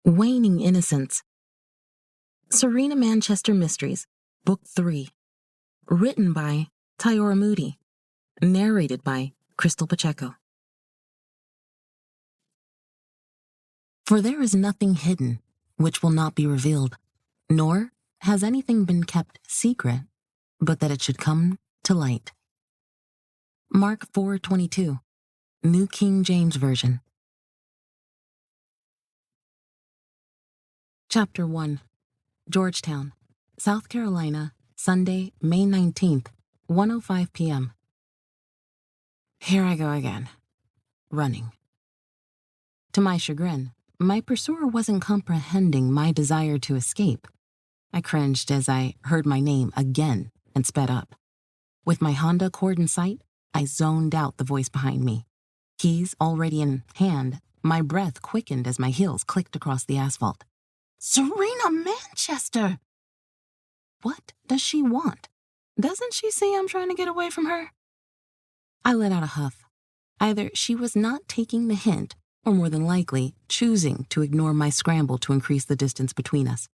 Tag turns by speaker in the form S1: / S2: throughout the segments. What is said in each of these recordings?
S1: Waning Innocence. Serena Manchester Mysteries, Book 3. Written by Tyora Moody. Narrated by Pacheo. For there is nothing hidden which will not be revealed, nor has anything been kept secret, but that it should come to light. Mark 4:22, New King James Version. Chapter 1. Georgetown, South Carolina, Sunday, May 19th, 1:05 p.m. Here I go again, running. To my chagrin, my pursuer wasn't comprehending my desire to escape. I cringed as I heard my name again and sped up. With my Honda Accord in sight, I zoned out the voice behind me. Keys already in hand, my breath quickened as my heels clicked across the asphalt. Serena Manchester! What does she want? Doesn't she see I'm trying to get away from her? I let out a huff. Either she was not taking the hint, or more than likely, choosing to ignore my scramble to increase the distance between us.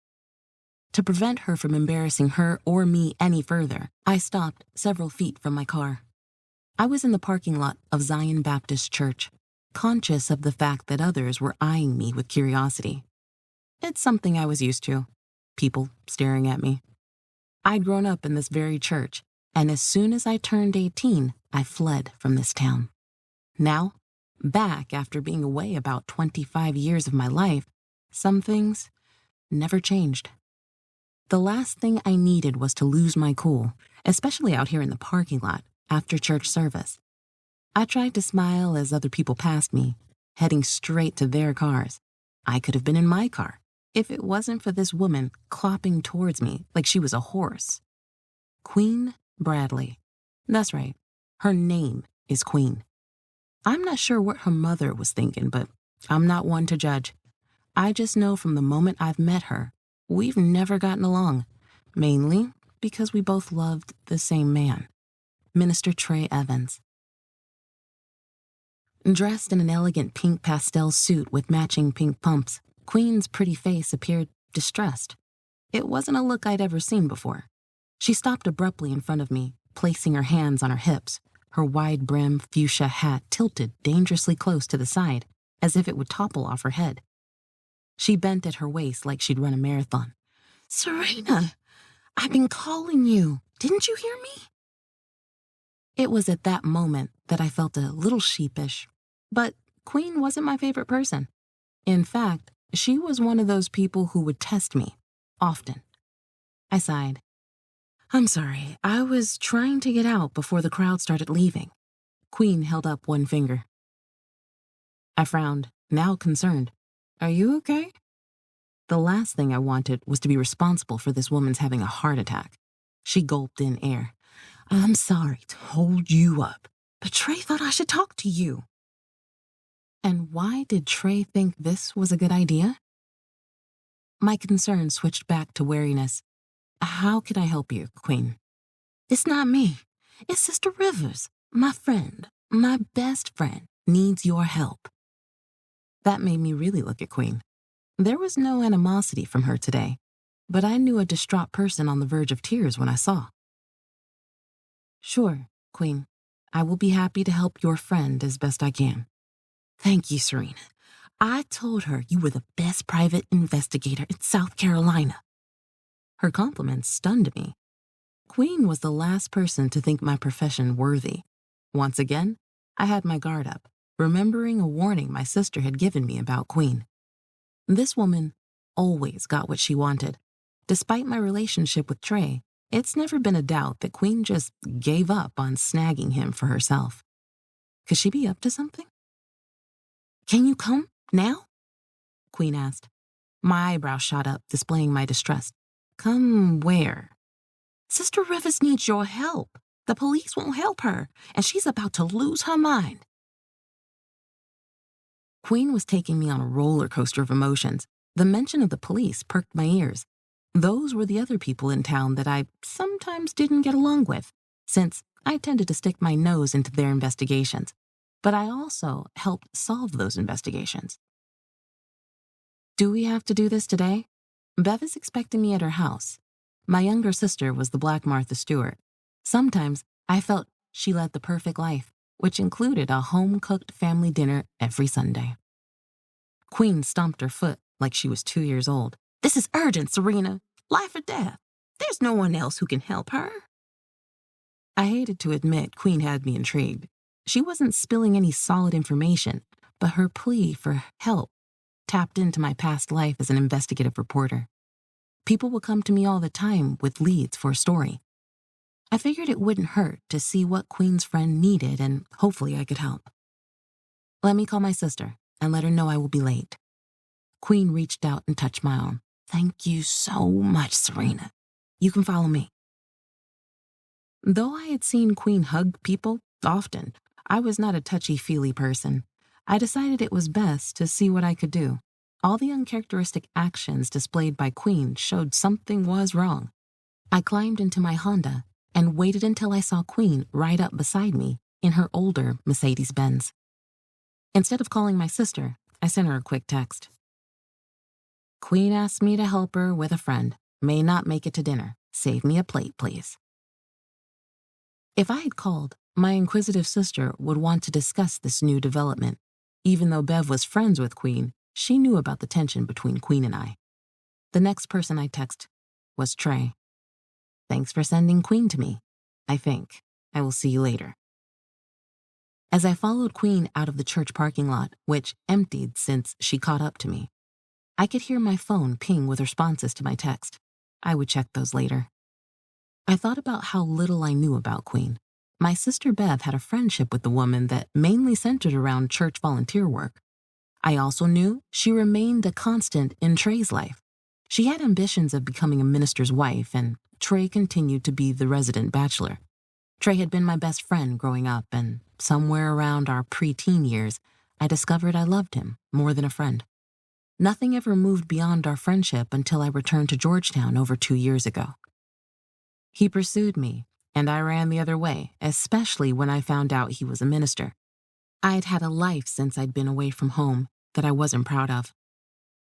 S1: To prevent her from embarrassing her or me any further, I stopped several feet from my car. I was in the parking lot of Zion Baptist Church, conscious of the fact that others were eyeing me with curiosity. It's something I was used to, people staring at me. I'd grown up in this very church, and as soon as I turned 18, I fled from this town. Now, back after being away about 25 years of my life, some things never changed. The last thing I needed was to lose my cool, especially out here in the parking lot after church service. I tried to smile as other people passed me, heading straight to their cars. I could have been in my car if it wasn't for this woman clopping towards me like she was a horse. Queen Bradley. That's right. Her name is Queen. I'm not sure what her mother was thinking, but I'm not one to judge. I just know from the moment I've met her, we've never gotten along, mainly because we both loved the same man, Minister Trey Evans. Dressed in an elegant pink pastel suit with matching pink pumps, Queen's pretty face appeared distressed. It wasn't a look I'd ever seen before. She stopped abruptly in front of me, placing her hands on her hips, her wide-brim fuchsia hat tilted dangerously close to the side, as if it would topple off her head. She bent at her waist like she'd run a marathon. Serena, I've been calling you. Didn't you hear me? It was at that moment that I felt a little sheepish, but Queen wasn't my favorite person. In fact, she was one of those people who would test me, often. I sighed. I'm sorry, I was trying to get out before the crowd started leaving. Queen held up one finger. I frowned, now concerned. Are you okay? The last thing I wanted was to be responsible for this woman's having a heart attack. She gulped in air. I'm sorry to hold you up, but Trey thought I should talk to you. And why did Trey think this was a good idea? My concern switched back to wariness. How can I help you, Queen? It's not me. It's Sister Rivers. My friend, my best friend, needs your help. That made me really look at Queen. There was no animosity from her today, but I knew a distraught person on the verge of tears when I saw. Sure, Queen. I will be happy to help your friend as best I can. Thank you, Serena. I told her you were the best private investigator in South Carolina. Her compliments stunned me. Queen was the last person to think my profession worthy. Once again, I had my guard up, remembering a warning my sister had given me about Queen. This woman always got what she wanted. Despite my relationship with Trey, it's never been a doubt that Queen just gave up on snagging him for herself. Could she be up to something? Can you come now? Queen asked. My eyebrows shot up, displaying my distrust. Come where? Sister Rivers needs your help. The police won't help her, and she's about to lose her mind. Queen was taking me on a roller coaster of emotions. The mention of the police perked my ears. Those were the other people in town that I sometimes didn't get along with, since I tended to stick my nose into their investigations. But I also helped solve those investigations. Do we have to do this today? Bev is expecting me at her house. My younger sister was the Black Martha Stewart. Sometimes I felt she led the perfect life, which included a home-cooked family dinner every Sunday. Queen stomped her foot like she was 2 years old. This is urgent, Serena. Life or death. There's no one else who can help her. I hated to admit Queen had me intrigued. She wasn't spilling any solid information, but her plea for help tapped into my past life as an investigative reporter. People would come to me all the time with leads for a story. I figured it wouldn't hurt to see what Queen's friend needed, and hopefully I could help. Let me call my sister and let her know I will be late. Queen reached out and touched my arm. Thank you so much, Serena. You can follow me. Though I had seen Queen hug people often, I was not a touchy-feely person. I decided it was best to see what I could do. All the uncharacteristic actions displayed by Queen showed something was wrong. I climbed into my Honda and waited until I saw Queen right up beside me in her older Mercedes-Benz. Instead of calling my sister, I sent her a quick text. Queen asked me to help her with a friend. May not make it to dinner. Save me a plate, please. If I had called, my inquisitive sister would want to discuss this new development. Even though Bev was friends with Queen, she knew about the tension between Queen and I. The next person I texted was Trey. Thanks for sending Queen to me. I think. I will see you later. As I followed Queen out of the church parking lot, which emptied since she caught up to me, I could hear my phone ping with responses to my text. I would check those later. I thought about how little I knew about Queen. My sister Bev had a friendship with the woman that mainly centered around church volunteer work. I also knew she remained a constant in Trey's life. She had ambitions of becoming a minister's wife, and Trey continued to be the resident bachelor. Trey had been my best friend growing up, and somewhere around our pre-teen years, I discovered I loved him more than a friend. Nothing ever moved beyond our friendship until I returned to Georgetown over 2 years ago. He pursued me, and I ran the other way, especially when I found out he was a minister. I'd had a life since I'd been away from home that I wasn't proud of.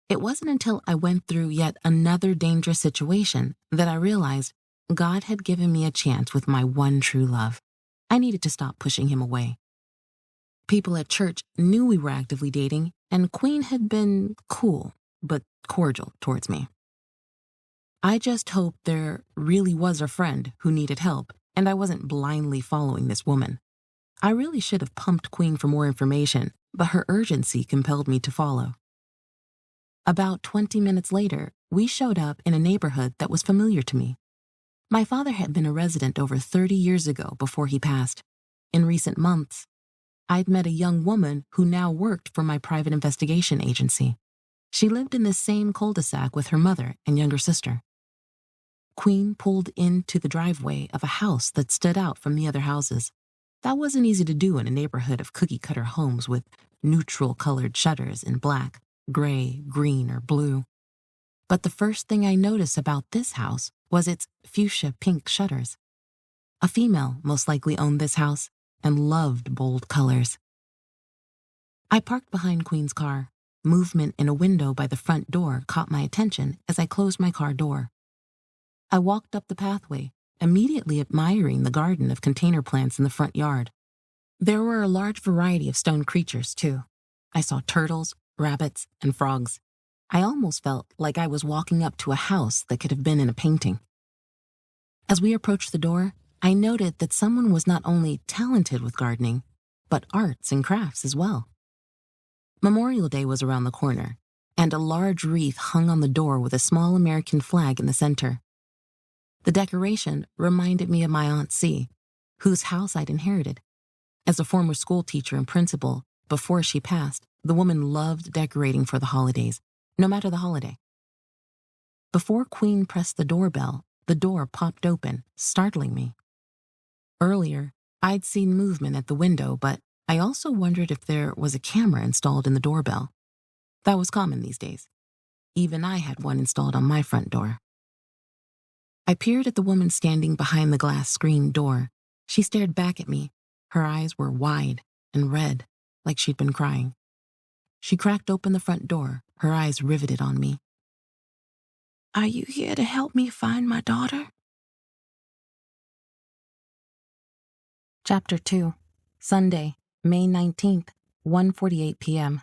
S1: It wasn't until I went through yet another dangerous situation that I realized God had given me a chance with my one true love. I needed to stop pushing him away. People at church knew we were actively dating, and Queen had been cool, but cordial towards me. I just hoped there really was a friend who needed help, and I wasn't blindly following this woman. I really should have pumped Queen for more information, but her urgency compelled me to follow. About 20 minutes later, we showed up in a neighborhood that was familiar to me. My father had been a resident over 30 years ago before he passed. In recent months, I'd met a young woman who now worked for my private investigation agency. She lived in the same cul-de-sac with her mother and younger sister. Queen pulled into the driveway of a house that stood out from the other houses. That wasn't easy to do in a neighborhood of cookie-cutter homes with neutral-colored shutters in black, gray, green, or blue. But the first thing I noticed about this house was its fuchsia pink shutters. A female most likely owned this house and loved bold colors. I parked behind Queen's car. Movement in a window by the front door caught my attention as I closed my car door. I walked up the pathway, immediately admiring the garden of container plants in the front yard. There were a large variety of stone creatures, too. I saw turtles, rabbits, and frogs. I almost felt like I was walking up to a house that could have been in a painting. As we approached the door, I noted that someone was not only talented with gardening, but arts and crafts as well. Memorial Day was around the corner, and a large wreath hung on the door with a small American flag in the center. The decoration reminded me of my Aunt C, whose house I'd inherited. As a former school teacher and principal, before she passed, the woman loved decorating for the holidays, no matter the holiday. Before Queen pressed the doorbell, the door popped open, startling me. Earlier, I'd seen movement at the window, but I also wondered if there was a camera installed in the doorbell. That was common these days. Even I had one installed on my front door. I peered at the woman standing behind the glass screen door. She stared back at me. Her eyes were wide and red, like she'd been crying. She cracked open the front door, her eyes riveted on me. "Are you here to help me find my daughter?" Chapter 2, Sunday, May 19th, 1:48 p.m.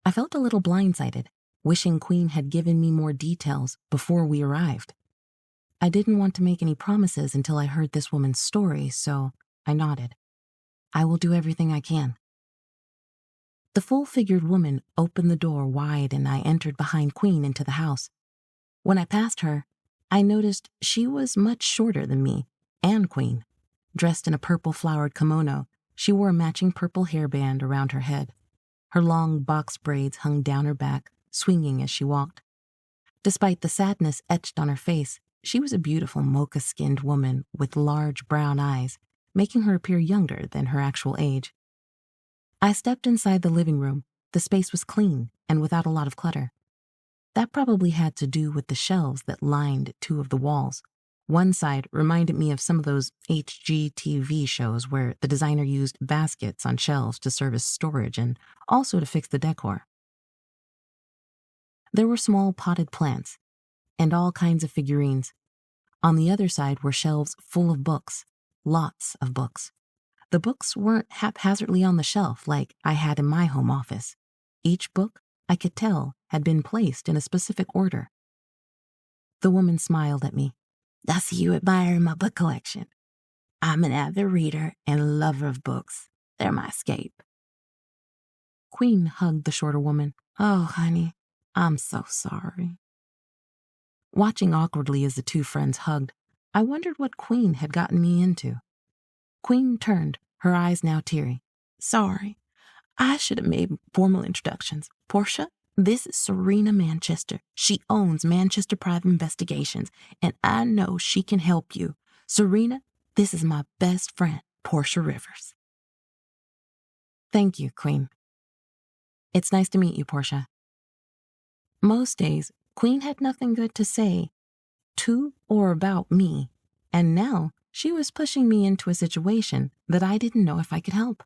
S1: I felt a little blindsided, wishing Queen had given me more details before we arrived. I didn't want to make any promises until I heard this woman's story, so I nodded. I will do everything I can. The full-figured woman opened the door wide and I entered behind Queen into the house. When I passed her, I noticed she was much shorter than me and Queen. Dressed in a purple flowered kimono, she wore a matching purple hairband around her head. Her long box braids hung down her back, swinging as she walked. Despite the sadness etched on her face, she was a beautiful mocha-skinned woman with large brown eyes, making her appear younger than her actual age. I stepped inside the living room. The space was clean and without a lot of clutter. That probably had to do with the shelves that lined two of the walls. One side reminded me of some of those HGTV shows where the designer used baskets on shelves to serve as storage and also to fix the decor. There were small potted plants and all kinds of figurines. On the other side were shelves full of books, lots of books. The books weren't haphazardly on the shelf like I had in my home office. Each book, I could tell, had been placed in a specific order. The woman smiled at me. "I see you admire my book collection. I'm an avid reader and lover of books. They're my escape." Queen hugged the shorter woman. "Oh, honey, I'm so sorry." Watching awkwardly as the two friends hugged, I wondered what Queen had gotten me into. Queen turned, her eyes now teary. "Sorry, I should have made formal introductions. Portia, this is Serena Manchester. She owns Manchester Private Investigations, and I know she can help you. Serena, this is my best friend, Portia Rivers." "Thank you, Queen." "It's nice to meet you, Portia." Most days, Queen had nothing good to say to or about me, and now she was pushing me into a situation that I didn't know if I could help.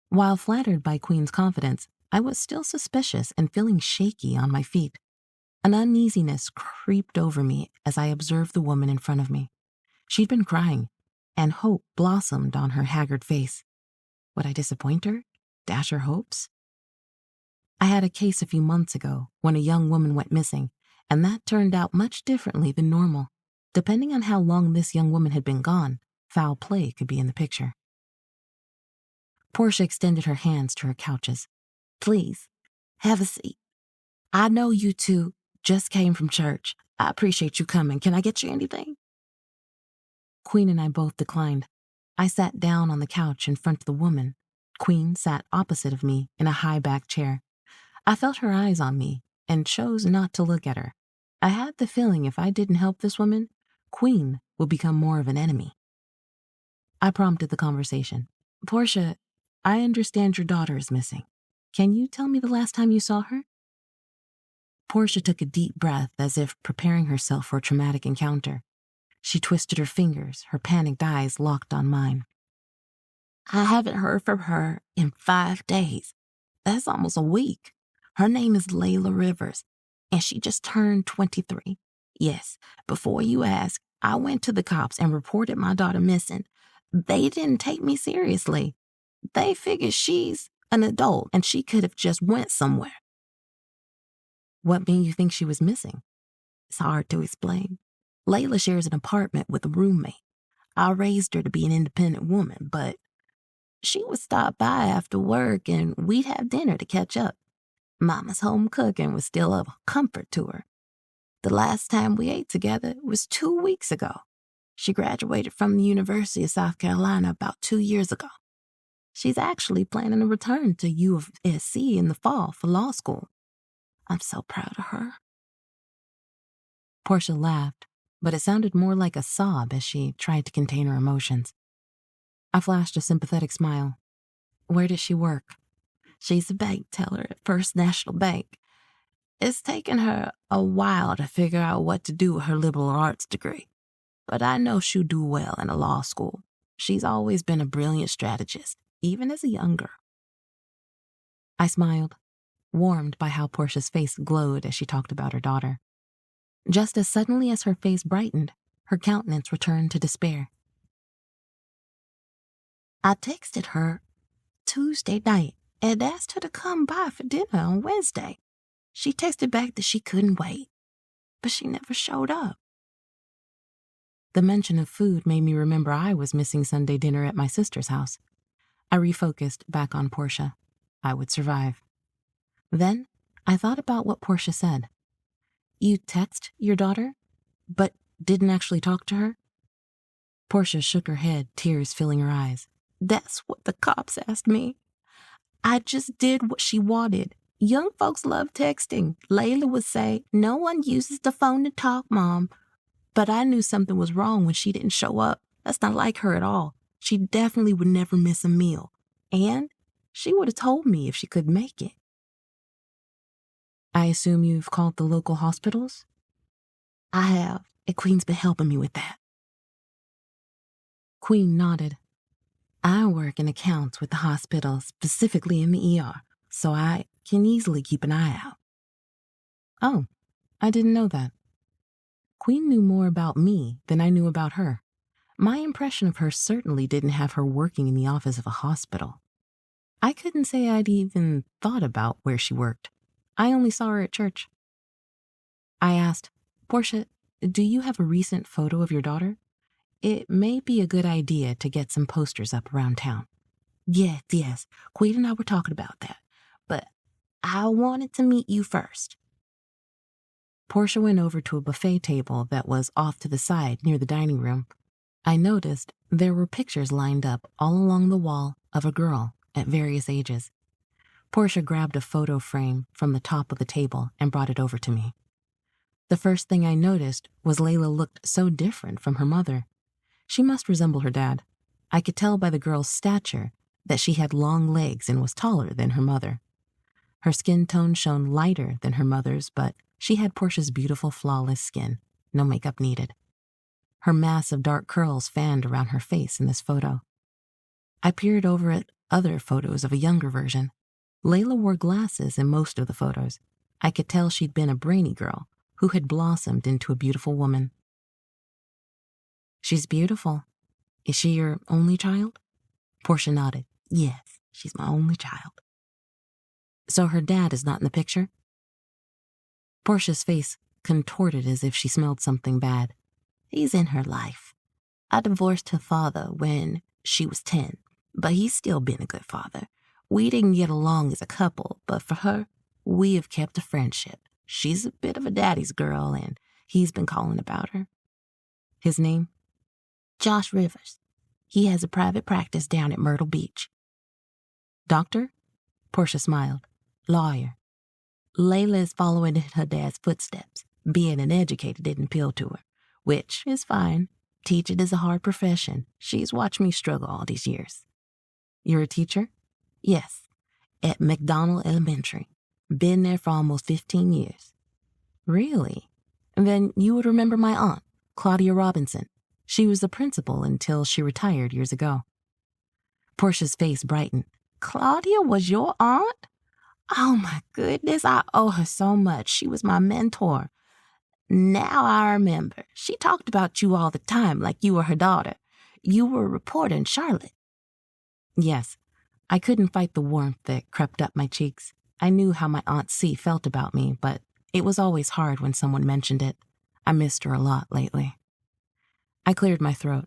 S1: While flattered by Queen's confidence, I was still suspicious and feeling shaky on my feet. An uneasiness creeped over me as I observed the woman in front of me. She'd been crying, and hope blossomed on her haggard face. Would I disappoint her? Dash her hopes? I had a case a few months ago when a young woman went missing, and that turned out much differently than normal. Depending on how long this young woman had been gone, foul play could be in the picture. Portia extended her hands to her couches. "Please, have a seat. I know you two just came from church. I appreciate you coming. Can I get you anything?" Queen and I both declined. I sat down on the couch in front of the woman. Queen sat opposite of me in a high-backed chair. I felt her eyes on me and chose not to look at her. I had the feeling if I didn't help this woman, Queen would become more of an enemy. I prompted the conversation. "Portia, I understand your daughter is missing. Can you tell me the last time you saw her?" Portia took a deep breath as if preparing herself for a traumatic encounter. She twisted her fingers, her panicked eyes locked on mine. "I haven't heard from her in 5 days. That's almost a week. Her name is Layla Rivers, and she just turned 23. Yes, before you ask, I went to the cops and reported my daughter missing. They didn't take me seriously. They figured she's an adult and she could have just went somewhere." "What made you think she was missing?" "It's hard to explain. Layla shares an apartment with a roommate. I raised her to be an independent woman, but she would stop by after work and we'd have dinner to catch up. Mama's home cooking was still a comfort to her. The last time we ate together was 2 weeks ago. She graduated from the University of South Carolina about 2 years ago. She's actually planning a return to USC in the fall for law school. I'm so proud of her." Portia laughed, but it sounded more like a sob as she tried to contain her emotions. I flashed a sympathetic smile. "Where does she work?" "She's a bank teller at First National Bank. It's taken her a while to figure out what to do with her liberal arts degree, but I know she'll do well in a law school. She's always been a brilliant strategist, even as a young girl." I smiled. warmed by how Portia's face glowed as she talked about her daughter. Just as suddenly as her face brightened, her countenance returned to despair. I texted her Tuesday night and asked her to come by for dinner on Wednesday. She texted back that she couldn't wait, but she never showed up. The mention of food made me remember I was missing Sunday dinner at my sister's house. I refocused back on Portia. I would survive. Then I thought about what Portia said. You text your daughter, but didn't actually talk to her? Portia shook her head, tears filling her eyes. That's what the cops asked me. I just did what she wanted. Young folks love texting. Layla would say, no one uses the phone to talk, Mom. But I knew something was wrong when she didn't show up. That's not like her at all. She definitely would never miss a meal. And she would have told me if she could make it. I assume you've called the local hospitals? I have, and Queen's been helping me with that. Queen nodded. I work in accounts with the hospital, specifically in the ER, so I can easily keep an eye out. Oh, I didn't know that. Queen knew more about me than I knew about her. My impression of her certainly didn't have her working in the office of a hospital. I couldn't say I'd even thought about where she worked. I only saw her at church. I asked, Portia, do you have a recent photo of your daughter? It may be a good idea to get some posters up around town. Yes. Queen and I were talking about that. But I wanted to meet you first. Portia went over to a buffet table that was off to the side near the dining room. I noticed there were pictures lined up all along the wall of a girl at various ages. Portia grabbed a photo frame from the top of the table and brought it over to me. The first thing I noticed was Layla looked so different from her mother. She must resemble her dad. I could tell by the girl's stature that she had long legs and was taller than her mother. Her skin tone shone lighter than her mother's, but she had Portia's beautiful, flawless skin, no makeup needed. Her mass of dark curls fanned around her face in this photo. I peered over at other photos of a younger version. Layla wore glasses in most of the photos. I could tell she'd been a brainy girl who had blossomed into a beautiful woman. She's beautiful. Is she your only child? Portia nodded. Yes, she's my only child. So her dad is not in the picture? Portia's face contorted as if she smelled something bad. He's in her life. I divorced her father when she was 10, but he's still been a good father. We didn't get along as a couple, but for her, we have kept a friendship. She's a bit of a daddy's girl, and he's been calling about her. His name? Josh Rivers. He has a private practice down at Myrtle Beach. Doctor? Portia smiled. Lawyer. Layla is following in her dad's footsteps. Being an educator didn't appeal to her, which is fine. Teaching is a hard profession. She's watched me struggle all these years. You're a teacher? Yes, at McDonald Elementary. Been there for almost 15 years. Really? Then you would remember my aunt, Claudia Robinson. She was the principal until she retired years ago. Portia's face brightened. Claudia was your aunt? Oh my goodness, I owe her so much. She was my mentor. Now I remember. She talked about you all the time like you were her daughter. You were a reporter in Charlotte. Yes, I couldn't fight the warmth that crept up my cheeks. I knew how my Aunt C felt about me, but it was always hard when someone mentioned it. I missed her a lot lately. I cleared my throat.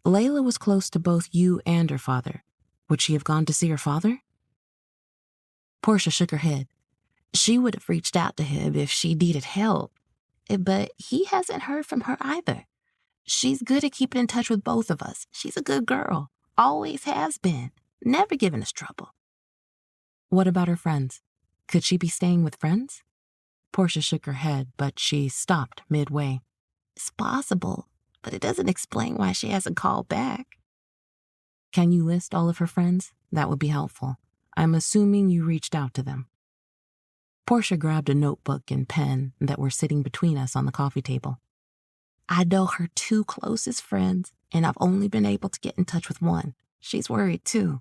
S1: Layla was close to both you and her father. Would she have gone to see her father? Portia shook her head. She would have reached out to him if she needed help, but he hasn't heard from her either. She's good at keeping in touch with both of us. She's a good girl. Always has been. Never given us trouble. What about her friends? Could she be staying with friends? Portia shook her head, but she stopped midway. It's possible, but it doesn't explain why she hasn't called back. Can you list all of her friends? That would be helpful. I'm assuming you reached out to them. Portia grabbed a notebook and pen that were sitting between us on the coffee table. I know her two closest friends, and I've only been able to get in touch with one. She's worried, too.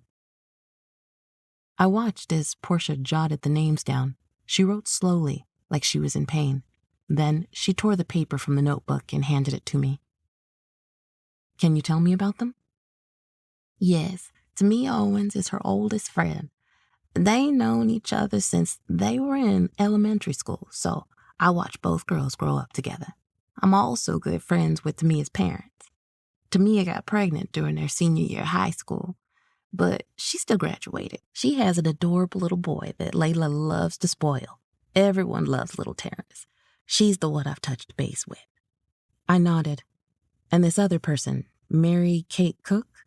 S1: I watched as Portia jotted the names down. She wrote slowly, like she was in pain. Then she tore the paper from the notebook and handed it to me. Can you tell me about them? Yes, Tamia Owens is her oldest friend. They known each other since they were in elementary school, so I watched both girls grow up together. I'm also good friends with Tamia's parents. Tamia got pregnant during their senior year of high school, but she still graduated. She has an adorable little boy that Layla loves to spoil. Everyone loves little Terrence. She's the one I've touched base with. I nodded. And this other person, Mary Kate Cook?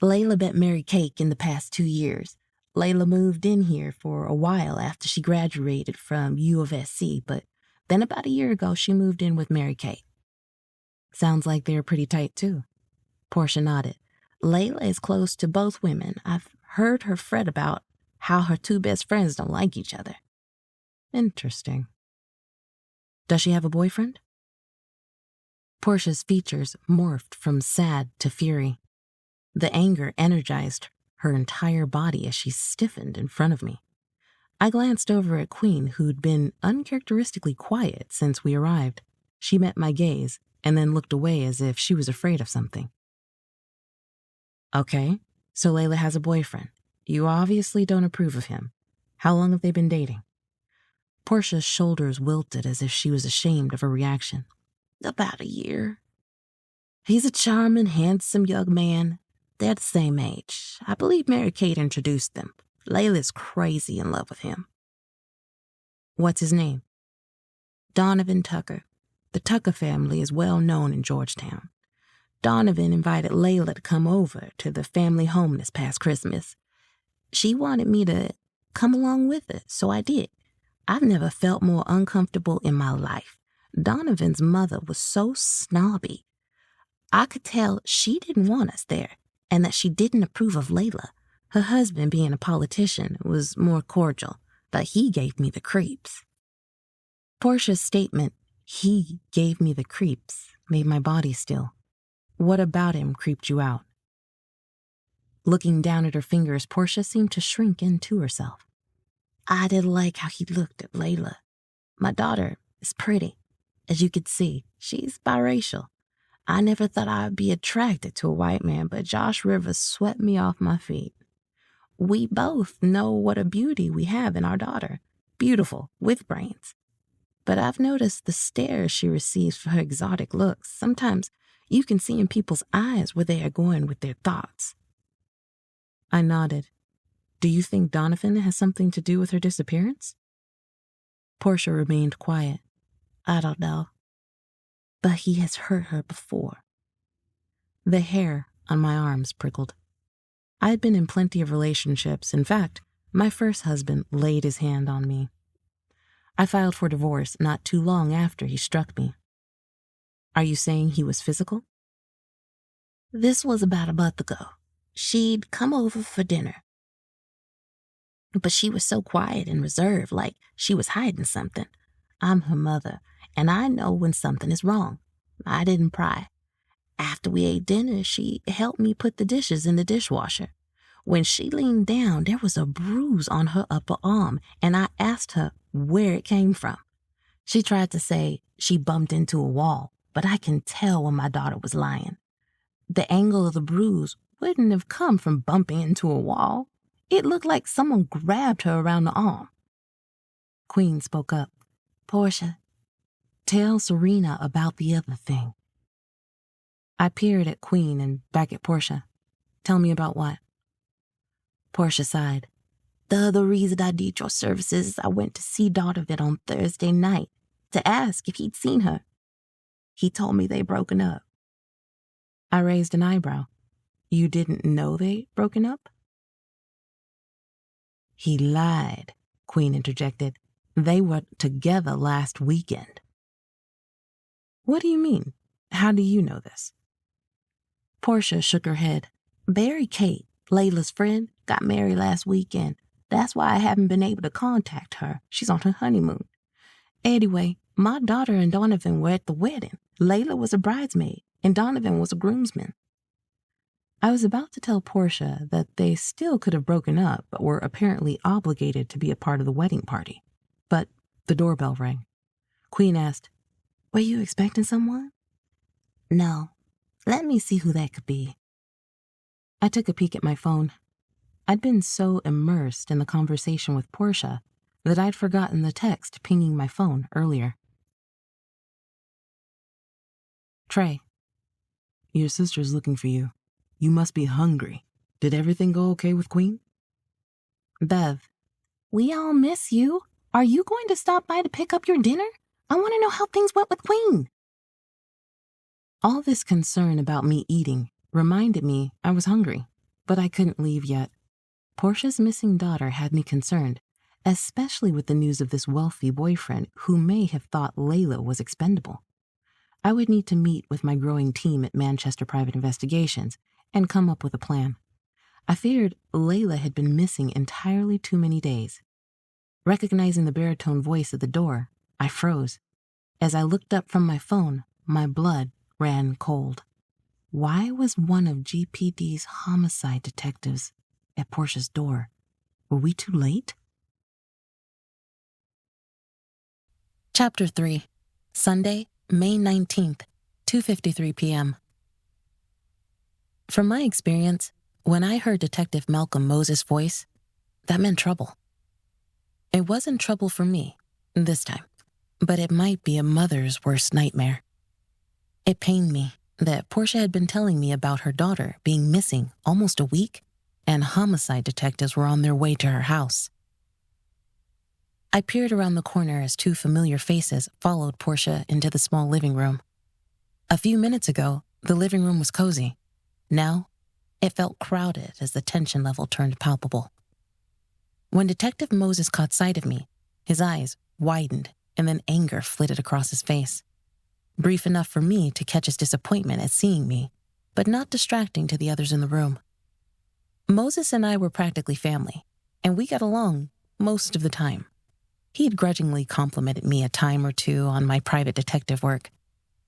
S1: Layla met Mary Kate in the past 2 years. Layla moved in here for a while after she graduated from U of SC, but then about a year ago she moved in with Mary Kate. Sounds like they're pretty tight too. Portia nodded. Layla is close to both women. I've heard her fret about how her two best friends don't like each other. Interesting. Does she have a boyfriend? Portia's features morphed from sad to fury. The anger energized her entire body as she stiffened in front of me. I glanced over at Queen, who'd been uncharacteristically quiet since we arrived. She met my gaze and then looked away as if she was afraid of something. Okay, so Layla has a boyfriend. You obviously don't approve of him. How long have they been dating? Portia's shoulders wilted as if she was ashamed of her reaction. About a year. He's a charming, handsome young man. They're the same age. I believe Mary Kate introduced them. Layla's crazy in love with him. What's his name? Donovan Tucker. The Tucker family is well known in Georgetown. Donovan invited Layla to come over to the family home this past Christmas. She wanted me to come along with her, so I did. I've never felt more uncomfortable in my life. Donovan's mother was so snobby. I could tell she didn't want us there, and that she didn't approve of Layla. Her husband, being a politician, was more cordial, but he gave me the creeps. Portia's statement, "he gave me the creeps," made my body still. What about him creeped you out? Looking down at her fingers, Portia seemed to shrink into herself. I didn't like how he looked at Layla. My daughter is pretty. As you could see, she's biracial. I never thought I'd be attracted to a white man, but Josh Rivers swept me off my feet. We both know what a beauty we have in our daughter. Beautiful, with brains. But I've noticed the stares she receives for her exotic looks. Sometimes you can see in people's eyes where they are going with their thoughts. I nodded. Do you think Donovan has something to do with her disappearance? Portia remained quiet. I don't know. But he has hurt her before. The hair on my arms prickled. I had been in plenty of relationships. In fact, my first husband laid his hand on me. I filed for divorce not too long after he struck me. Are you saying he was physical? This was about a month ago. She'd come over for dinner. But she was so quiet and reserved, like she was hiding something. I'm her mother, and I know when something is wrong. I didn't pry. After we ate dinner, she helped me put the dishes in the dishwasher. When she leaned down, there was a bruise on her upper arm, and I asked her where it came from. She tried to say she bumped into a wall, but I can tell when my daughter was lying. The angle of the bruise wouldn't have come from bumping into a wall. It looked like someone grabbed her around the arm. Queen spoke up. Portia, tell Serena about the other thing. I peered at Queen and back at Portia. Tell me about what? Portia sighed. The other reason I need your services is I went to see Donovan on Thursday night to ask if he'd seen her. He told me they'd broken up. I raised an eyebrow. You didn't know they'd broken up? He lied, Queen interjected. They were together last weekend. What do you mean? How do you know this? Portia shook her head. Mary Kate, Layla's friend, got married last weekend. That's why I haven't been able to contact her. She's on her honeymoon. Anyway, my daughter and Donovan were at the wedding. Layla was a bridesmaid, and Donovan was a groomsman. I was about to tell Portia that they still could have broken up but were apparently obligated to be a part of the wedding party. But the doorbell rang. Queen asked, "Were you expecting someone?" "No. Let me see who that could be." I took a peek at my phone. I'd been so immersed in the conversation with Portia that I'd forgotten the text pinging my phone earlier. "Trey, your sister's looking for you. You must be hungry. Did everything go okay with Queen?" "Bev, we all miss you. Are you going to stop by to pick up your dinner? I want to know how things went with Queen." All this concern about me eating reminded me I was hungry, but I couldn't leave yet. Portia's missing daughter had me concerned, especially with the news of this wealthy boyfriend who may have thought Layla was expendable. I would need to meet with my growing team at Manchester Private Investigations and come up with a plan. I feared Layla had been missing entirely too many days. Recognizing the baritone voice at the door, I froze. As I looked up from my phone, my blood ran cold. Why was one of GPD's homicide detectives at Portia's door? Were we too late? Chapter 3, Sunday, May 19th, 2:53 p.m. From my experience, when I heard Detective Malcolm Moses' voice, that meant trouble. It wasn't trouble for me, this time, but it might be a mother's worst nightmare. It pained me that Portia had been telling me about her daughter being missing almost a week, and homicide detectives were on their way to her house. I peered around the corner as two familiar faces followed Portia into the small living room. A few minutes ago, the living room was cozy. Now, it felt crowded as the tension level turned palpable. When Detective Moses caught sight of me, his eyes widened and then anger flitted across his face. Brief enough for me to catch his disappointment at seeing me, but not distracting to the others in the room. Moses and I were practically family, and we got along most of the time. He'd grudgingly complimented me a time or two on my private detective work.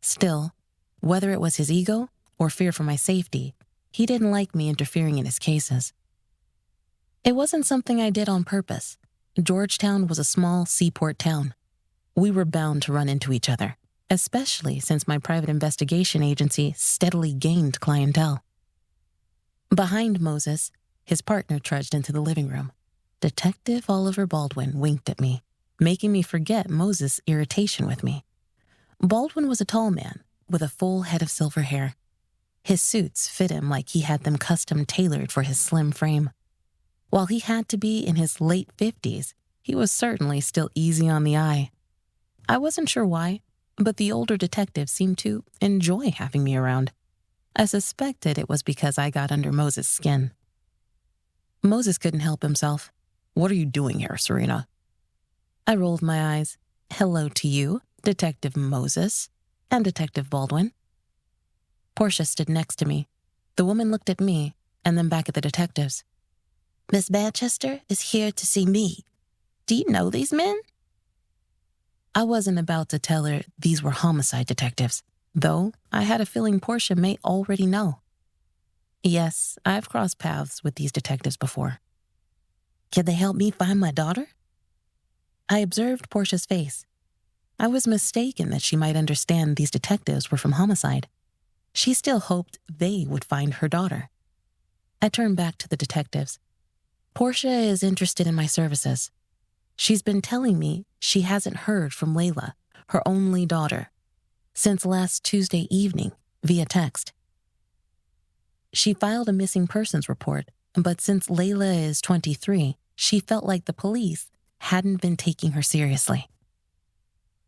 S1: Still, whether it was his ego or fear for my safety, he didn't like me interfering in his cases. It wasn't something I did on purpose. Georgetown was a small seaport town. We were bound to run into each other, especially since my private investigation agency steadily gained clientele. Behind Moses, his partner trudged into the living room. Detective Oliver Baldwin winked at me, making me forget Moses' irritation with me. Baldwin was a tall man with a full head of silver hair. His suits fit him like he had them custom tailored for his slim frame. While he had to be in his late 50s, he was certainly still easy on the eye. I wasn't sure why, but the older detective seemed to enjoy having me around. I suspected it was because I got under Moses' skin. Moses couldn't help himself. "What are you doing here, Serena?" I rolled my eyes. "Hello to you, Detective Moses, and Detective Baldwin." Portia stood next to me. The woman looked at me and then back at the detectives. "Miss Manchester is here to see me. Do you know these men?" I wasn't about to tell her these were homicide detectives, though I had a feeling Portia may already know. "Yes, I've crossed paths with these detectives before." "Can they help me find my daughter?" I observed Portia's face. I was mistaken that she might understand these detectives were from homicide. She still hoped they would find her daughter. I turned back to the detectives. "Portia is interested in my services. She's been telling me she hasn't heard from Layla, her only daughter, since last Tuesday evening via text. She filed a missing persons report, but since Layla is 23, she felt like the police hadn't been taking her seriously."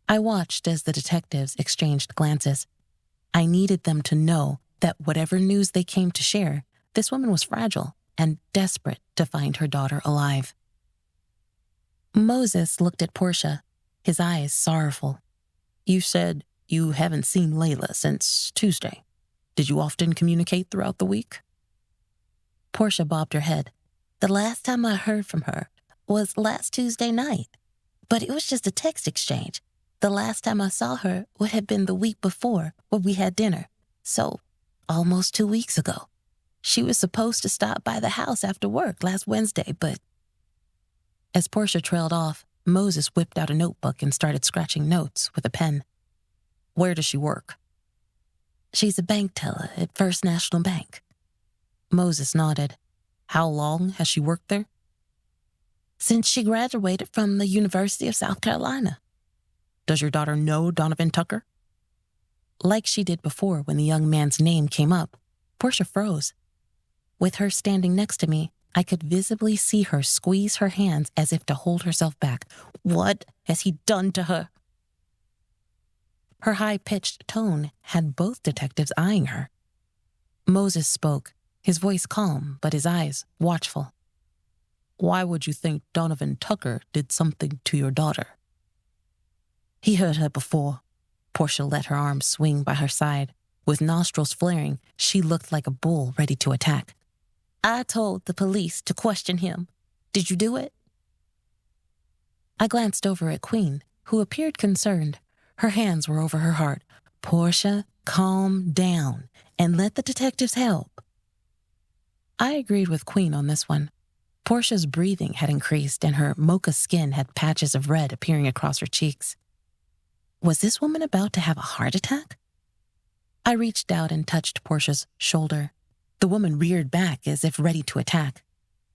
S1: I watched as the detectives exchanged glances. I needed them to know that whatever news they came to share, this woman was fragile and desperate to find her daughter alive. Moses looked at Portia, his eyes sorrowful. "You said you haven't seen Layla since Tuesday. Did you often communicate throughout the week?" Portia bobbed her head. "The last time I heard from her was last Tuesday night, but it was just a text exchange. The last time I saw her would have been the week before when we had dinner, so almost 2 weeks ago." She was supposed to stop by the house after work last Wednesday, but... As Portia trailed off, Moses whipped out a notebook and started scratching notes with a pen. Where does she work? She's a bank teller at First National Bank. Moses nodded. How long has she worked there? Since she graduated from the University of South Carolina. Does your daughter know Donovan Tucker? Like she did before when the young man's name came up, Portia froze. With her standing next to me, I could visibly see her squeeze her hands as if to hold herself back. What has he done to her? Her high-pitched tone had both detectives eyeing her. Moses spoke, his voice calm, but his eyes watchful. Why would you think Donovan Tucker did something to your daughter? He hurt her before. Portia let her arms swing by her side. With nostrils flaring, she looked like a bull ready to attack. I told the police to question him. Did you do it? I glanced over at Queen, who appeared concerned. Her hands were over her heart. Portia, calm down and let the detectives help. I agreed with Queen on this one. Portia's breathing had increased and her mocha skin had patches of red appearing across her cheeks. Was this woman about to have a heart attack? I reached out and touched Portia's shoulder. The woman reared back as if ready to attack.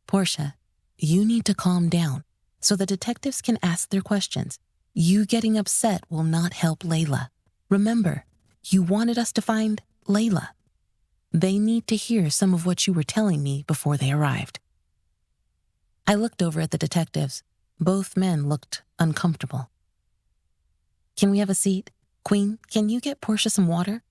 S1: Portia, you need to calm down so the detectives can ask their questions. You getting upset will not help Layla. Remember, you wanted us to find Layla. They need to hear some of what you were telling me before they arrived. I looked over at the detectives. Both men looked uncomfortable. Can we have a seat? Queen, can you get Portia some water?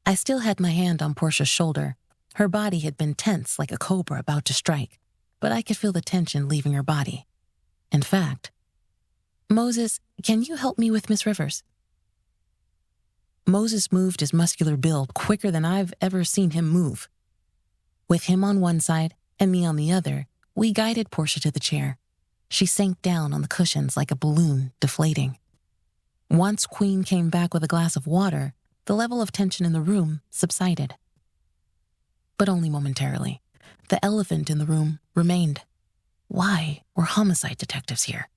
S1: I still had my hand on Portia's shoulder. Her body had been tense like a cobra about to strike, but I could feel the tension leaving her body. In fact, Moses, can you help me with Miss Rivers? Moses moved his muscular build quicker than I've ever seen him move. With him on one side and me on the other, we guided Portia to the chair. She sank down on the cushions like a balloon deflating. Once Queen came back with a glass of water, the level of tension in the room subsided. But only momentarily. The elephant in the room remained. Why were homicide detectives here?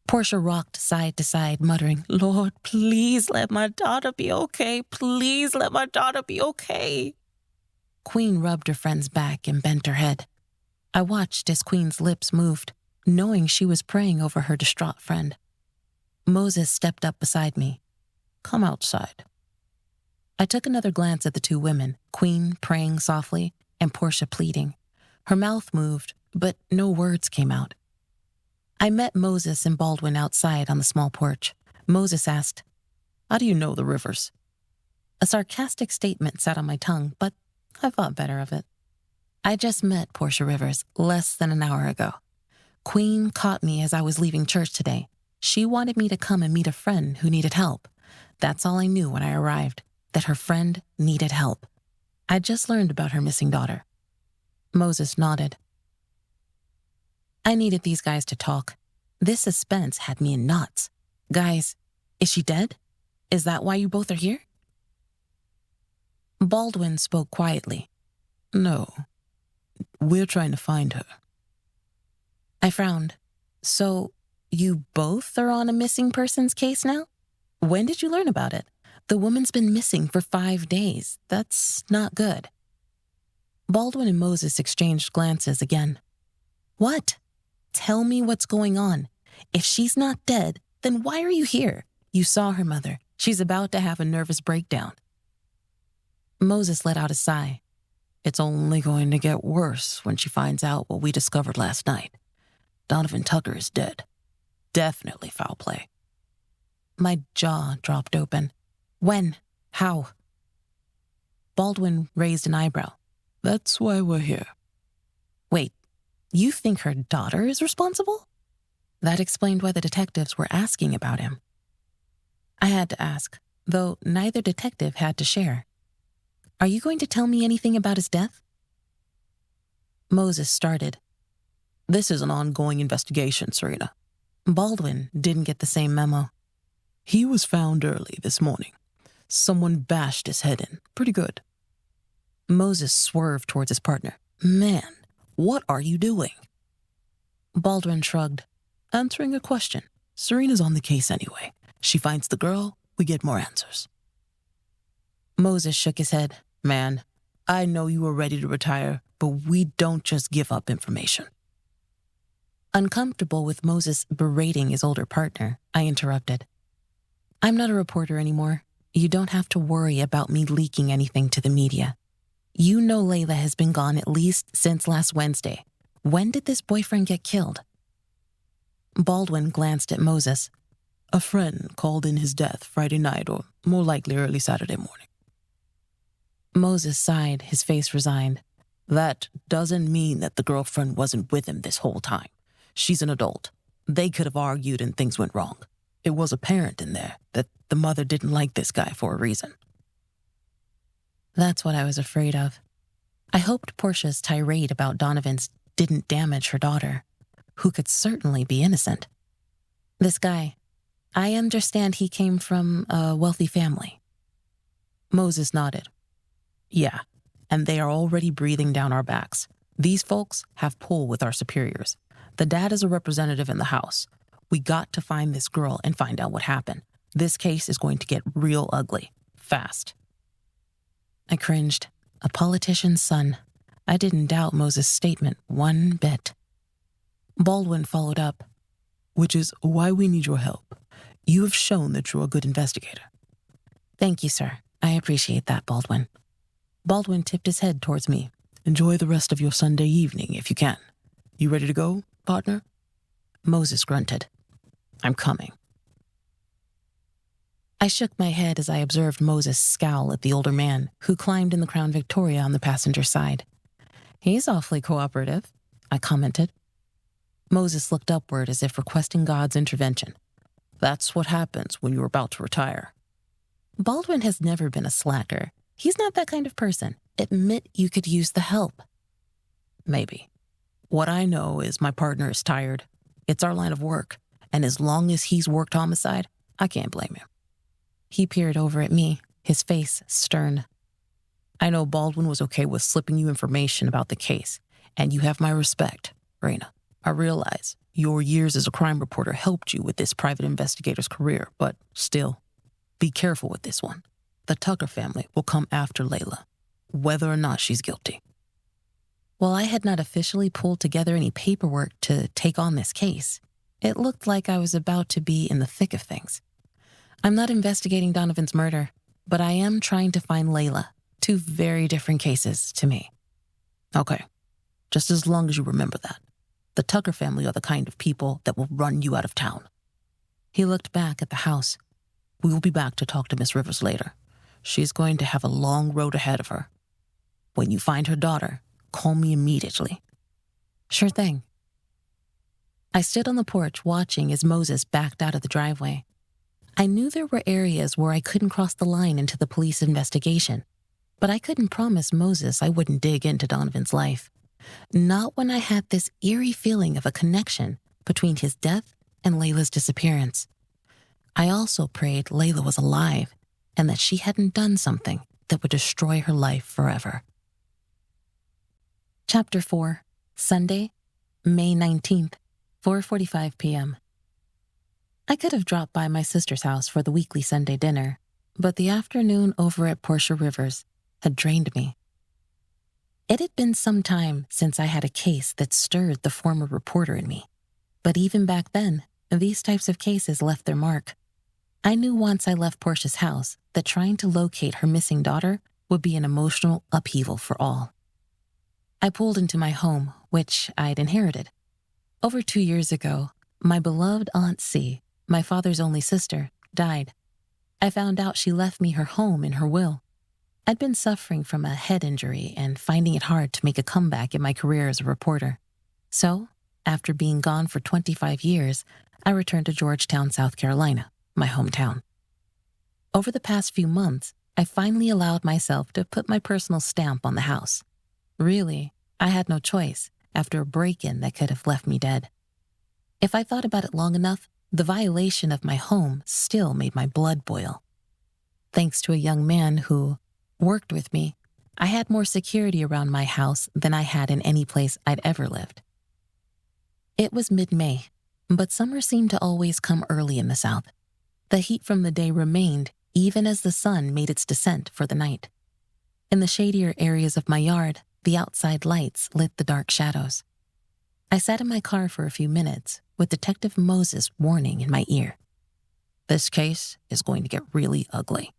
S1: Portia rocked side to side, muttering, Lord, please let my daughter be okay. Please let my daughter be okay. Queen rubbed her friend's back and bent her head. I watched as Queen's lips moved, knowing she was praying over her distraught friend. Moses stepped up beside me. Come outside. I took another glance at the two women, Queen praying softly and Portia pleading. Her mouth moved, but no words came out. I met Moses and Baldwin outside on the small porch. Moses asked, How do you know the Rivers? A sarcastic statement sat on my tongue, but I thought better of it. I just met Portia Rivers less than an hour ago. Queen caught me as I was leaving church today. She wanted me to come and meet a friend who needed help. That's all I knew when I arrived, that her friend needed help. I just learned about her missing daughter. Moses nodded. I needed these guys to talk. This suspense had me in knots. Guys, is she dead? Is that why you both are here? Baldwin spoke quietly. No, we're trying to find her. I frowned. So, you both are on a missing persons case now? When did you learn about it? The woman's been missing for 5 days. That's not good. Baldwin and Moses exchanged glances again. What? Tell me what's going on. If she's not dead, then why are you here? You saw her mother. She's about to have a nervous breakdown. Moses let out a sigh. It's only going to get worse when she finds out what we discovered last night. Donovan Tucker is dead. Definitely foul play. My jaw dropped open. When? How? Baldwin raised an eyebrow. That's why we're here. Wait, you think her daughter is responsible? That explained why the detectives were asking about him. I had to ask, though neither detective had to share. Are you going to tell me anything about his death? Moses started. This is an ongoing investigation, Serena. Baldwin didn't get the same memo. He was found early this morning. Someone bashed his head in. Pretty good. Moses swerved towards his partner. "Man, what are you doing?" Baldwin shrugged. "Answering a question. Serena's on the case anyway. She finds the girl, we get more answers." Moses shook his head. "Man, I know you were ready to retire, but we don't just give up information." Uncomfortable with Moses berating his older partner, I interrupted. "I'm not a reporter anymore. You don't have to worry about me leaking anything to the media. You know Layla has been gone at least since last Wednesday. When did this boyfriend get killed?" Baldwin glanced at Moses. "A friend called in his death Friday night, or more likely early Saturday morning." Moses sighed, his face resigned. "That doesn't mean that the girlfriend wasn't with him this whole time. She's an adult. They could have argued and things went wrong. It was apparent in there that the mother didn't like this guy for a reason." That's what I was afraid of. I hoped Portia's tirade about Donovan's didn't damage her daughter, who could certainly be innocent. "This guy, I understand he came from a wealthy family." Moses nodded. "Yeah, and they are already breathing down our backs. These folks have pull with our superiors. The dad is a representative in the house. We got to find this girl and find out what happened. This case is going to get real ugly, fast." I cringed. A politician's son. I didn't doubt Moses' statement one bit. Baldwin followed up. "Which is why we need your help. You have shown that you're a good investigator." "Thank you, sir. I appreciate that, Baldwin." Baldwin tipped his head towards me. "Enjoy the rest of your Sunday evening if you can. You ready to go, partner?" Moses grunted. "I'm coming." I shook my head as I observed Moses scowl at the older man who climbed in the Crown Victoria on the passenger side. "He's awfully cooperative," I commented. Moses looked upward as if requesting God's intervention. "That's what happens when you're about to retire." Baldwin has never been a slacker. He's not that kind of person. Admit you could use the help. "Maybe. What I know is my partner is tired. It's our line of work, and as long as he's worked homicide, I can't blame him." He peered over at me, his face stern. "I know Baldwin was okay with slipping you information about the case, and you have my respect, Rena. I realize your years as a crime reporter helped you with this private investigator's career, but still, be careful with this one. The Tucker family will come after Layla, whether or not she's guilty." While I had not officially pulled together any paperwork to take on this case, it looked like I was about to be in the thick of things. I'm not investigating Donovan's murder, but I am trying to find Layla. Two very different cases to me. "Okay, just as long as you remember that. The Tucker family are the kind of people that will run you out of town." He looked back at the house. "We will be back to talk to Miss Rivers later. She's going to have a long road ahead of her. When you find her daughter, call me immediately." "Sure thing." I stood on the porch watching as Moses backed out of the driveway. I knew there were areas where I couldn't cross the line into the police investigation, but I couldn't promise Moses I wouldn't dig into Donovan's life. Not when I had this eerie feeling of a connection between his death and Layla's disappearance. I also prayed Layla was alive and that she hadn't done something that would destroy her life forever. Chapter 4, Sunday, May 19th, 4:45 p.m. I could have dropped by my sister's house for the weekly Sunday dinner, but the afternoon over at Portia Rivers had drained me. It had been some time since I had a case that stirred the former reporter in me, but even back then, these types of cases left their mark. I knew once I left Portia's house that trying to locate her missing daughter would be an emotional upheaval for all. I pulled into my home, which I'd inherited. Over 2 years ago, my beloved Aunt C, my father's only sister, died. I found out she left me her home in her will. I'd been suffering from a head injury and finding it hard to make a comeback in my career as a reporter. So, after being gone for 25 years, I returned to Georgetown, South Carolina, my hometown. Over the past few months, I finally allowed myself to put my personal stamp on the house. Really, I had no choice after a break-in that could have left me dead. If I thought about it long enough, the violation of my home still made my blood boil. Thanks to a young man who worked with me, I had more security around my house than I had in any place I'd ever lived. It was mid-May, but summer seemed to always come early in the South. The heat from the day remained even as the sun made its descent for the night. In the shadier areas of my yard, the outside lights lit the dark shadows. I sat in my car for a few minutes with Detective Moses' warning in my ear. This case is going to get really ugly.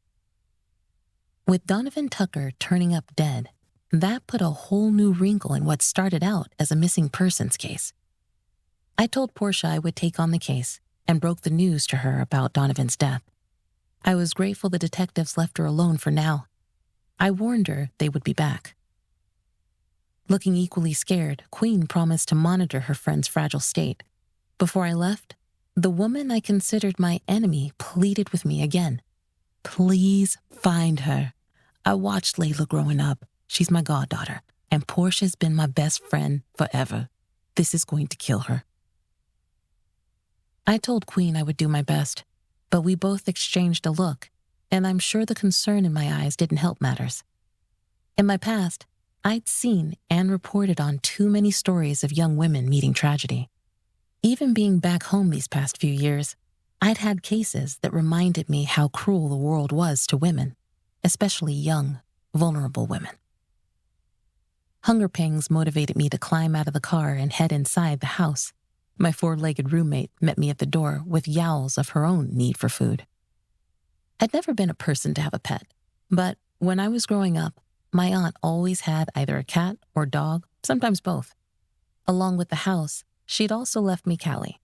S1: With Donovan Tucker turning up dead, that put a whole new wrinkle in what started out as a missing persons case. I told Portia I would take on the case and broke the news to her about Donovan's death. I was grateful the detectives left her alone for now. I warned her they would be back. Looking equally scared, Queen promised to monitor her friend's fragile state. Before I left, the woman I considered my enemy pleaded with me again. Please find her. I watched Layla growing up. She's my goddaughter, and Portia's been my best friend forever. This is going to kill her. I told Queen I would do my best, but we both exchanged a look, and I'm sure the concern in my eyes didn't help matters. In my past, I'd seen and reported on too many stories of young women meeting tragedy. Even being back home these past few years, I'd had cases that reminded me how cruel the world was to women, especially young, vulnerable women. Hunger pangs motivated me to climb out of the car and head inside the house. My four-legged roommate met me at the door with yowls of her own need for food. I'd never been a person to have a pet, but when I was growing up, my aunt always had either a cat or dog, sometimes both. Along with the house, she'd also left me Callie.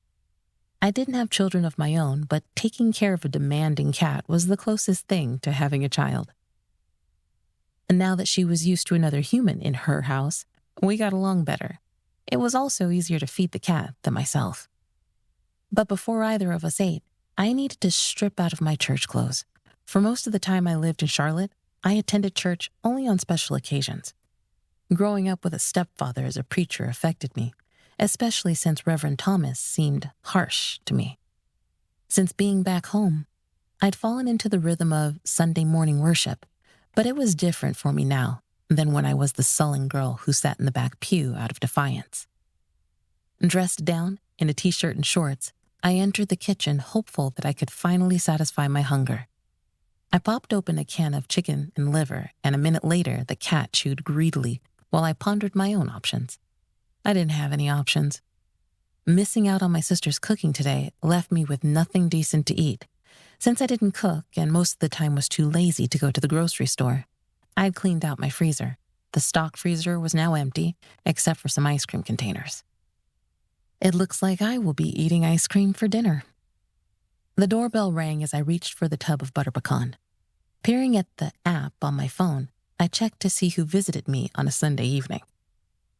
S1: I didn't have children of my own, but taking care of a demanding cat was the closest thing to having a child. And now that she was used to another human in her house, we got along better. It was also easier to feed the cat than myself. But before either of us ate, I needed to strip out of my church clothes. For most of the time I lived in Charlotte, I attended church only on special occasions. Growing up with a stepfather as a preacher affected me, especially since Reverend Thomas seemed harsh to me. Since being back home, I'd fallen into the rhythm of Sunday morning worship, but it was different for me now than when I was the sullen girl who sat in the back pew out of defiance. Dressed down in a t-shirt and shorts, I entered the kitchen hopeful that I could finally satisfy my hunger. I popped open a can of chicken and liver, and a minute later the cat chewed greedily while I pondered my own options. I didn't have any options. Missing out on my sister's cooking today left me with nothing decent to eat. Since I didn't cook and most of the time was too lazy to go to the grocery store, I'd cleaned out my freezer. The stock freezer was now empty, except for some ice cream containers. It looks like I will be eating ice cream for dinner. The doorbell rang as I reached for the tub of butter pecan. Peering at the app on my phone, I checked to see who visited me on a Sunday evening.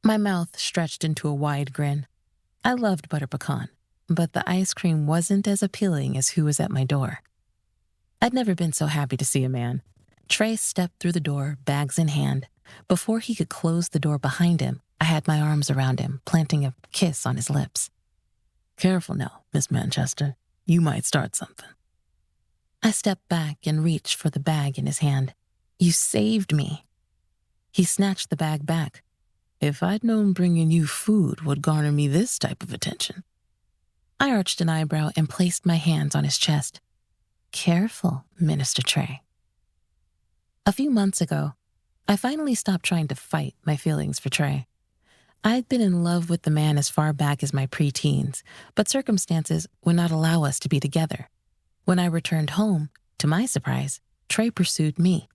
S1: My mouth stretched into a wide grin. I loved butter pecan, but the ice cream wasn't as appealing as who was at my door. I'd never been so happy to see a man. Trey stepped through the door, bags in hand. Before he could close the door behind him, I had my arms around him, planting a kiss on his lips. Careful now, Miss Manchester. You might start something. I stepped back and reached for the bag in his hand. You saved me. He snatched the bag back. If I'd known bringing you food would garner me this type of attention. I arched an eyebrow and placed my hands on his chest. Careful, Minister Trey. A few months ago, I finally stopped trying to fight my feelings for Trey. I'd been in love with the man as far back as my preteens, but circumstances would not allow us to be together. When I returned home, to my surprise, Trey pursued me.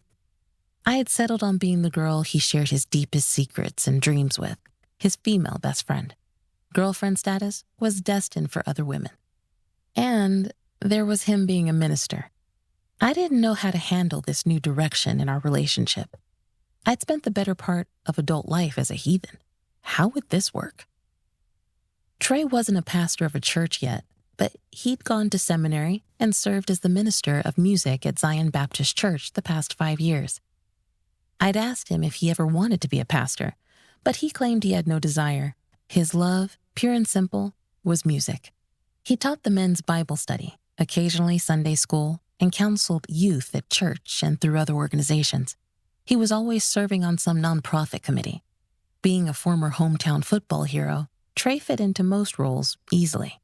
S1: I had settled on being the girl he shared his deepest secrets and dreams with, his female best friend. Girlfriend status was destined for other women. And there was him being a minister. I didn't know how to handle this new direction in our relationship. I'd spent the better part of adult life as a heathen. How would this work? Trey wasn't a pastor of a church yet, but he'd gone to seminary and served as the minister of music at Zion Baptist Church the past 5 years. I'd asked him if he ever wanted to be a pastor, but he claimed he had no desire. His love, pure and simple, was music. He taught the men's Bible study, occasionally Sunday school, and counseled youth at church and through other organizations. He was always serving on some nonprofit committee. Being a former hometown football hero, Trey fit into most roles easily.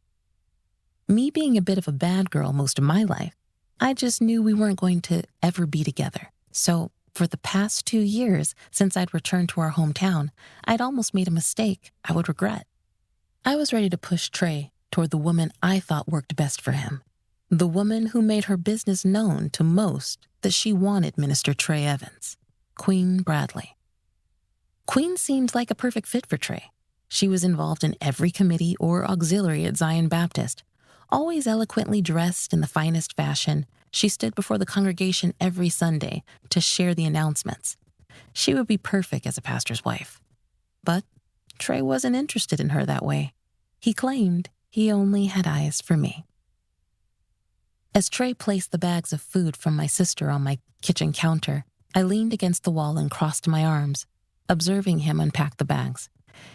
S1: Me being a bit of a bad girl most of my life, I just knew we weren't going to ever be together. So for the past 2 years since I'd returned to our hometown, I'd almost made a mistake I would regret. I was ready to push Trey toward the woman I thought worked best for him. The woman who made her business known to most that she wanted Minister Trey Evans, Queen Bradley. Queen seemed like a perfect fit for Trey. She was involved in every committee or auxiliary at Zion Baptist. Always eloquently dressed in the finest fashion, she stood before the congregation every Sunday to share the announcements. She would be perfect as a pastor's wife. But Trey wasn't interested in her that way. He claimed he only had eyes for me. As Trey placed the bags of food from my sister on my kitchen counter, I leaned against the wall and crossed my arms, observing him unpack the bags.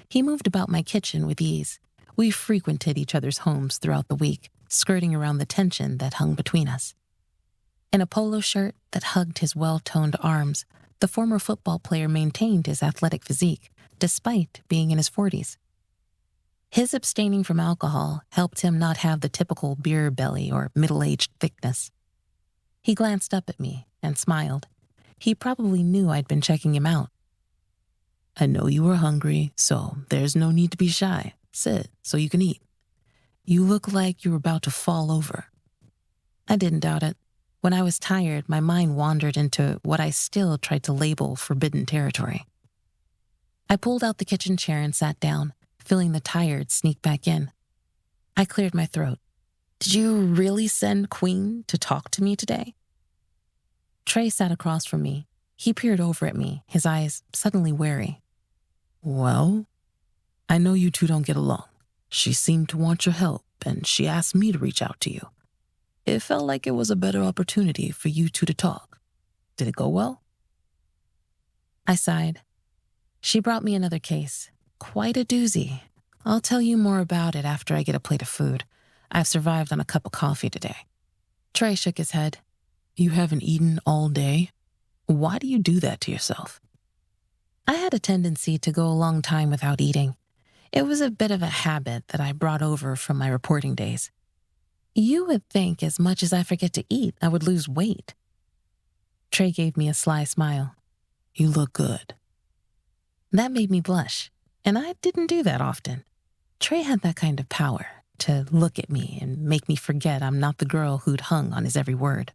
S1: He moved about my kitchen with ease. We frequented each other's homes throughout the week, skirting around the tension that hung between us. In a polo shirt that hugged his well-toned arms, the former football player maintained his athletic physique, despite being in his 40s. His abstaining from alcohol helped him not have the typical beer belly or middle-aged thickness. He glanced up at me and smiled. He probably knew I'd been checking him out. "I know you were hungry, so there's no need to be shy. Sit so you can eat. You look like you were about to fall over." I didn't doubt it. When I was tired, my mind wandered into what I still tried to label forbidden territory. I pulled out the kitchen chair and sat down, feeling the tired sneak back in. I cleared my throat. "Did you really send Queen to talk to me today?" Trey sat across from me. He peered over at me, his eyes suddenly wary. "Well, I know you two don't get along. She seemed to want your help, and she asked me to reach out to you. It felt like it was a better opportunity for you two to talk. Did it go well?" I sighed. She brought me another case. Quite a doozy. I'll tell you more about it after I get a plate of food. I've survived on a cup of coffee today. Trey shook his head. "You haven't eaten all day? Why do you do that to yourself?" I had a tendency to go a long time without eating. It was a bit of a habit that I brought over from my reporting days. You would think as much as I forget to eat, I would lose weight. Trey gave me a sly smile. "You look good." That made me blush, and I didn't do that often. Trey had that kind of power to look at me and make me forget I'm not the girl who'd hung on his every word.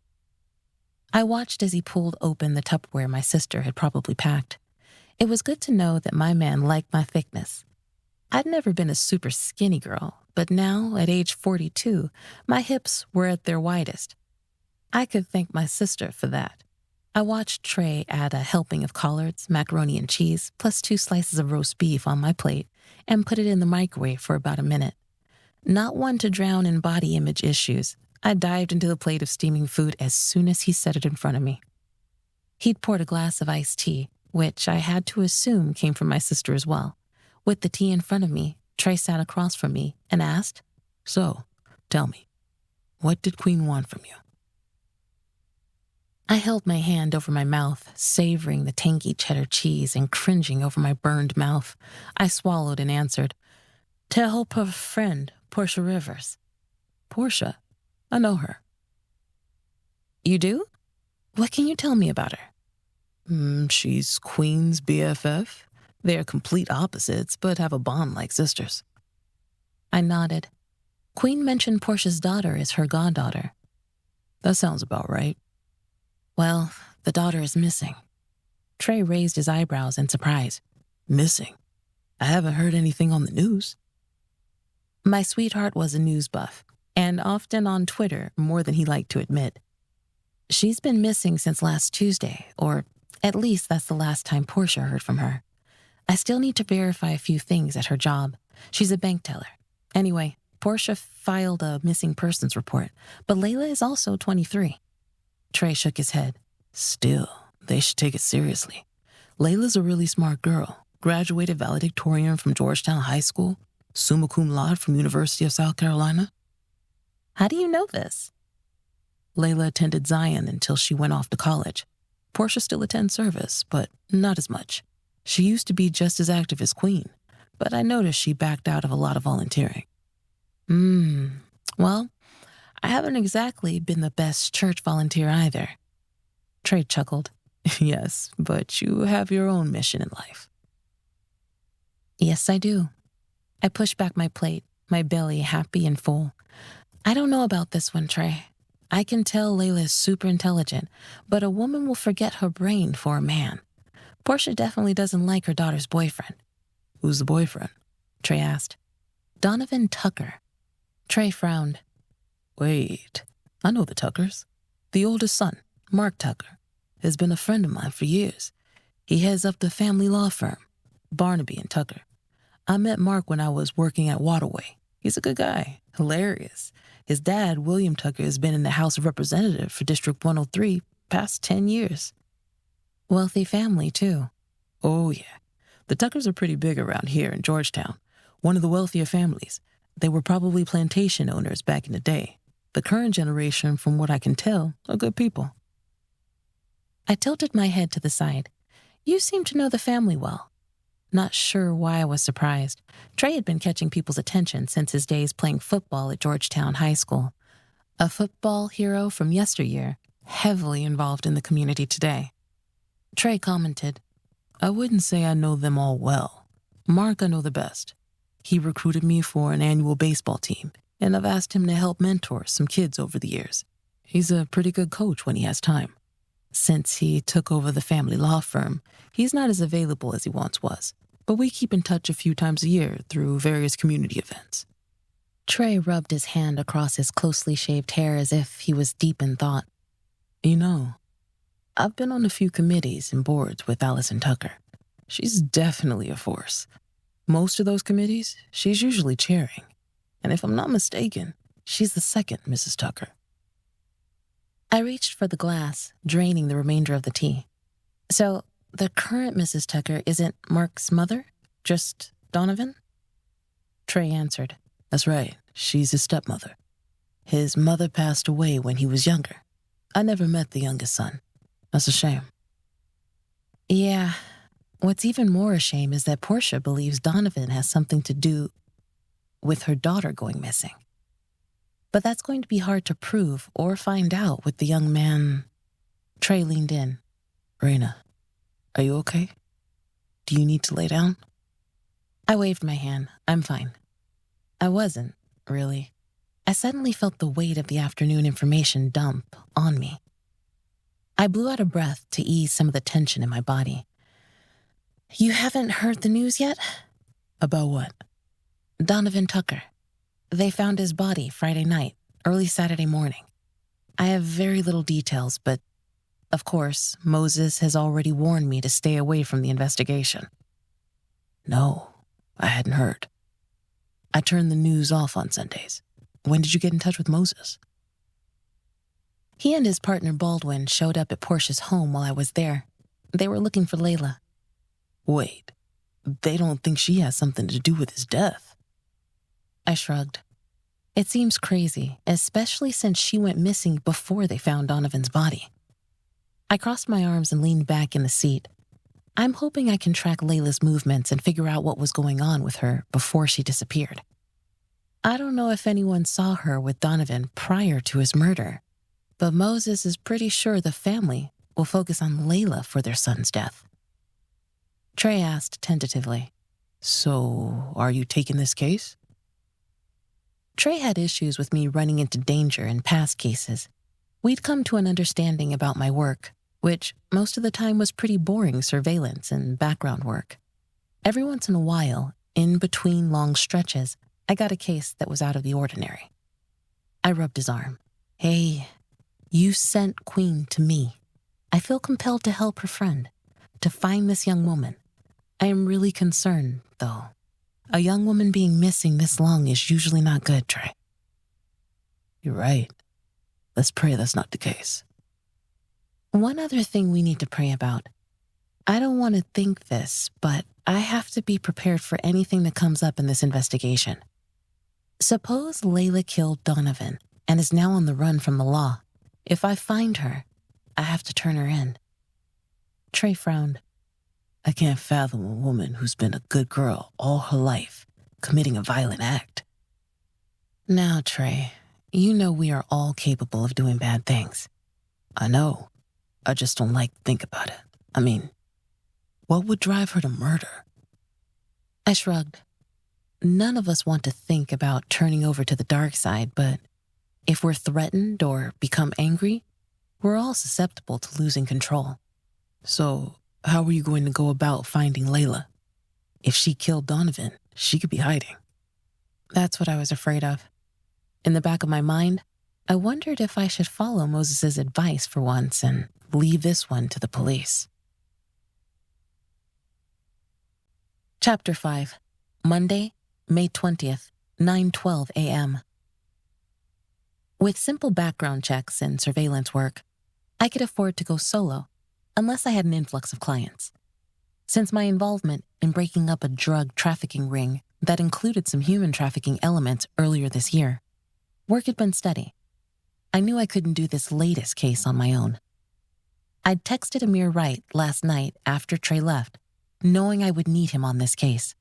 S1: I watched as he pulled open the Tupperware my sister had probably packed. It was good to know that my man liked my thickness. I'd never been a super skinny girl, but now, at age 42, my hips were at their widest. I could thank my sister for that. I watched Trey add a helping of collards, macaroni and cheese, plus 2 slices of roast beef on my plate and put it in the microwave for about a minute. Not one to drown in body image issues, I dived into the plate of steaming food as soon as he set it in front of me. He'd poured a glass of iced tea, which I had to assume came from my sister as well. With the tea in front of me, Trey sat across from me and asked, "So, tell me, what did Queen want from you?" I held my hand over my mouth, savoring the tangy cheddar cheese and cringing over my burned mouth. I swallowed and answered, "To help her friend, Portia Rivers." "Portia? I know her." "You do? What can you tell me about her?" She's Queen's BFF. They're complete opposites, but have a bond like sisters." I nodded. Queen mentioned Portia's daughter is her goddaughter. "That sounds about right." "Well, the daughter is missing." Trey raised his eyebrows in surprise. "Missing? I haven't heard anything on the news." My sweetheart was a news buff, and often on Twitter more than he liked to admit. "She's been missing since last Tuesday, or at least that's the last time Portia heard from her. I still need to verify a few things at her job. She's a bank teller. Anyway, Portia filed a missing persons report, but Layla is also 23. Trey shook his head. "Still, they should take it seriously. Layla's a really smart girl. Graduated valedictorian from Georgetown High School, summa cum laude from University of South Carolina." "How do you know this?" "Layla attended Zion until she went off to college. Portia still attends service, but not as much. She used to be just as active as Queen, but I noticed she backed out of a lot of volunteering. Well, I haven't exactly been the best church volunteer either. Trey chuckled. Yes, but you have your own mission in life. Yes, I do. I pushed back my plate, my belly happy and full. I don't know about this one, Trey. I can tell Layla is super intelligent, but a woman will forget her brain for a man. Portia definitely doesn't like her daughter's boyfriend. Who's the boyfriend? Trey asked. Donovan Tucker. Trey frowned. Wait, I know the Tuckers. The oldest son, Mark Tucker, has been a friend of mine for years. He heads up the family law firm, Barnaby and Tucker. I met Mark when I was working at Waterway. He's a good guy, hilarious. His dad, William Tucker, has been in the House of Representatives for District 103 past 10 years. Wealthy family, too. Oh, yeah. The Tuckers are pretty big around here in Georgetown. One of the wealthier families. They were probably plantation owners back in the day. The current generation, from what I can tell, are good people. I tilted my head to the side. You seem to know the family well. Not sure why I was surprised. Trey had been catching people's attention since his days playing football at Georgetown High School. A football hero from yesteryear, heavily involved in the community today. Trey commented, I wouldn't say I know them all well. Mark I know the best. He recruited me for an annual baseball team, and I've asked him to help mentor some kids over the years. He's a pretty good coach when he has time. Since he took over the family law firm, he's not as available as he once was, but we keep in touch a few times a year through various community events. Trey rubbed his hand across his closely shaved hair as if he was deep in thought. You know, I've been on a few committees and boards with Allison Tucker. She's definitely a force. Most of those committees, she's usually chairing. And if I'm not mistaken, she's the second Mrs. Tucker. I reached for the glass, draining the remainder of the tea. So, the current Mrs. Tucker isn't Mark's mother? Just Donovan? Trey answered. That's right, she's his stepmother. His mother passed away when he was younger. I never met the youngest son. That's a shame. Yeah, what's even more a shame is that Portia believes Donovan has something to do with her daughter going missing. But that's going to be hard to prove or find out with the young man. Trey leaned in. Rena, are you okay? Do you need to lay down? I waved my hand. I'm fine. I wasn't, really. I suddenly felt the weight of the afternoon information dump on me. I blew out a breath to ease some of the tension in my body. You haven't heard the news yet? About what? Donovan Tucker. They found his body Friday night, early Saturday morning. I have very little details, but, of course, Moses has already warned me to stay away from the investigation. No, I hadn't heard. I turned the news off on Sundays. When did you get in touch with Moses? He and his partner Baldwin showed up at Portia's home while I was there. They were looking for Layla. Wait, they don't think she has something to do with his death? I shrugged. It seems crazy, especially since she went missing before they found Donovan's body. I crossed my arms and leaned back in the seat. I'm hoping I can track Layla's movements and figure out what was going on with her before she disappeared. I don't know if anyone saw her with Donovan prior to his murder, but Moses is pretty sure the family will focus on Layla for their son's death. Trey asked tentatively, So, are you taking this case? Trey had issues with me running into danger in past cases. We'd come to an understanding about my work, which most of the time was pretty boring surveillance and background work. Every once in a while, in between long stretches, I got a case that was out of the ordinary. I rubbed his arm. Hey, you sent Queen to me. I feel compelled to help her friend, to find this young woman. I am really concerned, though. A young woman being missing this long is usually not good, Trey. You're right. Let's pray that's not the case. One other thing we need to pray about. I don't want to think this, but I have to be prepared for anything that comes up in this investigation. Suppose Layla killed Donovan and is now on the run from the law. If I find her, I have to turn her in. Trey frowned.
S2: I can't fathom a woman who's been a good girl all her life committing a violent act.
S1: Now, Trey, you know we are all capable of doing bad things.
S2: I know. I just don't like to think about it. I mean, what would drive her to murder?
S1: I shrugged. None of us want to think about turning over to the dark side, but if we're threatened or become angry, we're all susceptible to losing control.
S2: So, how are you going to go about finding Layla? If she killed Donovan, she could be hiding.
S1: That's what I was afraid of. In the back of my mind, I wondered if I should follow Moses's advice for once and leave this one to the police. Chapter 5, Monday, May 20th, 9:12 a.m. With simple background checks and surveillance work, I could afford to go solo, unless I had an influx of clients. Since my involvement in breaking up a drug trafficking ring that included some human trafficking elements earlier this year, work had been steady. I knew I couldn't do this latest case on my own. I'd texted Amir Wright last night after Trey left, knowing I would need him on this case.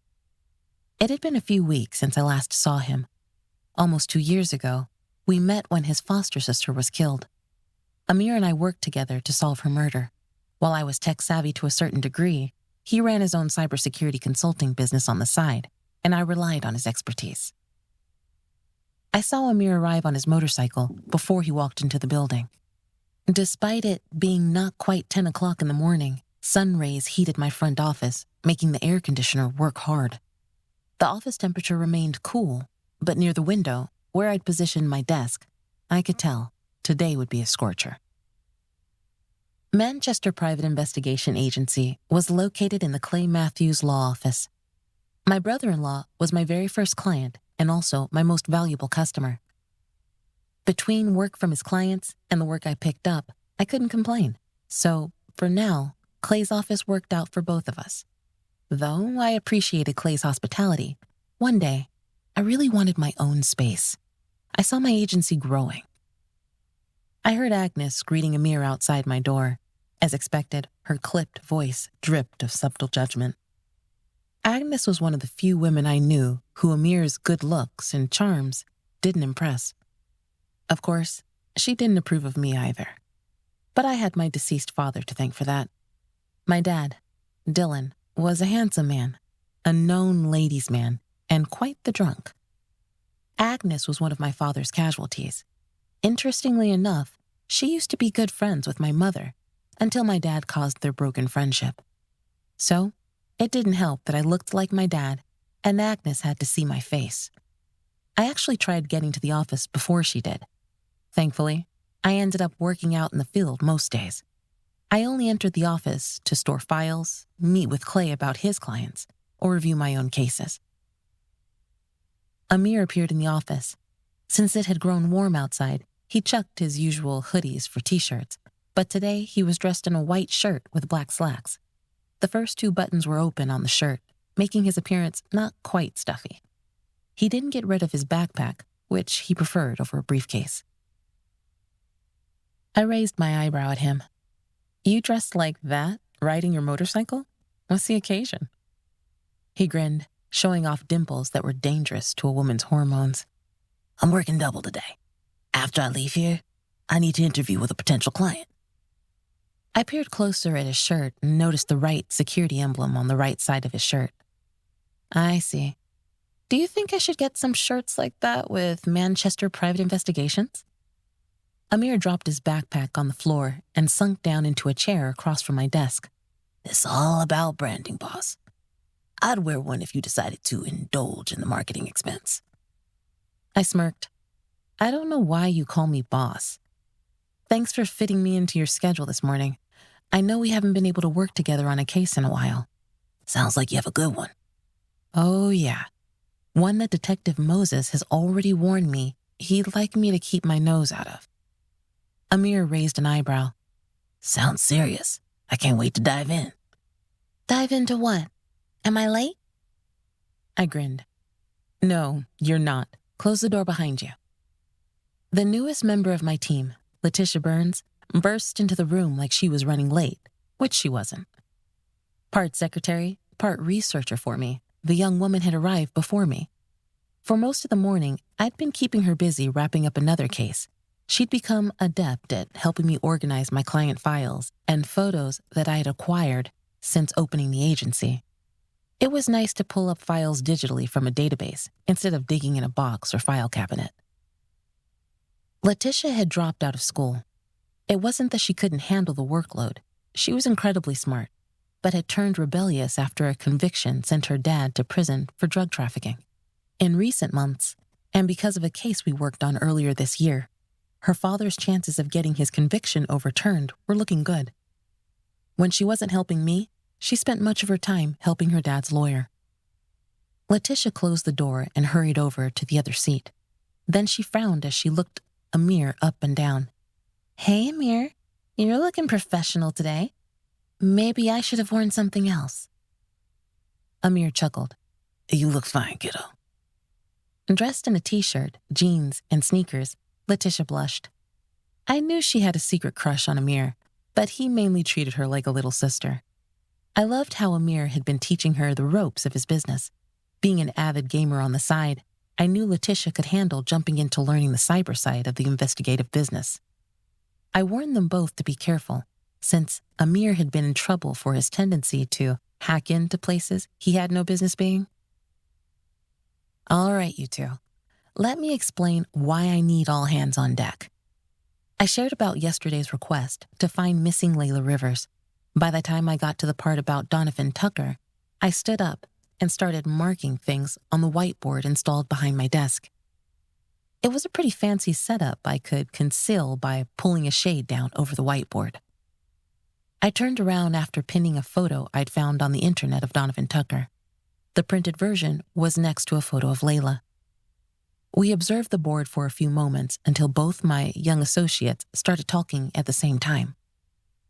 S1: It had been a few weeks since I last saw him. Almost 2 years ago, we met when his foster sister was killed. Amir and I worked together to solve her murder. While I was tech-savvy to a certain degree, he ran his own cybersecurity consulting business on the side, and I relied on his expertise. I saw Amir arrive on his motorcycle before he walked into the building. Despite it being not quite 10 o'clock in the morning, sun rays heated my front office, making the air conditioner work hard. The office temperature remained cool, but near the window, where I'd positioned my desk, I could tell today would be a scorcher. Manchester Private Investigation Agency was located in the Clay Matthews Law Office. My brother-in-law was my very first client and also my most valuable customer. Between work from his clients and the work I picked up, I couldn't complain. So, for now, Clay's office worked out for both of us. Though I appreciated Clay's hospitality, one day, I really wanted my own space. I saw my agency growing. I heard Agnes greeting Amir outside my door. As expected, her clipped voice dripped of subtle judgment. Agnes was one of the few women I knew who Amir's good looks and charms didn't impress. Of course, she didn't approve of me either. But I had my deceased father to thank for that. My dad, Dylan, was a handsome man, a known ladies' man, and quite the drunk. Agnes was one of my father's casualties. Interestingly enough, she used to be good friends with my mother until my dad caused their broken friendship. So, it didn't help that I looked like my dad, and Agnes had to see my face. I actually tried getting to the office before she did. Thankfully, I ended up working out in the field most days. I only entered the office to store files, meet with Clay about his clients, or review my own cases. Amir appeared in the office. Since it had grown warm outside, he chucked his usual hoodies for t-shirts, but today he was dressed in a white shirt with black slacks. The first 2 buttons were open on the shirt, making his appearance not quite stuffy. He didn't get rid of his backpack, which he preferred over a briefcase. I raised my eyebrow at him. "You dressed like that, riding your motorcycle? What's the occasion?" He grinned, showing off dimples that were dangerous to a woman's hormones.
S2: "I'm working double today. After I leave here, I need to interview with a potential client."
S1: I peered closer at his shirt and noticed the right security emblem on the right side of his shirt. I see. Do you think I should get some shirts like that with Manchester Private Investigations? Amir dropped his backpack on the floor and sunk down into a chair across from my desk.
S2: "It's all about branding, boss. I'd wear one if you decided to indulge in the marketing expense."
S1: I smirked. I don't know why you call me boss. Thanks for fitting me into your schedule this morning. I know we haven't been able to work together on a case in a while.
S2: Sounds like you have a good one.
S1: Oh, yeah. One that Detective Moses has already warned me he'd like me to keep my nose out of. Amir raised an eyebrow.
S2: Sounds serious. I can't wait to dive in.
S1: Dive into what? Am I late? I grinned. No, you're not. Close the door behind you. The newest member of my team, Letitia Burns, burst into the room like she was running late,
S2: which she wasn't. Part secretary, part researcher for me, the young woman had arrived before me. For most of the morning, I'd been keeping her busy wrapping up another case. She'd become adept at helping me organize my client files and photos that I had acquired since opening the agency. It was nice to pull up files digitally from a database instead of digging in a box or file cabinet. Letitia had dropped out of school. It wasn't that she couldn't handle the workload. She was incredibly smart, but had turned rebellious after a conviction sent her dad to prison for drug trafficking. In recent months, and because of a case we worked on earlier this year, her father's chances of getting his conviction overturned were looking good. When she wasn't helping me, she spent much of her time helping her dad's lawyer. Letitia closed the door and hurried over to the other seat. Then she frowned as she looked Amir up and down. "Hey, Amir, you're looking professional today. Maybe I should have worn something else." Amir chuckled.
S3: "You look fine, kiddo."
S2: Dressed in a t-shirt, jeans, and sneakers, Letitia blushed. I knew she had a secret crush on Amir, but he mainly treated her like a little sister. I loved how Amir had been teaching her the ropes of his business. Being an avid gamer on the side, I knew Letitia could handle jumping into learning the cyber side of the investigative business. I warned them both to be careful, since Amir had been in trouble for his tendency to hack into places he had no business being. "All right, you two. Let me explain why I need all hands on deck." I shared about yesterday's request to find missing Layla Rivers. By the time I got to the part about Donovan Tucker, I stood up and started marking things on the whiteboard installed behind my desk. It was a pretty fancy setup I could conceal by pulling a shade down over the whiteboard. I turned around after pinning a photo I'd found on the internet of Donovan Tucker. The printed version was next to a photo of Layla. We observed the board for a few moments until both my young associates started talking at the same time.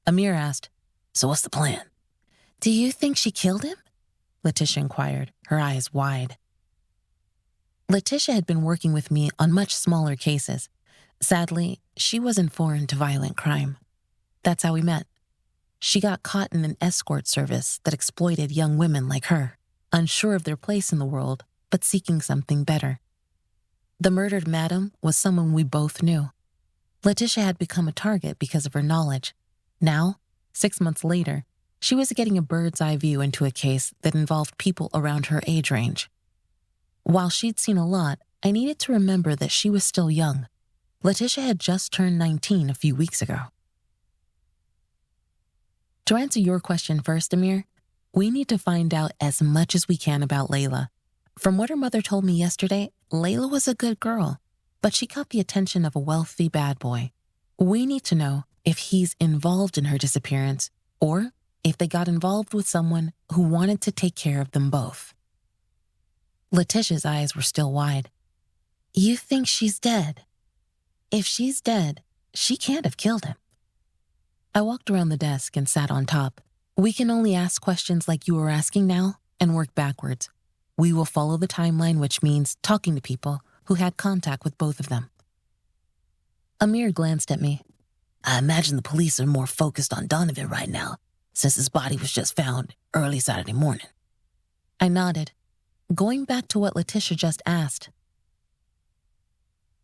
S2: Amir asked,
S3: "So what's the plan?"
S2: "Do you think she killed him?" Letitia inquired, her eyes wide. Letitia had been working with me on much smaller cases. Sadly, she wasn't foreign to violent crime. That's how we met. She got caught in an escort service that exploited young women like her, unsure of their place in the world, but seeking something better. The murdered madam was someone we both knew. Letitia had become a target because of her knowledge. Now, 6 months later, she was getting a bird's eye view into a case that involved people around her age range. While she'd seen a lot, I needed to remember that she was still young. Letitia had just turned 19 a few weeks ago. To answer your question first, Amir, we need to find out as much as we can about Layla. From what her mother told me yesterday, Layla was a good girl, but she caught the attention of a wealthy bad boy. We need to know if he's involved in her disappearance or if they got involved with someone who wanted to take care of them both. Letitia's eyes were still wide. "You think she's dead? If she's dead, she can't have killed him." I walked around the desk and sat on top. We can only ask questions like you are asking now and work backwards. We will follow the timeline, which means talking to people who had contact with both of them. Amir glanced at me.
S3: "I imagine the police are more focused on Donovan right now, since his body was just found early Saturday morning."
S2: I nodded, going back to what Letitia just asked.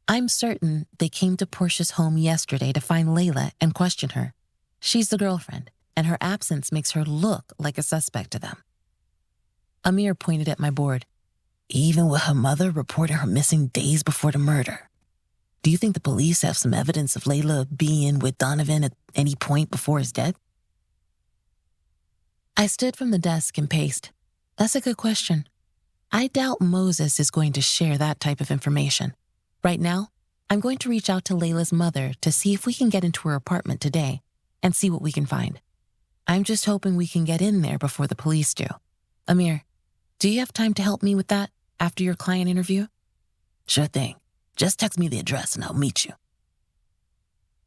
S2: "I'm certain they came to Portia's home yesterday to find Layla and question her. She's the girlfriend, and her absence makes her look like a suspect to them." Amir pointed at my board.
S3: "Even with her mother reporting her missing days before the murder. Do you think the police have some evidence of Layla being with Donovan at any point before his death?"
S2: I stood from the desk and paced. That's a good question. I doubt Moses is going to share that type of information. Right now, I'm going to reach out to Layla's mother to see if we can get into her apartment today and see what we can find. I'm just hoping we can get in there before the police do. Amir, do you have time to help me with that after your client interview?
S3: "Sure thing. Just text me the address and I'll meet you."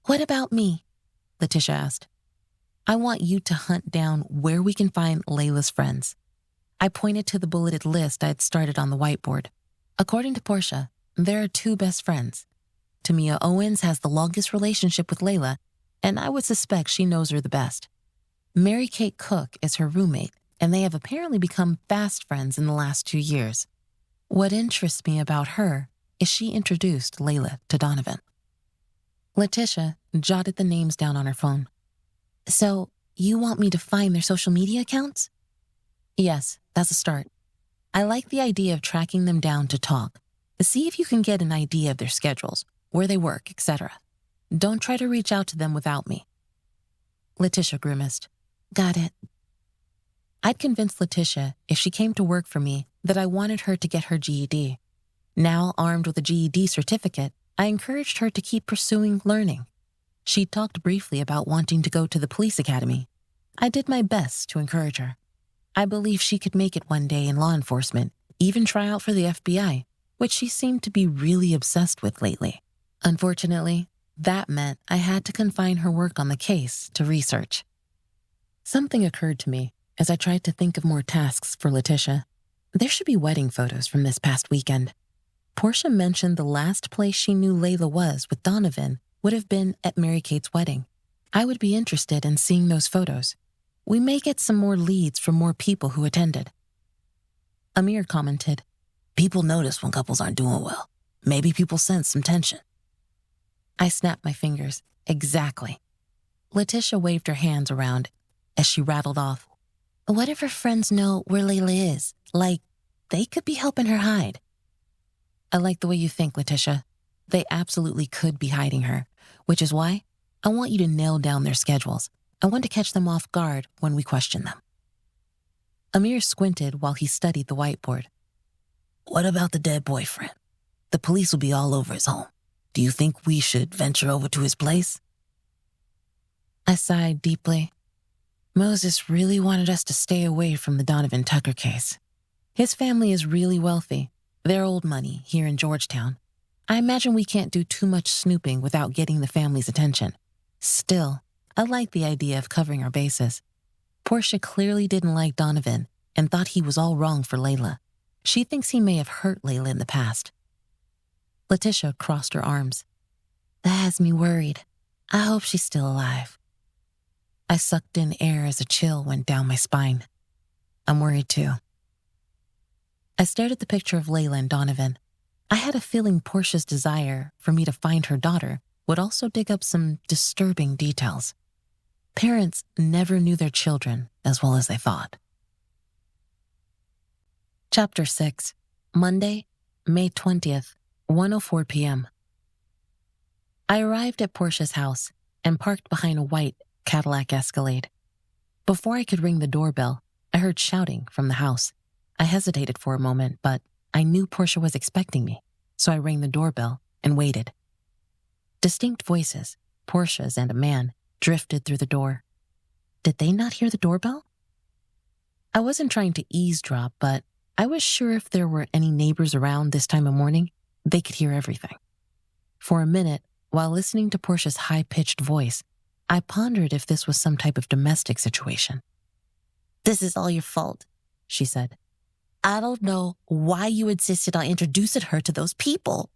S2: "What about me?" Letitia asked. "I want you to hunt down where we can find Layla's friends." I pointed to the bulleted list I'd started on the whiteboard. According to Portia, there are 2 best friends. Tamia Owens has the longest relationship with Layla, and I would suspect she knows her the best. Mary-Kate Cook is her roommate, and they have apparently become fast friends in the last 2 years. What interests me about her is she introduced Layla to Donovan. Letitia jotted the names down on her phone. So, you want me to find their social media accounts? Yes, that's a start. I like the idea of tracking them down to talk. See if you can get an idea of their schedules, where they work, etc. Don't try to reach out to them without me. Letitia grimaced. Got it. I'd convinced Letitia, if she came to work for me, that I wanted her to get her GED. Now, armed with a GED certificate, I encouraged her to keep pursuing learning. She talked briefly about wanting to go to the police academy. I did my best to encourage her. I believe she could make it one day in law enforcement, even try out for the FBI, which she seemed to be really obsessed with lately. Unfortunately, that meant I had to confine her work on the case to research. Something occurred to me as I tried to think of more tasks for Letitia. There should be wedding photos from this past weekend. Portia mentioned the last place she knew Layla was with Donovan would have been at Mary-Kate's wedding. I would be interested in seeing those photos. We may get some more leads from more people who attended. Amir commented, People notice when couples aren't doing well. Maybe people sense some tension. I snapped my fingers. Exactly. Letitia waved her hands around as she rattled off. What if her friends know where Layla is? Like, they could be helping her hide. I like the way you think, Letitia. They absolutely could be hiding her, which is why I want you to nail down their schedules. I want to catch them off guard when we question them. Amir squinted while he studied the whiteboard. What about the dead boyfriend? The police will be all over his home. Do you think we should venture over to his place? I sighed deeply. Moses really wanted us to stay away from the Donovan Tucker case. His family is really wealthy. They're old money here in Georgetown. I imagine we can't do too much snooping without getting the family's attention. Still, I like the idea of covering our bases. Portia clearly didn't like Donovan and thought he was all wrong for Layla. She thinks he may have hurt Layla in the past. Letitia crossed her arms. That has me worried. I hope she's still alive. I sucked in air as a chill went down my spine. I'm worried too. I stared at the picture of Layla and Donovan. I had a feeling Portia's desire for me to find her daughter would also dig up some disturbing details. Parents never knew their children as well as they thought. Chapter 6, Monday, May 20th, 1:04 p.m. I arrived at Portia's house and parked behind a white Cadillac Escalade. Before I could ring the doorbell, I heard shouting from the house. I hesitated for a moment, but I knew Portia was expecting me, so I rang the doorbell and waited. Distinct voices, Portia's and a man, drifted through the door. Did they not hear the doorbell? I wasn't trying to eavesdrop, but I was sure if there were any neighbors around this time of morning, they could hear everything. For a minute, while listening to Portia's high-pitched voice, I pondered if this was some type of domestic situation. This is all your fault, she said. I don't know why you insisted on introducing her to those people.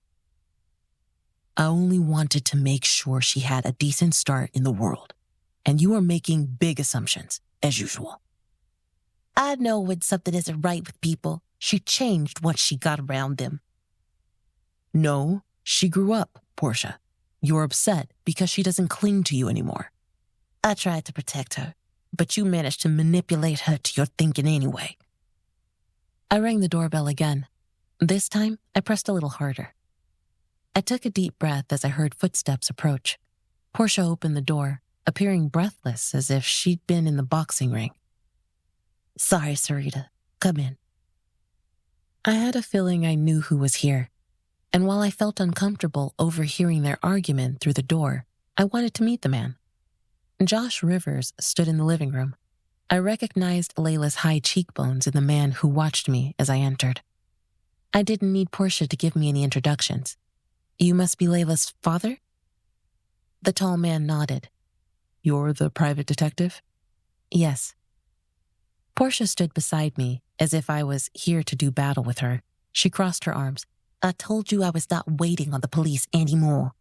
S2: I only wanted to make sure she had a decent start in the world, and you are making big assumptions, as usual. I know when something isn't right with people. She changed once she got around them. No, she grew up, Portia. You're upset because she doesn't cling to you anymore. I tried to protect her, but you managed to manipulate her to your thinking anyway. I rang the doorbell again. This time, I pressed a little harder. I took a deep breath as I heard footsteps approach. Portia opened the door, appearing breathless as if she'd been in the boxing ring. Sorry, Serena. Come in. I had a feeling I knew who was here, and while I felt uncomfortable overhearing their argument through the door, I wanted to meet the man. Josh Rivers stood in the living room. I recognized Layla's high cheekbones in the man who watched me as I entered. I didn't need Portia to give me any introductions. You must be Layla's father? The tall man nodded. You're the private detective? Yes. Portia stood beside me as if I was here to do battle with her. She crossed her arms. I told you I was not waiting on the police anymore.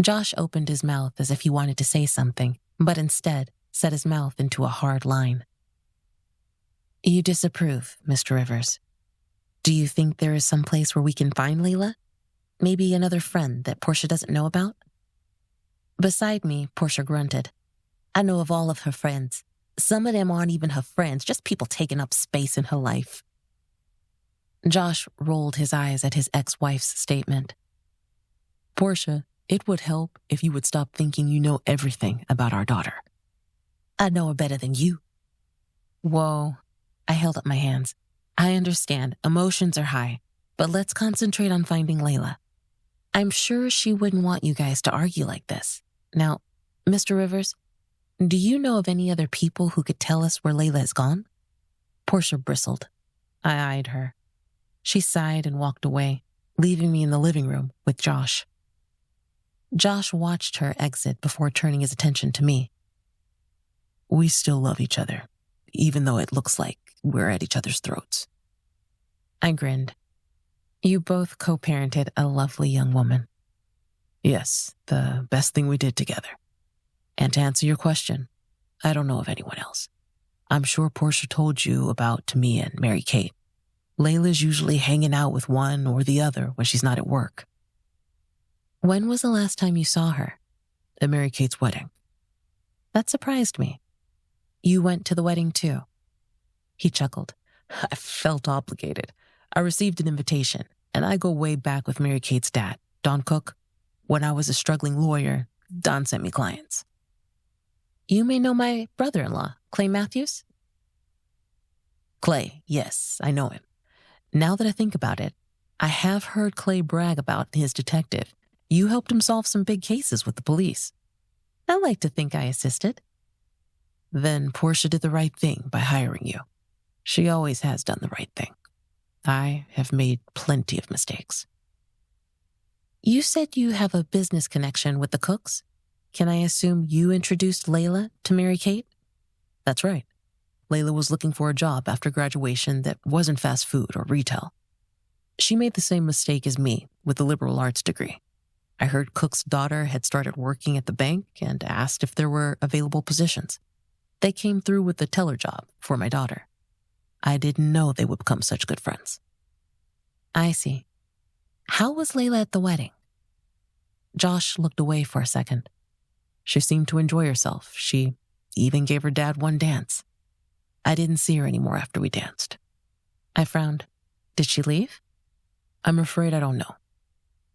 S2: Josh opened his mouth as if he wanted to say something, but instead, set his mouth into a hard line. You disapprove, Mr. Rivers. Do you think there is some place where we can find Layla? Maybe another friend that Portia doesn't know about? Beside me, Portia grunted. I know of all of her friends. Some of them aren't even her friends, just people taking up space in her life. Josh rolled his eyes at his ex-wife's statement. Portia, it would help if you would stop thinking you know everything about our daughter. I know her better than you. Whoa. I held up my hands. I understand, emotions are high, but let's concentrate on finding Layla. I'm sure she wouldn't want you guys to argue like this. Now, Mr. Rivers, do you know of any other people who could tell us where Layla has gone? Portia bristled. I eyed her. She sighed and walked away, leaving me in the living room with Josh. Josh watched her exit before turning his attention to me. We still love each other, even though it looks like we're at each other's throats. I grinned. You both co-parented a lovely young woman. Yes, the best thing we did together. And to answer your question, I don't know of anyone else. I'm sure Portia told you about Tamia and Mary Kate. Layla's usually hanging out with one or the other when she's not at work. When was the last time you saw her? At Mary Kate's wedding. That surprised me. You went to the wedding too. He chuckled. I felt obligated. I received an invitation, and I go way back with Mary Kate's dad, Don Cook. When I was a struggling lawyer, Don sent me clients. You may know my brother-in-law, Clay Matthews? Clay, yes, I know him. Now that I think about it, I have heard Clay brag about his detective. You helped him solve some big cases with the police. I like to think I assisted. Then Portia did the right thing by hiring you. She always has done the right thing. I have made plenty of mistakes. You said you have a business connection with the Cooks. Can I assume you introduced Layla to Mary Kate? That's right. Layla was looking for a job after graduation that wasn't fast food or retail. She made the same mistake as me with a liberal arts degree. I heard Cook's daughter had started working at the bank and asked if there were available positions. They came through with the teller job for my daughter. I didn't know they would become such good friends. I see. How was Layla at the wedding? Josh looked away for a second. She seemed to enjoy herself. She even gave her dad one dance. I didn't see her anymore after we danced. I frowned. Did she leave? I'm afraid I don't know.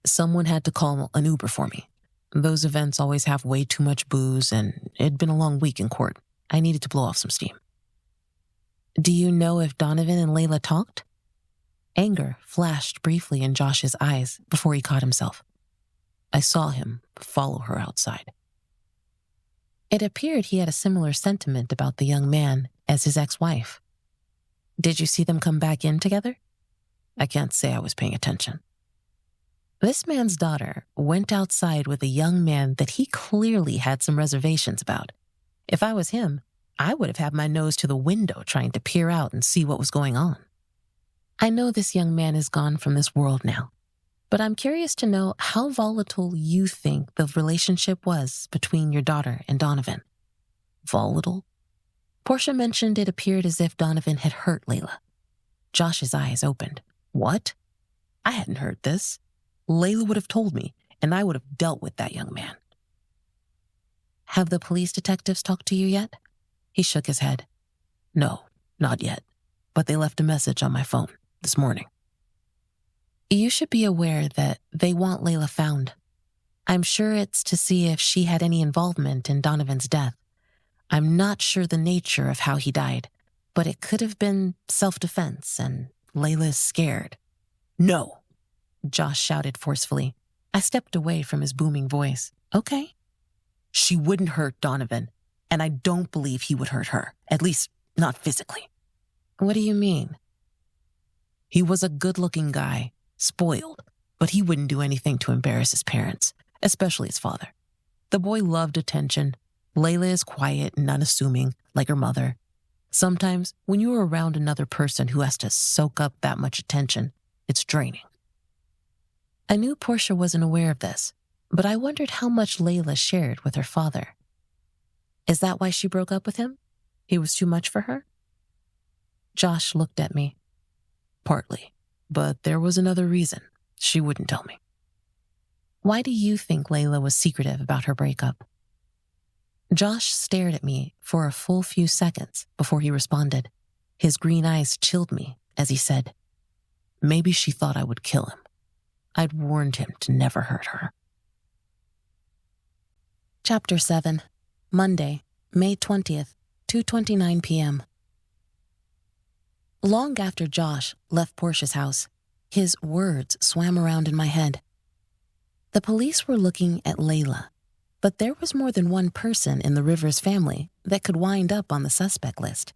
S2: Someone had to call an Uber for me. Those events always have way too much booze, and it'd been a long week in court. I needed to blow off some steam. Do you know if Donovan and Layla talked? Anger flashed briefly in Josh's eyes before he caught himself. I saw him follow her outside. It appeared he had a similar sentiment about the young man as his ex-wife. Did you see them come back in together? I can't say I was paying attention. This man's daughter went outside with a young man that he clearly had some reservations about. If I was him, I would have had my nose to the window trying to peer out and see what was going on. I know this young man is gone from this world now, but I'm curious to know how volatile you think the relationship was between your daughter and Donovan. Volatile? Portia mentioned it appeared as if Donovan had hurt Layla. Josh's eyes opened. What? I hadn't heard this. Layla would have told me, and I would have dealt with that young man. Have the police detectives talked to you yet? He shook his head. No, not yet, but they left a message on my phone this morning. You should be aware that they want Layla found. I'm sure it's to see if she had any involvement in Donovan's death. I'm not sure the nature of how he died, but it could have been self-defense, and Layla is scared. No, Josh shouted forcefully. I stepped away from his booming voice. Okay. She wouldn't hurt Donovan, and I don't believe he would hurt her, at least not physically. What do you mean? He was a good-looking guy, spoiled, but he wouldn't do anything to embarrass his parents, especially his father. The boy loved attention. Layla is quiet and unassuming, like her mother. Sometimes, when you are around another person who has to soak up that much attention, it's draining. I knew Portia wasn't aware of this, but I wondered how much Layla shared with her father. Is that why she broke up with him? He was too much for her? Josh looked at me.
S3: Partly, but there was another reason. She wouldn't tell me.
S2: Why do you think Layla was secretive about her breakup? Josh stared at me for a full few seconds before he responded. His green eyes chilled me as he said,
S3: Maybe she thought I would kill him. I'd warned him to never hurt her.
S2: Chapter 7, Monday, May 20th, 2:29 p.m. Long after Josh left Portia's house, his words swam around in my head. The police were looking at Layla, but there was more than one person in the Rivers family that could wind up on the suspect list.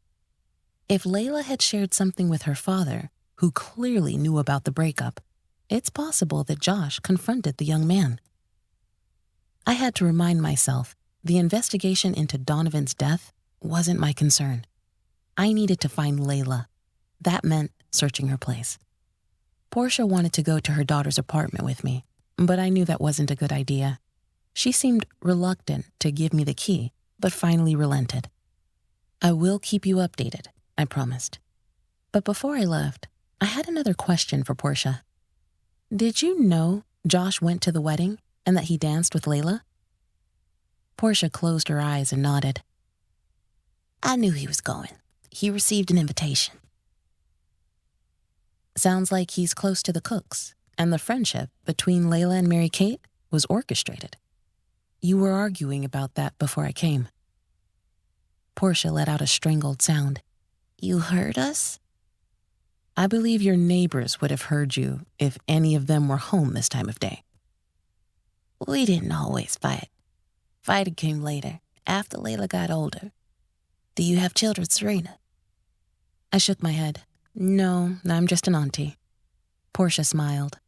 S2: If Layla had shared something with her father, who clearly knew about the breakup, it's possible that Josh confronted the young man. I had to remind myself the investigation into Donovan's death wasn't my concern. I needed to find Layla. That meant searching her place. Portia wanted to go to her daughter's apartment with me, but I knew that wasn't a good idea. She seemed reluctant to give me the key, but finally relented. I will keep you updated, I promised. But before I left, I had another question for Portia. Did you know Josh went to the wedding and that he danced with Layla? Portia closed her eyes and nodded.
S3: I knew he was going. He received an invitation.
S2: Sounds like he's close to the Cooks, and the friendship between Layla and Mary Kate was orchestrated. You were arguing about that before I came. Portia let out a strangled sound.
S3: You heard us?
S2: I believe your neighbors would have heard you if any of them were home this time of day.
S3: We didn't always fight. Fighting came later, after Layla got older. Do you have children, Serena?
S2: I shook my head. No, I'm just an auntie. Portia smiled.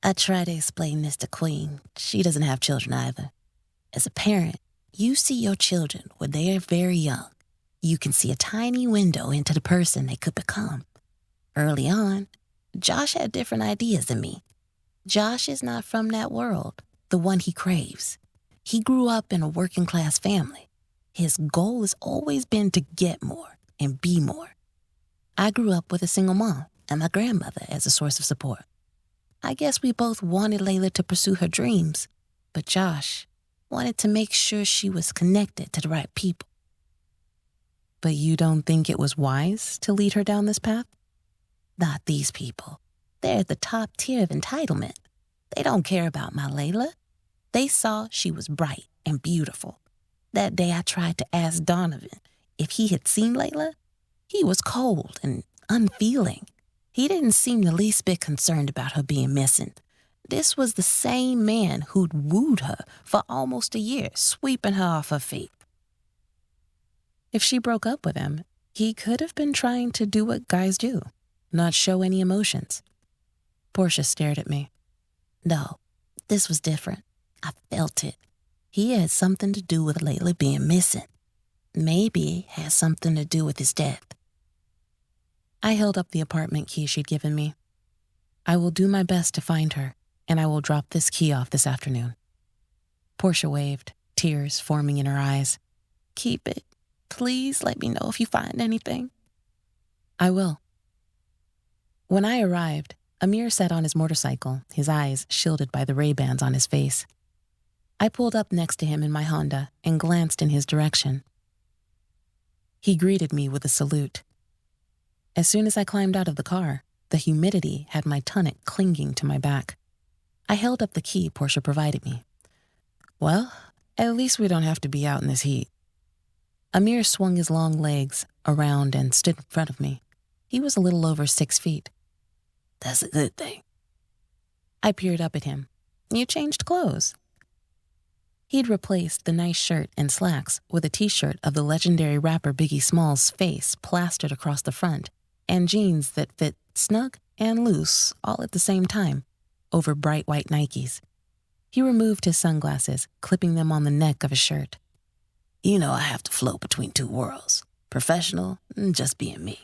S3: I try to explain this to Queen. She doesn't have children either. As a parent, you see your children when they are very young. You can see a tiny window into the person they could become. Early on, Josh had different ideas than me. Josh is not from that world, the one he craves. He grew up in a working-class family. His goal has always been to get more and be more. I grew up with a single mom and my grandmother as a source of support. I guess we both wanted Layla to pursue her dreams, but Josh wanted to make sure she was connected to the right people.
S2: But you don't think it was wise to lead her down this path?
S3: Not these people. They're at the top tier of entitlement. They don't care about my Layla. They saw she was bright and beautiful. That day I tried to ask Donovan if he had seen Layla. He was cold and unfeeling. He didn't seem the least bit concerned about her being missing. This was the same man who'd wooed her for almost a year, sweeping her off her feet.
S2: If she broke up with him, he could have been trying to do what guys do, not show any emotions. Portia stared at me.
S3: No, this was different. I felt it. He had something to do with Layla being missing. Maybe it had something to do with his death.
S2: I held up the apartment key she'd given me. I will do my best to find her, and I will drop this key off this afternoon. Portia waved, tears forming in her eyes.
S3: Keep it. Please let me know if you find anything.
S2: I will. When I arrived, Amir sat on his motorcycle, his eyes shielded by the Ray-Bans on his face. I pulled up next to him in my Honda and glanced in his direction. He greeted me with a salute. As soon as I climbed out of the car, the humidity had my tunic clinging to my back. I held up the key Portia provided me. Well, at least we don't have to be out in this heat. Amir swung his long legs around and stood in front of me. He was a little over 6 feet.
S3: That's a good thing.
S2: I peered up at him. You changed clothes. He'd replaced the nice shirt and slacks with a t-shirt of the legendary rapper Biggie Smalls' face plastered across the front, and jeans that fit snug and loose all at the same time, over bright white Nikes. He removed his sunglasses, clipping them on the neck of his shirt.
S3: You know I have to float between two worlds, professional and just being me.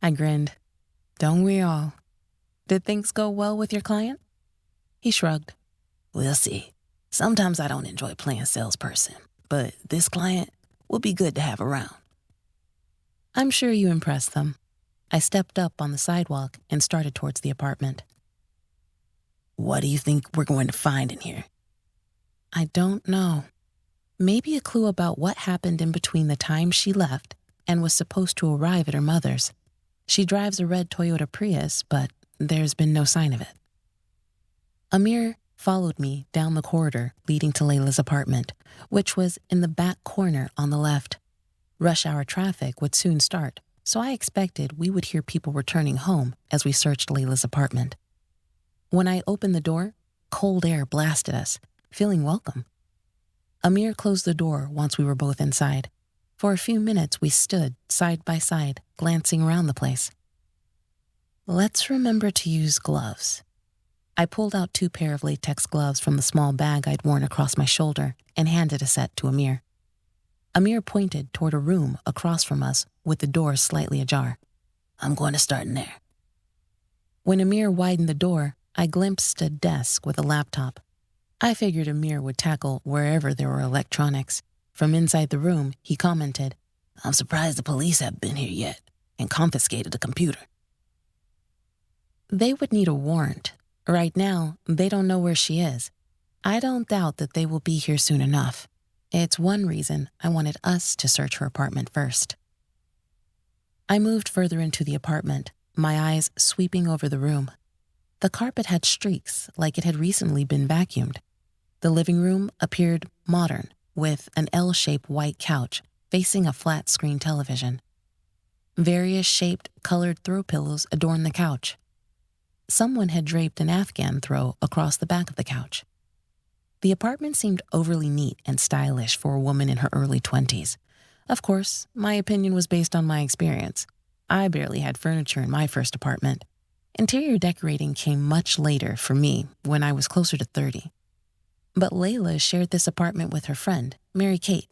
S2: I grinned. Don't we all? Did things go well with your client? He shrugged.
S3: We'll see. Sometimes I don't enjoy playing salesperson, but this client will be good to have around.
S2: I'm sure you impressed them. I stepped up on the sidewalk and started towards the apartment.
S3: What do you think we're going to find in here?
S2: I don't know. Maybe a clue about what happened in between the time she left and was supposed to arrive at her mother's. She drives a red Toyota Prius, but there's been no sign of it. Amir followed me down the corridor leading to Layla's apartment, which was in the back corner on the left. Rush hour traffic would soon start, so I expected we would hear people returning home as we searched Layla's apartment. When I opened the door, cold air blasted us, feeling welcome. Amir closed the door once we were both inside. For a few minutes, we stood side by side, glancing around the place. Let's remember to use gloves. I pulled out 2 pair of latex gloves from the small bag I'd worn across my shoulder and handed a set to Amir. Amir pointed toward a room across from us with the door slightly ajar.
S3: I'm going to start in there.
S2: When Amir widened the door, I glimpsed a desk with a laptop. I figured Amir would tackle wherever there were electronics. From inside the room, he commented,
S3: I'm surprised the police haven't been here yet and confiscated the computer.
S2: They would need a warrant. Right now, they don't know where she is. I don't doubt that they will be here soon enough. It's one reason I wanted us to search her apartment first. I moved further into the apartment, my eyes sweeping over the room. The carpet had streaks like it had recently been vacuumed. The living room appeared modern, with an L-shaped white couch facing a flat-screen television. Various shaped, colored throw pillows adorned the couch. Someone had draped an Afghan throw across the back of the couch. The apartment seemed overly neat and stylish for a woman in her early 20s. Of course, my opinion was based on my experience. I barely had furniture in my first apartment. Interior decorating came much later for me when I was closer to 30. But Layla shared this apartment with her friend, Mary Kate.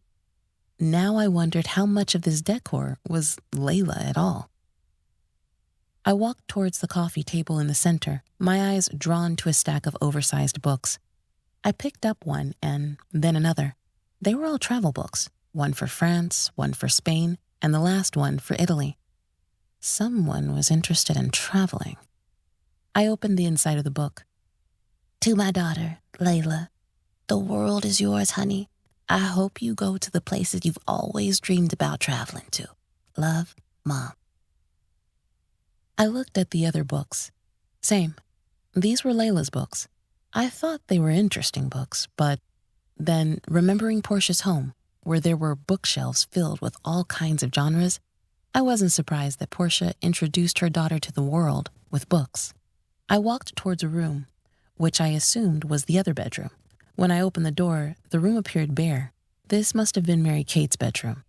S2: Now I wondered how much of this decor was Layla at all. I walked towards the coffee table in the center, my eyes drawn to a stack of oversized books. I picked up one and then another. They were all travel books, one for France, one for Spain, and the last one for Italy. Someone was interested in traveling. I opened the inside of the book.
S3: To my daughter, Layla, the world is yours, honey. I hope you go to the places you've always dreamed about traveling to. Love, Mom.
S2: I looked at the other books. Same. These were Layla's books. I thought they were interesting books, but then remembering Portia's home, where there were bookshelves filled with all kinds of genres, I wasn't surprised that Portia introduced her daughter to the world with books. I walked towards a room, which I assumed was the other bedroom. When I opened the door, the room appeared bare. This must have been Mary Kate's bedroom.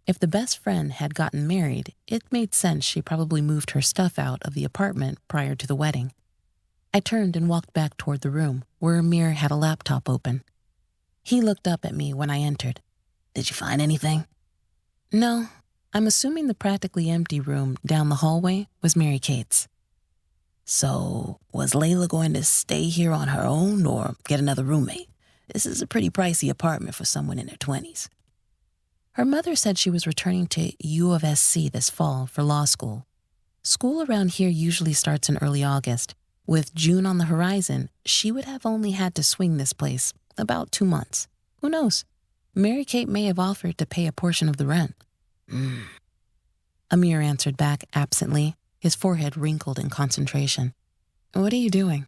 S2: If the best friend had gotten married, it made sense she probably moved her stuff out of the apartment prior to the wedding. I turned and walked back toward the room, where Amir had a laptop open. He looked up at me when I entered.
S3: Did you find anything?
S2: No, I'm assuming the practically empty room down the hallway was Mary Kate's.
S3: So, was Layla going to stay here on her own or get another roommate? This is a pretty pricey apartment for someone in their 20s.
S2: Her mother said she was returning to U of SC this fall for law school. School around here usually starts in early August. With June on the horizon, she would have only had to swing this place about 2 months. Who knows? Mary Kate may have offered to pay a portion of the rent. Amir answered back absently, his forehead wrinkled in concentration. What are you doing?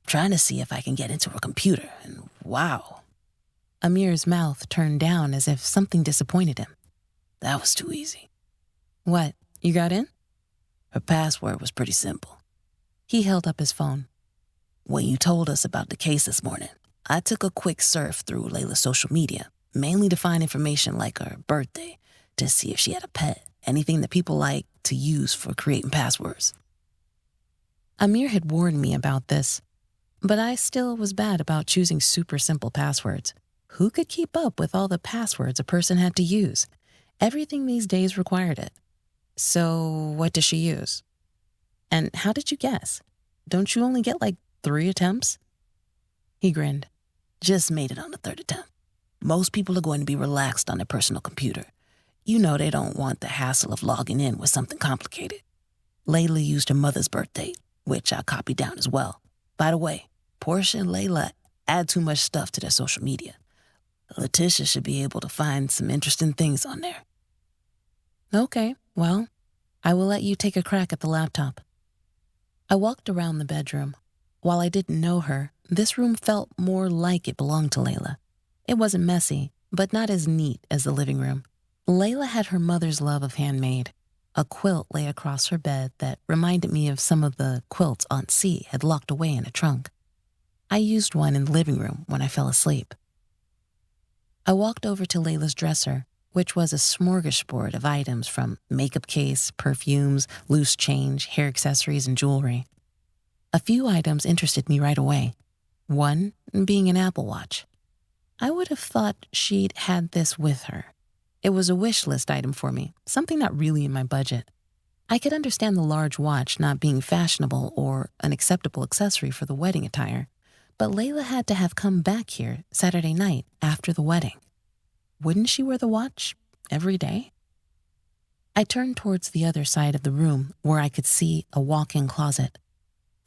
S3: Trying to see if I can get into her computer, and wow.
S2: Amir's mouth turned down as if something disappointed him.
S3: That was too easy.
S2: What, you got in?
S3: Her password was pretty simple.
S2: He held up his phone.
S3: When you told us about the case this morning, I took a quick surf through Layla's social media, mainly to find information like her birthday, to see if she had a pet, anything that people like to use for creating passwords.
S2: Amir had warned me about this, but I still was bad about choosing super simple passwords. Who could keep up with all the passwords a person had to use? Everything these days required it. So what does she use? And how did you guess? Don't you only get like 3 attempts? He grinned.
S3: Just made it on the 3rd attempt. Most people are going to be relaxed on their personal computer. You know they don't want the hassle of logging in with something complicated. Layla used her mother's birth date, which I copied down as well. By the way, Portia and Layla add too much stuff to their social media. Letitia should be able to find some interesting things on there.
S2: Okay, well, I will let you take a crack at the laptop. I walked around the bedroom. While I didn't know her, this room felt more like it belonged to Layla. It wasn't messy, but not as neat as the living room. Layla had her mother's love of handmade. A quilt lay across her bed that reminded me of some of the quilts Aunt C had locked away in a trunk. I used one in the living room when I fell asleep. I walked over to Layla's dresser, which was a smorgasbord of items from makeup case, perfumes, loose change, hair accessories, and jewelry. A few items interested me right away, one being an Apple Watch. I would have thought she'd had this with her. It was a wish list item for me, something not really in my budget. I could understand the large watch not being fashionable or an acceptable accessory for the wedding attire, but Layla had to have come back here Saturday night after the wedding. Wouldn't she wear the watch every day? I turned towards the other side of the room where I could see a walk-in closet.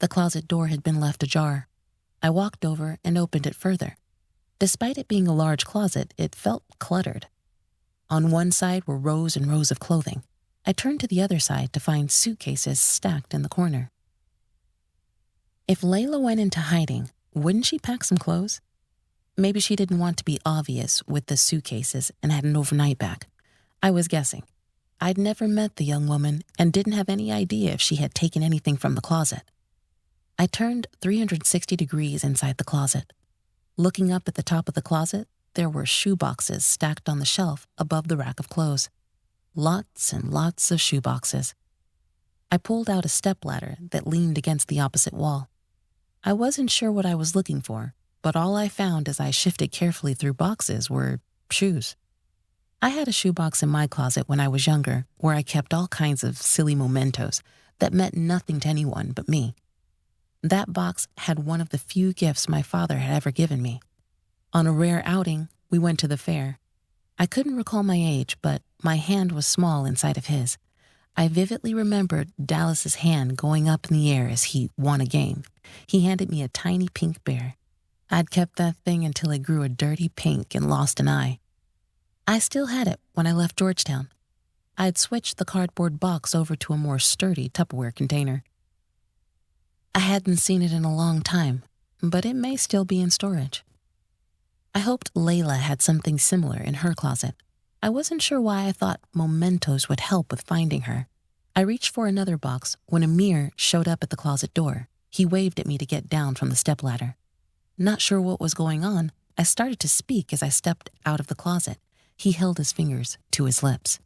S2: The closet door had been left ajar. I walked over and opened it further. Despite it being a large closet, it felt cluttered. On one side were rows and rows of clothing. I turned to the other side to find suitcases stacked in the corner. If Layla went into hiding, wouldn't she pack some clothes? Maybe she didn't want to be obvious with the suitcases and had an overnight bag. I was guessing. I'd never met the young woman and didn't have any idea if she had taken anything from the closet. I turned 360 degrees inside the closet. Looking up at the top of the closet, there were shoe boxes stacked on the shelf above the rack of clothes. Lots and lots of shoe boxes. I pulled out a stepladder that leaned against the opposite wall. I wasn't sure what I was looking for, but all I found as I shifted carefully through boxes were shoes. I had a shoebox in my closet when I was younger where I kept all kinds of silly mementos that meant nothing to anyone but me. That box had one of the few gifts my father had ever given me. On a rare outing, we went to the fair. I couldn't recall my age, but my hand was small inside of his. I vividly remembered Dallas's hand going up in the air as he won a game. He handed me a tiny pink bear. I'd kept that thing until it grew a dirty pink and lost an eye. I still had it when I left Georgetown. I'd switched the cardboard box over to a more sturdy Tupperware container. I hadn't seen it in a long time, but it may still be in storage. I hoped Layla had something similar in her closet. I wasn't sure why I thought mementos would help with finding her. I reached for another box when Amir showed up at the closet door. He waved at me to get down from the stepladder. Not sure what was going on, I started to speak as I stepped out of the closet. He held his fingers to his lips.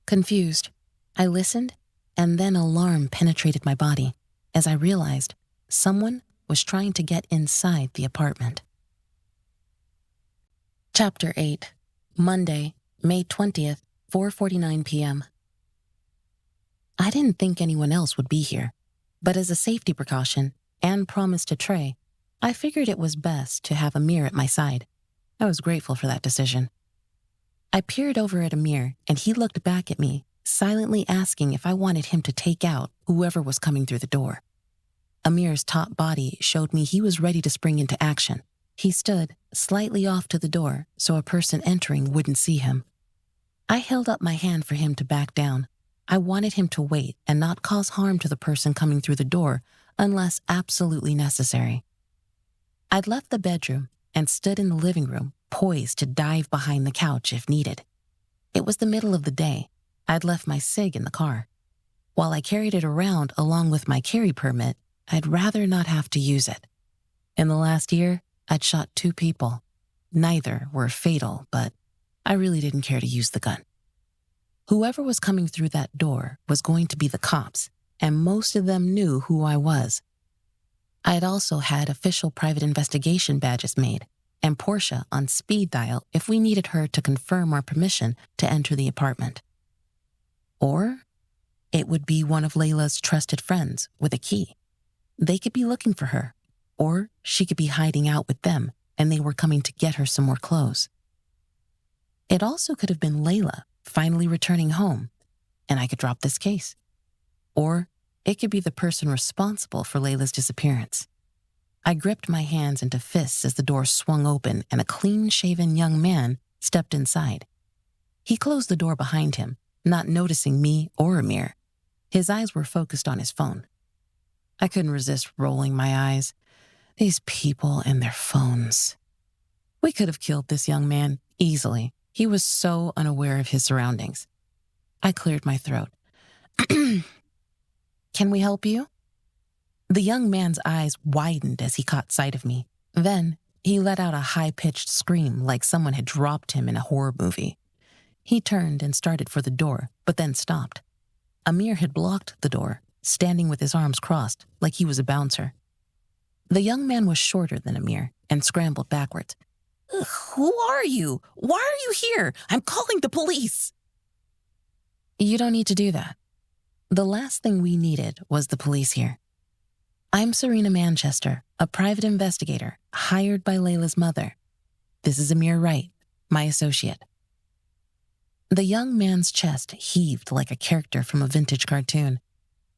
S2: Confused, I listened, and then alarm penetrated my body as I realized someone was trying to get inside the apartment. Chapter 8, Monday, May 20th, 4:49 p.m. I didn't think anyone else would be here, but as a safety precaution and promise to Trey, I figured it was best to have Amir at my side. I was grateful for that decision. I peered over at Amir, and he looked back at me, silently asking if I wanted him to take out whoever was coming through the door. Amir's taut body showed me he was ready to spring into action. He stood slightly off to the door so a person entering wouldn't see him. I held up my hand for him to back down. I wanted him to wait and not cause harm to the person coming through the door unless absolutely necessary. I'd left the bedroom and stood in the living room, poised to dive behind the couch if needed. It was the middle of the day. I'd left my cig in the car. While I carried it around along with my carry permit, I'd rather not have to use it. In the last year, I'd shot 2 people. Neither were fatal, but I really didn't care to use the gun. Whoever was coming through that door was going to be the cops, and most of them knew who I was. I had also had official private investigation badges made, and Portia on speed dial if we needed her to confirm our permission to enter the apartment. Or it would be one of Layla's trusted friends with a key. They could be looking for her, or she could be hiding out with them and they were coming to get her some more clothes. It also could have been Layla finally returning home, and I could drop this case. Or it could be the person responsible for Layla's disappearance. I gripped my hands into fists as the door swung open and a clean-shaven young man stepped inside. He closed the door behind him, not noticing me or Amir. His eyes were focused on his phone. I couldn't resist rolling my eyes. These people and their phones. We could have killed this young man easily. He was so unaware of his surroundings. I cleared my throat. Can we help you? The young man's eyes widened as he caught sight of me. Then he let out a high-pitched scream like someone had dropped him in a horror movie. He turned and started for the door, but then stopped. Amir had blocked the door, standing with his arms crossed like he was a bouncer. The young man was shorter than Amir and scrambled backwards. Who are you? Why are you here? I'm calling the police. You don't need to do that. The last thing we needed was the police here. I'm Serena Manchester, a private investigator hired by Layla's mother. This is Amir Wright, my associate. The young man's chest heaved like a character from a vintage cartoon,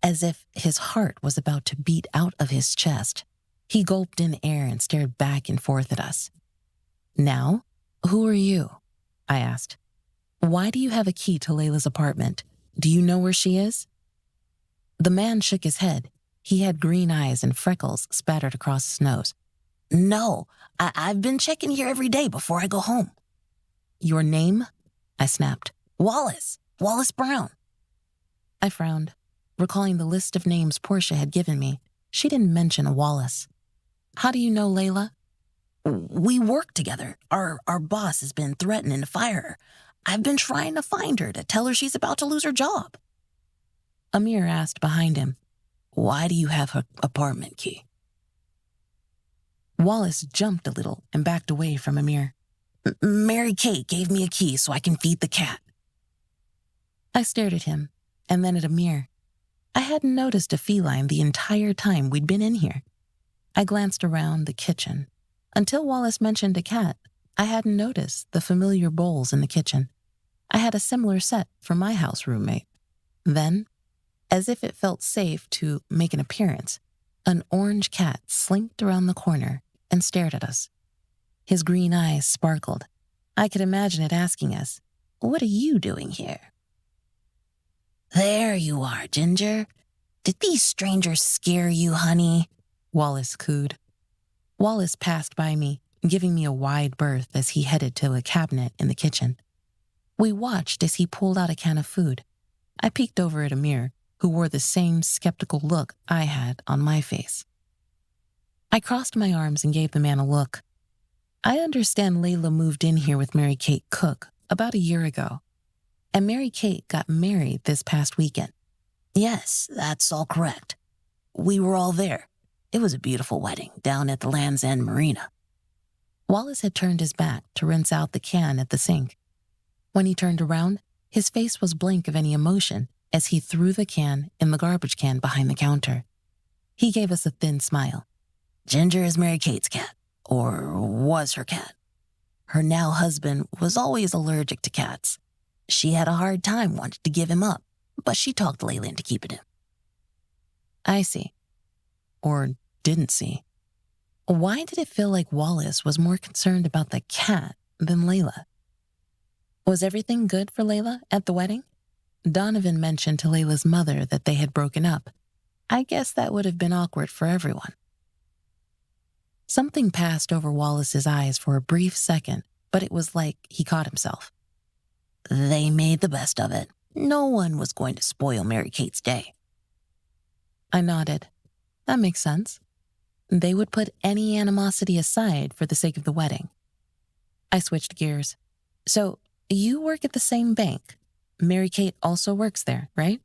S2: as if his heart was about to beat out of his chest. He gulped in air and stared back and forth at us. Now, who are you? I asked. Why do you have a key to Layla's apartment? Do you know where she is? The man shook his head. He had green eyes and freckles spattered across his nose. No, I've been checking here every day before I go home. Your name? I snapped. Wallace Brown. I frowned, recalling the list of names Portia had given me. She didn't mention a Wallace. How do you know Layla? We work together. Our boss has been threatening to fire her. I've been trying to find her to tell her she's about to lose her job. Amir asked behind him, why do you have her apartment key? Wallace jumped a little and backed away from Amir. Mary Kate gave me a key so I can feed the cat. I stared at him and then at Amir. I hadn't noticed a feline the entire time we'd been in here. I glanced around the kitchen. Until Wallace mentioned a cat, I hadn't noticed the familiar bowls in the kitchen. I had a similar set for my house roommate. Then, as if it felt safe to make an appearance, an orange cat slinked around the corner and stared at us. His green eyes sparkled. I could imagine it asking us, what are you doing here? There you are, Ginger. Did these strangers scare you, honey? Wallace cooed. Wallace passed by me, giving me a wide berth as he headed to a cabinet in the kitchen. We watched as he pulled out a can of food. I peeked over at Amir, who wore the same skeptical look I had on my face. I crossed my arms and gave the man a look. I understand Layla moved in here with Mary Kate Cook about a year ago, and Mary Kate got married this past weekend. Yes, that's all correct. We were all there. It was a beautiful wedding down at the Land's End Marina. Wallace had turned his back to rinse out the can at the sink. When he turned around, his face was blank of any emotion as he threw the can in the garbage can behind the counter. He gave us a thin smile. Ginger is Mary Kate's cat, or was her cat. Her now husband was always allergic to cats. She had a hard time wanting to give him up, but she talked Layla into keeping him. I see. Or didn't see. Why did it feel like Wallace was more concerned about the cat than Layla? Was everything good for Layla at the wedding? Donovan mentioned to Layla's mother that they had broken up. I guess that would have been awkward for everyone. Something passed over Wallace's eyes for a brief second, but it was like he caught himself. They made the best of it. No one was going to spoil Mary Kate's day. I nodded. That makes sense. They would put any animosity aside for the sake of the wedding. I switched gears. So, you work at the same bank. Mary Kate also works there, right?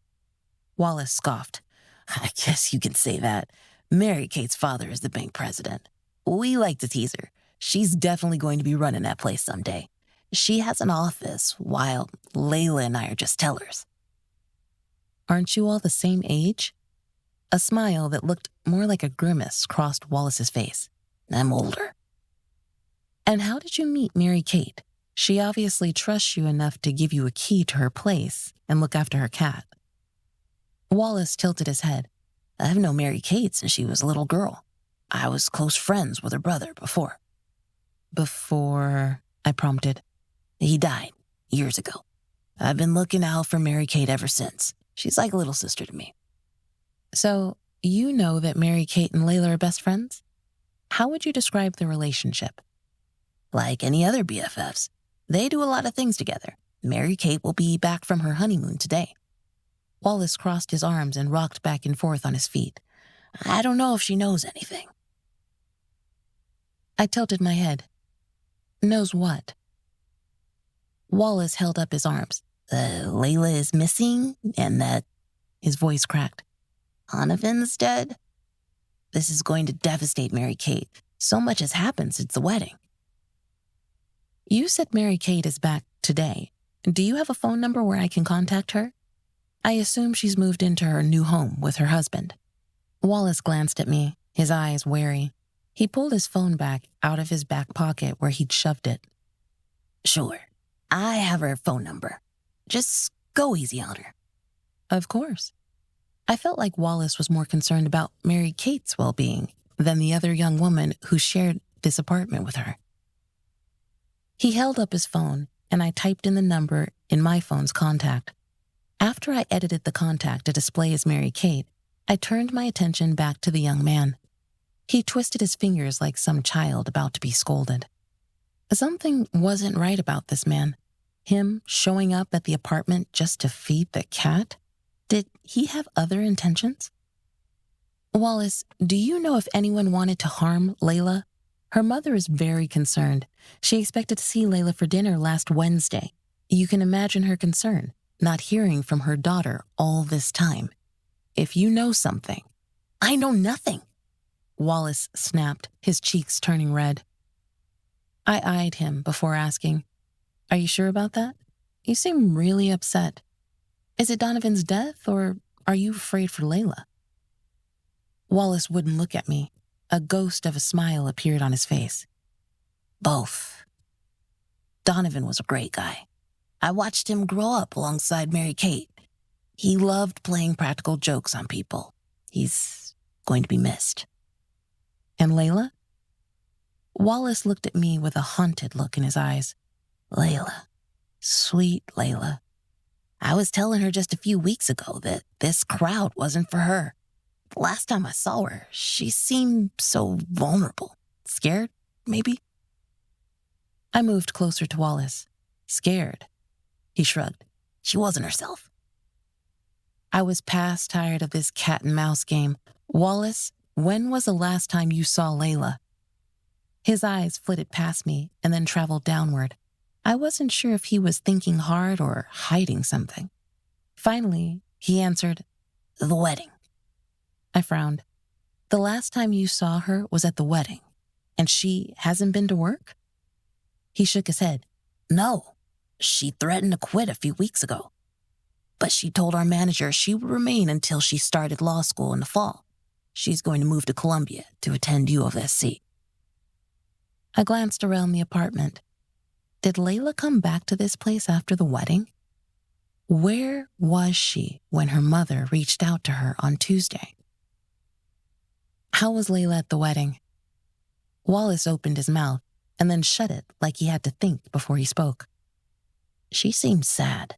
S2: Wallace scoffed. I guess you can say that. Mary Kate's father is the bank president. We like to tease her. She's definitely going to be running that place someday. She has an office, while Layla and I are just tellers. Aren't you all the same age? A smile that looked more like a grimace crossed Wallace's face. I'm older. And how did you meet Mary Kate? She obviously trusts you enough to give you a key to her place and look after her cat. Wallace tilted his head.
S3: I've known Mary Kate since she was a little girl. I was close friends with her brother before.
S2: Before, I prompted.
S3: He died years ago. I've been looking out for Mary Kate ever since. She's like a little sister to me.
S2: So, you know that Mary Kate and Layla are best friends? How would you describe the relationship?
S3: Like any other BFFs. They do a lot of things together. Mary Kate will be back from her honeymoon today.
S2: Wallace crossed his arms and rocked back and forth on his feet.
S3: I don't know if she knows anything.
S2: I tilted my head. Knows what?
S3: Wallace held up his arms. Layla is missing and that...
S2: His voice cracked.
S3: Donovan's dead? This is going to devastate Mary Kate. So much has happened since the wedding.
S2: You said Mary Kate is back today. Do you have a phone number where I can contact her? I assume she's moved into her new home with her husband. Wallace glanced at me, his eyes wary. He pulled his phone back out of his back pocket where he'd shoved it.
S3: Sure. I have her phone number. Just go easy on her.
S2: Of course. I felt like Wallace was more concerned about Mary Kate's well-being than the other young woman who shared this apartment with her. He held up his phone, and I typed in the number in my phone's contact. After I edited the contact to display as Mary Kate, I turned my attention back to the young man. He twisted his fingers like some child about to be scolded. Something wasn't right about this man. Him showing up at the apartment just to feed the cat? Did he have other intentions? Wallace, do you know if anyone wanted to harm Layla? Her mother is very concerned. She expected to see Layla for dinner last Wednesday. You can imagine her concern, not hearing from her daughter all this time. If you know something...
S3: I know nothing,
S2: Wallace snapped, his cheeks turning red. I eyed him before asking, Are you sure about that? You seem really upset. Is it Donovan's death, or are you afraid for Layla? Wallace wouldn't look at me. A ghost of a smile appeared on his face.
S3: Both. Donovan was a great guy. I watched him grow up alongside Mary Kate. He loved playing practical jokes on people. He's going to be missed.
S2: And Layla? Wallace looked at me with a haunted look in his eyes.
S3: Layla. Sweet Layla. I was telling her just a few weeks ago that this crowd wasn't for her. The last time I saw her, she seemed so vulnerable. Scared, maybe?
S2: I moved closer to Wallace. Scared.
S3: He shrugged. She wasn't herself.
S2: I was past tired of this cat and mouse game. Wallace, when was the last time you saw Layla? His eyes flitted past me and then traveled downward. I wasn't sure if he was thinking hard or hiding something. Finally, he answered,
S3: The wedding.
S2: I frowned. The last time you saw her was at the wedding, and she hasn't been to work? He shook his head.
S3: No, she threatened to quit a few weeks ago. But she told our manager she would remain until she started law school in the fall. She's going to move to Columbia to attend U of SC.
S2: I glanced around the apartment. Did Layla come back to this place after the wedding? Where was she when her mother reached out to her on Tuesday? How was Layla at the wedding? Wallace opened his mouth and then shut it like he had to think before he spoke.
S3: She seemed sad,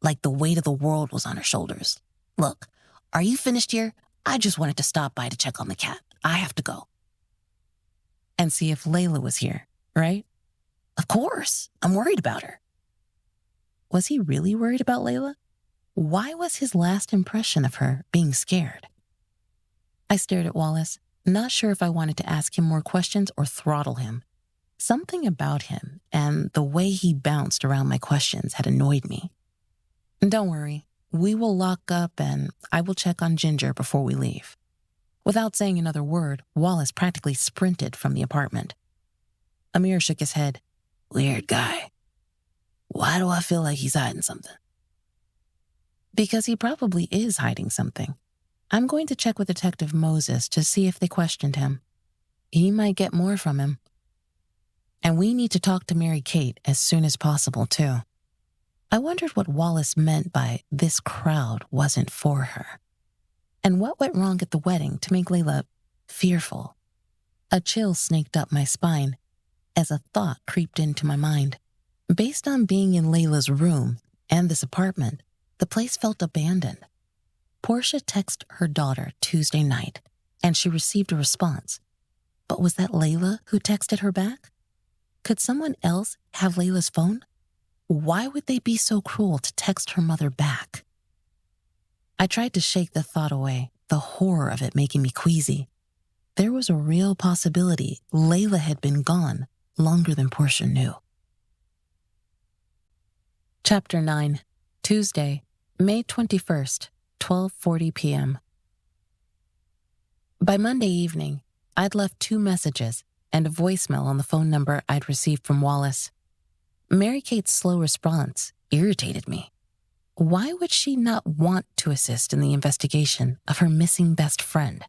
S3: like the weight of the world was on her shoulders. Look, are you finished here? I just wanted to stop by to check on the cat. I have to go.
S2: And see if Layla was here, right?
S3: Of course. I'm worried about her.
S2: Was he really worried about Layla? Why was his last impression of her being scared? I stared at Wallace, not sure if I wanted to ask him more questions or throttle him. Something about him and the way he bounced around my questions had annoyed me. Don't worry, we will lock up and I will check on Ginger before we leave. Without saying another word, Wallace practically sprinted from the apartment. Amir shook his head.
S3: Weird guy. Why do I feel like he's hiding something?
S2: Because he probably is hiding something. I'm going to check with Detective Moses to see if they questioned him. He might get more from him. I And we need to talk to Mary Kate as soon as possible, too. I wondered what Wallace meant by this crowd wasn't for her. And what went wrong at the wedding to make Layla fearful? A chill snaked up my spine as a thought creeped into my mind. Based on being in Layla's room and this apartment, the place felt abandoned. Portia texted her daughter Tuesday night, and she received a response. But was that Layla who texted her back? Could someone else have Layla's phone? Why would they be so cruel to text her mother back? I tried to shake the thought away, the horror of it making me queasy. There was a real possibility Layla had been gone longer than Portia knew. Chapter 9, Tuesday, May 21st, 12:40 p.m. By Monday evening, I'd left 2 messages and a voicemail on the phone number I'd received from Wallace. Mary Kate's slow response irritated me. Why would she not want to assist in the investigation of her missing best friend?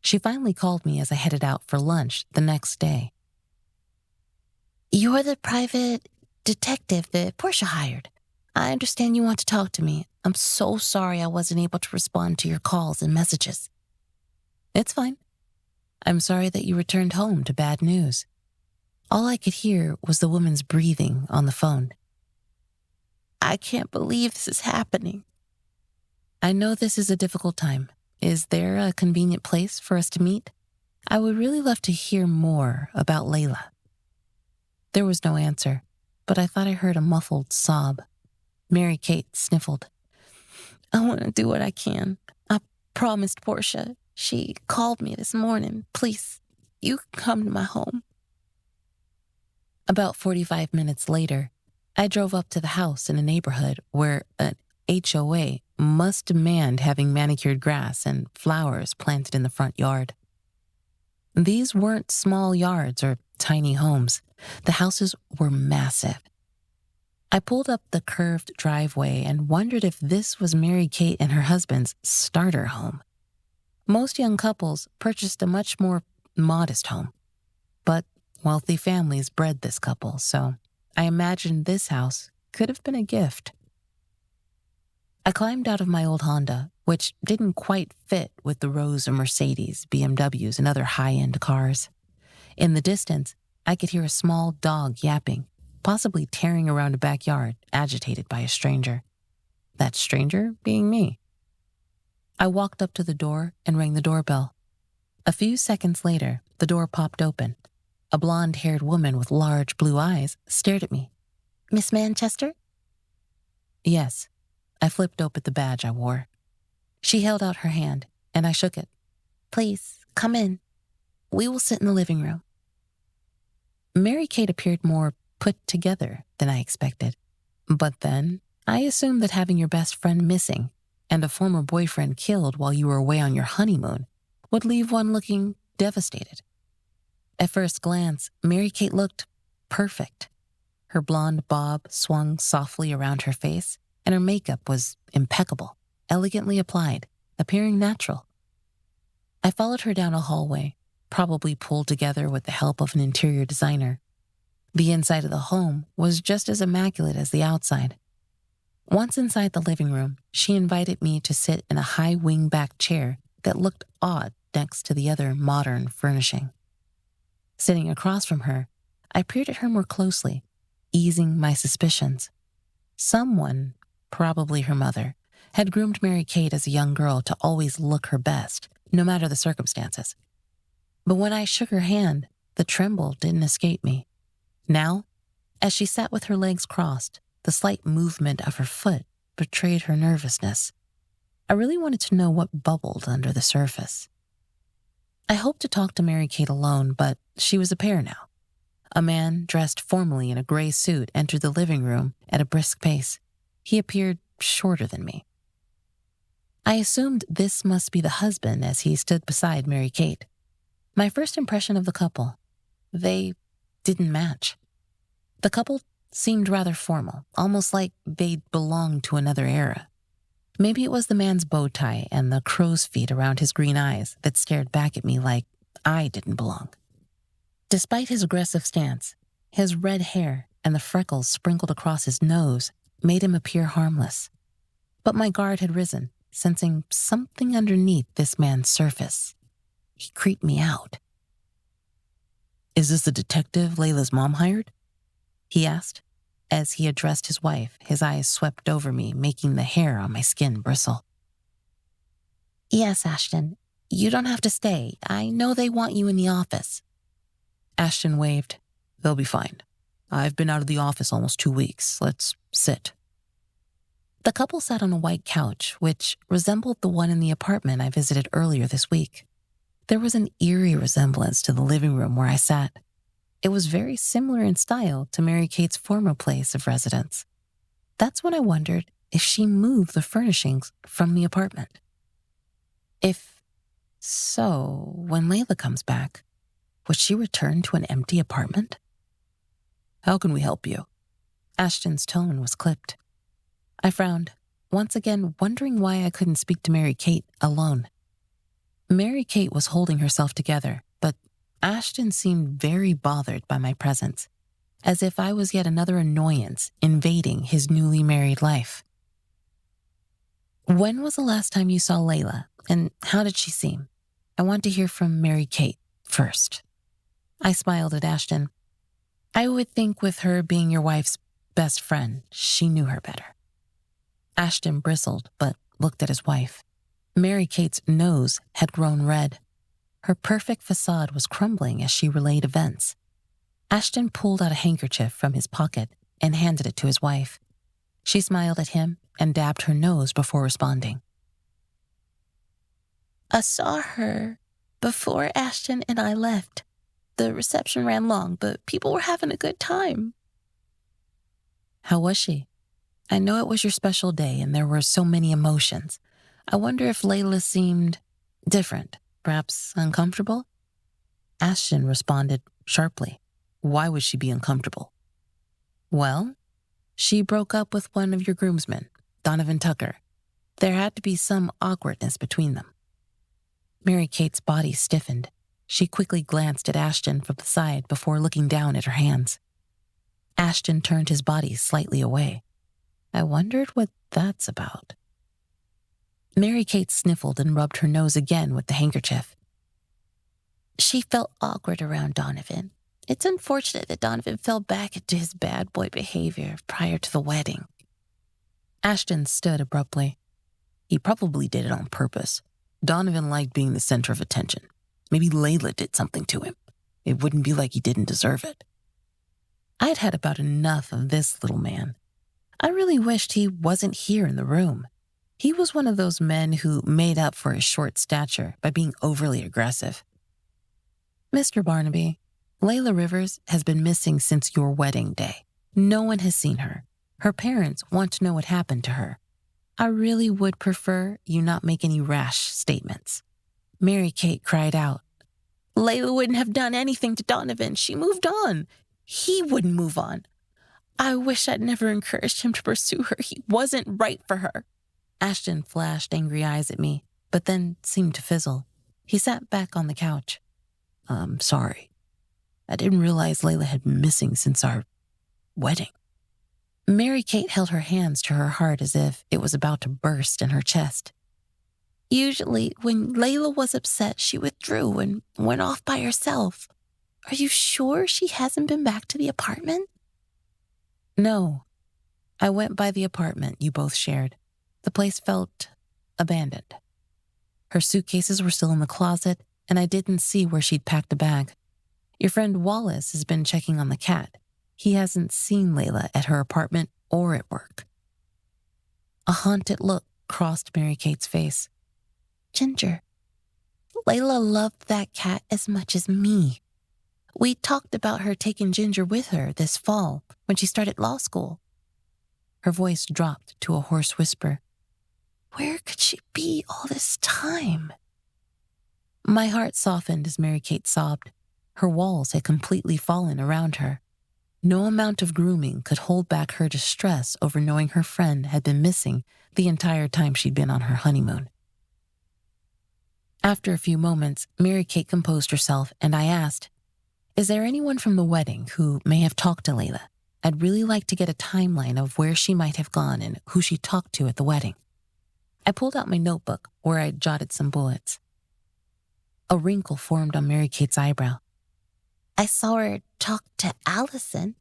S2: She finally called me as I headed out for lunch the next day.
S3: You're the private detective that Portia hired. I understand you want to talk to me. I'm so sorry I wasn't able to respond to your calls and messages.
S2: It's fine. I'm sorry that you returned home to bad news. All I could hear was the woman's breathing on the phone.
S3: I can't believe this is happening.
S2: I know this is a difficult time. Is there a convenient place for us to meet? I would really love to hear more about Layla. There was no answer, but I thought I heard a muffled sob. Mary Kate sniffled.
S3: I want to do what I can. I promised Portia. She called me this morning. Please, you can come to my home.
S2: About 45 minutes later, I drove up to the house in a neighborhood where an HOA must demand having manicured grass and flowers planted in the front yard. These weren't small yards or tiny homes. The houses were massive. I pulled up the curved driveway and wondered if this was Mary Kate and her husband's starter home. Most young couples purchased a much more modest home, but wealthy families bred this couple, so I imagined this house could have been a gift. I climbed out of my old Honda, which didn't quite fit with the rows of Mercedes, BMWs, and other high-end cars. In the distance, I could hear a small dog yapping, possibly tearing around a backyard, agitated by a stranger. That stranger being me. I walked up to the door and rang the doorbell. A few seconds later, the door popped open. A blonde-haired woman with large blue eyes stared at me.
S3: Miss Manchester?
S2: Yes. I flipped open the badge I wore. She held out her hand, and I shook it.
S3: Please, come in. We will sit in the living room.
S2: Mary Kate appeared more put together than I expected. But then, I assumed that having your best friend missing and a former boyfriend killed while you were away on your honeymoon would leave one looking devastated. At first glance, Mary Kate looked perfect. Her blonde bob swung softly around her face, and her makeup was impeccable, elegantly applied, appearing natural. I followed her down a hallway, probably pulled together with the help of an interior designer. The inside of the home was just as immaculate as the outside. Once inside the living room, she invited me to sit in a high wing-back chair that looked odd next to the other modern furnishing. Sitting across from her, I peered at her more closely, easing my suspicions. Someone, probably her mother, had groomed Mary Kate as a young girl to always look her best, no matter the circumstances. But when I shook her hand, the tremble didn't escape me. Now, as she sat with her legs crossed, the slight movement of her foot betrayed her nervousness. I really wanted to know what bubbled under the surface. I hoped to talk to Mary Kate alone, but she was a pair now. A man dressed formally in a gray suit entered the living room at a brisk pace. He appeared shorter than me. I assumed this must be the husband as he stood beside Mary Kate. My first impression of the couple, they didn't match. The couple seemed rather formal, almost like they'd belonged to another era. Maybe it was the man's bow tie and the crow's feet around his green eyes that stared back at me like I didn't belong. Despite his aggressive stance, his red hair and the freckles sprinkled across his nose made him appear harmless. But my guard had risen, sensing something underneath this man's surface. He creeped me out. "Is this the detective Layla's mom hired?" he asked. As he addressed his wife, his eyes swept over me, making the hair on my skin bristle.
S3: "Yes, Ashton. You don't have to stay. I know they want you in the office."
S2: Ashton waved.
S4: "They'll be fine. I've been out of the office almost 2 weeks. Let's sit."
S2: The couple sat on a white couch, which resembled the one in the apartment I visited earlier this week. There was an eerie resemblance to the living room where I sat. It was very similar in style to Mary-Kate's former place of residence. That's when I wondered if she moved the furnishings from the apartment. If so, when Layla comes back, would she return to an empty apartment?
S4: "How can we help you?"
S2: Ashton's tone was clipped. I frowned, once again wondering why I couldn't speak to Mary-Kate alone. Mary-Kate was holding herself together, but Ashton seemed very bothered by my presence, as if I was yet another annoyance invading his newly married life. "When was the last time you saw Layla, and how did she seem? I want to hear from Mary-Kate first." I smiled at Ashton. "I would think with her being your wife's best friend, she knew her better." Ashton bristled, but looked at his wife. Mary-Kate's nose had grown red. Her perfect facade was crumbling as she relayed events. Ashton pulled out a handkerchief from his pocket and handed it to his wife. She smiled at him and dabbed her nose before responding.
S3: "I saw her before Ashton and I left. The reception ran long, but people were having a good time."
S2: "How was she? I know it was your special day and there were so many emotions. I wonder if Layla seemed different, perhaps uncomfortable?" Ashton responded sharply.
S4: "Why would she be uncomfortable?"
S2: "Well, she broke up with one of your groomsmen, Donovan Tucker. There had to be some awkwardness between them." Mary-Kate's body stiffened. She quickly glanced at Ashton from the side before looking down at her hands. Ashton turned his body slightly away. I wondered what that's about. Mary-Kate sniffled and rubbed her nose again with the handkerchief.
S3: "She felt awkward around Donovan. It's unfortunate that Donovan fell back into his bad boy behavior prior to the wedding."
S2: Ashton stood abruptly.
S4: "He probably did it on purpose. Donovan liked being the center of attention. Maybe Layla did something to him. It wouldn't be like he didn't deserve it."
S2: I'd had about enough of this little man. I really wished he wasn't here in the room. He was one of those men who made up for his short stature by being overly aggressive. "Mr. Barnaby, Layla Rivers has been missing since your wedding day. No one has seen her. Her parents want to know what happened to her. I really would prefer you not make any rash statements." Mary-Kate cried out.
S3: "Layla wouldn't have done anything to Donovan. She moved on. He wouldn't move on. I wish I'd never encouraged him to pursue her. He wasn't right for her."
S2: Ashton flashed angry eyes at me, but then seemed to fizzle. He sat back on the couch.
S4: "I'm sorry. I didn't realize Layla had been missing since our wedding."
S2: Mary-Kate held her hands to her heart as if it was about to burst in her chest.
S3: "Usually, when Layla was upset, she withdrew and went off by herself. Are you sure she hasn't been back to the apartment?"
S2: "No. I went by the apartment you both shared. The place felt abandoned. Her suitcases were still in the closet, and I didn't see where she'd packed a bag. Your friend Wallace has been checking on the cat. He hasn't seen Layla at her apartment or at work." A haunted look crossed Mary-Kate's face.
S3: "Ginger, Layla loved that cat as much as me. We talked about her taking Ginger with her this fall when she started law school."
S2: Her voice dropped to a hoarse whisper.
S3: "Where could she be all this time?"
S2: My heart softened as Mary-Kate sobbed. Her walls had completely fallen around her. No amount of grooming could hold back her distress over knowing her friend had been missing the entire time she'd been on her honeymoon. After a few moments, Mary-Kate composed herself, and I asked, Is there anyone from the wedding who may have talked to Layla? I'd really like to get a timeline of where she might have gone and who she talked to at the wedding. I pulled out my notebook where I'd jotted some bullets. A wrinkle formed on Mary-Kate's eyebrow.
S3: I saw her talk to Allison.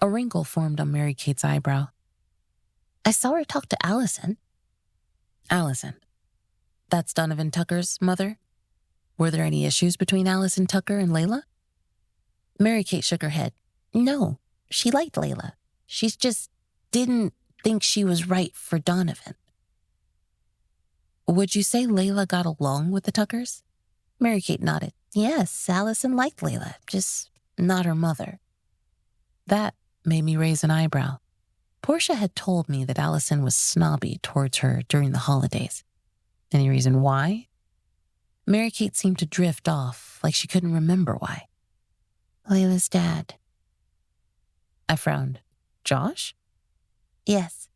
S2: A wrinkle formed on Mary-Kate's eyebrow.
S3: I saw her talk to Allison.
S2: Allison. That's Donovan Tucker's mother? Were there any issues between Allison Tucker and Layla?
S3: Mary-Kate shook her head. No, she liked Layla. She just didn't think she was right for Donovan.
S2: Would you say Layla got along with the Tuckers?
S3: Mary-Kate nodded. Yes, Allison liked Layla, just not her mother.
S2: That made me raise an eyebrow. Portia had told me that Allison was snobby towards her during the holidays. Any reason why? Mary-Kate seemed to drift off, like she couldn't remember why.
S3: Layla's dad.
S2: I frowned. Josh?
S3: Yes.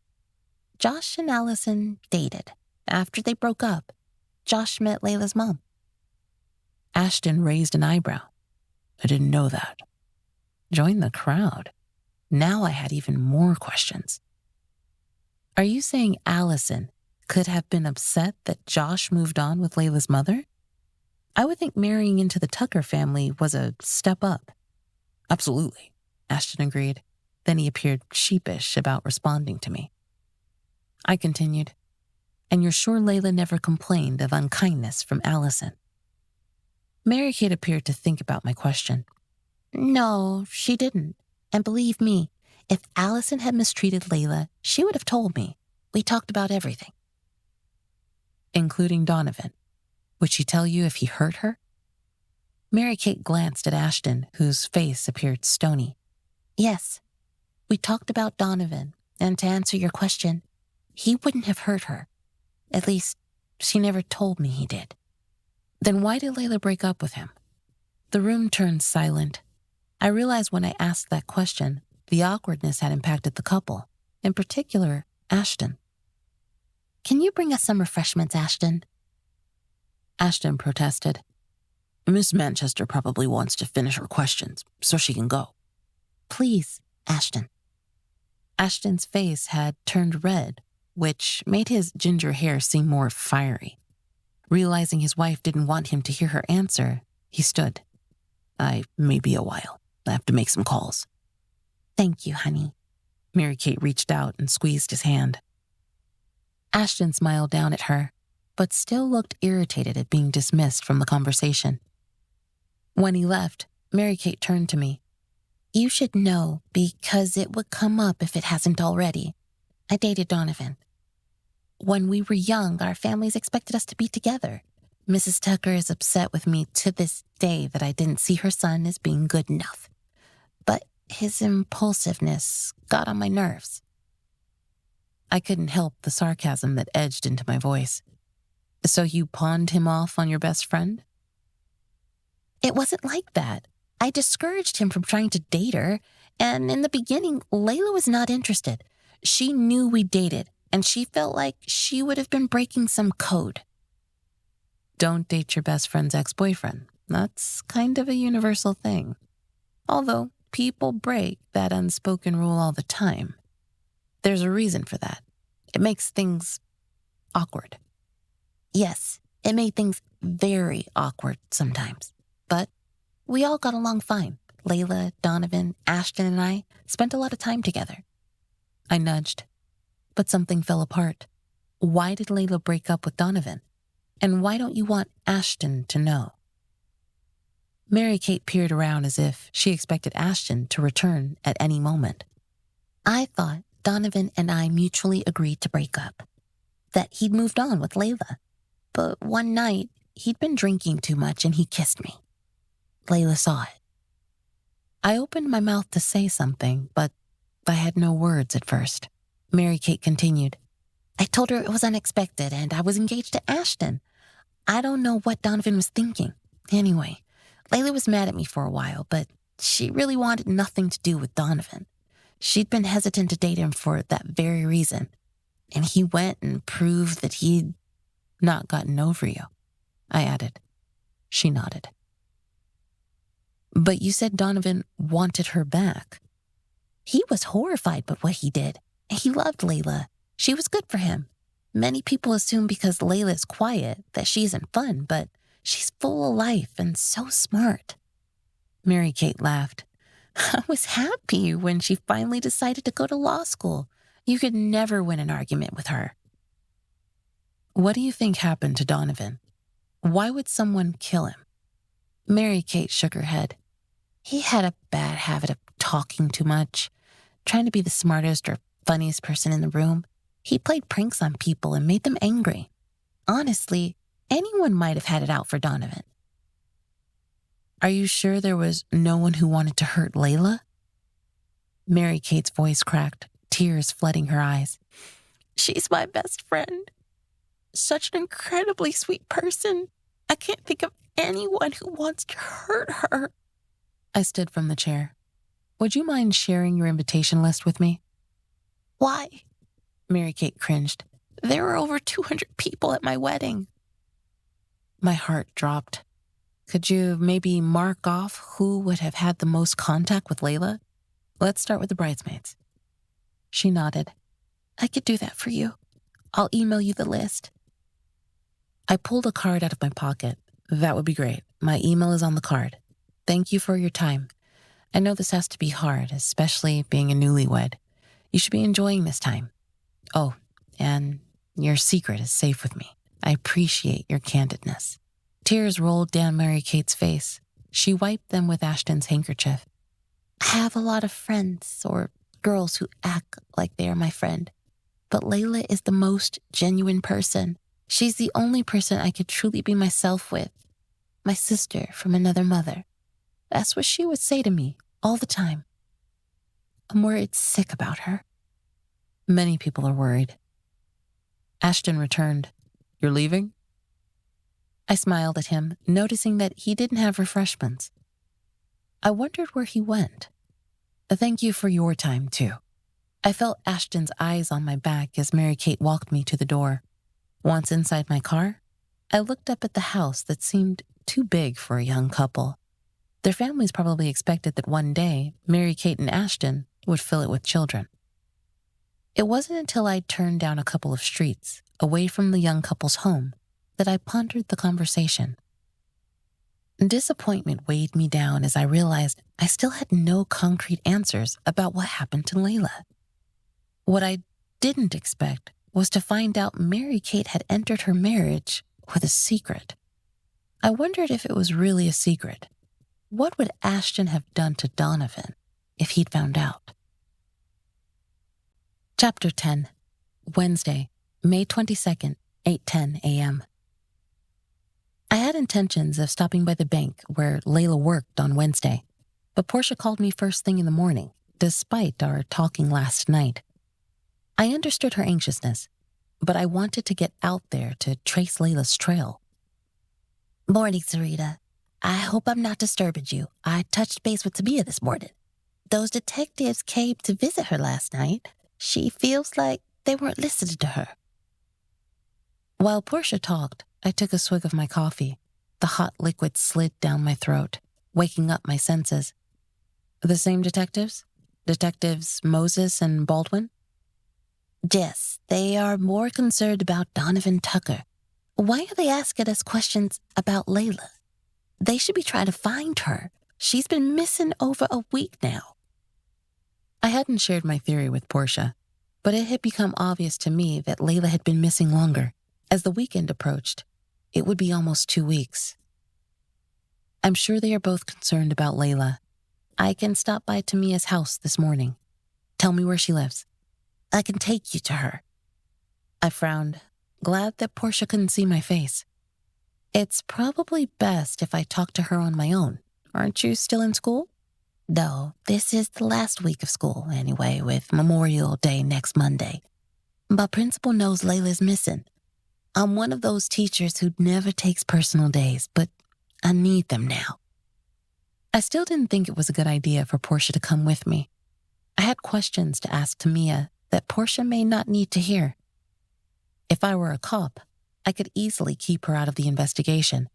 S3: Josh and Allison dated. After they broke up, Josh met Layla's mom.
S2: Ashton raised an eyebrow. I didn't know that. Join the crowd. Now I had even more questions. Are you saying Allison could have been upset that Josh moved on with Layla's mother? I would think marrying into the Tucker family was a step up. Absolutely, Ashton agreed. Then he appeared sheepish about responding to me. I continued, and you're sure Layla never complained of unkindness from Allison? Mary-Kate appeared to think about my question.
S3: No, she didn't. And believe me, if Allison had mistreated Layla, she would have told me. We talked about everything.
S2: Including Donovan. Would she tell you if he hurt her? Mary-Kate glanced at Ashton, whose face appeared stony.
S3: Yes, we talked about Donovan, and to answer your question, he wouldn't have hurt her. At least, she never told me he did.
S2: Then why did Layla break up with him? The room turned silent. I realized when I asked that question, the awkwardness had impacted the couple, in particular, Ashton.
S3: Can you bring us some refreshments, Ashton?
S2: Ashton protested. Miss Manchester probably wants to finish her questions, so she can go.
S3: Please, Ashton.
S2: Ashton's face had turned red, which made his ginger hair seem more fiery. Realizing his wife didn't want him to hear her answer, he stood. I may be a while. I have to make some calls.
S3: Thank you, honey.
S2: Mary-Kate reached out and squeezed his hand. Ashton smiled down at her, but still looked irritated at being dismissed from the conversation. When he left, Mary-Kate turned to me.
S3: You should know, because it would come up if it hasn't already. I dated Donovan. When we were young, our families expected us to be together. Mrs. Tucker is upset with me to this day that I didn't see her son as being good enough. But his impulsiveness got on my nerves.
S2: I couldn't help the sarcasm that edged into my voice. So you pawned him off on your best friend?
S3: It wasn't like that. I discouraged him from trying to date her, and in the beginning, Layla was not interested. She knew we dated, and she felt like she would have been breaking some code.
S2: Don't date your best friend's ex-boyfriend. That's kind of a universal thing. Although people break that unspoken rule all the time. There's a reason for that. It makes things awkward.
S3: Yes, it made things very awkward sometimes. But we all got along fine. Layla, Donovan, Ashton, and I spent a lot of time together.
S2: I nudged, but something fell apart. Why did Layla break up with Donovan? And why don't you want Ashton to know? Mary-Kate peered around as if she expected Ashton to return at any moment.
S3: I thought Donovan and I mutually agreed to break up, that he'd moved on with Layla. But one night, he'd been drinking too much and he kissed me. Layla saw it.
S2: I opened my mouth to say something, but I had no words at first. Mary-Kate continued.
S3: I told her it was unexpected and I was engaged to Ashton. I don't know what Donovan was thinking. Anyway, Layla was mad at me for a while, but she really wanted nothing to do with Donovan. She'd been hesitant to date him for that very reason. And he went and proved that he'd
S2: not gotten over you, I added. She nodded. But you said Donovan wanted her back.
S3: He was horrified by what he did. He loved Layla. She was good for him. Many people assume because Layla is quiet that she isn't fun, but she's full of life and so smart.
S2: Mary-Kate laughed.
S3: I was happy when she finally decided to go to law school. You could never win an argument with her.
S2: What do you think happened to Donovan? Why would someone kill him?
S3: Mary-Kate shook her head. He had a bad habit of talking too much, trying to be the smartest or funniest person in the room. He played pranks on people and made them angry. Honestly, anyone might have had it out for Donovan.
S2: Are you sure there was no one who wanted to hurt Layla? Mary-Kate's voice cracked, tears flooding her eyes.
S3: She's my best friend. Such an incredibly sweet person. I can't think of anyone who wants to hurt her.
S2: I stood from the chair. Would you mind sharing your invitation list with me?
S3: Why?
S2: Mary-Kate cringed.
S3: There were over 200 people at my wedding.
S2: My heart dropped. Could you maybe mark off who would have had the most contact with Layla? Let's start with the bridesmaids.
S3: She nodded. I could do that for you. I'll email you the list.
S2: I pulled a card out of my pocket. That would be great. My email is on the card. Thank you for your time. I know this has to be hard, especially being a newlywed. You should be enjoying this time. Oh, and your secret is safe with me. I appreciate your candidness. Tears rolled down Mary-Kate's face. She wiped them with Ashton's handkerchief.
S3: I have a lot of friends or girls who act like they are my friend, but Layla is the most genuine person. She's the only person I could truly be myself with. My sister from another mother. That's what she would say to me all the time. I'm worried sick about her.
S2: Many people are worried. Ashton returned. You're leaving? I smiled at him, noticing that he didn't have refreshments. I wondered where he went. Thank you for your time, too. I felt Ashton's eyes on my back as Mary-Kate walked me to the door. Once inside my car, I looked up at the house that seemed too big for a young couple. Their families probably expected that one day, Mary-Kate and Ashton would fill it with children. It wasn't until I turned down a couple of streets, away from the young couple's home, that I pondered the conversation. Disappointment weighed me down as I realized I still had no concrete answers about what happened to Layla. What I didn't expect was to find out Mary-Kate had entered her marriage with a secret. I wondered if it was really a secret. What would Ashton have done to Donovan if he'd found out? Chapter 10, Wednesday, May 22nd, 8:10 a.m. I had intentions of stopping by the bank where Layla worked on Wednesday, but Portia called me first thing in the morning, despite our talking last night. I understood her anxiousness, but I wanted to get out there to trace Layla's trail.
S3: Morning, Serena. I hope I'm not disturbing you. I touched base with Tamia this morning. Those detectives came to visit her last night. She feels like they weren't listening to her.
S2: While Portia talked, I took a swig of my coffee. The hot liquid slid down my throat, waking up my senses. The same detectives? Detectives Moses and Baldwin?
S3: Yes, they are more concerned about Donovan Tucker. Why are they asking us questions about Layla? They should be trying to find her. She's been missing over a week now.
S2: I hadn't shared my theory with Portia, but it had become obvious to me that Layla had been missing longer. As the weekend approached, it would be almost 2 weeks. I'm sure they are both concerned about Layla. I can stop by Tamia's house this morning. Tell me where she lives.
S3: I can take you to her.
S2: I frowned, glad that Portia couldn't see my face. It's probably best if I talk to her on my own. Aren't you still in school?
S3: No, this is the last week of school anyway, with Memorial Day next Monday. My principal knows Layla's missing. I'm one of those teachers who never takes personal days, but I need them now.
S2: I still didn't think it was a good idea for Portia to come with me. I had questions to ask Tamia that Portia may not need to hear. If I were a cop, I could easily keep her out of the investigation.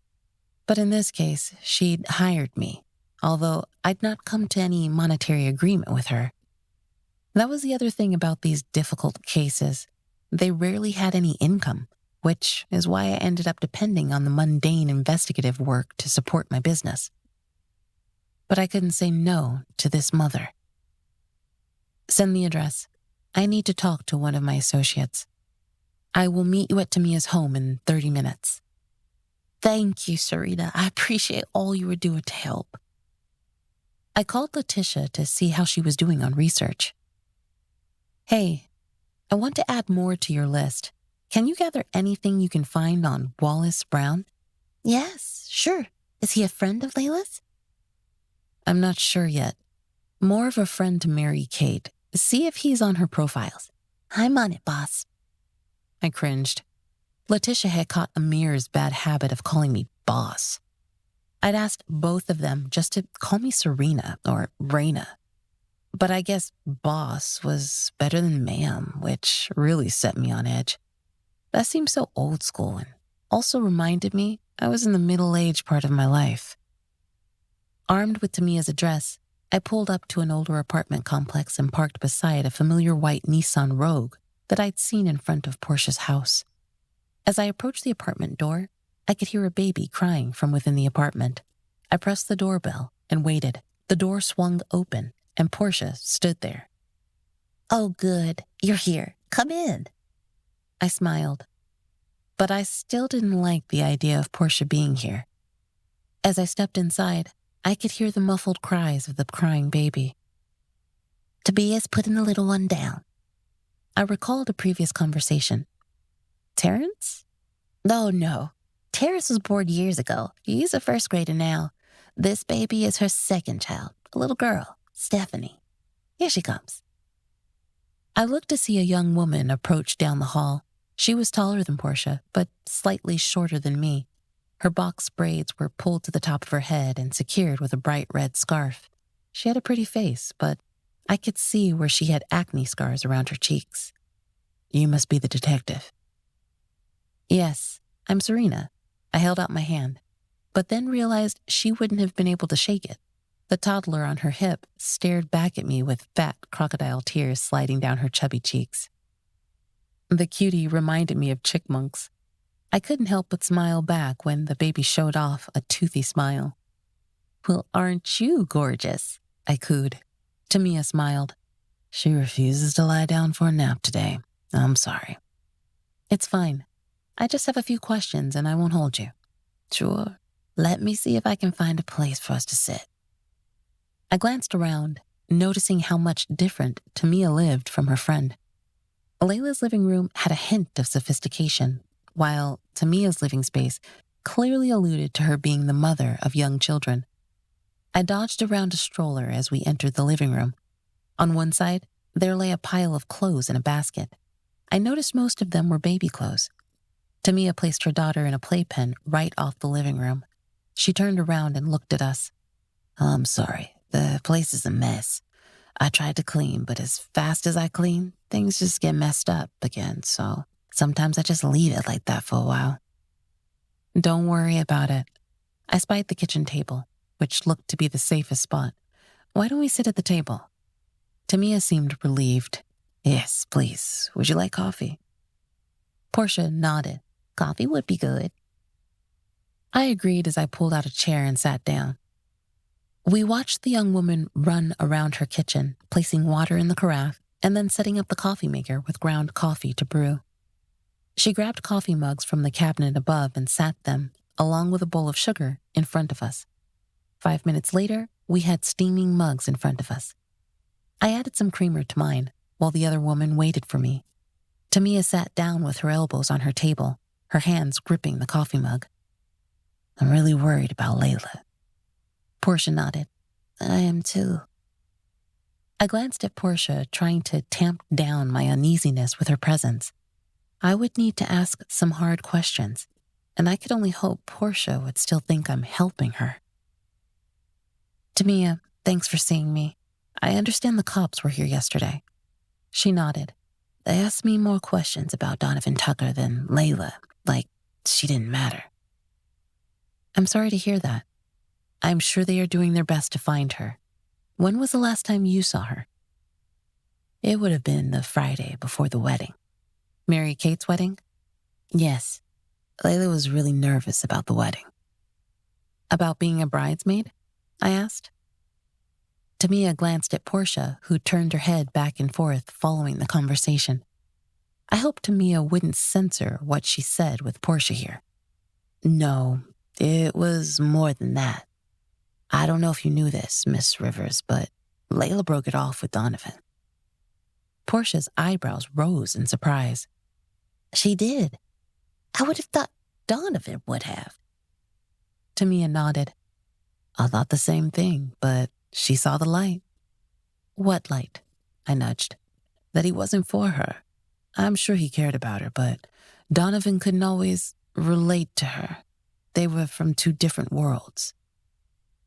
S2: But in this case, she'd hired me, although I'd not come to any monetary agreement with her. That was the other thing about these difficult cases. They rarely had any income, which is why I ended up depending on the mundane investigative work to support my business. But I couldn't say no to this mother. Send the address. I need to talk to one of my associates. I will meet you at Tamia's home in 30 minutes.
S3: Thank you, Serena. I appreciate all you were doing to help.
S2: I called Letitia to see how she was doing on research. Hey, I want to add more to your list. Can you gather anything you can find on Wallace Brown?
S3: Yes, sure. Is he a friend of Layla's?
S2: I'm not sure yet. More of a friend to Mary Kate. See if he's on her profiles.
S3: I'm on it, boss.
S2: I cringed. Letitia had caught Amir's bad habit of calling me boss. I'd asked both of them just to call me Serena or Rena. But I guess boss was better than ma'am, which really set me on edge. That seemed so old school and also reminded me I was in the middle-aged part of my life. Armed with Tamia's address, I pulled up to an older apartment complex and parked beside a familiar white Nissan Rogue that I'd seen in front of Portia's house. As I approached the apartment door, I could hear a baby crying from within the apartment. I pressed the doorbell and waited. The door swung open and Portia stood there.
S3: Oh, good. You're here. Come in.
S2: I smiled, but I still didn't like the idea of Portia being here. As I stepped inside, I could hear the muffled cries of the crying baby.
S3: Tobias putting the little one down.
S2: I recalled a previous conversation. Terrence?
S3: No. Terrence was born years ago. He's a first grader now. This baby is her second child, a little girl, Stephanie. Here she comes.
S2: I looked to see a young woman approach down the hall. She was taller than Portia, but slightly shorter than me. Her box braids were pulled to the top of her head and secured with a bright red scarf. She had a pretty face, but I could see where she had acne scars around her cheeks. You must be the detective. Yes, I'm Serena. I held out my hand, but then realized she wouldn't have been able to shake it. The toddler on her hip stared back at me with fat crocodile tears sliding down her chubby cheeks. The cutie reminded me of chickmunks. I couldn't help but smile back when the baby showed off a toothy smile. Well, aren't you gorgeous? I cooed. Tamia smiled. She refuses to lie down for a nap today. I'm sorry. It's fine. I just have a few questions and I won't hold you.
S3: Sure. Let me see if I can find a place for us to sit.
S2: I glanced around, noticing how much different Tamia lived from her friend. Layla's living room had a hint of sophistication, while Tamia's living space clearly alluded to her being the mother of young children. I dodged around a stroller as we entered the living room. On one side, there lay a pile of clothes in a basket. I noticed most of them were baby clothes. Tamia placed her daughter in a playpen right off the living room. She turned around and looked at us.
S3: I'm sorry. The place is a mess. I tried to clean, but as fast as I clean, things just get messed up again, so sometimes I just leave it like that for a while.
S2: Don't worry about it. I spied the kitchen table, which looked to be the safest spot. Why don't we sit at the table? Tamia seemed relieved.
S3: Yes, please. Would you like coffee?
S2: Portia nodded.
S3: Coffee would be good.
S2: I agreed as I pulled out a chair and sat down. We watched the young woman run around her kitchen, placing water in the carafe and then setting up the coffee maker with ground coffee to brew. She grabbed coffee mugs from the cabinet above and sat them, along with a bowl of sugar, in front of us. 5 minutes later, we had steaming mugs in front of us. I added some creamer to mine, while the other woman waited for me. Tamia sat down with her elbows on her table, her hands gripping the coffee mug.
S3: I'm really worried about Layla.
S2: Portia nodded.
S3: I am too.
S2: I glanced at Portia, trying to tamp down my uneasiness with her presence. I would need to ask some hard questions, and I could only hope Portia would still think I'm helping her. Tamia, thanks for seeing me. I understand the cops were here yesterday. She nodded.
S3: They asked me more questions about Donovan Tucker than Layla, like she didn't matter.
S2: I'm sorry to hear that. I'm sure they are doing their best to find her. When was the last time you saw her?
S3: It would have been the Friday before the wedding.
S2: Mary Kate's wedding?
S3: Yes. Layla was really nervous about the wedding.
S2: About being a bridesmaid? I asked. Tamia glanced at Portia, who turned her head back and forth following the conversation. I hoped Tamia wouldn't censor what she said with Portia here.
S3: No, it was more than that. I don't know if you knew this, Miss Rivers, but Layla broke it off with Donovan.
S2: Portia's eyebrows rose in surprise.
S3: She did. I would have thought Donovan would have.
S2: Tamia nodded.
S3: I thought the same thing, but she saw the light.
S2: What light? I nudged.
S3: That he wasn't for her. I'm sure he cared about her, but Donovan couldn't always relate to her. They were from two different worlds.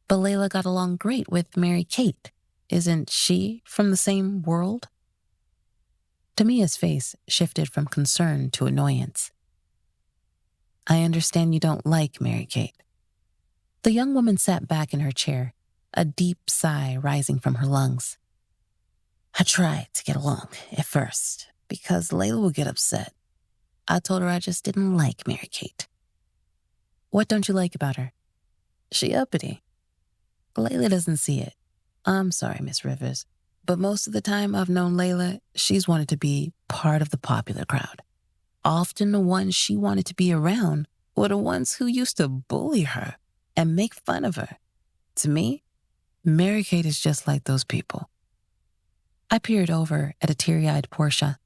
S2: But Layla got along great with Mary Kate. Isn't she from the same world? Tamia's face shifted from concern to annoyance.
S3: I understand you don't like Mary Kate.
S2: The young woman sat back in her chair, a deep sigh rising from her lungs.
S3: I tried to get along at first because Layla would get upset. I told her I just didn't like Mary Kate.
S2: What don't you like about her?
S3: She uppity. Layla doesn't see it. I'm sorry, Miss Rivers, but most of the time I've known Layla, she's wanted to be part of the popular crowd. Often the ones she wanted to be around were the ones who used to bully her and make fun of her. To me, Mary Kate is just like those people.
S2: I peered over at a teary-eyed Portia.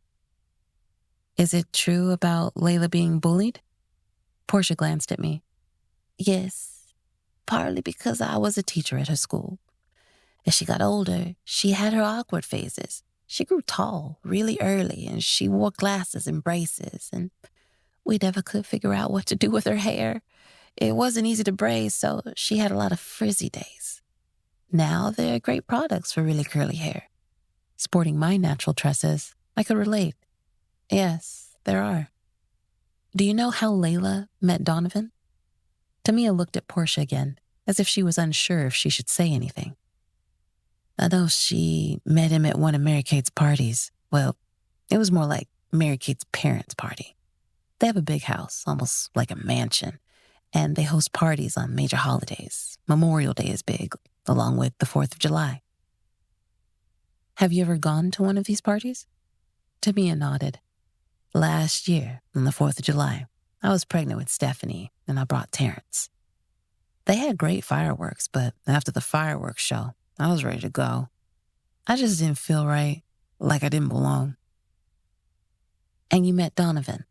S2: Is it true about Layla being bullied? Portia glanced at me.
S3: Yes, partly because I was a teacher at her school. As she got older, she had her awkward phases. She grew tall really early, and she wore glasses and braces, and we never could figure out what to do with her hair. It wasn't easy to braid, so she had a lot of frizzy days. Now there are great products for really curly hair.
S2: Sporting my natural tresses, I could relate.
S3: Yes, there are.
S2: Do you know how Layla met Donovan? Tamia looked at Portia again, as if she was unsure if she should say anything.
S3: I know she met him at one of Mary Kate's parties. Well, it was more like Mary Kate's parents' party. They have a big house, almost like a mansion, and they host parties on major holidays. Memorial Day is big, along with the 4th of July.
S2: Have you ever gone to one of these parties?
S3: Tamia nodded. Last year, on the 4th of July, I was pregnant with Stephanie, and I brought Terrence. They had great fireworks, but after the fireworks show, I was ready to go. I just didn't feel right, like I didn't belong.
S2: And you met Donovan?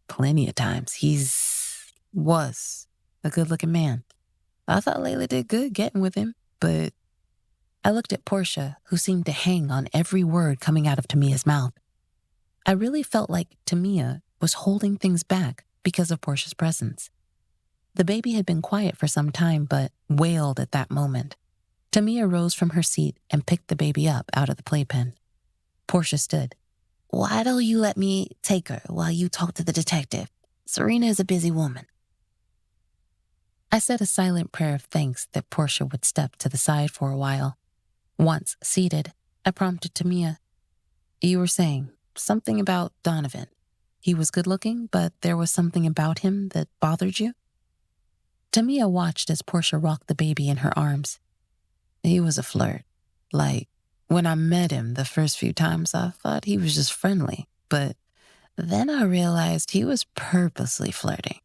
S3: Plenty of times. Was a good-looking man. I thought Layla did good getting with him, but
S2: I looked at Portia, who seemed to hang on every word coming out of Tamia's mouth. I really felt like Tamia was holding things back because of Portia's presence. The baby had been quiet for some time, but wailed at that moment. Tamia rose from her seat and picked the baby up out of the playpen. Portia stood.
S3: Why don't you let me take her while you talk to the detective? Serena is a busy woman.
S2: I said a silent prayer of thanks that Portia would step to the side for a while. Once seated, I prompted Tamia. You were saying something about Donovan. He was good-looking, but there was something about him that bothered you? Tamia watched as Portia rocked the baby in her arms.
S3: He was a flirt. Like, when I met him the first few times, I thought he was just friendly. But then I realized he was purposely flirting.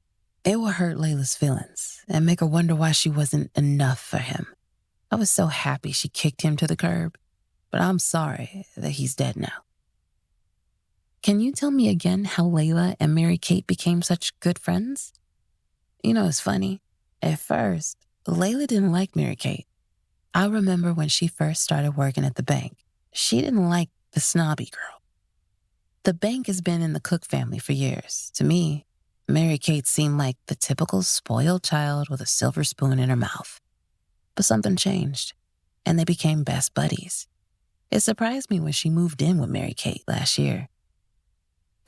S3: It would hurt Layla's feelings and make her wonder why she wasn't enough for him. I was so happy she kicked him to the curb, but I'm sorry that he's dead now.
S2: Can you tell me again how Layla and Mary Kate became such good friends?
S3: You know, it's funny. At first, Layla didn't like Mary Kate. I remember when she first started working at the bank, she didn't like the snobby girl. The bank has been in the Cook family for years. To me, Mary Kate seemed like the typical spoiled child with a silver spoon in her mouth. But something changed, and they became best buddies. It surprised me when she moved in with Mary Kate last year.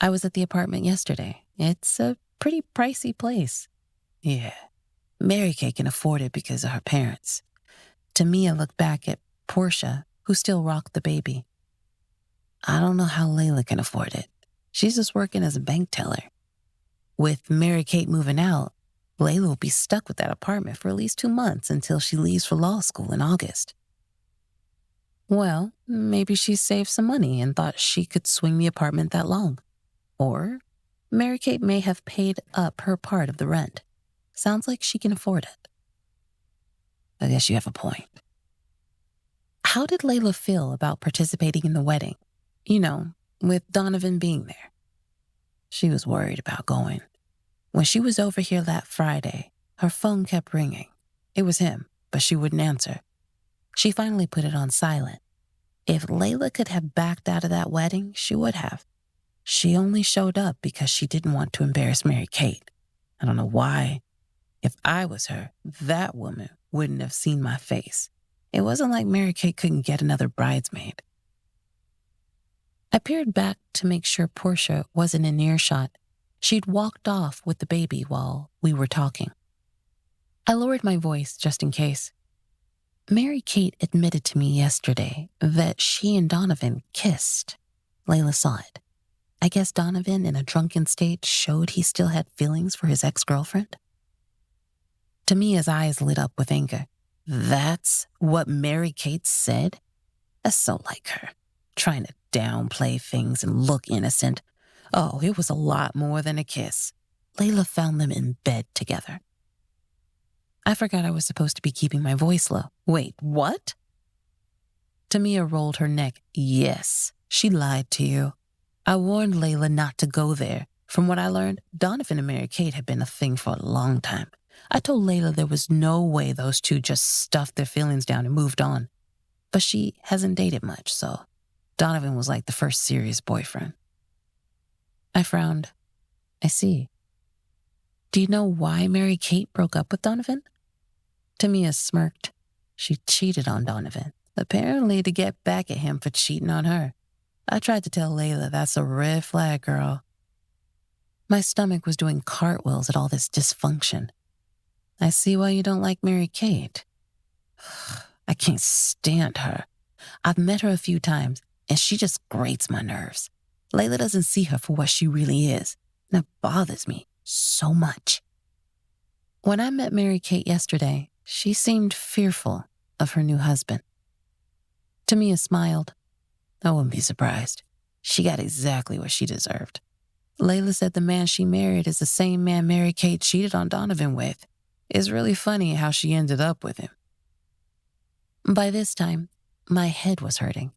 S2: I was at the apartment yesterday. It's a pretty pricey place.
S3: Yeah,
S4: Mary-Kate can afford it because of her parents. Tamia looked back at Portia, who still rocked the baby. I don't know how Layla can afford it. She's just working as a bank teller. With Mary-Kate moving out, Layla will be stuck with that apartment for at least 2 months until she leaves for law school in August. Well, maybe she saved some money and thought she could swing the apartment that long. Or Mary-Kate may have paid up her part of the rent. Sounds like she can afford it. I guess you have a point. How did Layla feel about participating in the wedding? You know, with Donovan being there. She was worried about going. When she was over here that Friday, her phone kept ringing. It was him, but she wouldn't answer. She finally put it on silent. If Layla could have backed out of that wedding, she would have. She only showed up because she didn't want to embarrass Mary-Kate. I don't know why. If I was her, that woman wouldn't have seen my face. It wasn't like Mary-Kate couldn't get another bridesmaid. I peered back to make sure Portia wasn't in earshot. She'd walked off with the baby while we were talking. I lowered my voice just in case. Mary-Kate admitted to me yesterday that she and Donovan kissed. Layla saw it. I guess Donovan, in a drunken state, showed he still had feelings for his ex-girlfriend. Tamia's eyes lit up with anger. That's what Mary-Kate said? That's so like her, trying to downplay things and look innocent. Oh, it was a lot more than a kiss. Layla found them in bed together. I forgot I was supposed to be keeping my voice low. Wait, what? Tamia rolled her neck. Yes, she lied to you. I warned Layla not to go there. From what I learned, Donovan and Mary-Kate had been a thing for a long time. I told Layla there was no way those two just stuffed their feelings down and moved on. But she hasn't dated much, so Donovan was like the first serious boyfriend. I frowned. I see. Do you know why Mary-Kate broke up with Donovan? Tamia smirked. She cheated on Donovan, apparently to get back at him for cheating on her. I tried to tell Layla that's a red flag, girl. My stomach was doing cartwheels at all this dysfunction. I see why you don't like Mary-Kate. I can't stand her. I've met her a few times, and she just grates my nerves. Layla doesn't see her for what she really is. That bothers me so much. When I met Mary-Kate yesterday, she seemed fearful of her new husband. Tamia smiled. I wouldn't be surprised. She got exactly what she deserved. Layla said the man she married is the same man Mary-Kate cheated on Donovan with. It's really funny how she ended up with him. By this time, my head was hurting.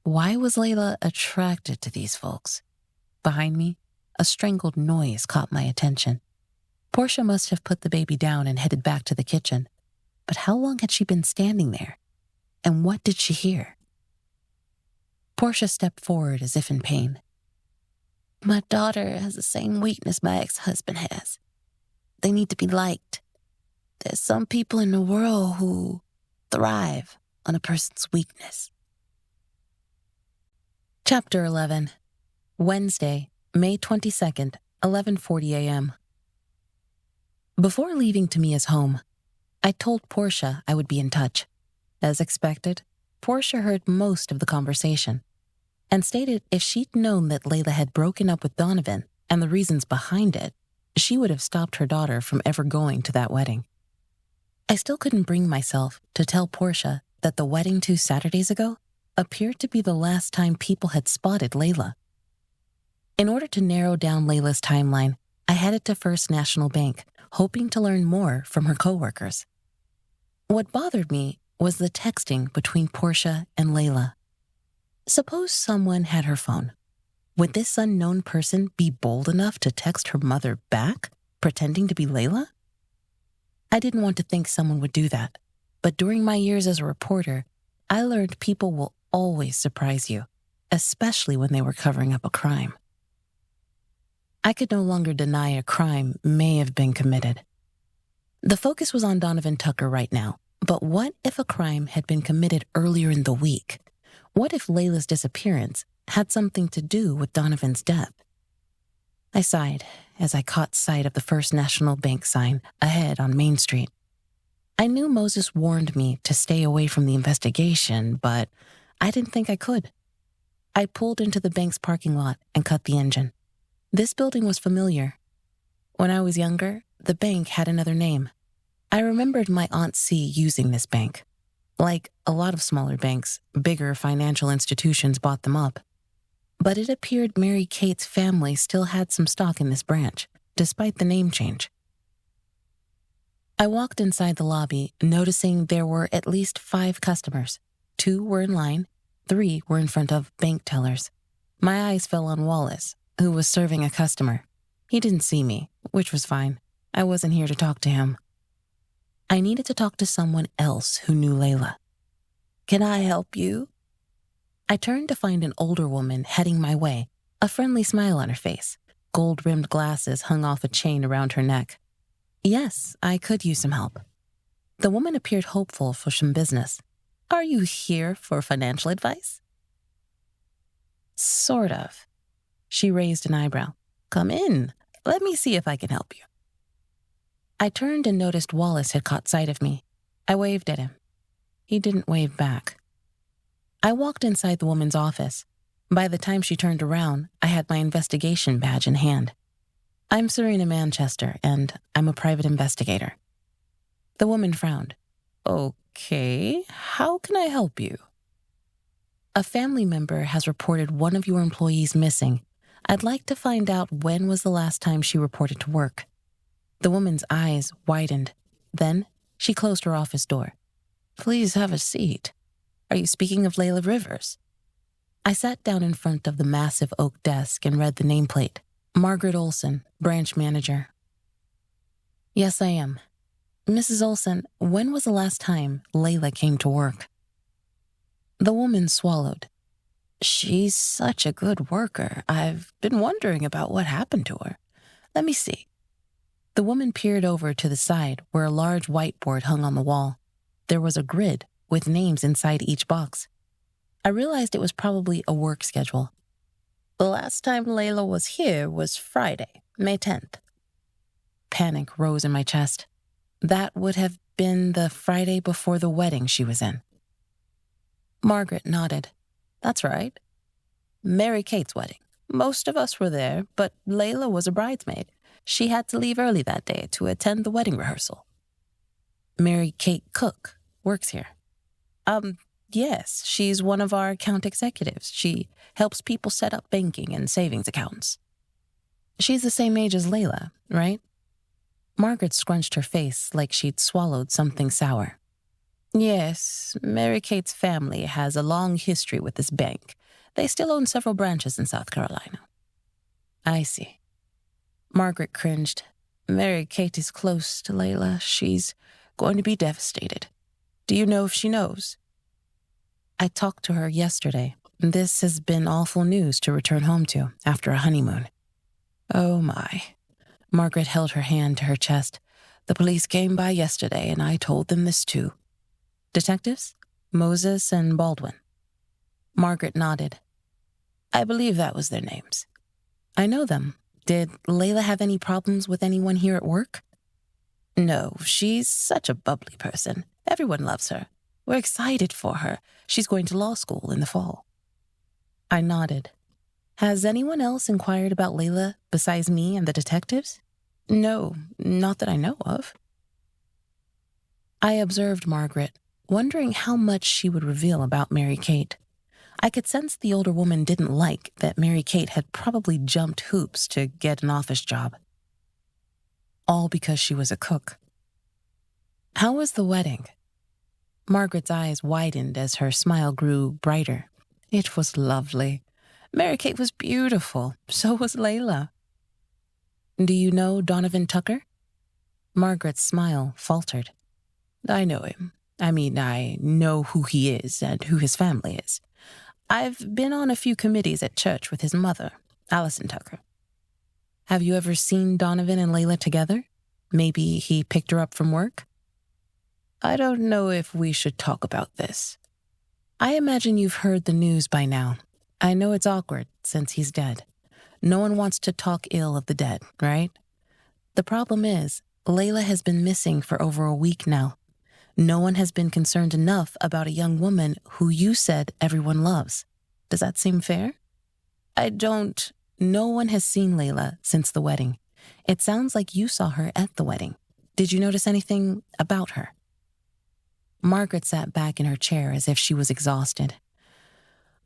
S4: Why was Layla attracted to these folks? Behind me, a strangled noise caught my attention. Portia must have put the baby down and headed back to the kitchen. But how long had she been standing there? And what did she hear? Portia stepped forward as if in pain. My daughter has the same weakness my ex-husband has. They need to be liked. There's some people in the world who thrive on a person's weakness. Chapter 11. Wednesday, May 22nd, 11:40 a.m. Before leaving Tamia's home, I told Portia I would be in touch. As expected, Portia heard most of the conversation and stated if she'd known that Layla had broken up with Donovan and the reasons behind it, she would have stopped her daughter from ever going to that wedding. I still couldn't bring myself to tell Portia that the wedding 2 Saturdays ago appeared to be the last time people had spotted Layla. In order to narrow down Layla's timeline, I headed to First National Bank, hoping to learn more from her coworkers. What bothered me was the texting between Portia and Layla. Suppose someone had her phone. Would this unknown person be bold enough to text her mother back, pretending to be Layla? I didn't want to think someone would do that, but during my years as a reporter, I learned people will always surprise you, especially when they were covering up a crime. I could no longer deny a crime may have been committed. The focus was on Donovan Tucker right now, but what if a crime had been committed earlier in the week? What if Layla's disappearance had something to do with Donovan's death? I sighed
S2: as I caught sight of the First National Bank sign ahead on Main Street. I knew Moses warned me to stay away from the investigation, but I didn't think I could. I pulled into the bank's parking lot and cut the engine. This building was familiar. When I was younger, the bank had another name. I remembered my Aunt C using this bank. Like a lot of smaller banks, bigger financial institutions bought them up. But it appeared Mary Kate's family still had some stock in this branch, despite the name change. I walked inside the lobby, noticing there were at least 5 customers. 2 were in line, 3 were in front of bank tellers. My eyes fell on Wallace, who was serving a customer. He didn't see me, which was fine. I wasn't here to talk to him. I needed to talk to someone else who knew Layla. "Can I help you?" I turned to find an older woman heading my way, a friendly smile on her face. Gold-rimmed glasses hung off a chain around her neck. Yes, I could use some help. The woman appeared hopeful for some business. "Are you here for financial advice?" "Sort of." She raised an eyebrow. "Come in. Let me see if I can help you." I turned and noticed Wallace had caught sight of me. I waved at him. He didn't wave back. I walked inside the woman's office. By the time she turned around, I had my investigation badge in hand. "I'm Serena Manchester, and I'm a private investigator." The woman frowned. "Okay, how can I help you?" "A family member has reported one of your employees missing. I'd like to find out when was the last time she reported to work." The woman's eyes widened. Then she closed her office door. "Please have a seat. Are you speaking of Layla Rivers?" I sat down in front of the massive oak desk and read the nameplate. Margaret Olson, branch manager. "Yes, I am. Mrs. Olson, when was the last time Layla came to work?" The woman swallowed. "She's such a good worker. I've been wondering about what happened to her. Let me see." The woman peered over to the side where a large whiteboard hung on the wall. There was a grid with names inside each box. I realized it was probably a work schedule. "The last time Layla was here was Friday, May 10th. Panic rose in my chest. That would have been the Friday before the wedding she was in. Margaret nodded. "That's right. Mary Kate's wedding. Most of us were there, but Layla was a bridesmaid. She had to leave early that day to attend the wedding rehearsal." "Mary Kate Cook works here." Yes, she's one of our account executives. She helps people set up banking and savings accounts." "She's the same age as Layla, right?" Margaret scrunched her face like she'd swallowed something sour. "Yes, Mary Kate's family has a long history with this bank. They still own several branches in South Carolina." "I see." Margaret cringed. "Mary Kate is close to Layla. She's going to be devastated. Do you know if she knows?" "I talked to her yesterday. This has been awful news to return home to after a honeymoon." "Oh my." Margaret held her hand to her chest. "The police came by yesterday and I told them this too." "Detectives? Moses and Baldwin?" Margaret nodded. "I believe that was their names." "I know them. Did Layla have any problems with anyone here at work?" "No, she's such a bubbly person. Everyone loves her. We're excited for her. She's going to law school in the fall." I nodded. "Has anyone else inquired about Layla besides me and the detectives?" "No, not that I know of." I observed Margaret, wondering how much she would reveal about Mary Kate. I could sense the older woman didn't like that Mary Kate had probably jumped hoops to get an office job. All because she was a cook. "How was the wedding?" Margaret's eyes widened as her smile grew brighter. "It was lovely. Mary Kate was beautiful. So was Layla." "Do you know Donovan Tucker?" Margaret's smile faltered. "I know him. I know who he is and who his family is. I've been on a few committees at church with his mother, Allison Tucker." "Have you ever seen Donovan and Layla together? Maybe he picked her up from work?" "I don't know if we should talk about this." "I imagine you've heard the news by now. I know it's awkward since he's dead. No one wants to talk ill of the dead, right? The problem is, Layla has been missing for over a week now. No one has been concerned enough about a young woman who you said everyone loves. Does that seem fair? No one has seen Layla since the wedding. It sounds like you saw her at the wedding. Did you notice anything about her? Margaret sat back in her chair as if she was exhausted.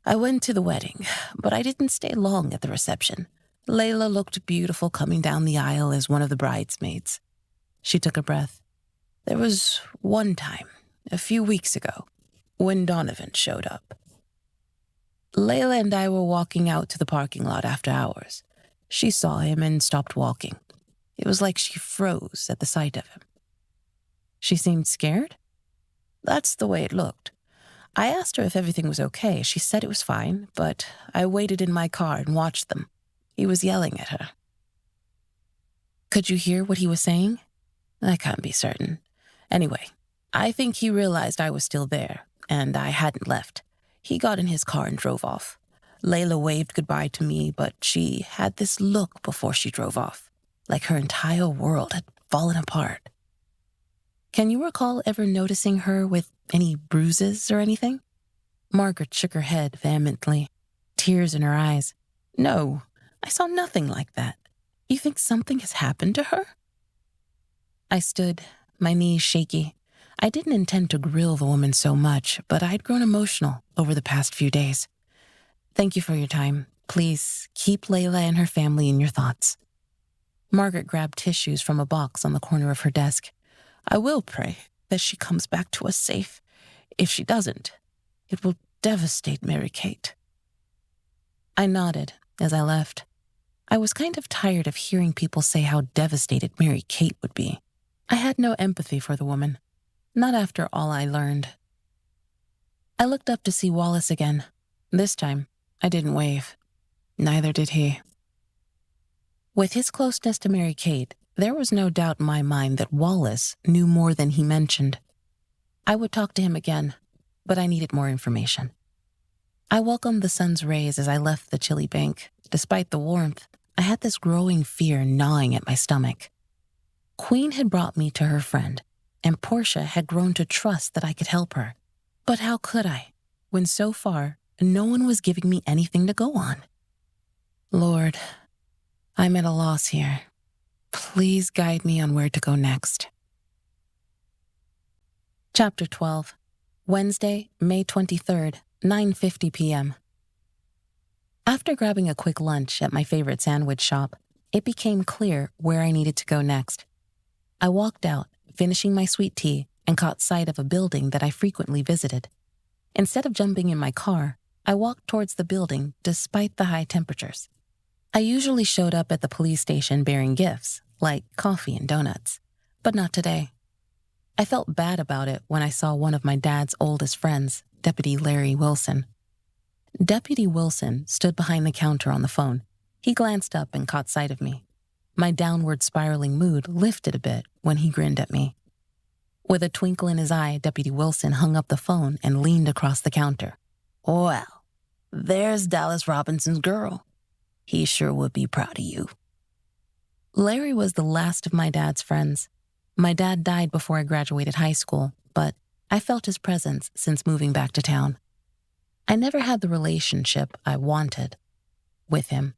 S2: I went to the wedding, but I didn't stay long at the reception. Layla looked beautiful coming down the aisle as one of the bridesmaids. She took a breath. There was one time, a few weeks ago, when Donovan showed up. Layla and I were walking out to the parking lot after hours. She saw him and stopped walking. It was like she froze at the sight of him. She seemed scared? That's the way it looked. I asked her if everything was okay. She said it was fine, but I waited in my car and watched them. He was yelling at her. Could you hear what he was saying? I can't be certain. Anyway, I think he realized I was still there, and I hadn't left. He got in his car and drove off. Layla waved goodbye to me, but she had this look before she drove off, like her entire world had fallen apart. Can you recall ever noticing her with any bruises or anything? Margaret shook her head vehemently, tears in her eyes. No, I saw nothing like that. You think something has happened to her? I stood, my knees shaky. I didn't intend to grill the woman so much, but I'd grown emotional over the past few days. Thank you for your time. Please keep Layla and her family in your thoughts. Margaret grabbed tissues from a box on the corner of her desk. I will pray that she comes back to us safe. If she doesn't, it will devastate Mary Kate. I nodded as I left. I was kind of tired of hearing people say how devastated Mary Kate would be. I had no empathy for the woman. Not after all I learned. I looked up to see Wallace again. This time, I didn't wave. Neither did he. With his closeness to Mary Kate, there was no doubt in my mind that Wallace knew more than he mentioned. I would talk to him again, but I needed more information. I welcomed the sun's rays as I left the chilly bank. Despite the warmth, I had this growing fear gnawing at my stomach. Queen had brought me to her friend, and Portia had grown to trust that I could help her. But how could I, when so far no one was giving me anything to go on? Lord, I'm at a loss here. Please guide me on where to go next. Chapter 12, Wednesday, May 23rd, 9:50 p.m. After grabbing a quick lunch at my favorite sandwich shop, it became clear where I needed to go next. I walked out, finishing my sweet tea, and caught sight of a building that I frequently visited. Instead of jumping in my car, I walked towards the building despite the high temperatures. I usually showed up at the police station bearing gifts, like coffee and donuts, but not today. I felt bad about it when I saw one of my dad's oldest friends, Deputy Larry Wilson. Deputy Wilson stood behind the counter on the phone. He glanced up and caught sight of me. My downward spiraling mood lifted a bit when he grinned at me. With a twinkle in his eye, Deputy Wilson hung up the phone and leaned across the counter. Well, there's Dallas Robinson's girl. He sure would be proud of you. Larry was the last of my dad's friends. My dad died before I graduated high school, but I felt his presence since moving back to town. I never had the relationship I wanted with him,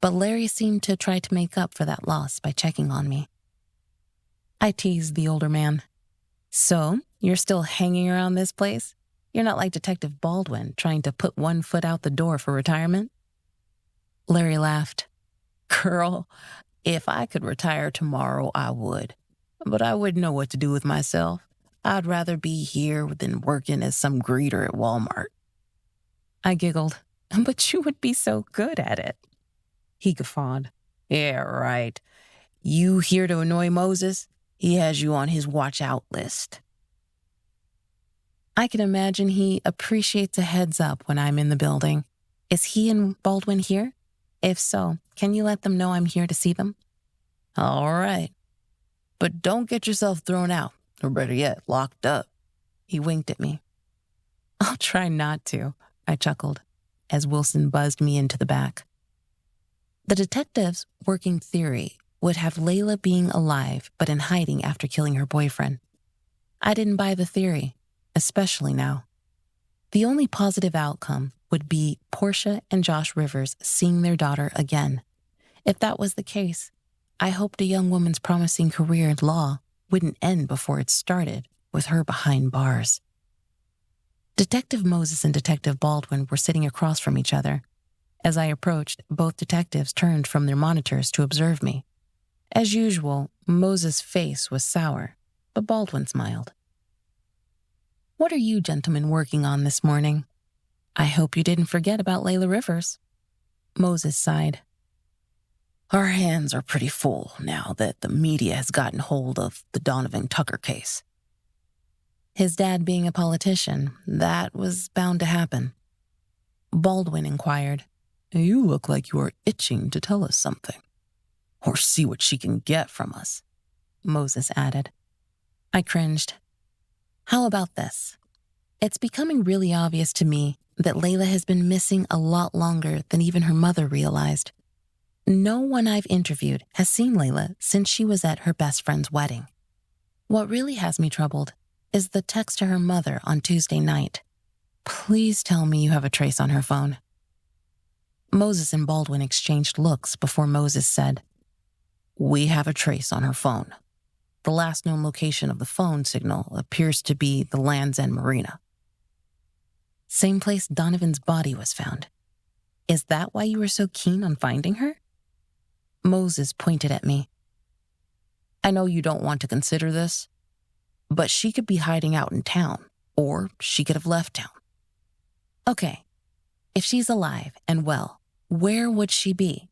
S2: but Larry seemed to try to make up for that loss by checking on me. I teased the older man. So, you're still hanging around this place? You're not like Detective Baldwin trying to put one foot out the door for retirement? Larry laughed. Girl, if I could retire tomorrow, I would. But I wouldn't know what to do with myself. I'd rather be here than working as some greeter at Walmart. I giggled. But you would be so good at it. He guffawed. Yeah, right. You here to annoy Moses? He has you on his watch-out list. I can imagine he appreciates a heads up when I'm in the building. Is he and Baldwin here? If so, can you let them know I'm here to see them? All right. But don't get yourself thrown out, or better yet, locked up. He winked at me. I'll try not to, I chuckled, as Wilson buzzed me into the back. The detective's working theory would have Layla being alive but in hiding after killing her boyfriend. I didn't buy the theory, especially now. The only positive outcome would be Portia and Josh Rivers seeing their daughter again. If that was the case, I hoped a young woman's promising career in law wouldn't end before it started with her behind bars. Detective Moses and Detective Baldwin were sitting across from each other. As I approached, both detectives turned from their monitors to observe me. As usual, Moses' face was sour, but Baldwin smiled. "What are you gentlemen working on this morning? I hope you didn't forget about Layla Rivers." Moses sighed.
S4: "Our hands are pretty full now that the media has gotten hold of the Donovan Tucker case."
S2: His dad being a politician, that was bound to happen. Baldwin inquired,
S4: "You look like you are itching to tell us something. Or see what she can get from us,"
S2: Moses added. I cringed. How about this? It's becoming really obvious to me that Layla has been missing a lot longer than even her mother realized. No one I've interviewed has seen Layla since she was at her best friend's wedding. What really has me troubled is the text to her mother on Tuesday night. Please tell me you have a trace on her phone. Moses and Baldwin exchanged looks before Moses said,
S4: "We have a trace on her phone. The last known location of the phone signal appears to be the Land's End Marina."
S2: Same place Donovan's body was found. Is that why you were so keen on finding her? Moses pointed at me.
S4: "I know you don't want to consider this, but she could be hiding out in town, or she could have left town."
S2: Okay, if she's alive and well, where would she be?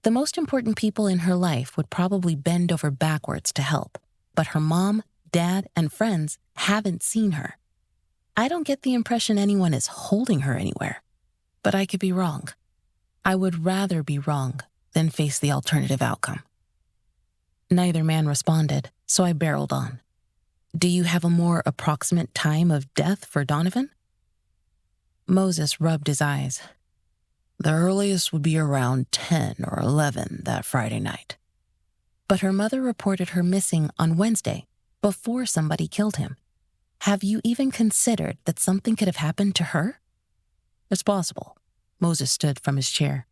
S2: The most important people in her life would probably bend over backwards to help, but her mom, dad, and friends haven't seen her. I don't get the impression anyone is holding her anywhere, but I could be wrong. I would rather be wrong than face the alternative outcome. Neither man responded, so I barreled on. Do you have a more approximate time of death for Donovan? Moses rubbed his eyes.
S4: "The earliest would be around 10 or 11 that Friday night."
S2: But her mother reported her missing on Wednesday, before somebody killed him. Have you even considered that something could have happened to her?
S4: "It's possible." Moses stood from his chair.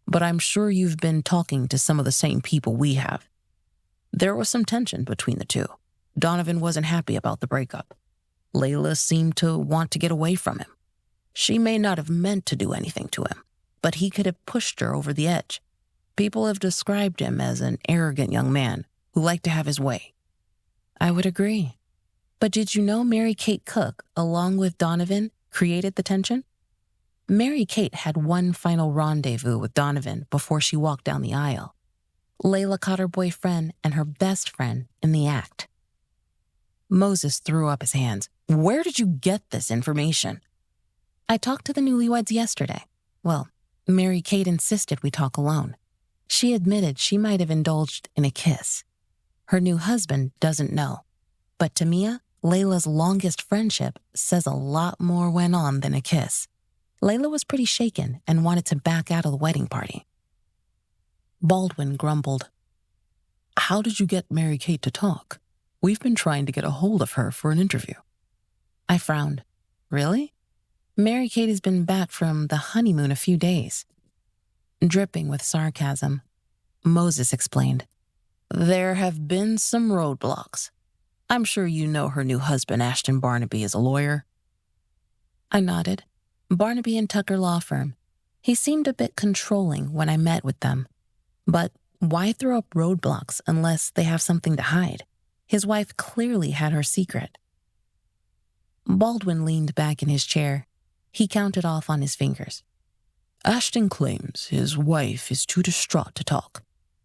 S4: "But I'm sure you've been talking to some of the same people we have. There was some tension between the two. Donovan wasn't happy about the breakup. Layla seemed to want to get away from him. She may not have meant to do anything to him, but he could have pushed her over the edge. People have described him as an arrogant young man who liked to have his way."
S2: I would agree. But did you know Mary-Kate Cook, along with Donovan, created the tension? Mary-Kate had one final rendezvous with Donovan before she walked down the aisle. Layla caught her boyfriend and her best friend in the act. Moses threw up his hands.
S4: "Where did you get this information?"
S2: I talked to the newlyweds yesterday. Well, Mary-Kate insisted we talk alone. She admitted she might have indulged in a kiss. Her new husband doesn't know. But to Mia, Layla's longest friendship says a lot more went on than a kiss. Layla was pretty shaken and wanted to back out of the wedding party.
S4: Baldwin grumbled. "How did you get Mary-Kate to talk? We've been trying to get a hold of her for an interview."
S2: I frowned. Really? Mary-Kate has been back from the honeymoon a few days. Dripping with sarcasm, Moses explained.
S4: "There have been some roadblocks. I'm sure you know her new husband, Ashton Barnaby, is a lawyer."
S2: I nodded. Barnaby and Tucker Law Firm. He seemed a bit controlling when I met with them. But why throw up roadblocks unless they have something to hide? His wife clearly had her secret. Baldwin leaned back in his chair. He counted off on his fingers.
S4: "Ashton claims his wife is too distraught to talk.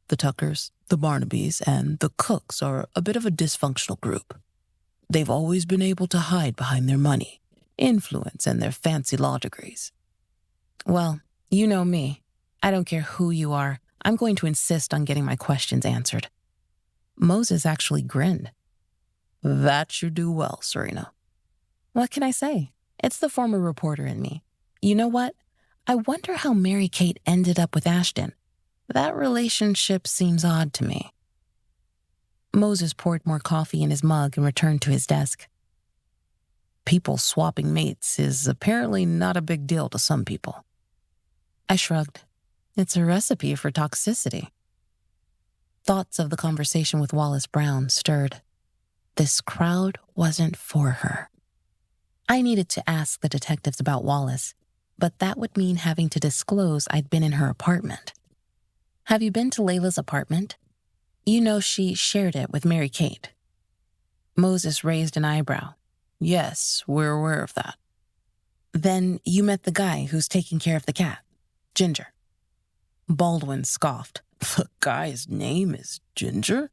S4: The Tuckers, the Barnabys, and the Cooks are a bit of a dysfunctional group. They've always been able to hide behind their money, influence, and their fancy law degrees."
S2: Well, you know me. I don't care who you are. I'm going to insist on getting my questions answered. Moses actually grinned.
S4: "That should do well, Serena."
S2: What can I say? It's the former reporter in me. You know what? I wonder how Mary-Kate ended up with Ashton. That relationship seems odd to me. Moses poured more coffee in his mug and returned to his desk. People swapping mates is apparently not a big deal to some people. I shrugged. It's a recipe for toxicity. Thoughts of the conversation with Wallace Brown stirred. This crowd wasn't for her. I needed to ask the detectives about Wallace, but that would mean having to disclose I'd been in her apartment. Have you been to Layla's apartment? You know she shared it with Mary-Kate. Moses raised an eyebrow. Yes, we're aware of that. Then you met the guy who's taking care of the cat, Ginger. Baldwin scoffed. The guy's name is Ginger?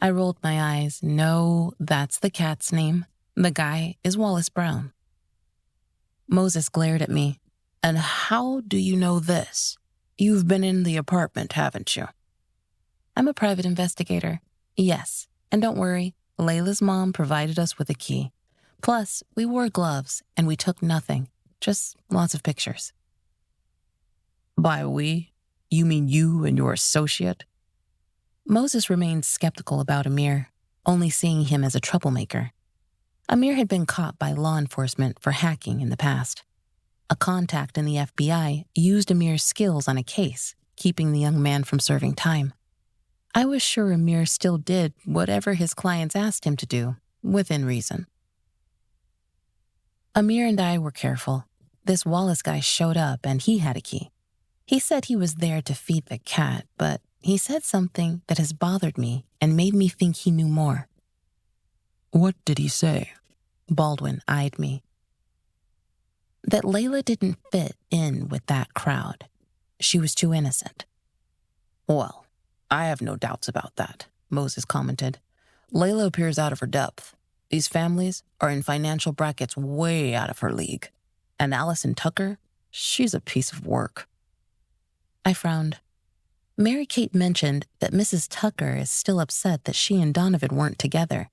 S2: I rolled my eyes. No, that's the cat's name. The guy is Wallace Brown. Moses glared at me. And how do you know this? You've been in the apartment, haven't you? I'm a private investigator. Yes, and don't worry, Layla's mom provided us with a key. Plus, we wore gloves and we took nothing, just lots of pictures. By we, you mean you and your associate? Moses remained skeptical about Amir, only seeing him as a troublemaker. Amir had been caught by law enforcement for hacking in the past. A contact in the FBI used Amir's skills on a case, keeping the young man from serving time. I was sure Amir still did whatever his clients asked him to do, within reason. Amir and I were careful. This Wallace guy showed up and he had a key. He said he was there to feed the cat, but he said something that has bothered me and made me think he knew more. What did he say? Baldwin eyed me. That Layla didn't fit in with that crowd. She was too innocent. Well, I have no doubts about that, Moses commented. Layla appears out of her depth. These families are in financial brackets way out of her league. And Allison Tucker, she's a piece of work. I frowned. Mary-Kate mentioned that Mrs. Tucker is still upset that she and Donovan weren't together.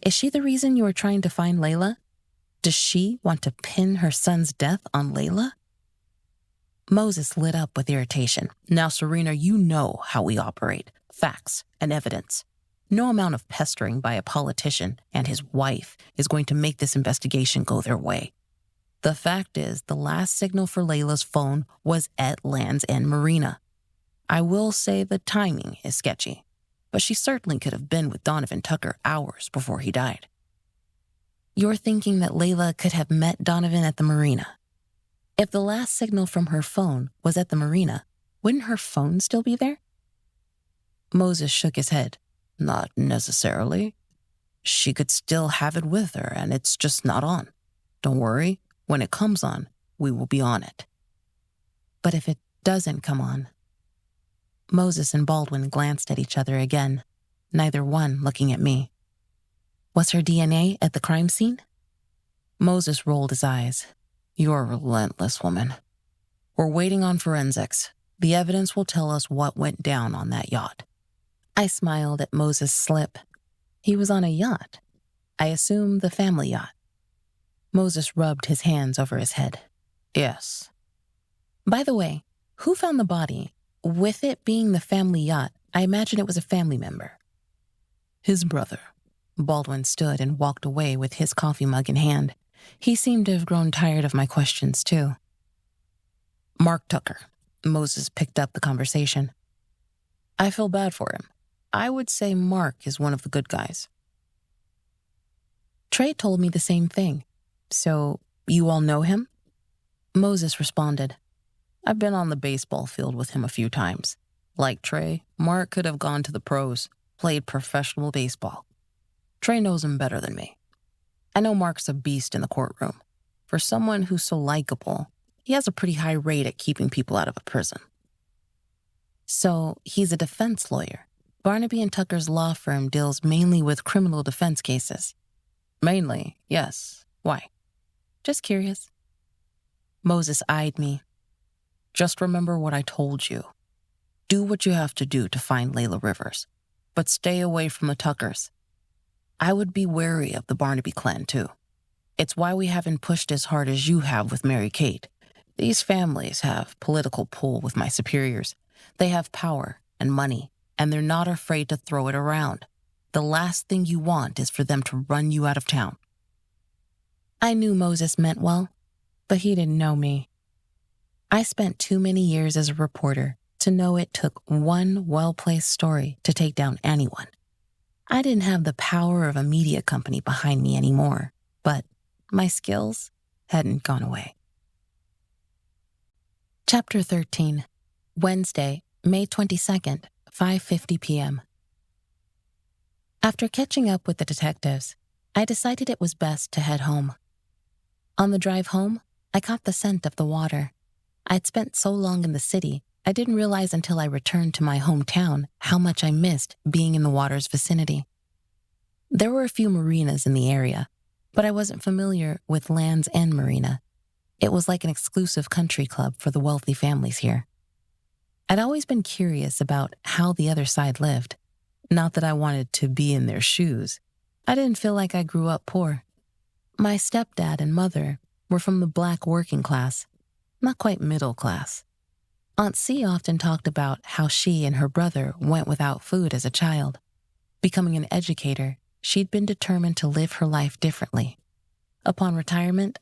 S2: Is she the reason you were trying to find Layla? Does she want to pin her son's death on Layla? Moses lit up with irritation. Now, Serena, you know how we operate. Facts and evidence. No amount of pestering by a politician and his wife is going to make this investigation go their way. The fact is, the last signal for Layla's phone was at Land's End Marina. I will say the timing is sketchy, but she certainly could have been with Donovan Tucker hours before he died. You're thinking that Layla could have met Donovan at the marina. If the last signal from her phone was at the marina, wouldn't her phone still be there? Moses shook his head. Not necessarily. She could still have it with her, and it's just not on. Don't worry, when it comes on, we will be on it. But if it doesn't come on? Moses and Baldwin glanced at each other again, neither one looking at me. Was her DNA at the crime scene? Moses rolled his eyes. You're a relentless woman. We're waiting on forensics. The evidence will tell us what went down on that yacht. I smiled at Moses' slip. He was on a yacht. I assume the family yacht. Moses rubbed his hands over his head. Yes. By the way, who found the body? With it being the family yacht, I imagine it was a family member. His brother. Baldwin stood and walked away with his coffee mug in hand. He seemed to have grown tired of my questions, too. Mark Tucker. Moses picked up the conversation. I feel bad for him. I would say Mark is one of the good guys. Trey told me the same thing. So, you all know him? Moses responded. I've been on the baseball field with him a few times. Like Trey, Mark could have gone to the pros, played professional baseball. Trey knows him better than me. I know Mark's a beast in the courtroom. For someone who's so likable, he has a pretty high rate at keeping people out of a prison. So, he's a defense lawyer. Barnaby and Tucker's law firm deals mainly with criminal defense cases. Mainly, yes. Why? Just curious. Moses eyed me. Just remember what I told you. Do what you have to do to find Layla Rivers, but stay away from the Tuckers. I would be wary of the Barnaby clan, too. It's why we haven't pushed as hard as you have with Mary-Kate. These families have political pull with my superiors. They have power and money, and they're not afraid to throw it around. The last thing you want is for them to run you out of town."
S4: I knew Moses meant well, but he didn't know me. I spent too many years as a reporter to know it took one well-placed story to take down anyone. I didn't have the power of a media company behind me anymore, but my skills hadn't gone away. Chapter 13, Wednesday, May 22nd, 5:50 p.m. After catching up with the detectives, I decided it was best to head home. On the drive home, I caught the scent of the water. I'd spent so long in the city, I didn't realize until I returned to my hometown how much I missed being in the water's vicinity. There were a few marinas in the area, but I wasn't familiar with Land's End Marina. It was like an exclusive country club for the wealthy families here. I'd always been curious about how the other side lived. Not that I wanted to be in their shoes. I didn't feel like I grew up poor. My stepdad and mother were from the Black working class, not quite middle class. Aunt C often talked about how she and her brother went without food as a child. Becoming an educator, she'd been determined to live her life differently. Upon retirement,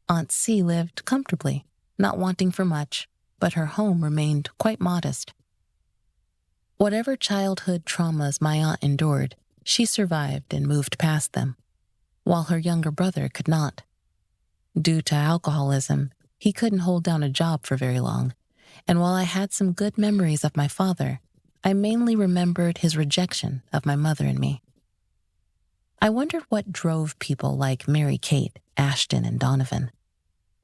S4: Aunt C lived comfortably, not wanting for much, but her home remained quite modest. Whatever childhood traumas my aunt endured, she survived and moved past them, while her younger brother could not. Due to alcoholism, he couldn't hold down a job for very long, and while I had some good memories of my father, I mainly remembered his rejection of my mother and me. I wondered what drove people like Mary Kate, Ashton, and Donovan.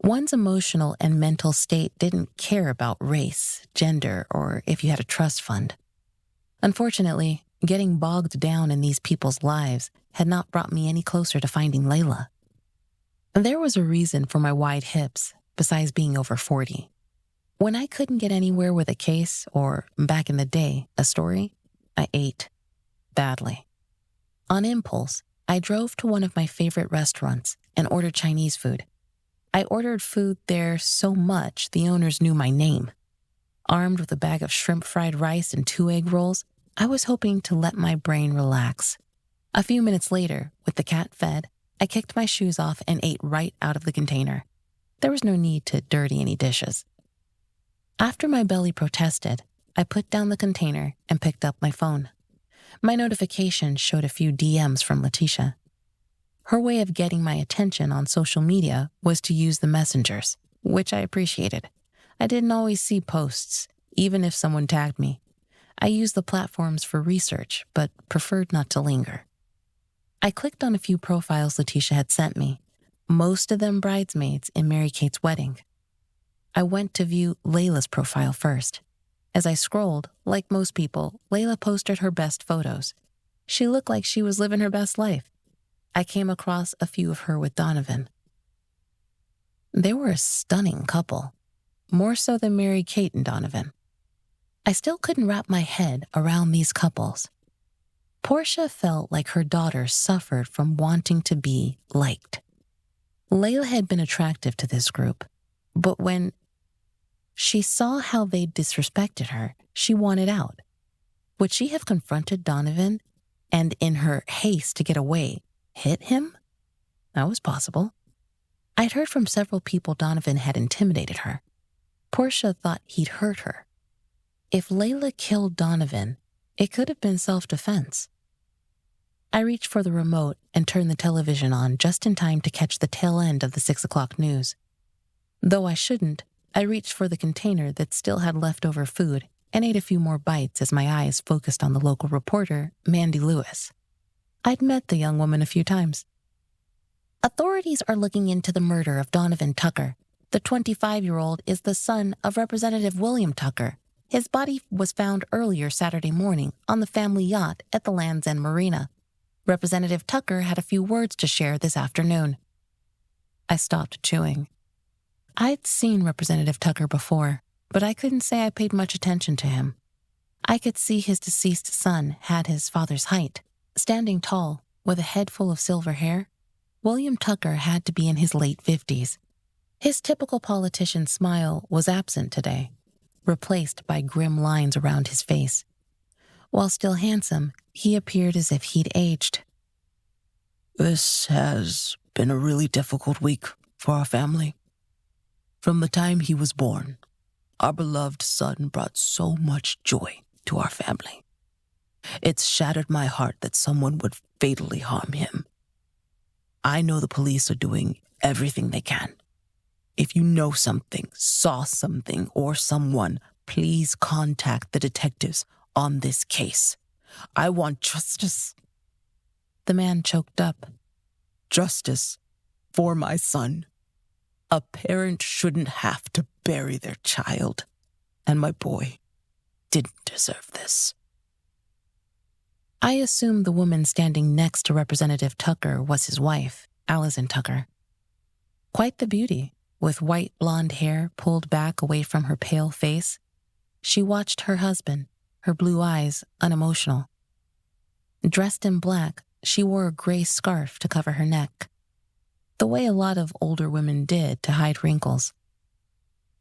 S4: One's emotional and mental state didn't care about race, gender, or if you had a trust fund. Unfortunately, getting bogged down in these people's lives had not brought me any closer to finding Layla. There was a reason for my wide hips, besides being over 40. When I couldn't get anywhere with a case, or back in the day, a story, I ate badly. On impulse, I drove to one of my favorite restaurants and ordered Chinese food. I ordered food there so much the owners knew my name. Armed with a bag of shrimp fried rice and 2 egg rolls, I was hoping to let my brain relax. A few minutes later, with the cat fed, I kicked my shoes off and ate right out of the container. There was no need to dirty any dishes. After my belly protested, I put down the container and picked up my phone. My notification showed a few DMs from Letitia. Her way of getting my attention on social media was to use the messengers, which I appreciated. I didn't always see posts, even if someone tagged me. I used the platforms for research, but preferred not to linger. I clicked on a few profiles Letitia had sent me, most of them bridesmaids in Mary Kate's wedding. I went to view Layla's profile first. As I scrolled, like most people, Layla posted her best photos. She looked like she was living her best life. I came across a few of her with Donovan. They were a stunning couple, more so than Mary Kate and Donovan. I still couldn't wrap my head around these couples. Portia felt like her daughter suffered from wanting to be liked. Layla had been attractive to this group, but when she saw how they disrespected her, she wanted out. Would she have confronted Donovan and, in her haste to get away, hit him? That was possible. I'd heard from several people Donovan had intimidated her. Portia thought he'd hurt her. If Layla killed Donovan, it could have been self-defense. I reached for the remote and turned the television on just in time to catch the tail end of the 6 o'clock news. Though I shouldn't, I reached for the container that still had leftover food and ate a few more bites as my eyes focused on the local reporter, Mandy Lewis. I'd met the young woman a few times. Authorities are looking into the murder of Donovan Tucker. The 25-year-old is the son of Representative William Tucker. His body was found earlier Saturday morning on the family yacht at the Land's End Marina. Representative Tucker had a few words to share this afternoon. I stopped chewing. I'd seen Representative Tucker before, but I couldn't say I paid much attention to him. I could see his deceased son had his father's height. Standing tall, with a head full of silver hair, William Tucker had to be in his late 50s.
S2: His typical politician smile was absent today, replaced by grim lines around his face. While still handsome, he appeared as if he'd aged.
S4: This has been a really difficult week for our family. From the time he was born, our beloved son brought so much joy to our family. It's shattered my heart that someone would fatally harm him. I know the police are doing everything they can. If you know something, saw something, or someone, please contact the detectives on this case. I want justice.
S2: The man choked up.
S4: Justice for my son. A parent shouldn't have to bury their child, and my boy didn't deserve this.
S2: I assumed the woman standing next to Representative Tucker was his wife, Allison Tucker. Quite the beauty, with white blonde hair pulled back away from her pale face. She watched her husband, her blue eyes unemotional. Dressed in black, she wore a gray scarf to cover her neck, the way a lot of older women did to hide wrinkles.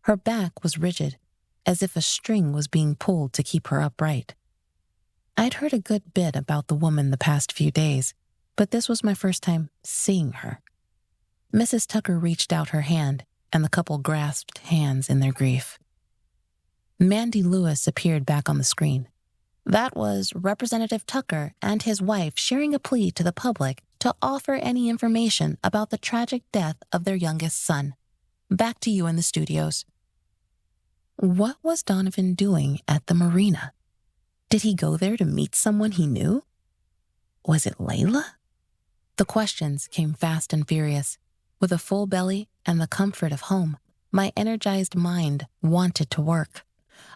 S2: Her back was rigid, as if a string was being pulled to keep her upright. I'd heard a good bit about the woman the past few days, but this was my first time seeing her. Mrs. Tucker reached out her hand, and the couple grasped hands in their grief. Mandy Lewis appeared back on the screen. That was Representative Tucker and his wife sharing a plea to the public to offer any information about the tragic death of their youngest son. Back to you in the studios. What was Donovan doing at the marina? Did he go there to meet someone he knew? Was it Layla? The questions came fast and furious. With a full belly and the comfort of home, my energized mind wanted to work.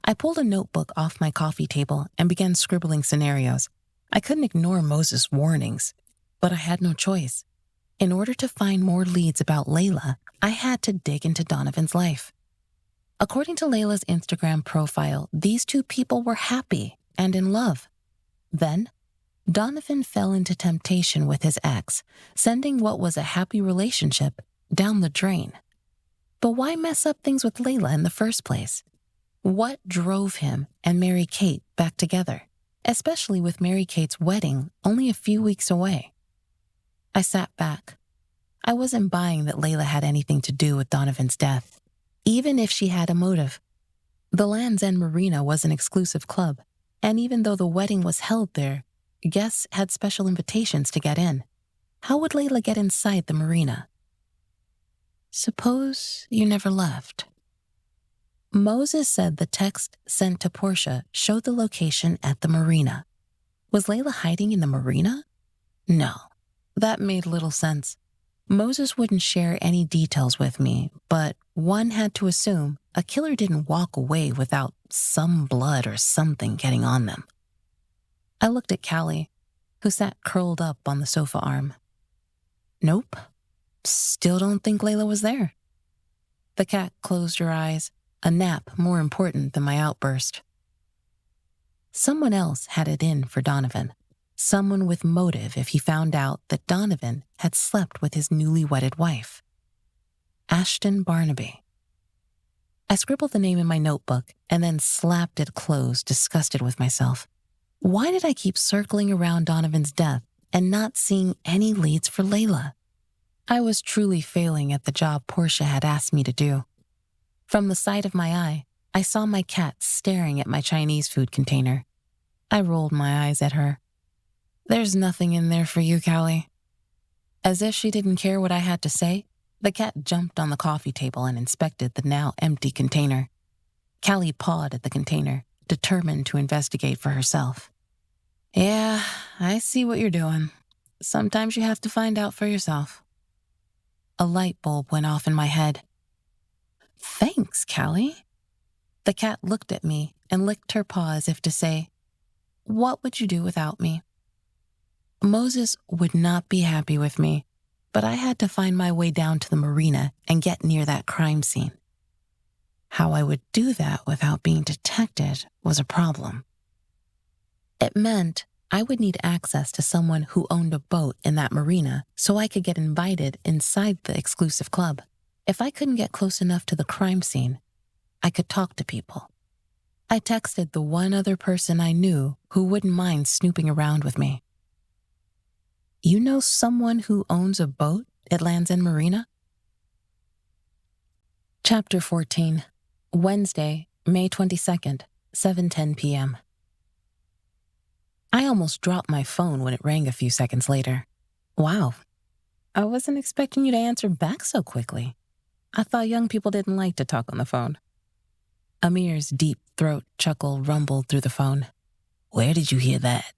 S2: I pulled a notebook off my coffee table and began scribbling scenarios. I couldn't ignore Moses' warnings, but I had no choice. In order to find more leads about Layla, I had to dig into Donovan's life. According to Layla's Instagram profile, these two people were happy and in love. Then, Donovan fell into temptation with his ex, sending what was a happy relationship down the drain. But why mess up things with Layla in the first place? What drove him and Mary Kate back together, especially with Mary Kate's wedding only a few weeks away? I sat back. I wasn't buying that Layla had anything to do with Donovan's death, even if she had a motive. The Land's End Marina was an exclusive club, and even though the wedding was held there, guests had special invitations to get in. How would Layla get inside the marina? Suppose you never left. Moses said the text sent to Portia showed the location at the marina. Was Layla hiding in the marina? No, that made little sense. Moses wouldn't share any details with me, but one had to assume a killer didn't walk away without some blood or something getting on them. I looked at Callie, who sat curled up on the sofa arm. Nope, still don't think Layla was there. The cat closed her eyes, a nap more important than my outburst. Someone else had it in for Donovan. Someone with motive if he found out that Donovan had slept with his newly wedded wife. Ashton Barnaby. I scribbled the name in my notebook and then slapped it closed, disgusted with myself. Why did I keep circling around Donovan's death and not seeing any leads for Layla? I was truly failing at the job Portia had asked me to do. From the side of my eye, I saw my cat staring at my Chinese food container. I rolled my eyes at her. There's nothing in there for you, Callie. As if she didn't care what I had to say, the cat jumped on the coffee table and inspected the now empty container. Callie pawed at the container, determined to investigate for herself. Yeah, I see what you're doing. Sometimes you have to find out for yourself. A light bulb went off in my head. Thanks, Callie. The cat looked at me and licked her paw as if to say, what would you do without me? Moses would not be happy with me, but I had to find my way down to the marina and get near that crime scene. How I would do that without being detected was a problem. It meant I would need access to someone who owned a boat in that marina so I could get invited inside the exclusive club. If I couldn't get close enough to the crime scene, I could talk to people. I texted the one other person I knew who wouldn't mind snooping around with me. You know someone who owns a boat at Land's End Marina? Chapter 14, Wednesday, May 22nd, 7:10 p.m. I almost dropped my phone when it rang a few seconds later. Wow, I wasn't expecting you to answer back so quickly. I thought young people didn't like to talk on the phone. Amir's deep throat chuckle rumbled through the phone.
S3: Where did you hear that?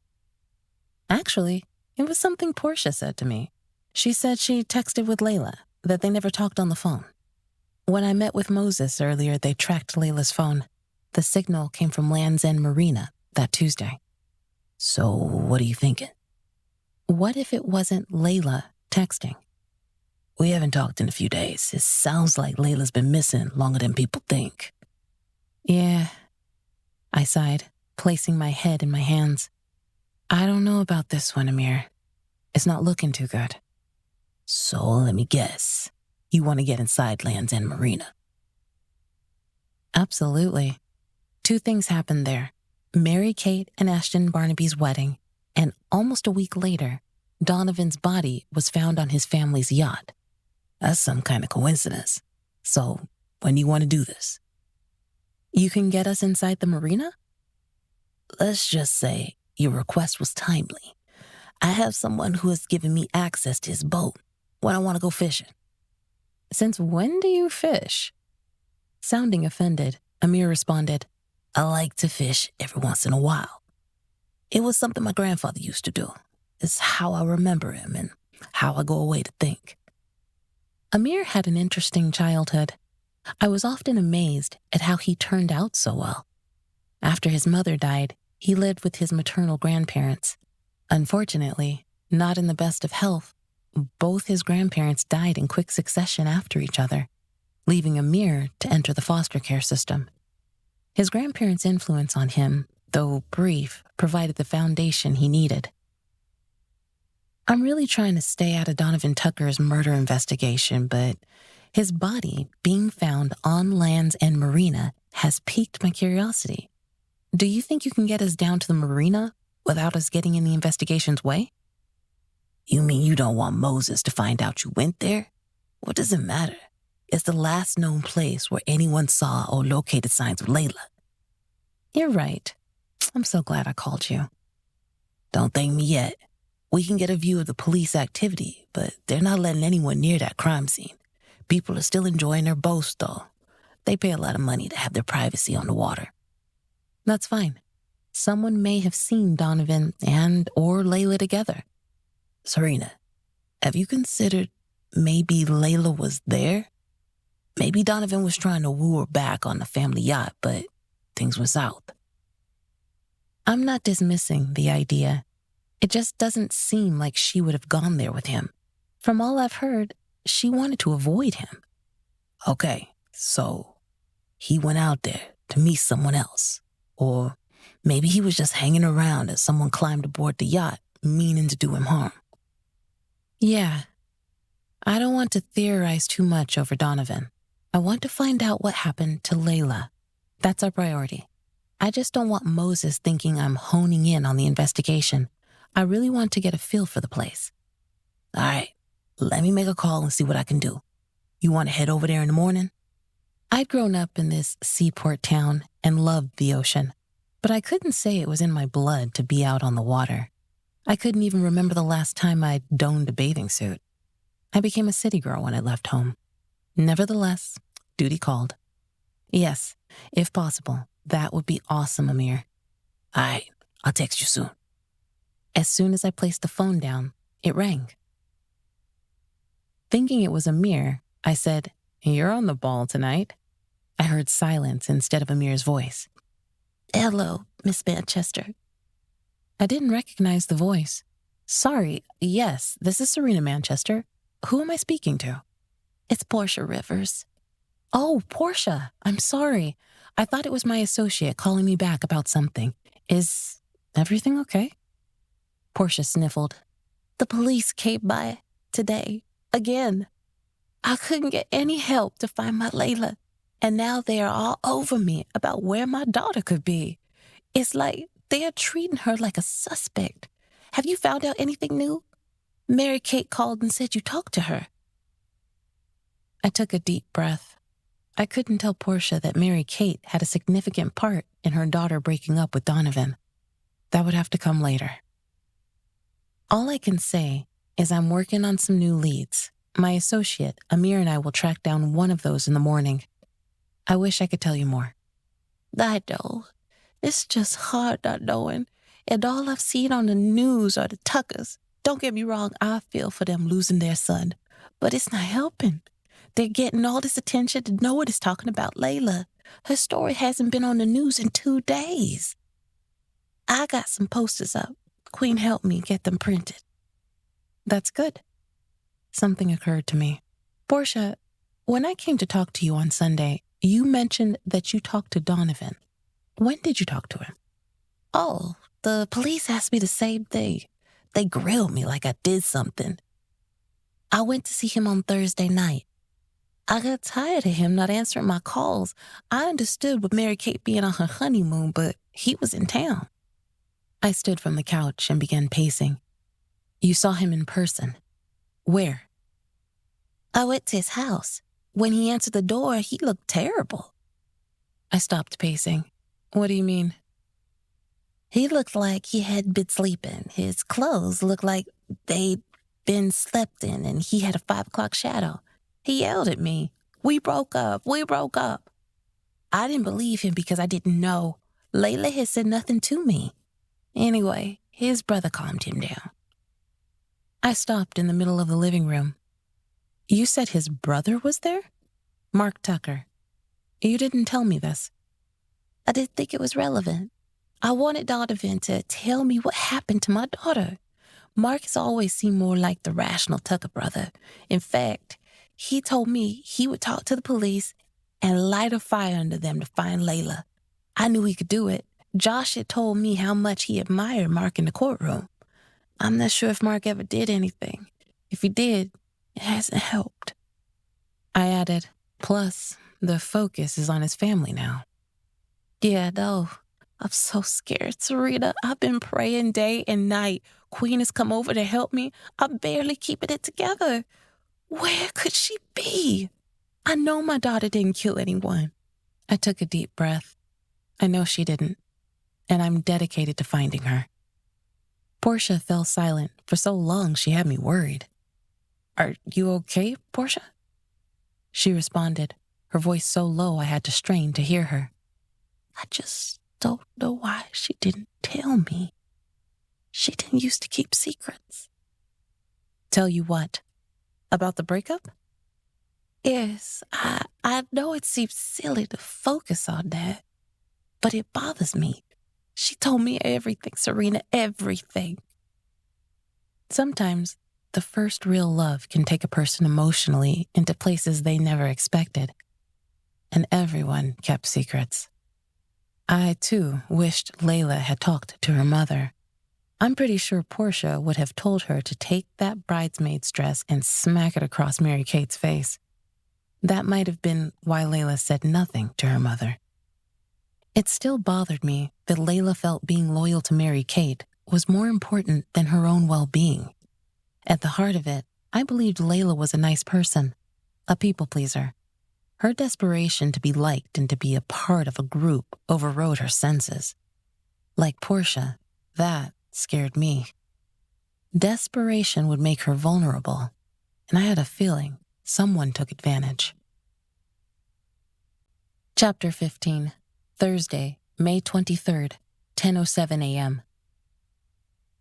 S2: Actually, it was something Portia said to me. She said she texted with Layla, that they never talked on the phone. When I met with Moses earlier, they tracked Layla's phone. The signal came from Land's End Marina that Tuesday.
S3: So what are you thinking?
S2: What if it wasn't Layla texting?
S3: We haven't talked in a few days. It sounds like Layla's been missing longer than people think.
S2: Yeah, I sighed, placing my head in my hands. I don't know about this one, Amir. It's not looking too good.
S3: So let me guess. You want to get inside Land's End Marina?
S2: Absolutely. 2 things happened there. Mary Kate and Ashton Barnaby's wedding, and almost a week later, Donovan's body was found on his family's yacht.
S3: That's some kind of coincidence. So when do you want to do this?
S2: You can get us inside the marina?
S3: Let's just say your request was timely. I have someone who has given me access to his boat when I want to go fishing.
S2: Since when do you fish? Sounding offended, Amir responded,
S3: I like to fish every once in a while. It was something my grandfather used to do. It's how I remember him and how I go away to think.
S2: Amir had an interesting childhood. I was often amazed at how he turned out so well. After his mother died, he lived with his maternal grandparents. Unfortunately, not in the best of health, both his grandparents died in quick succession after each other, leaving Amir to enter the foster care system. His grandparents' influence on him, though brief, provided the foundation he needed. I'm really trying to stay out of Donovan Tucker's murder investigation, but his body being found on Land's End Marina has piqued my curiosity. Do you think you can get us down to the marina without us getting in the investigation's way?
S3: You mean you don't want Moses to find out you went there? What does it matter? It's the last known place where anyone saw or located signs of Layla.
S2: You're right. I'm so glad I called you.
S3: Don't thank me yet. We can get a view of the police activity, but they're not letting anyone near that crime scene. People are still enjoying their boats, though. They pay a lot of money to have their privacy on the water.
S2: That's fine. Someone may have seen Donovan and or Layla together.
S3: Serena, have you considered maybe Layla was there? Maybe Donovan was trying to woo her back on the family yacht, but things went south.
S2: I'm not dismissing the idea. It just doesn't seem like she would have gone there with him. From all I've heard, she wanted to avoid him.
S3: Okay, so he went out there to meet someone else. Or maybe he was just hanging around as someone climbed aboard the yacht, meaning to do him harm.
S2: Yeah. I don't want to theorize too much over Donovan. I want to find out what happened to Layla. That's our priority. I just don't want Moses thinking I'm honing in on the investigation. I really want to get a feel for the place.
S3: All right, let me make a call and see what I can do. You want to head over there in the morning?
S2: I'd grown up in this seaport town and loved the ocean, but I couldn't say it was in my blood to be out on the water. I couldn't even remember the last time I'd donned a bathing suit. I became a city girl when I left home. Nevertheless, duty called. Yes, if possible, that would be awesome, Amir.
S3: All right, I'll text you soon.
S2: As soon as I placed the phone down, it rang. Thinking it was Amir, I said, "You're on the ball tonight." I heard silence instead of Amir's voice.
S3: Hello, Miss Manchester.
S2: I didn't recognize the voice. Sorry, yes, this is Serena Manchester. Who am I speaking to?
S3: It's Portia Rivers.
S2: Oh, Portia, I'm sorry. I thought it was my associate calling me back about something. Is everything okay? Portia sniffled.
S3: The police came by today, again. I couldn't get any help to find my Layla, and now they are all over me about where my daughter could be. It's like they are treating her like a suspect. Have you found out anything new? Mary Kate called and said you talked to her.
S2: I took a deep breath. I couldn't tell Portia that Mary Kate had a significant part in her daughter breaking up with Donovan. That would have to come later. All I can say is I'm working on some new leads. My associate, Amir, and I will track down one of those in the morning. I wish I could tell you more.
S3: I know. It's just hard not knowing. And all I've seen on the news are the Tuckers. Don't get me wrong, I feel for them losing their son. But it's not helping. They're getting all this attention and no one is talking about Layla. Her story hasn't been on the news in 2 days. I got some posters up. Queen helped me get them printed.
S2: That's good. Something occurred to me. Portia, when I came to talk to you on Sunday, you mentioned that you talked to Donovan. When did you talk to him?
S3: Oh, the police asked me the same thing. They grilled me like I did something. I went to see him on Thursday night. I got tired of him not answering my calls. I understood with Mary Kate being on her honeymoon, but he was in town.
S2: I stood from the couch and began pacing. You saw him in person. Where?
S3: I went to his house. When he answered the door, he looked terrible.
S2: I stopped pacing. What do you mean?
S3: He looked like he hadn't been sleeping. His clothes looked like they'd been slept in, and he had a 5 o'clock shadow. He yelled at me, "We broke up, we broke up." I didn't believe him because I didn't know. Layla had said nothing to me. Anyway, his brother calmed him down.
S2: I stopped in the middle of the living room. You said his brother was there? Mark Tucker. You didn't tell me this.
S3: I didn't think it was relevant. I wanted Donovan to tell me what happened to my daughter. Mark has always seemed more like the rational Tucker brother. In fact, he told me he would talk to the police and light a fire under them to find Layla. I knew he could do it. Josh had told me how much he admired Mark in the courtroom. I'm not sure if Mark ever did anything. If he did, it hasn't helped.
S2: I added, plus, the focus is on his family now.
S3: Yeah, no. I'm so scared, Serena. I've been praying day and night. Queen has come over to help me. I'm barely keeping it together. Where could she be? I know my daughter didn't kill anyone.
S2: I took a deep breath. I know she didn't, and I'm dedicated to finding her. Portia fell silent for so long she had me worried. Are you okay, Portia? She responded, her voice so low I had to strain to hear her.
S3: I just don't know why she didn't tell me. She didn't used to keep secrets.
S2: Tell you what? About the breakup?
S3: Yes, I know it seems silly to focus on that, but it bothers me. She told me everything, Serena, everything.
S2: Sometimes the first real love can take a person emotionally into places they never expected. And everyone kept secrets. I, too, wished Layla had talked to her mother. I'm pretty sure Portia would have told her to take that bridesmaid's dress and smack it across Mary Kate's face. That might have been why Layla said nothing to her mother. It still bothered me that Layla felt being loyal to Mary Kate was more important than her own well-being. At the heart of it, I believed Layla was a nice person, a people-pleaser. Her desperation to be liked and to be a part of a group overrode her senses. Like Portia, that scared me. Desperation would make her vulnerable, and I had a feeling someone took advantage. Chapter 15, Thursday, May 23rd, 10:07 a.m.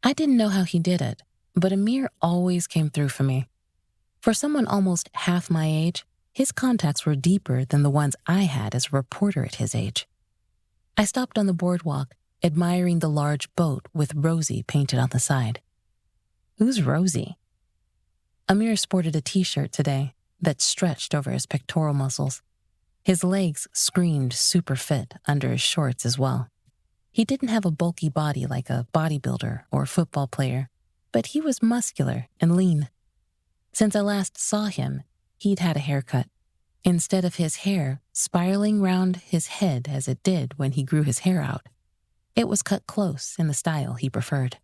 S2: I didn't know how he did it, but Amir always came through for me. For someone almost half my age, his contacts were deeper than the ones I had as a reporter at his age. I stopped on the boardwalk, admiring the large boat with Rosie painted on the side. Who's Rosie? Amir sported a t-shirt today that stretched over his pectoral muscles. His legs screamed super fit under his shorts as well. He didn't have a bulky body like a bodybuilder or football player, but he was muscular and lean. Since I last saw him, he'd had a haircut. Instead of his hair spiraling round his head as it did when he grew his hair out, it was cut close in the style he preferred.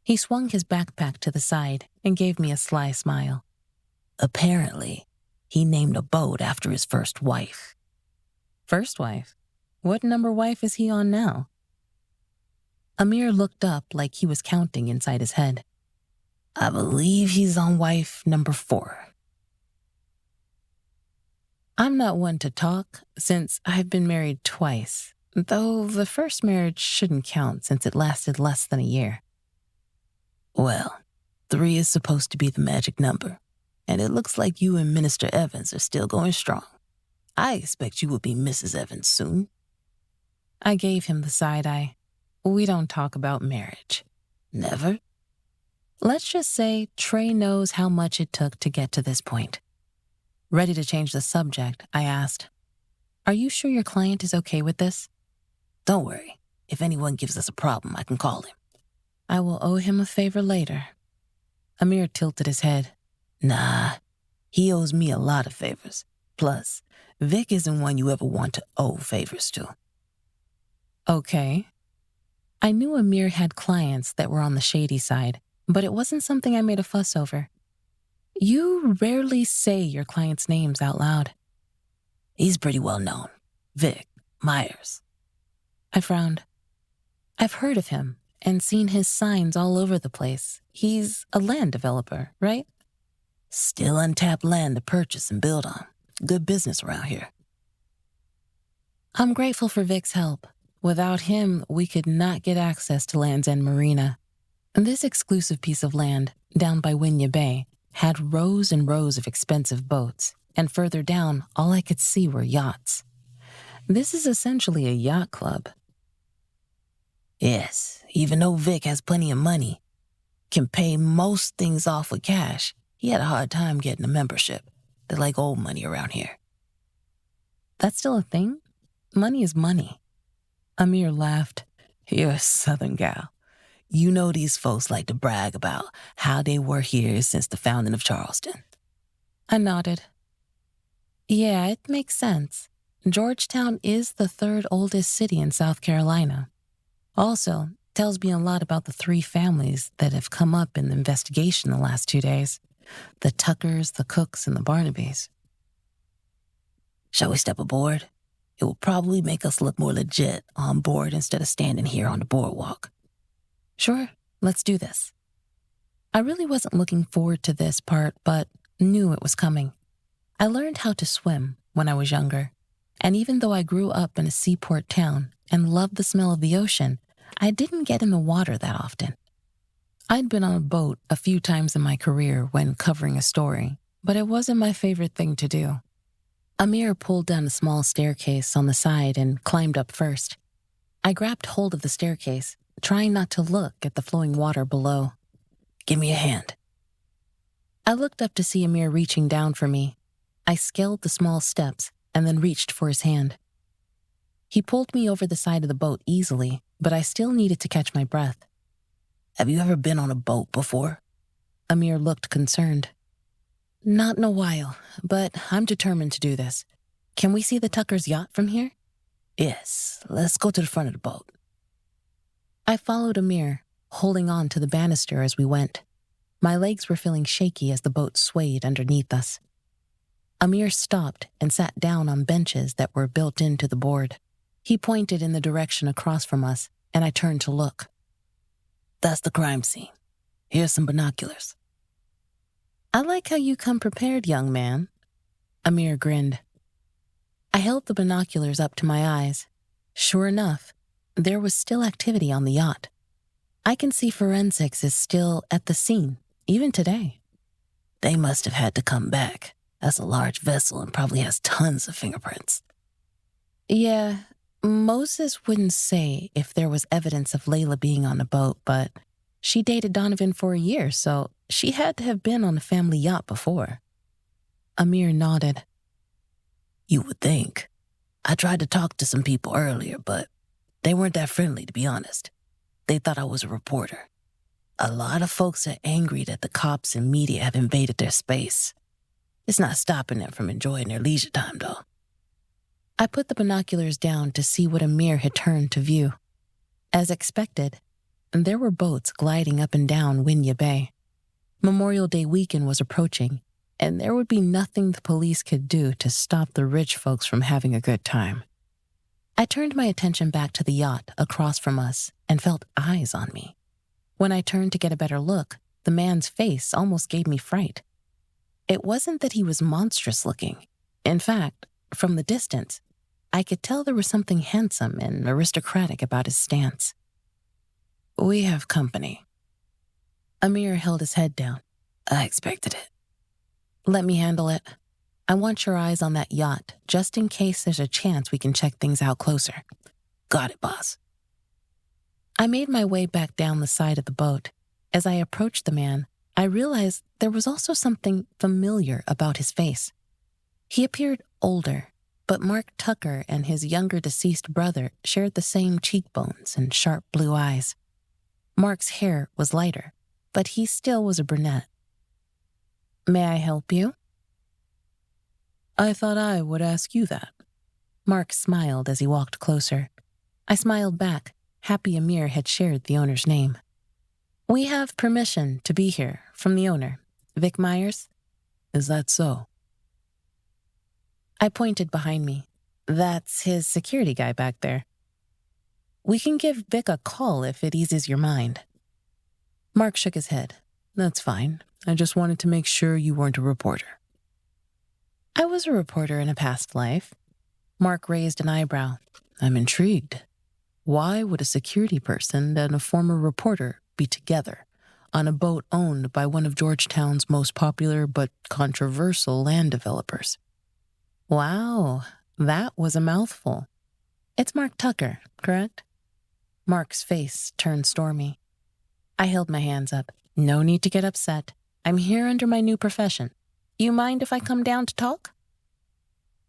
S2: He swung his backpack to the side and gave me a sly smile.
S3: Apparently, he named a boat after his first wife.
S2: First wife? What number wife is he on now? Amir looked up like he was counting inside his head.
S3: I believe he's on wife number 4.
S2: I'm not one to talk since I've been married twice, though the first marriage shouldn't count since it lasted less than a year.
S3: Well, 3 is supposed to be the magic number, and it looks like you and Minister Evans are still going strong. I expect you will be Mrs. Evans soon.
S2: I gave him the side eye. We don't talk about marriage.
S3: Never?
S2: Let's just say Trey knows how much it took to get to this point. Ready to change the subject, I asked, "Are you sure your client is okay with this?"
S3: Don't worry. If anyone gives us a problem, I can call him.
S2: I will owe him a favor later. Amir tilted his head.
S3: Nah, he owes me a lot of favors. Plus, Vic isn't one you ever want to owe favors to.
S2: Okay. I knew Amir had clients that were on the shady side, but it wasn't something I made a fuss over. You rarely say your clients' names out loud.
S3: He's pretty well known. Vic Myers.
S2: I frowned. I've heard of him and seen his signs all over the place. He's a land developer, right?
S3: Still untapped land to purchase and build on. Good business around here.
S2: I'm grateful for Vic's help. Without him, we could not get access to Land's End Marina. This exclusive piece of land, down by Winya Bay, had rows and rows of expensive boats, and further down, all I could see were yachts. This is essentially a yacht club.
S3: Yes, even though Vic has plenty of money, can pay most things off with cash, he had a hard time getting a membership. They're like old money around here.
S2: That's still a thing? Money is money. Amir laughed.
S3: You're a Southern gal. You know these folks like to brag about how they were here since the founding of Charleston.
S2: I nodded. Yeah, it makes sense. Georgetown is the 3rd oldest city in South Carolina. Also, tells me a lot about the 3 families that have come up in the investigation the last 2 days. The Tuckers, the Cooks, and the Barnabys.
S3: Shall we step aboard? It will probably make us look more legit on board instead of standing here on the boardwalk.
S2: Sure, let's do this. I really wasn't looking forward to this part, but knew it was coming. I learned how to swim when I was younger, and even though I grew up in a seaport town and loved the smell of the ocean, I didn't get in the water that often. I'd been on a boat a few times in my career when covering a story, but it wasn't my favorite thing to do. Amir pulled down a small staircase on the side and climbed up first. I grabbed hold of the staircase, trying not to look at the flowing water below.
S3: Give me a hand.
S2: I looked up to see Amir reaching down for me. I scaled the small steps and then reached for his hand. He pulled me over the side of the boat easily, but I still needed to catch my breath.
S3: Have you ever been on a boat before?
S2: Amir looked concerned. Not in a while, but I'm determined to do this. Can we see the Tuckers' yacht from here?
S3: Yes, let's go to the front of the boat.
S2: I followed Amir, holding on to the banister as we went. My legs were feeling shaky as the boat swayed underneath us. Amir stopped and sat down on benches that were built into the board. He pointed in the direction across from us, and I turned to look.
S3: That's the crime scene. Here's some binoculars.
S2: I like how you come prepared, young man. Amir grinned. I held the binoculars up to my eyes. Sure enough, there was still activity on the yacht. I can see forensics is still at the scene, even today.
S3: They must have had to come back. That's a large vessel and probably has tons of fingerprints.
S2: Yeah, Moses wouldn't say if there was evidence of Layla being on the boat, but she dated Donovan for a year, so she had to have been on a family yacht before. Amir nodded.
S3: You would think. I tried to talk to some people earlier, but they weren't that friendly, to be honest. They thought I was a reporter. A lot of folks are angry that the cops and media have invaded their space.
S4: It's not stopping them from enjoying their leisure time, though.
S2: I put the binoculars down to see what Amir had turned to view. As expected, there were boats gliding up and down Winya Bay. Memorial Day weekend was approaching, and there would be nothing the police could do to stop the rich folks from having a good time. I turned my attention back to the yacht across from us and felt eyes on me. When I turned to get a better look, the man's face almost gave me fright. It wasn't that he was monstrous looking. In fact, from the distance, I could tell there was something handsome and aristocratic about his stance.
S4: We have company.
S2: Amir held his head down.
S4: I expected it.
S2: Let me handle it. I want your eyes on that yacht, just in case there's a chance we can check things out closer.
S4: Got it, boss.
S2: I made my way back down the side of the boat. As I approached the man, I realized there was also something familiar about his face. He appeared older, but Mark Tucker and his younger deceased brother shared the same cheekbones and sharp blue eyes. Mark's hair was lighter, but he still was a brunette. May I help you?
S4: I thought I would ask you that.
S2: Mark smiled as he walked closer. I smiled back, happy Amir had shared the owner's name. We have permission to be here from the owner, Vic Myers.
S4: Is that so?
S2: I pointed behind me. That's his security guy back there. We can give Vic a call if it eases your mind.
S4: Mark shook his head. That's fine. I just wanted to make sure you weren't a reporter.
S2: I was a reporter in a past life. Mark raised an eyebrow.
S4: I'm intrigued. Why would a security person and a former reporter be together on a boat owned by one of Georgetown's most popular but controversial land developers?
S2: Wow, that was a mouthful. It's Mark Tucker, correct? Mark's face turned stormy. I held my hands up. No need to get upset. I'm here under my new profession. You mind if I come down to talk?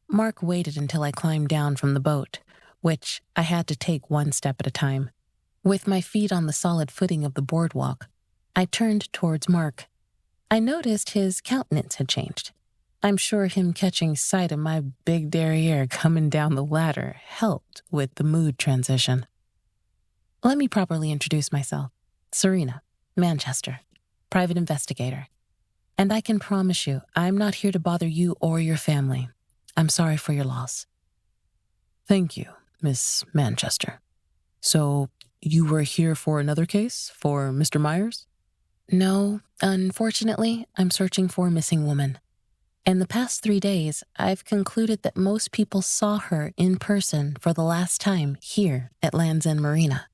S2: Mark waited until I climbed down from the boat, which I had to take one step at a time. With my feet on the solid footing of the boardwalk, I turned towards Mark. I noticed his countenance had changed. I'm sure him catching sight of my big derriere coming down the ladder helped with the mood transition. Let me properly introduce myself. Serena, Manchester, private investigator. And I can promise you, I'm not here to bother you or your family. I'm sorry for your loss.
S4: Thank you, Miss Manchester. So, you were here for another case, for Mr. Myers?
S2: No, unfortunately, I'm searching for a missing woman. In the past 3 days, I've concluded that most people saw her in person for the last time here at Land's End Marina.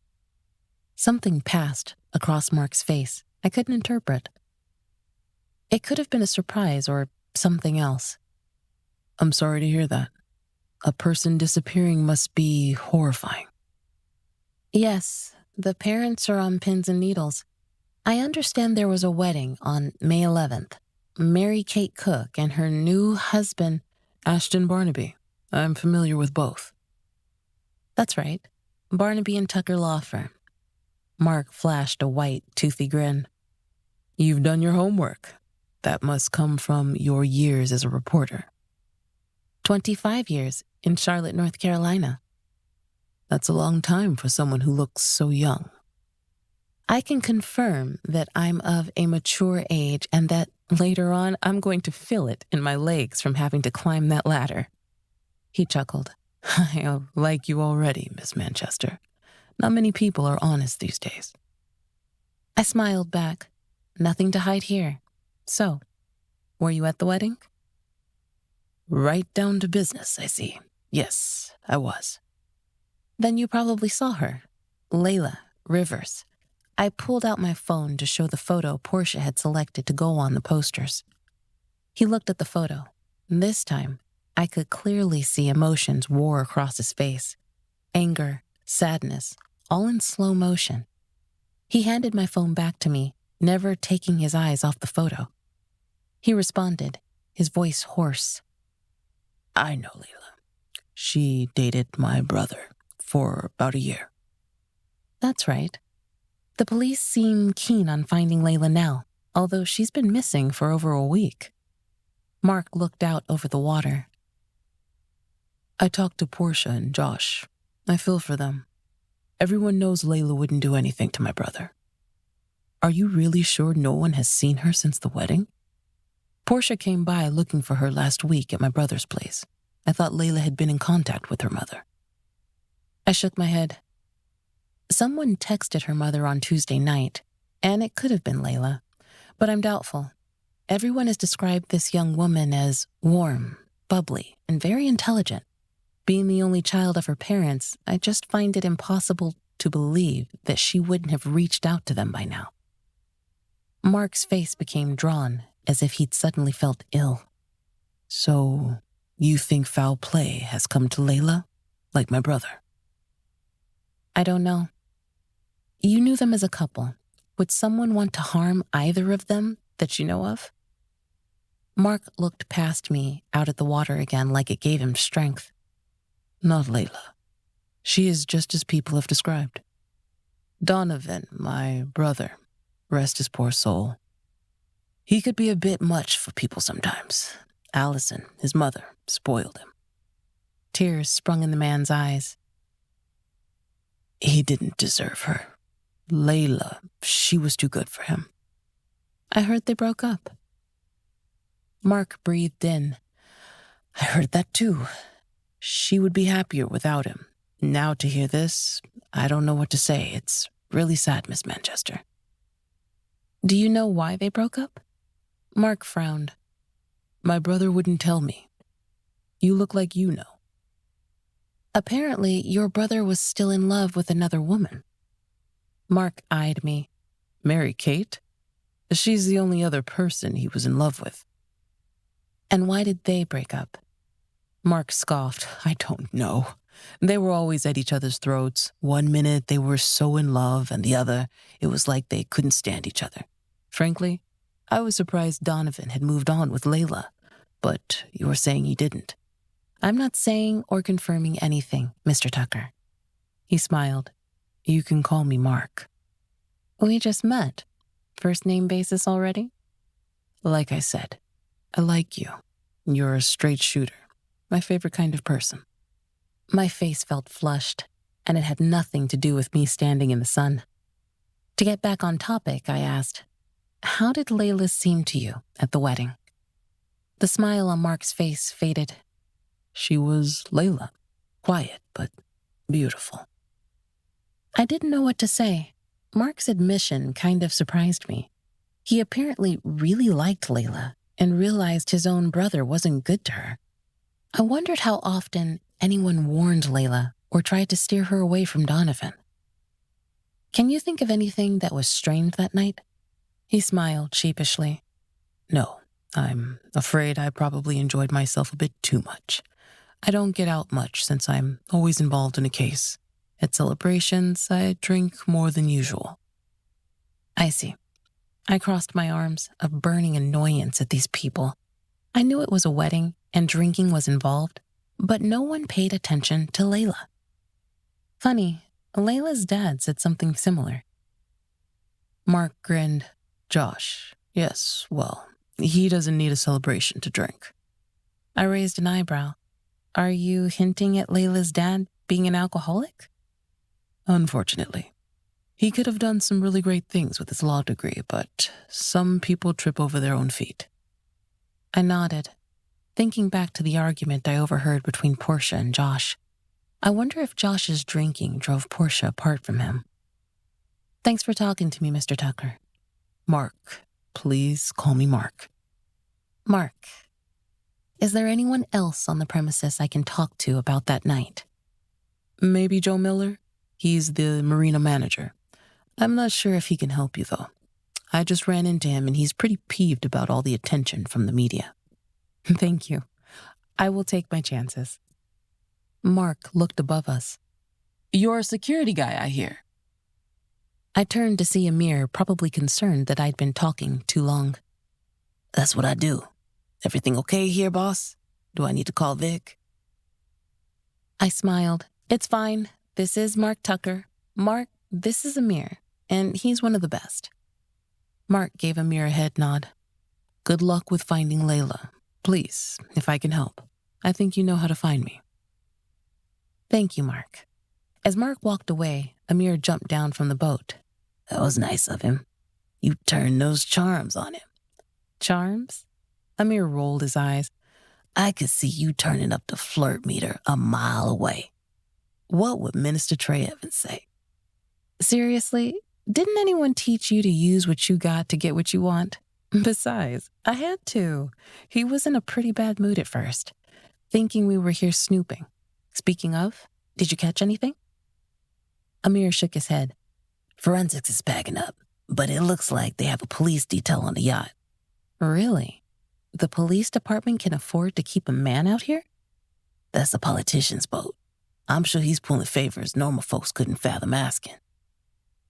S2: Something passed across Mark's face I couldn't interpret. It could have been a surprise or something else.
S4: I'm sorry to hear that. A person disappearing must be horrifying.
S2: Yes, the parents are on pins and needles. I understand there was a wedding on May 11th. Mary Kate Cook and her new husband,
S4: Ashton Barnaby. I'm familiar with both.
S2: That's right. Barnaby and Tucker Law Firm. Mark flashed a white, toothy grin.
S4: You've done your homework. That must come from your years as a reporter.
S2: 25 years in Charlotte, North Carolina.
S4: That's a long time for someone who looks so young.
S2: I can confirm that I'm of a mature age and that later on I'm going to feel it in my legs from having to climb that ladder. He chuckled.
S4: I like you already, Miss Manchester. Not many people are honest these days.
S2: I smiled back. Nothing to hide here. So, were you at the wedding?
S4: Right down to business, I see. Yes, I was.
S2: Then you probably saw her. Layla Rivers. I pulled out my phone to show the photo Portia had selected to go on the posters. He looked at the photo. This time, I could clearly see emotions war across his face. Anger, sadness, all in slow motion. He handed my phone back to me, never taking his eyes off the photo. He responded, his voice hoarse.
S4: I know Layla. She dated my brother for about a year.
S2: That's right. The police seem keen on finding Layla now, although she's been missing for over a week. Mark looked out over the water.
S4: I talked to Portia and Josh. I feel for them. Everyone knows Layla wouldn't do anything to my brother. Are you really sure no one has seen her since the wedding? Portia came by looking for her last week at my brother's place. I thought Layla had been in contact with her mother.
S2: I shook my head. Someone texted her mother on Tuesday night, and it could have been Layla, but I'm doubtful. Everyone has described this young woman as warm, bubbly, and very intelligent. Being the only child of her parents, I just find it impossible to believe that she wouldn't have reached out to them by now. Mark's face became drawn, as if he'd suddenly felt ill.
S4: So, you think foul play has come to Layla, like my brother?
S2: I don't know. You knew them as a couple. Would someone want to harm either of them that you know of? Mark looked past me out at the water again like it gave him strength.
S4: Not Layla. She is just as people have described. Donovan, my brother, rest his poor soul. He could be a bit much for people sometimes. Allison, his mother, spoiled him.
S2: Tears sprung in the man's eyes.
S4: He didn't deserve her. Layla, she was too good for him.
S2: I heard they broke up. Mark breathed in.
S4: I heard that too. She would be happier without him. Now to hear this, I don't know what to say. It's really sad, Miss Manchester.
S2: Do you know why they broke up? Mark frowned.
S4: My brother wouldn't tell me. You look like you know.
S2: Apparently, your brother was still in love with another woman. Mark eyed me.
S4: Mary Kate? She's the only other person he was in love with.
S2: And why did they break up?
S4: Mark scoffed. I don't know. They were always at each other's throats. One minute they were so in love, and the other, it was like they couldn't stand each other. Frankly, I was surprised Donovan had moved on with Layla, but you're saying he didn't.
S2: I'm not saying or confirming anything, Mr. Tucker.
S4: He smiled. You can call me Mark.
S2: We just met. First name basis already?
S4: Like I said, I like you. You're a straight shooter. My favorite kind of person.
S2: My face felt flushed, and it had nothing to do with me standing in the sun. To get back on topic, I asked, how did Layla seem to you at the wedding? The smile on Mark's face faded.
S4: She was Layla. Quiet, but beautiful.
S2: I didn't know what to say. Mark's admission kind of surprised me. He apparently really liked Layla and realized his own brother wasn't good to her. I wondered how often anyone warned Layla or tried to steer her away from Donovan. Can you think of anything that was strange that night? He smiled sheepishly.
S4: No, I'm afraid I probably enjoyed myself a bit too much. I don't get out much since I'm always involved in a case. At celebrations, I drink more than usual.
S2: I see. I crossed my arms, a burning annoyance at these people. I knew it was a wedding and drinking was involved, but no one paid attention to Layla. Funny, Layla's dad said something similar.
S4: Mark grinned. Josh, yes, well, he doesn't need a celebration to drink.
S2: I raised an eyebrow. Are you hinting at Layla's dad being an alcoholic?
S4: Unfortunately. He could have done some really great things with his law degree, but some people trip over their own feet.
S2: I nodded, thinking back to the argument I overheard between Portia and Josh. I wonder if Josh's drinking drove Portia apart from him. Thanks for talking to me, Mr. Tucker.
S4: Mark. Please call me Mark.
S2: Mark. Is there anyone else on the premises I can talk to about that night?
S4: Maybe Joe Miller? He's the marina manager. I'm not sure if he can help you, though. I just ran into him, and he's pretty peeved about all the attention from the media.
S2: Thank you. I will take my chances. Mark looked above us.
S4: You're a security guy, I hear.
S2: I turned to see Amir, probably concerned that I'd been talking too long.
S4: That's what I do. Everything okay here, boss? Do I need to call Vic?
S2: I smiled. It's fine. This is Mark Tucker. Mark, this is Amir, and he's one of the best. Mark gave Amir a head nod.
S4: Good luck with finding Layla. Please, if I can help, I think you know how to find me.
S2: Thank you, Mark. As Mark walked away, Amir jumped down from the boat.
S3: That was nice of him. You turned those charms on him.
S2: Charms? Amir rolled his eyes.
S3: I could see you turning up the flirt meter a mile away. What would Minister Trey Evans say?
S2: Seriously, didn't anyone teach you to use what you got to get what you want? Besides, I had to. He was in a pretty bad mood at first, thinking we were here snooping. Speaking of, did you catch anything? Amir shook his head.
S3: Forensics is packing up, but it looks like they have a police detail on the yacht.
S2: Really? The police department can afford to keep a man out here?
S3: That's a politician's boat. I'm sure he's pulling favors normal folks couldn't fathom asking.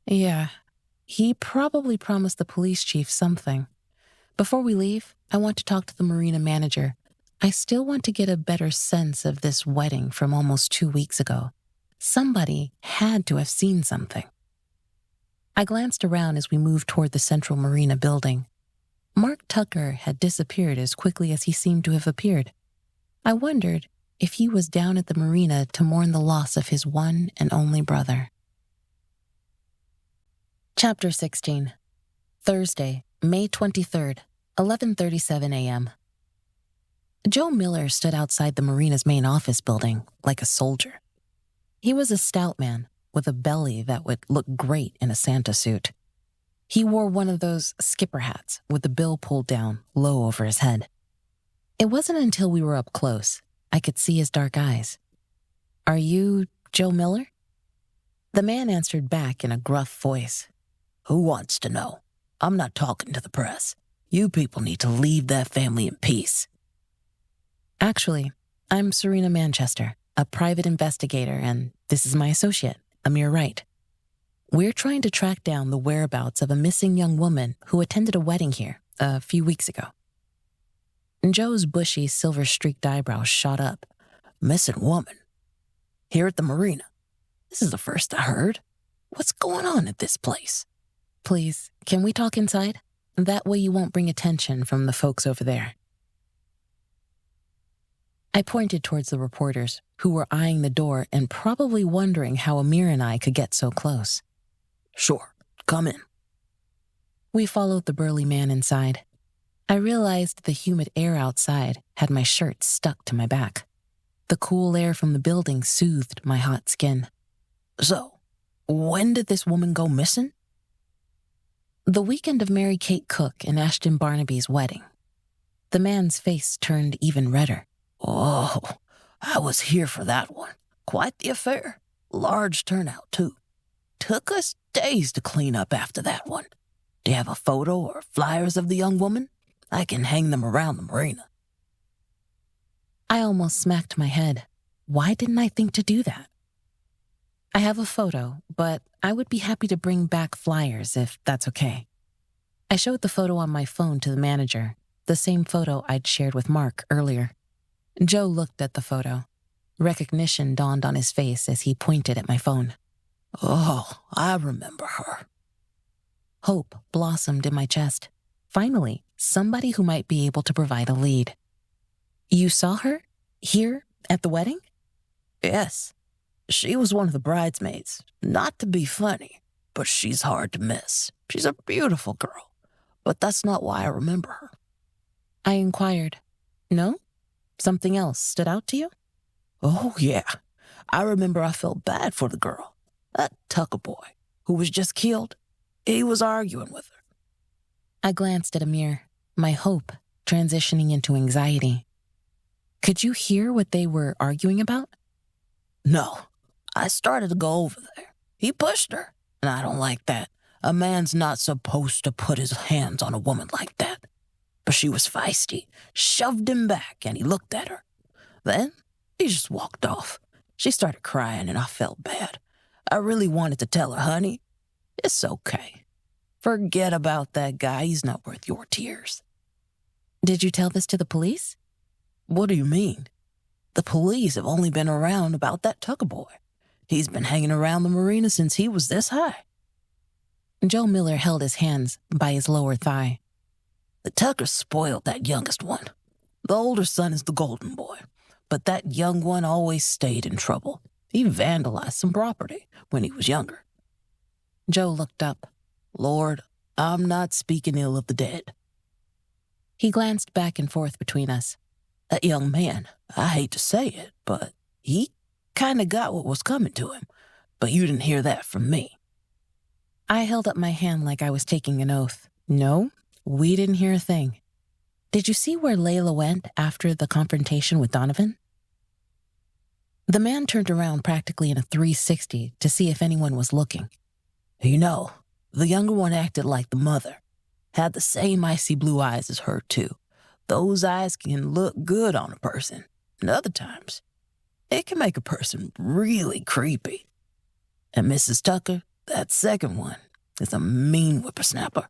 S2: Yeah, he probably promised the police chief something. Before we leave, I want to talk to the marina manager. I still want to get a better sense of this wedding from almost 2 weeks ago. Somebody had to have seen something. I glanced around as we moved toward the central marina building. Mark Tucker had disappeared as quickly as he seemed to have appeared. I wondered if he was down at the marina to mourn the loss of his one and only brother. Chapter 16. Thursday, May 23rd, 11:37 a.m. Joe Miller stood outside the marina's main office building like a soldier. He was a stout man with a belly that would look great in a Santa suit. He wore one of those skipper hats with the bill pulled down low over his head. It wasn't until we were up close I could see his dark eyes. "Are you Joe Miller?" The man answered back in a gruff voice.
S3: Who wants to know? I'm not talking to the press. You people need to leave that family in peace.
S2: Actually, I'm Serena Manchester, a private investigator, and this is my associate, Amir Wright. We're trying to track down the whereabouts of a missing young woman who attended a wedding here a few weeks ago. Joe's bushy, silver-streaked eyebrows shot up.
S3: Missing woman? Here at the marina? This is the first I heard. What's going on at this place?
S2: Please, can we talk inside? That way you won't bring attention from the folks over there. I pointed towards the reporters, who were eyeing the door and probably wondering how Amir and I could get so close.
S3: Sure, come in.
S2: We followed the burly man inside. I realized the humid air outside had my shirt stuck to my back. The cool air from the building soothed my hot skin.
S3: So, when did this woman go missing?
S2: The weekend of Mary Kate Cook and Ashton Barnaby's wedding. The man's face turned even redder.
S3: Oh, I was here for that one. Quite the affair. Large turnout, too. Took us days to clean up after that one. Do you have a photo or flyers of the young woman? I can hang them around the marina.
S2: I almost smacked my head. Why didn't I think to do that? I have a photo, but I would be happy to bring back flyers if that's okay. I showed the photo on my phone to the manager, the same photo I'd shared with Mark earlier. Joe looked at the photo. Recognition dawned on his face as he pointed at my phone.
S3: Oh, I remember her.
S2: Hope blossomed in my chest. Finally, somebody who might be able to provide a lead. You saw her? Here? At the wedding?
S3: Yes. She was one of the bridesmaids. Not to be funny, but she's hard to miss. She's a beautiful girl, but that's not why I remember her.
S2: I inquired. No? Something else stood out to you?
S3: Oh, yeah. I remember I felt bad for the girl. That Tucker boy, who was just killed, he was arguing with her.
S2: I glanced at Amir, my hope transitioning into anxiety. Could you hear what they were arguing about?
S3: No. I started to go over there. He pushed her, and I don't like that. A man's not supposed to put his hands on a woman like that. But she was feisty, shoved him back, and he looked at her. Then he just walked off. She started crying, and I felt bad. I really wanted to tell her, honey, it's okay. Forget about that guy. He's not worth your tears.
S2: Did you tell this to the police?
S3: What do you mean? The police have only been around about that Tucker boy. He's been hanging around the marina since he was this high.
S2: Joe Miller held his hands by his lower thigh.
S3: The Tuckers spoiled that youngest one.
S4: The older son is the golden boy, but that young one always stayed in trouble. He vandalized some property when he was younger.
S2: Joe looked up.
S4: Lord, I'm not speaking ill of the dead.
S2: He glanced back and forth between us.
S4: That young man, I hate to say it, but he kind of got what was coming to him. But you didn't hear that from me.
S2: I held up my hand like I was taking an oath. No, we didn't hear a thing. Did you see where Layla went after the confrontation with Donovan? The man turned around practically in a 360 to see if anyone was looking.
S4: You know, the younger one acted like the mother. Had the same icy blue eyes as her, too. Those eyes can look good on a person, and other times, it can make a person really creepy. And Mrs. Tucker, that second one, is a mean whippersnapper.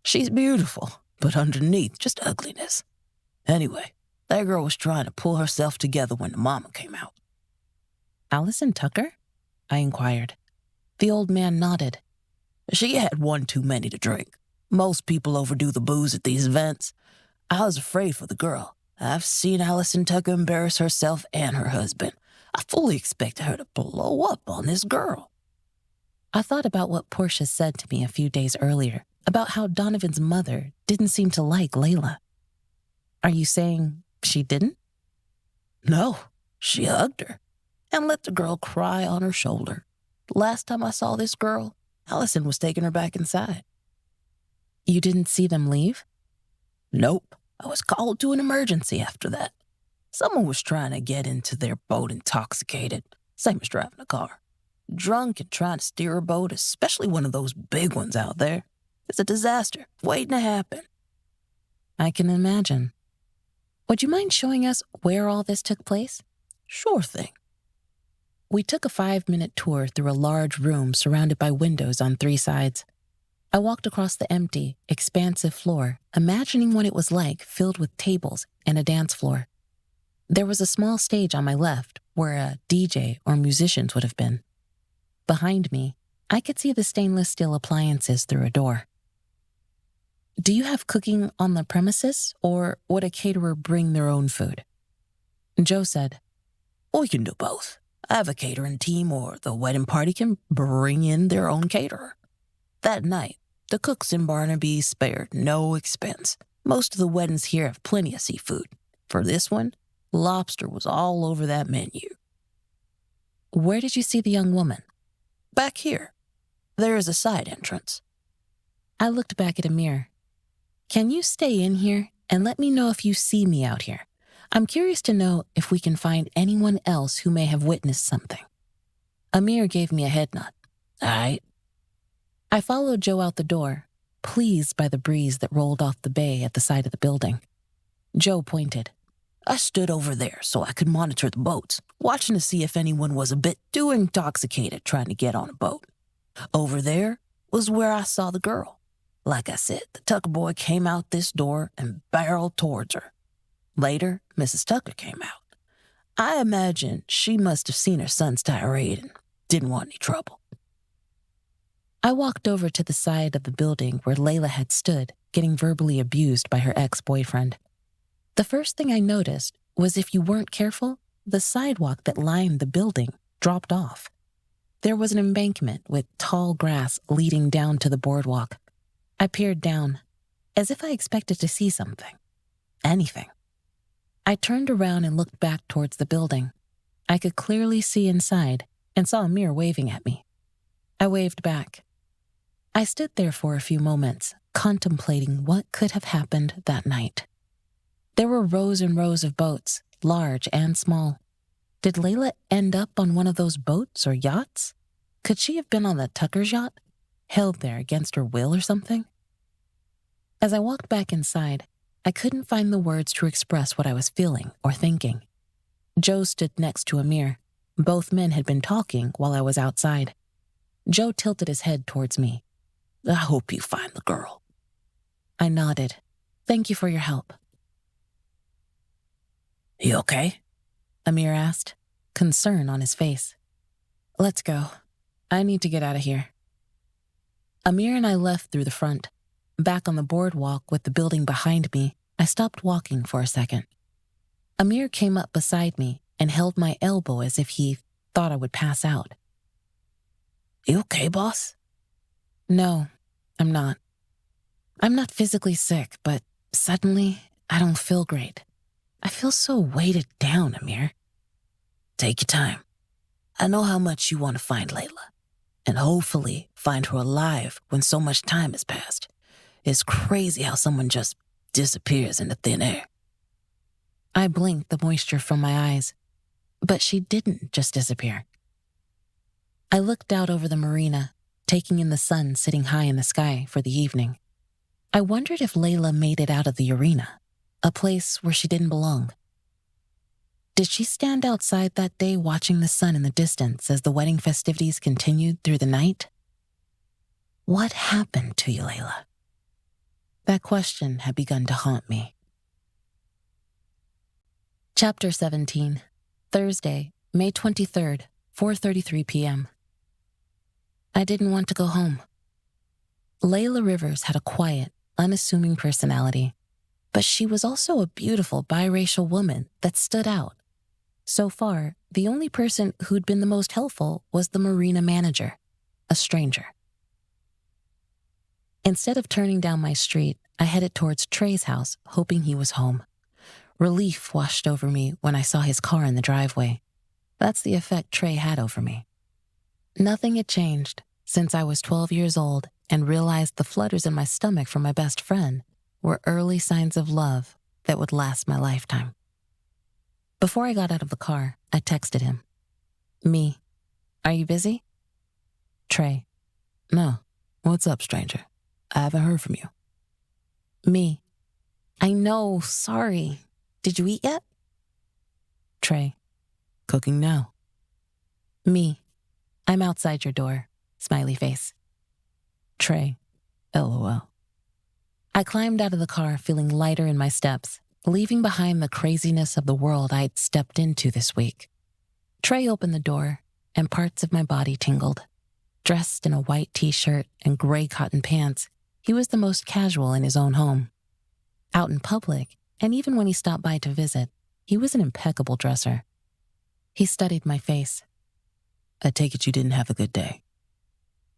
S4: She's beautiful, but underneath, just ugliness. Anyway, that girl was trying to pull herself together when the mama came out.
S2: Allison Tucker? I inquired. The old man nodded.
S4: She had one too many to drink. Most people overdo the booze at these events. I was afraid for the girl. I've seen Allison Tucker embarrass herself and her husband. I fully expected her to blow up on this girl.
S2: I thought about what Portia said to me a few days earlier about how Donovan's mother didn't seem to like Layla. Are you saying she didn't?
S4: No, she hugged her and let the girl cry on her shoulder. Last time I saw this girl, Allison was taking her back inside.
S2: You didn't see them leave?
S4: Nope. I was called to an emergency after that. Someone was trying to get into their boat intoxicated, same as driving a car. Drunk and trying to steer a boat, especially one of those big ones out there. It's a disaster waiting to happen.
S2: I can imagine. Would you mind showing us where all this took place?
S4: Sure thing.
S2: We took a 5-minute tour through a large room surrounded by windows on 3 sides. I walked across the empty, expansive floor, imagining what it was like filled with tables and a dance floor. There was a small stage on my left where a DJ or musicians would have been. Behind me, I could see the stainless steel appliances through a door. Do you have cooking on the premises, or would a caterer bring their own food? Joe said,
S4: We can do both. I have a catering team, or the wedding party can bring in their own caterer. That night, the cooks in Barnaby spared no expense. Most of the weddings here have plenty of seafood. For this one, lobster was all over that menu.
S2: Where did you see the young woman?
S4: Back here. There is a side entrance.
S2: I looked back at Amir. Can you stay in here and let me know if you see me out here? I'm curious to know if we can find anyone else who may have witnessed something. Amir gave me a head nod.
S4: All right.
S2: I followed Joe out the door, pleased by the breeze that rolled off the bay at the side of the building. Joe pointed.
S4: I stood over there so I could monitor the boats, watching to see if anyone was a bit too intoxicated trying to get on a boat. Over there was where I saw the girl. Like I said, the Tucker boy came out this door and barreled towards her. Later, Mrs. Tucker came out. I imagine she must have seen her son's tirade and didn't want any trouble.
S2: I walked over to the side of the building where Layla had stood, getting verbally abused by her ex-boyfriend. The first thing I noticed was if you weren't careful, the sidewalk that lined the building dropped off. There was an embankment with tall grass leading down to the boardwalk. I peered down, as if I expected to see something. Anything. I turned around and looked back towards the building. I could clearly see inside and saw Amir waving at me. I waved back. I stood there for a few moments, contemplating what could have happened that night. There were rows and rows of boats, large and small. Did Layla end up on one of those boats or yachts? Could she have been on the Tucker's yacht, held there against her will or something? As I walked back inside, I couldn't find the words to express what I was feeling or thinking. Joe stood next to Amir. Both men had been talking while I was outside. Joe tilted his head towards me.
S4: I hope you find the girl.
S2: I nodded. Thank you for your help.
S4: You okay?
S2: Amir asked, concern on his face. Let's go. I need to get out of here. Amir and I left through the front. Back on the boardwalk with the building behind me, I stopped walking for a second. Amir came up beside me and held my elbow as if he thought I would pass out.
S4: You okay, boss?
S2: No, I'm not. I'm not physically sick, but suddenly I don't feel great. I feel so weighted down, Amir.
S4: Take your time. I know how much you want to find Layla, and hopefully find her alive when so much time has passed. It's crazy how someone just disappears into thin air.
S2: I blinked the moisture from my eyes, but she didn't just disappear. I looked out over the marina, taking in the sun sitting high in the sky for the evening. I wondered if Layla made it out of the arena, a place where she didn't belong. Did she stand outside that day watching the sun in the distance as the wedding festivities continued through the night? What happened to you, Layla? That question had begun to haunt me. Chapter 17, Thursday, May 23rd, 4:33 p.m. I didn't want to go home. Layla Rivers had a quiet, unassuming personality, but she was also a beautiful biracial woman that stood out. So far, the only person who'd been the most helpful was the marina manager, a stranger. Instead of turning down my street, I headed towards Trey's house, hoping he was home. Relief washed over me when I saw his car in the driveway. That's the effect Trey had over me. Nothing had changed since I was 12 years old and realized the flutters in my stomach from my best friend were early signs of love that would last my lifetime. Before I got out of the car, I texted him. Me, are you busy? Trey,
S4: No. What's up, stranger? I haven't heard from you.
S2: me, I know, sorry. Did you eat yet? Trey,
S4: Cooking now.
S2: me, I'm outside your door, smiley face.
S4: Trey, LOL.
S2: I climbed out of the car feeling lighter in my steps, leaving behind the craziness of the world I'd stepped into this week. Trey opened the door, and parts of my body tingled. Dressed in a white t-shirt and gray cotton pants, he was the most casual in his own home. Out in public, and even when he stopped by to visit, he was an impeccable dresser. He studied my face.
S4: I take it you didn't have a good day.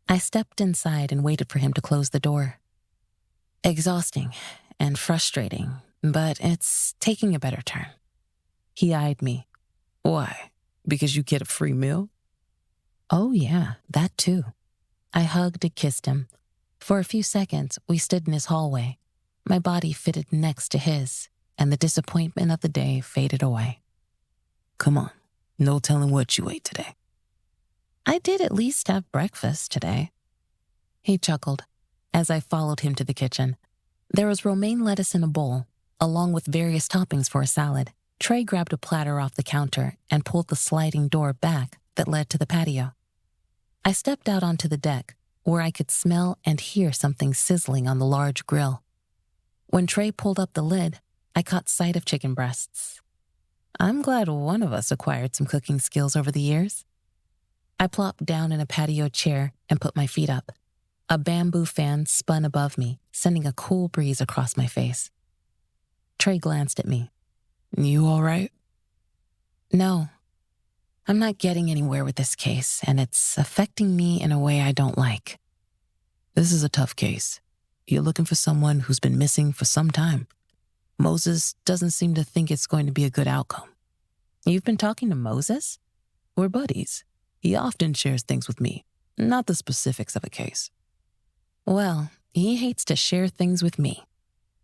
S2: I stepped inside and waited for him to close the door. Exhausting and frustrating, but it's taking a better turn. He eyed me.
S4: Why? Because you get a free meal?
S2: Oh yeah, that too. I hugged and kissed him. For a few seconds, we stood in his hallway. My body fitted next to his, and the disappointment of the day faded away.
S4: Come on, no telling what you ate today.
S2: I did at least have breakfast today. He chuckled as I followed him to the kitchen. There was romaine lettuce in a bowl, along with various toppings for a salad. Trey grabbed a platter off the counter and pulled the sliding door back that led to the patio. I stepped out onto the deck, where I could smell and hear something sizzling on the large grill. When Trey pulled up the lid, I caught sight of chicken breasts. I'm glad one of us acquired some cooking skills over the years. I plopped down in a patio chair and put my feet up. A bamboo fan spun above me, sending a cool breeze across my face. Trey glanced at me.
S4: You all right?
S2: No. I'm not getting anywhere with this case, and it's affecting me in a way I don't like.
S4: This is a tough case. You're looking for someone who's been missing for some time. Moses doesn't seem to think it's going to be a good outcome.
S2: You've been talking to Moses?
S4: We're buddies. He often shares things with me, not the specifics of a case.
S2: Well, he hates to share things with me.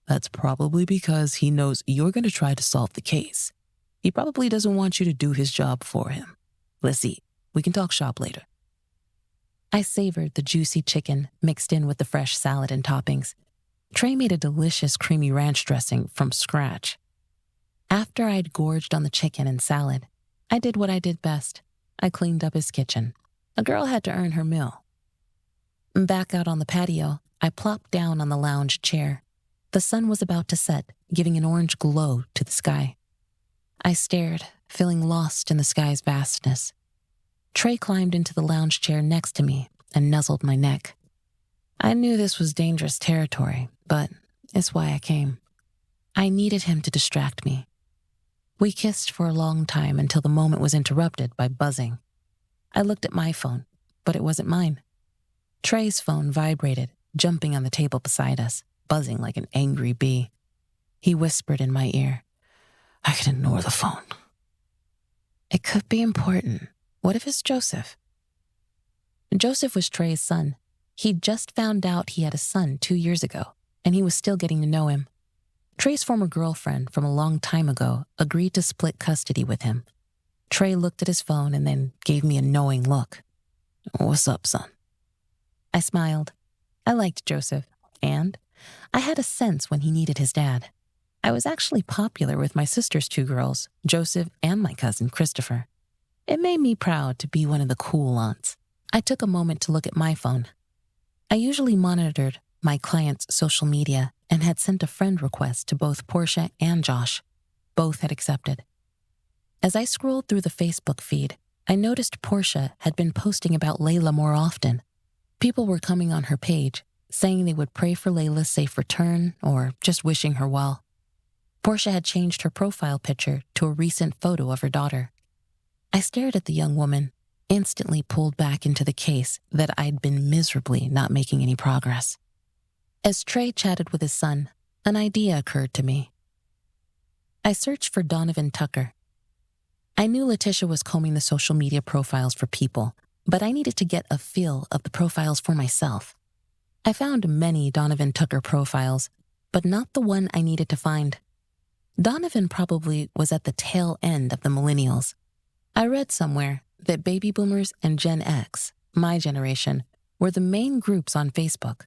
S4: That's probably because he knows you're going to try to solve the case. He probably doesn't want you to do his job for him. Let's eat. We can talk shop later.
S2: I savored the juicy chicken mixed in with the fresh salad and toppings. Trey made a delicious creamy ranch dressing from scratch. After I'd gorged on the chicken and salad, I did what I did best. I cleaned up his kitchen. A girl had to earn her meal. Back out on the patio, I plopped down on the lounge chair. The sun was about to set, giving an orange glow to the sky. I stared, feeling lost in the sky's vastness. Trey climbed into the lounge chair next to me and nuzzled my neck. I knew this was dangerous territory, but it's why I came. I needed him to distract me. We kissed for a long time until the moment was interrupted by buzzing. I looked at my phone, but it wasn't mine. Trey's phone vibrated, jumping on the table beside us, buzzing like an angry bee. He whispered in my ear, "I can ignore the phone." It could be important. What if it's Joseph? Joseph was Trey's son. He'd just found out he had a son 2 years ago, and he was still getting to know him. Trey's former girlfriend from a long time ago agreed to split custody with him. Trey looked at his phone and then gave me a knowing look. "What's up, son?" I smiled. I liked Joseph, and I had a sense when he needed his dad. I was actually popular with my sister's 2 girls, Joseph and my cousin Christopher. It made me proud to be one of the cool aunts. I took a moment to look at my phone. I usually monitored my clients' social media and had sent a friend request to both Portia and Josh. Both had accepted. As I scrolled through the Facebook feed, I noticed Portia had been posting about Layla more often. People were coming on her page, saying they would pray for Layla's safe return or just wishing her well. Portia had changed her profile picture to a recent photo of her daughter. I stared at the young woman, instantly pulled back into the case that I'd been miserably not making any progress. As Trey chatted with his son, an idea occurred to me. I searched for Donovan Tucker. I knew Letitia was combing the social media profiles for people, but I needed to get a feel of the profiles for myself. I found many Donovan Tucker profiles, but not the one I needed to find. Donovan probably was at the tail end of the millennials. I read somewhere that baby boomers and Gen X, my generation, were the main groups on Facebook.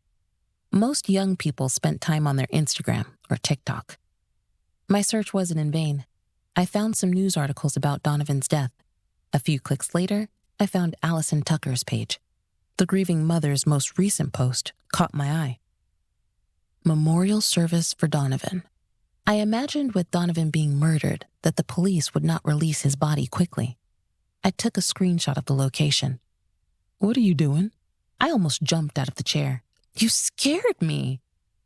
S2: Most young people spent time on their Instagram or TikTok. My search wasn't in vain. I found some news articles about Donovan's death. A few clicks later, I found Allison Tucker's page. The grieving mother's most recent post caught my eye. Memorial service for Donovan. I imagined with Donovan being murdered that the police would not release his body quickly. I took a screenshot of the location. "What are you doing?" I almost jumped out of the chair. "You scared me."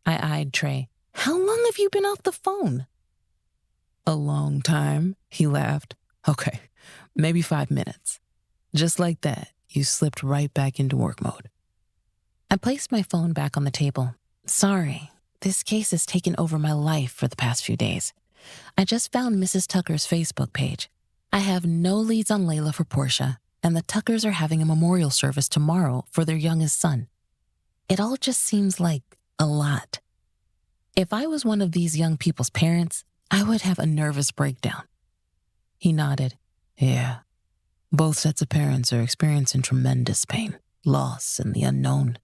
S2: I eyed Trey. "How long have you been off the phone?" "A long time," he laughed. "Okay, maybe 5 minutes." Just like that, you slipped right back into work mode. I placed my phone back on the table. "Sorry, this case has taken over my life for the past few days. I just found Mrs. Tucker's Facebook page. I have no leads on Layla for Portia, and the Tuckers are having a memorial service tomorrow for their youngest son. It all just seems like a lot. If I was one of these young people's parents, I would have a nervous breakdown." He nodded. "Yeah, both sets of parents are experiencing tremendous pain, loss, and the unknown.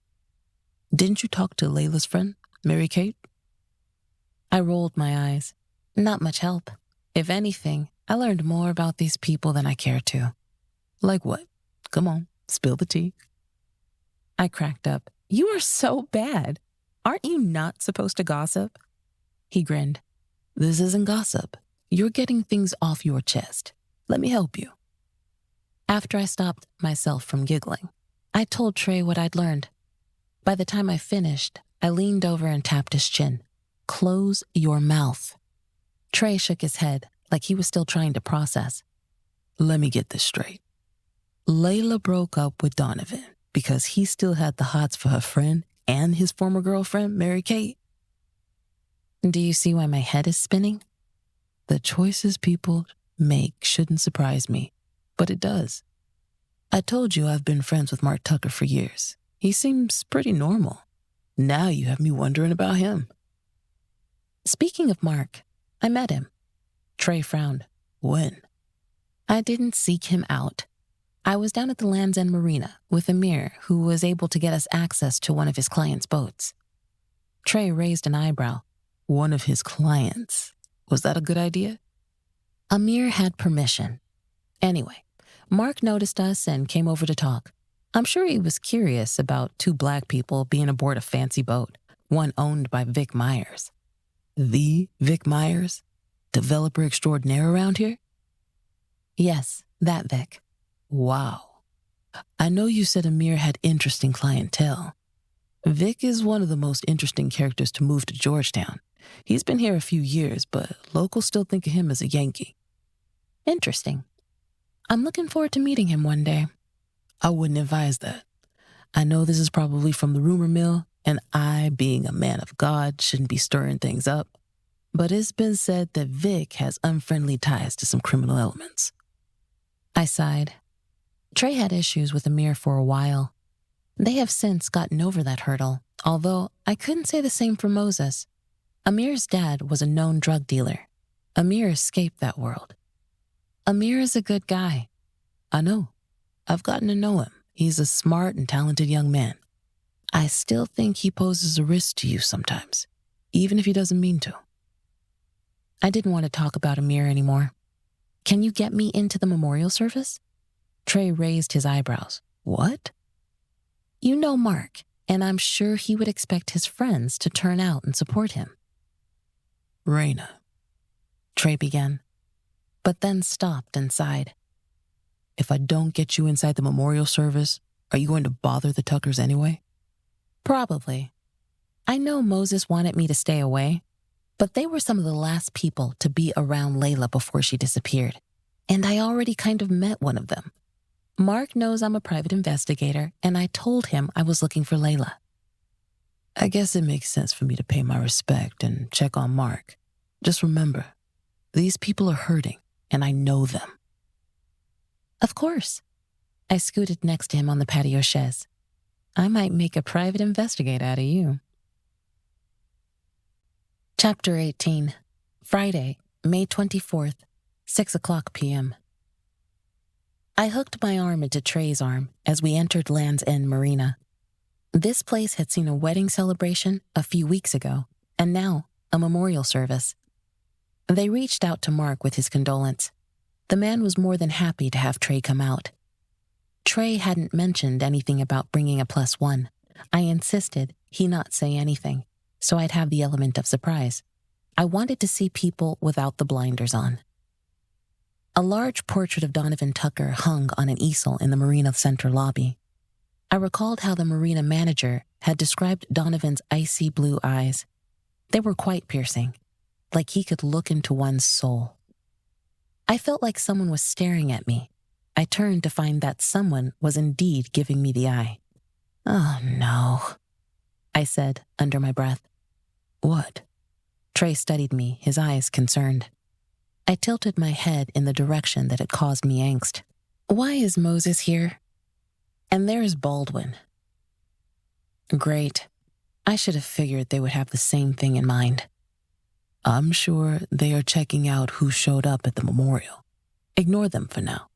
S2: Didn't you talk to Layla's friend, Mary Kate?" I rolled my eyes. Not much help. If anything, I learned more about these people than I cared to. "Like what? Come on, spill the tea." I cracked up. "You are so bad. Aren't you not supposed to gossip?" He grinned. "This isn't gossip. You're getting things off your chest. Let me help you." After I stopped myself from giggling, I told Trey what I'd learned. By the time I finished, I leaned over and tapped his chin. "Close your mouth." Trey shook his head like he was still trying to process. "Let me get this straight. Layla broke up with Donovan because he still had the hots for her friend and his former girlfriend, Mary Kate." Do you see why my head is spinning? The choices people make shouldn't surprise me, but it does. I told you I've been friends with Mark Tucker for years. He seems pretty normal. Now you have me wondering about him. Speaking of Mark, I met him. Trey frowned. When? I didn't seek him out. I was down at the Land's End Marina with Amir, who was able to get us access to one of his clients' boats. Trey raised an eyebrow. One of his clients. Was that a good idea? Amir had permission. Anyway, Mark noticed us and came over to talk. I'm sure he was curious about two black people being aboard a fancy boat, one owned by Vic Myers. The Vic Myers? Developer extraordinaire around here? Yes, that Vic. Wow. I know you said Amir had interesting clientele. Vic is one of the most interesting characters to move to Georgetown.
S4: He's been here a few years, but locals still think of him as a Yankee.
S2: Interesting. I'm looking forward to meeting him one day.
S4: I wouldn't advise that. I know this is probably from the rumor mill, and I, being a man of God, shouldn't be stirring things up. But it's been said that Vic has unfriendly ties to some criminal elements.
S2: I sighed. Trey had issues with Amir for a while. They have since gotten over that hurdle, although I couldn't say the same for Moses. Amir's dad was a known drug dealer. Amir escaped that world. Amir is a good guy.
S4: I know. I've gotten to know him. He's a smart and talented young man. I still think he poses a risk to you sometimes, even if he doesn't mean to.
S2: I didn't want to talk about Amir anymore. Can you get me into the memorial service? Trey raised his eyebrows.
S4: What?
S2: You know Mark, and I'm sure he would expect his friends to turn out and support him.
S4: Rena,
S2: Trey began, but then stopped and sighed.
S4: If I don't get you inside the memorial service, are you going to bother the Tuckers anyway?
S2: Probably. I know Moses wanted me to stay away, but they were some of the last people to be around Layla before she disappeared, and I already kind of met one of them. Mark knows I'm a private investigator, and I told him I was looking for Layla.
S4: I guess it makes sense for me to pay my respect and check on Mark. Just remember, these people are hurting, and I know them.
S2: Of course. I scooted next to him on the patio chaise. I might make a private investigator out of you. Chapter 18, Friday, May 24th, 6:00 p.m. I hooked my arm into Trey's arm as we entered Land's End Marina. This place had seen a wedding celebration a few weeks ago, and now a memorial service. They reached out to Mark with his condolence. The man was more than happy to have Trey come out. Trey hadn't mentioned anything about bringing a +1. I insisted he not say anything, so I'd have the element of surprise. I wanted to see people without the blinders on. A large portrait of Donovan Tucker hung on an easel in the Marina Center lobby. I recalled how the Marina manager had described Donovan's icy blue eyes. They were quite piercing, like he could look into one's soul. I felt like someone was staring at me. I turned to find that someone was indeed giving me the eye.
S4: Oh, no,
S2: I said under my breath.
S4: What?
S2: Trey studied me, his eyes concerned. I tilted my head in the direction that had caused me angst. Why is Moses here? And there's Baldwin. Great. I should have figured they would have the same thing in mind.
S4: I'm sure they are checking out who showed up at the memorial. Ignore them for now.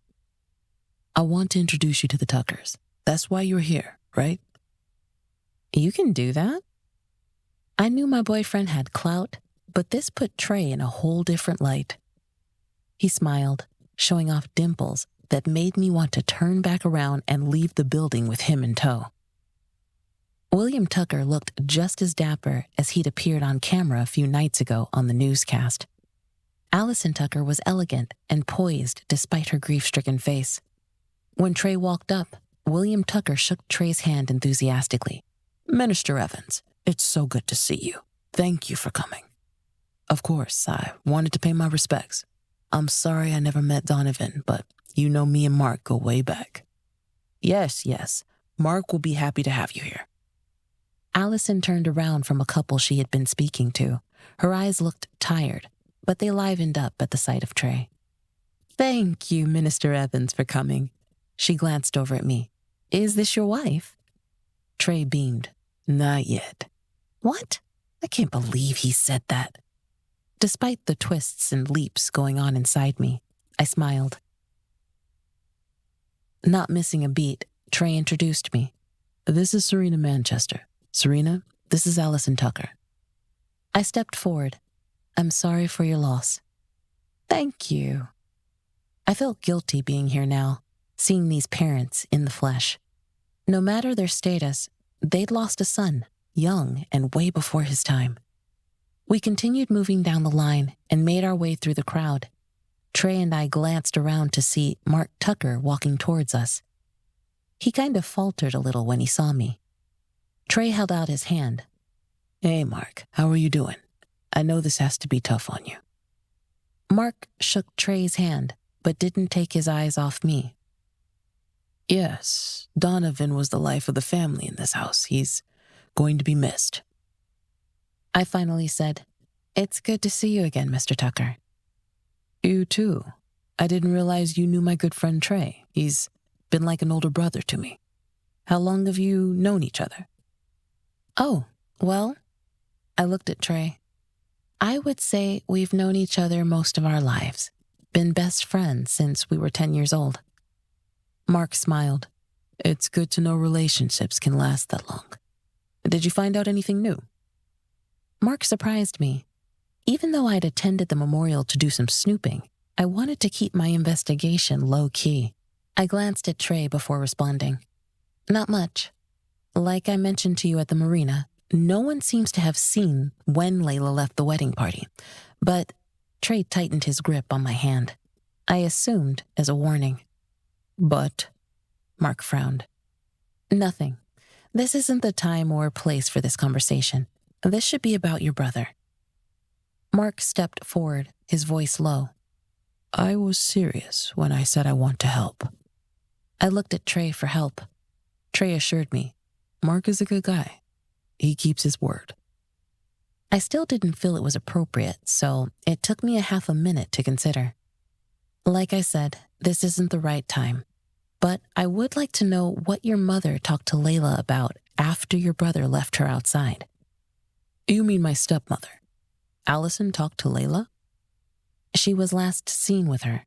S4: I want to introduce you to the Tuckers. That's why you're here, right?
S2: You can do that? I knew my boyfriend had clout, but this put Trey in a whole different light. He smiled, showing off dimples that made me want to turn back around and leave the building with him in tow. William Tucker looked just as dapper as he'd appeared on camera a few nights ago on the newscast. Allison Tucker was elegant and poised despite her grief-stricken face. When Trey walked up, William Tucker shook Trey's hand enthusiastically.
S4: Minister Evans, it's so good to see you. Thank you for coming. Of course, I wanted to pay my respects. I'm sorry I never met Donovan, but you know me and Mark go way back. Yes, Mark will be happy to have you here.
S2: Allison turned around from a couple she had been speaking to. Her eyes looked tired, but they livened up at the sight of Trey. Thank you, Minister Evans, for coming. She glanced over at me. Is this your wife?
S4: Trey beamed. Not yet.
S2: What? I can't believe he said that. Despite the twists and leaps going on inside me, I smiled. Not missing a beat, Trey introduced me.
S4: This is Serena Manchester. Serena, this is Allison Tucker.
S2: I stepped forward. I'm sorry for your loss. Thank you. I felt guilty being here now, seeing these parents in the flesh. No matter their status, they'd lost a son, young and way before his time. We continued moving down the line and made our way through the crowd. Trey and I glanced around to see Mark Tucker walking towards us. He kind of faltered a little when he saw me. Trey held out his hand.
S4: Hey, Mark, how are you doing? I know this has to be tough on you.
S2: Mark shook Trey's hand, but didn't take his eyes off me.
S4: Yes, Donovan was the life of the family in this house. He's going to be missed.
S2: I finally said, "It's good to see you again, Mr. Tucker."
S4: You too. I didn't realize you knew my good friend Trey. He's been like an older brother to me. How long have you known each other?
S2: Oh, well, I looked at Trey. I would say we've known each other most of our lives, been best friends since we were 10 years old.
S4: Mark smiled. It's good to know relationships can last that long. Did you find out anything new?
S2: Mark surprised me. Even though I'd attended the memorial to do some snooping, I wanted to keep my investigation low-key. I glanced at Trey before responding. Not much. Like I mentioned to you at the marina, no one seems to have seen when Layla left the wedding party, but Trey tightened his grip on my hand. I assumed as a warning.
S4: But,
S2: Mark frowned. Nothing. This isn't the time or place for this conversation. This should be about your brother. Mark stepped forward, his voice low.
S4: I was serious when I said I want to help.
S2: I looked at Trey for help. Trey assured me.
S4: Mark is a good guy. He keeps his word.
S2: I still didn't feel it was appropriate, so it took me a half a minute to consider. Like I said, this isn't the right time, but I would like to know what your mother talked to Layla about after your brother left her outside.
S4: You mean my stepmother? Allison talked to Layla?
S2: She was last seen with her.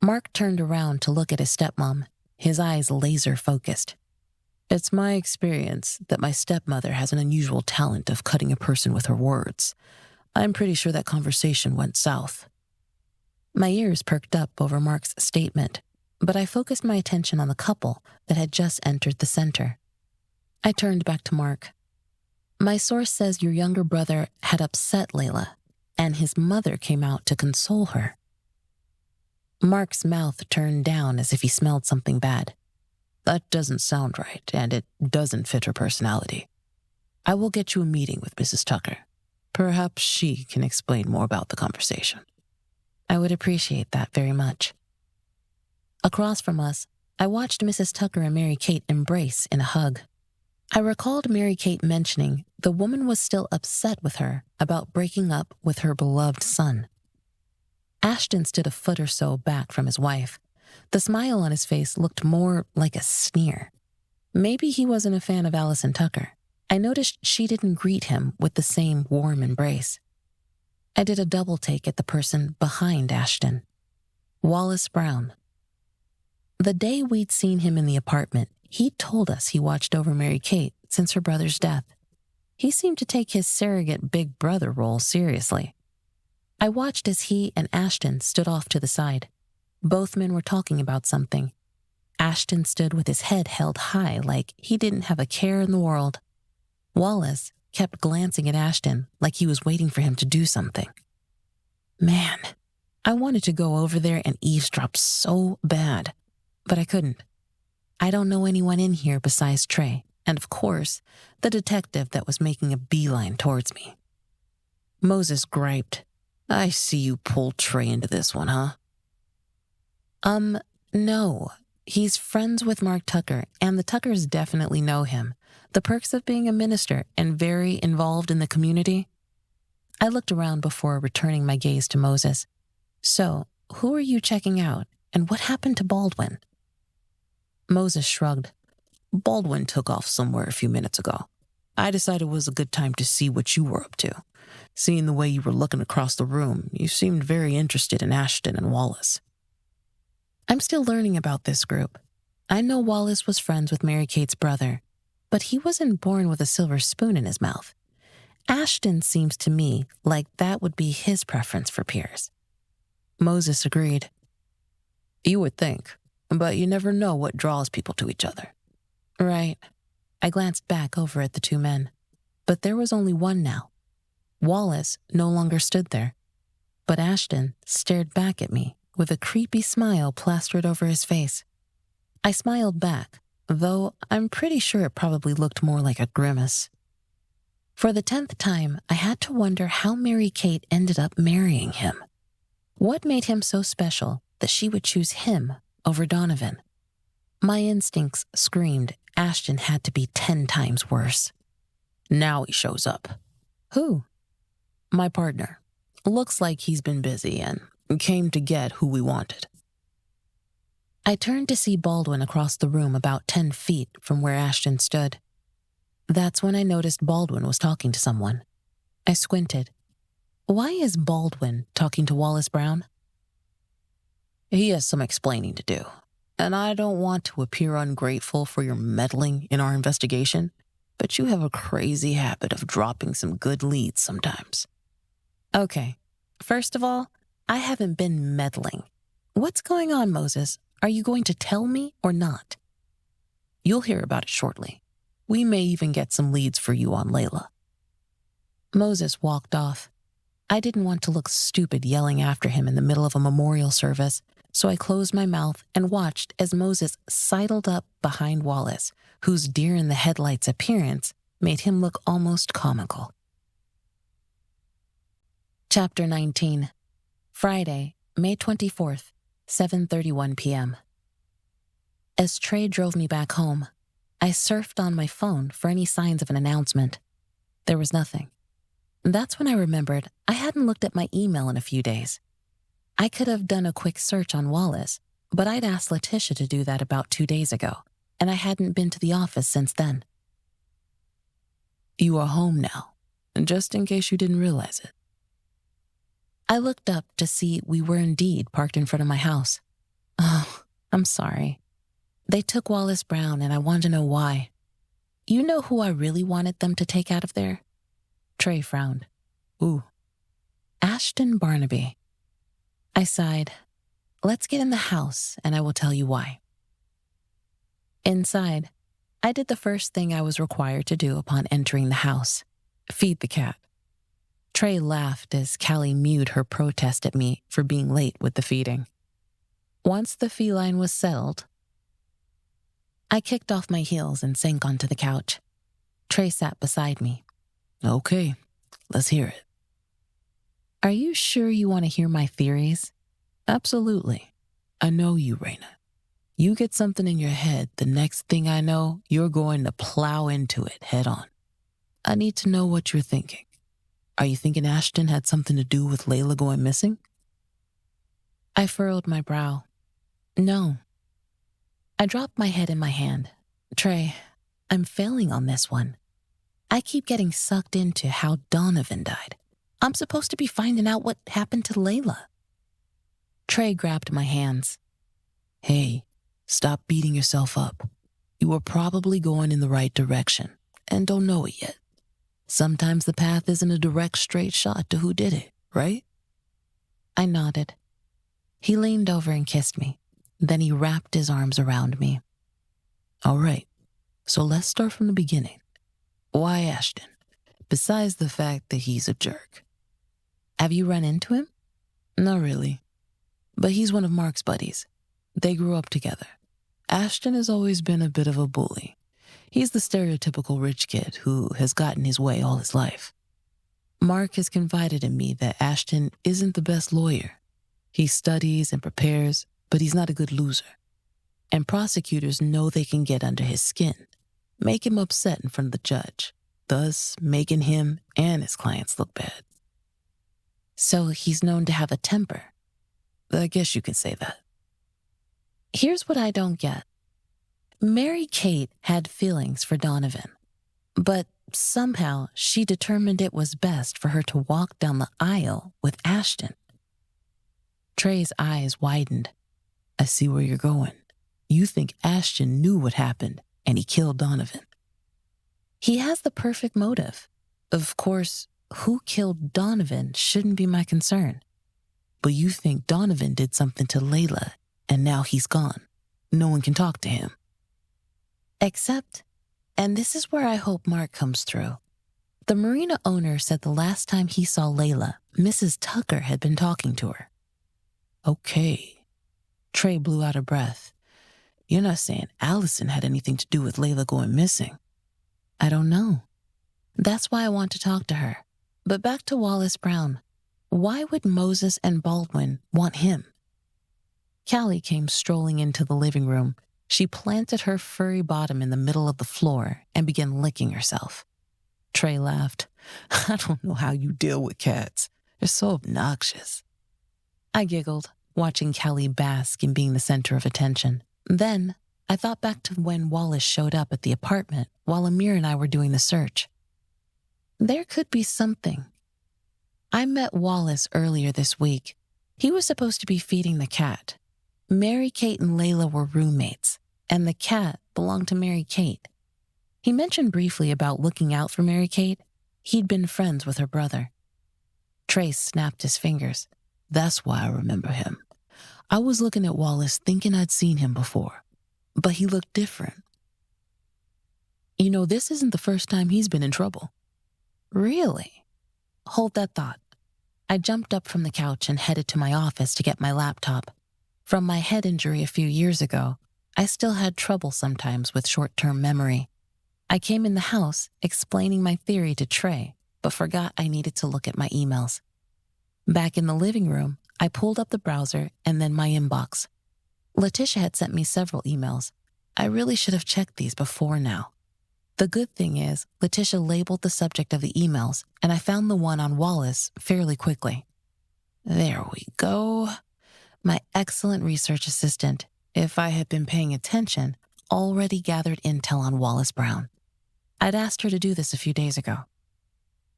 S2: Mark turned around to look at his stepmom, his eyes laser-focused.
S4: It's my experience that my stepmother has an unusual talent of cutting a person with her words. I'm pretty sure that conversation went south.
S2: My ears perked up over Mark's statement, but I focused my attention on the couple that had just entered the center. I turned back to Mark. My source says your younger brother had upset Layla, and his mother came out to console her. Mark's mouth turned down as if he smelled something bad.
S4: That doesn't sound right, and it doesn't fit her personality. I will get you a meeting with Mrs. Tucker. Perhaps she can explain more about the conversation.
S2: I would appreciate that very much. Across from us, I watched Mrs. Tucker and Mary Kate embrace in a hug. I recalled Mary Kate mentioning the woman was still upset with her about breaking up with her beloved son. Ashton stood a foot or so back from his wife. The smile on his face looked more like a sneer. Maybe he wasn't a fan of Allison Tucker. I noticed she didn't greet him with the same warm embrace. I did a double take at the person behind Ashton. Wallace Brown. The day we'd seen him in the apartment, he'd told us he watched over Mary Kate since her brother's death. He seemed to take his surrogate big brother role seriously. I watched as he and Ashton stood off to the side. Both men were talking about something. Ashton stood with his head held high like he didn't have a care in the world. Wallace kept glancing at Ashton like he was waiting for him to do something. Man, I wanted to go over there and eavesdrop so bad, but I couldn't. I don't know anyone in here besides Trey, and of course, the detective that was making a beeline towards me. Moses griped,
S4: I see you pulled Trey into this one, huh?
S2: No. He's friends with Mark Tucker, and the Tuckers definitely know him. The perks of being a minister and very involved in the community. I looked around before returning my gaze to Moses. So, who are you checking out, and what happened to Baldwin? Moses shrugged.
S4: Baldwin took off somewhere a few minutes ago. I decided it was a good time to see what you were up to. Seeing the way you were looking across the room, you seemed very interested in Ashton and Wallace.
S2: I'm still learning about this group. I know Wallace was friends with Mary Kate's brother, but he wasn't born with a silver spoon in his mouth. Ashton seems to me like that would be his preference for peers. Moses agreed.
S4: You would think, but you never know what draws people to each other.
S2: Right. I glanced back over at the two men, but there was only one now. Wallace no longer stood there, but Ashton stared back at me with a creepy smile plastered over his face. I smiled back, though I'm pretty sure it probably looked more like a grimace. For the 10th time, I had to wonder how Mary Kate ended up marrying him. What made him so special that she would choose him over Donovan? My instincts screamed Ashton had to be 10 times worse. Now he shows up. Who? My partner. Looks like he's been busy and came to get who we wanted. I turned to see Baldwin across the room about 10 feet from where Ashton stood. That's when I noticed Baldwin was talking to someone. I squinted. Why is Baldwin talking to Wallace Brown? He has some explaining to do, and I don't want to appear ungrateful for your meddling in our investigation, but you have a crazy habit of dropping some good leads sometimes. Okay, first of all, I haven't been meddling. What's going on, Moses? Are you going to tell me or not? You'll hear about it shortly. We may even get some leads for you on Layla. Moses walked off. I didn't want to look stupid yelling after him in the middle of a memorial service, so I closed my mouth and watched as Moses sidled up behind Wallace, whose deer-in-the-headlights appearance made him look almost comical. Chapter 19. Friday, May 24th, 7:31 p.m. As Trey drove me back home, I surfed on my phone for any signs of an announcement. There was nothing. That's when I remembered I hadn't looked at my email in a few days. I could have done a quick search on Wallace, but I'd asked Letitia to do that about 2 days ago, and I hadn't been to the office since then. You are home now, just in case you didn't realize it. I looked up to see we were indeed parked in front of my house. Oh, I'm sorry. They took Wallace Brown, and I wanted to know why. You know who I really wanted them to take out of there? Trey frowned. Ooh. Ashton Barnaby. I sighed. Let's get in the house, and I will tell you why. Inside, I did the first thing I was required to do upon entering the house. Feed the cat. Trey laughed as Callie mewed her protest at me for being late with the feeding. Once the feline was settled, I kicked off my heels and sank onto the couch. Trey sat beside me. Okay, let's hear it. Are you sure you want to hear my theories? Absolutely. I know you, Rena. You get something in your head, the next thing I know, you're going to plow into it head on. I need to know what you're thinking. Are you thinking Ashton had something to do with Layla going missing? I furrowed my brow. No. I dropped my head in my hand. Trey, I'm failing on this one. I keep getting sucked into how Donovan died. I'm supposed to be finding out what happened to Layla. Trey grabbed my hands. Hey, stop beating yourself up. You are probably going in the right direction and don't know it yet. Sometimes the path isn't a direct straight shot to who did it, right? I nodded. He leaned over and kissed me. Then he wrapped his arms around me. All right, so let's start from the beginning. Why Ashton? Besides the fact that he's a jerk. Have you run into him? Not really. But he's one of Mark's buddies. They grew up together. Ashton has always been a bit of a bully. He's the stereotypical rich kid who has gotten his way all his life. Mark has confided in me that Ashton isn't the best lawyer. He studies and prepares, but he's not a good loser. And prosecutors know they can get under his skin, make him upset in front of the judge, thus making him and his clients look bad. So he's known to have a temper. I guess you could say that. Here's what I don't get. Mary Kate had feelings for Donovan, but somehow she determined it was best for her to walk down the aisle with Ashton. Trey's eyes widened. I see where you're going. You think Ashton knew what happened and he killed Donovan. He has the perfect motive. Of course, who killed Donovan shouldn't be my concern. But you think Donovan did something to Layla and now he's gone. No one can talk to him. Except, and this is where I hope Mark comes through, the marina owner said the last time he saw Layla, Mrs. Tucker had been talking to her. Okay. Trey blew out a breath. You're not saying Allison had anything to do with Layla going missing? I don't know. That's why I want to talk to her. But back to Wallace Brown. Why would Moses and Baldwin want him? Callie came strolling into the living room. She planted her furry bottom in the middle of the floor and began licking herself. Trey laughed. I don't know how you deal with cats. They're so obnoxious. I giggled, watching Callie bask in being the center of attention. Then, I thought back to when Wallace showed up at the apartment while Amir and I were doing the search. There could be something. I met Wallace earlier this week. He was supposed to be feeding the cat. Mary-Kate and Layla were roommates, and the cat belonged to Mary-Kate. He mentioned briefly about looking out for Mary-Kate. He'd been friends with her brother. Trace snapped his fingers. That's why I remember him. I was looking at Wallace thinking I'd seen him before, but he looked different. You know, this isn't the first time he's been in trouble. Really? Hold that thought. I jumped up from the couch and headed to my office to get my laptop. From my head injury a few years ago, I still had trouble sometimes with short-term memory. I came in the house explaining my theory to Trey, but forgot I needed to look at my emails. Back in the living room, I pulled up the browser and then my inbox. Letitia had sent me several emails. I really should have checked these before now. The good thing is, Letitia labeled the subject of the emails, and I found the one on Wallace fairly quickly. There we go. My excellent research assistant, if I had been paying attention, already gathered intel on Wallace Brown. I'd asked her to do this a few days ago.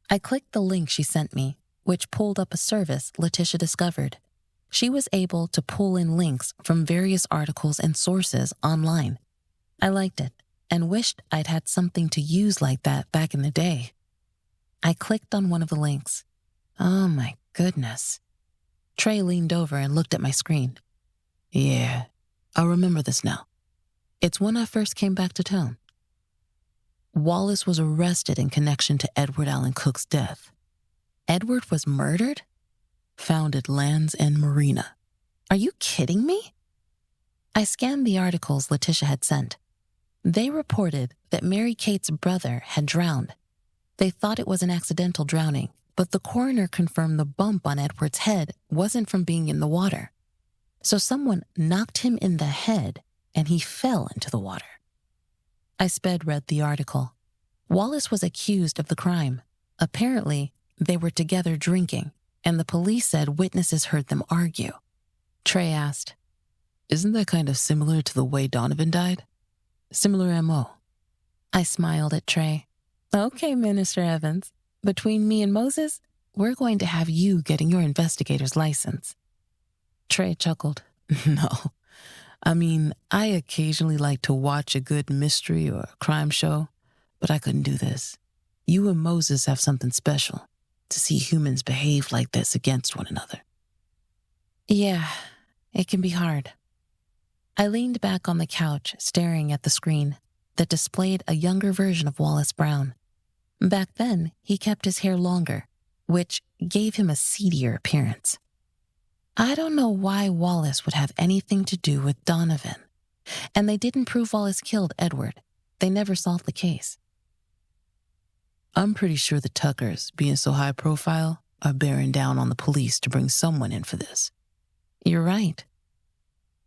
S2: I clicked the link she sent me, which pulled up a service Letitia discovered. She was able to pull in links from various articles and sources online. I liked it and wished I'd had something to use like that back in the day. I clicked on one of the links. Oh my goodness. Trey leaned over and looked at my screen. Yeah, I remember this now. It's when I first came back to town. Wallace was arrested in connection to Edward Allen Cook's death. Edward was murdered? Found at Land's End Marina. Are you kidding me? I scanned the articles Letitia had sent. They reported that Mary-Kate's brother had drowned. They thought it was an accidental drowning, but the coroner confirmed the bump on Edward's head wasn't from being in the water. So someone knocked him in the head and he fell into the water. I sped-read the article. Wallace was accused of the crime. Apparently, they were together drinking, and the police said witnesses heard them argue. Trey asked, Isn't that kind of similar to the way Donovan died? Similar MO. I smiled at Trey. Okay, Minister Evans. Between me and Moses, we're going to have you getting your investigator's license. Trey chuckled. No. I mean, I occasionally like to watch a good mystery or crime show, but I couldn't do this. You and Moses have something special, to see humans behave like this against one another. Yeah, it can be hard. I leaned back on the couch, staring at the screen that displayed a younger version of Wallace Brown. Back then, he kept his hair longer, which gave him a seedier appearance. I don't know why Wallace would have anything to do with Donovan. And they didn't prove Wallace killed Edward. They never solved the case. I'm pretty sure the Tuckers, being so high profile, are bearing down on the police to bring someone in for this. You're right.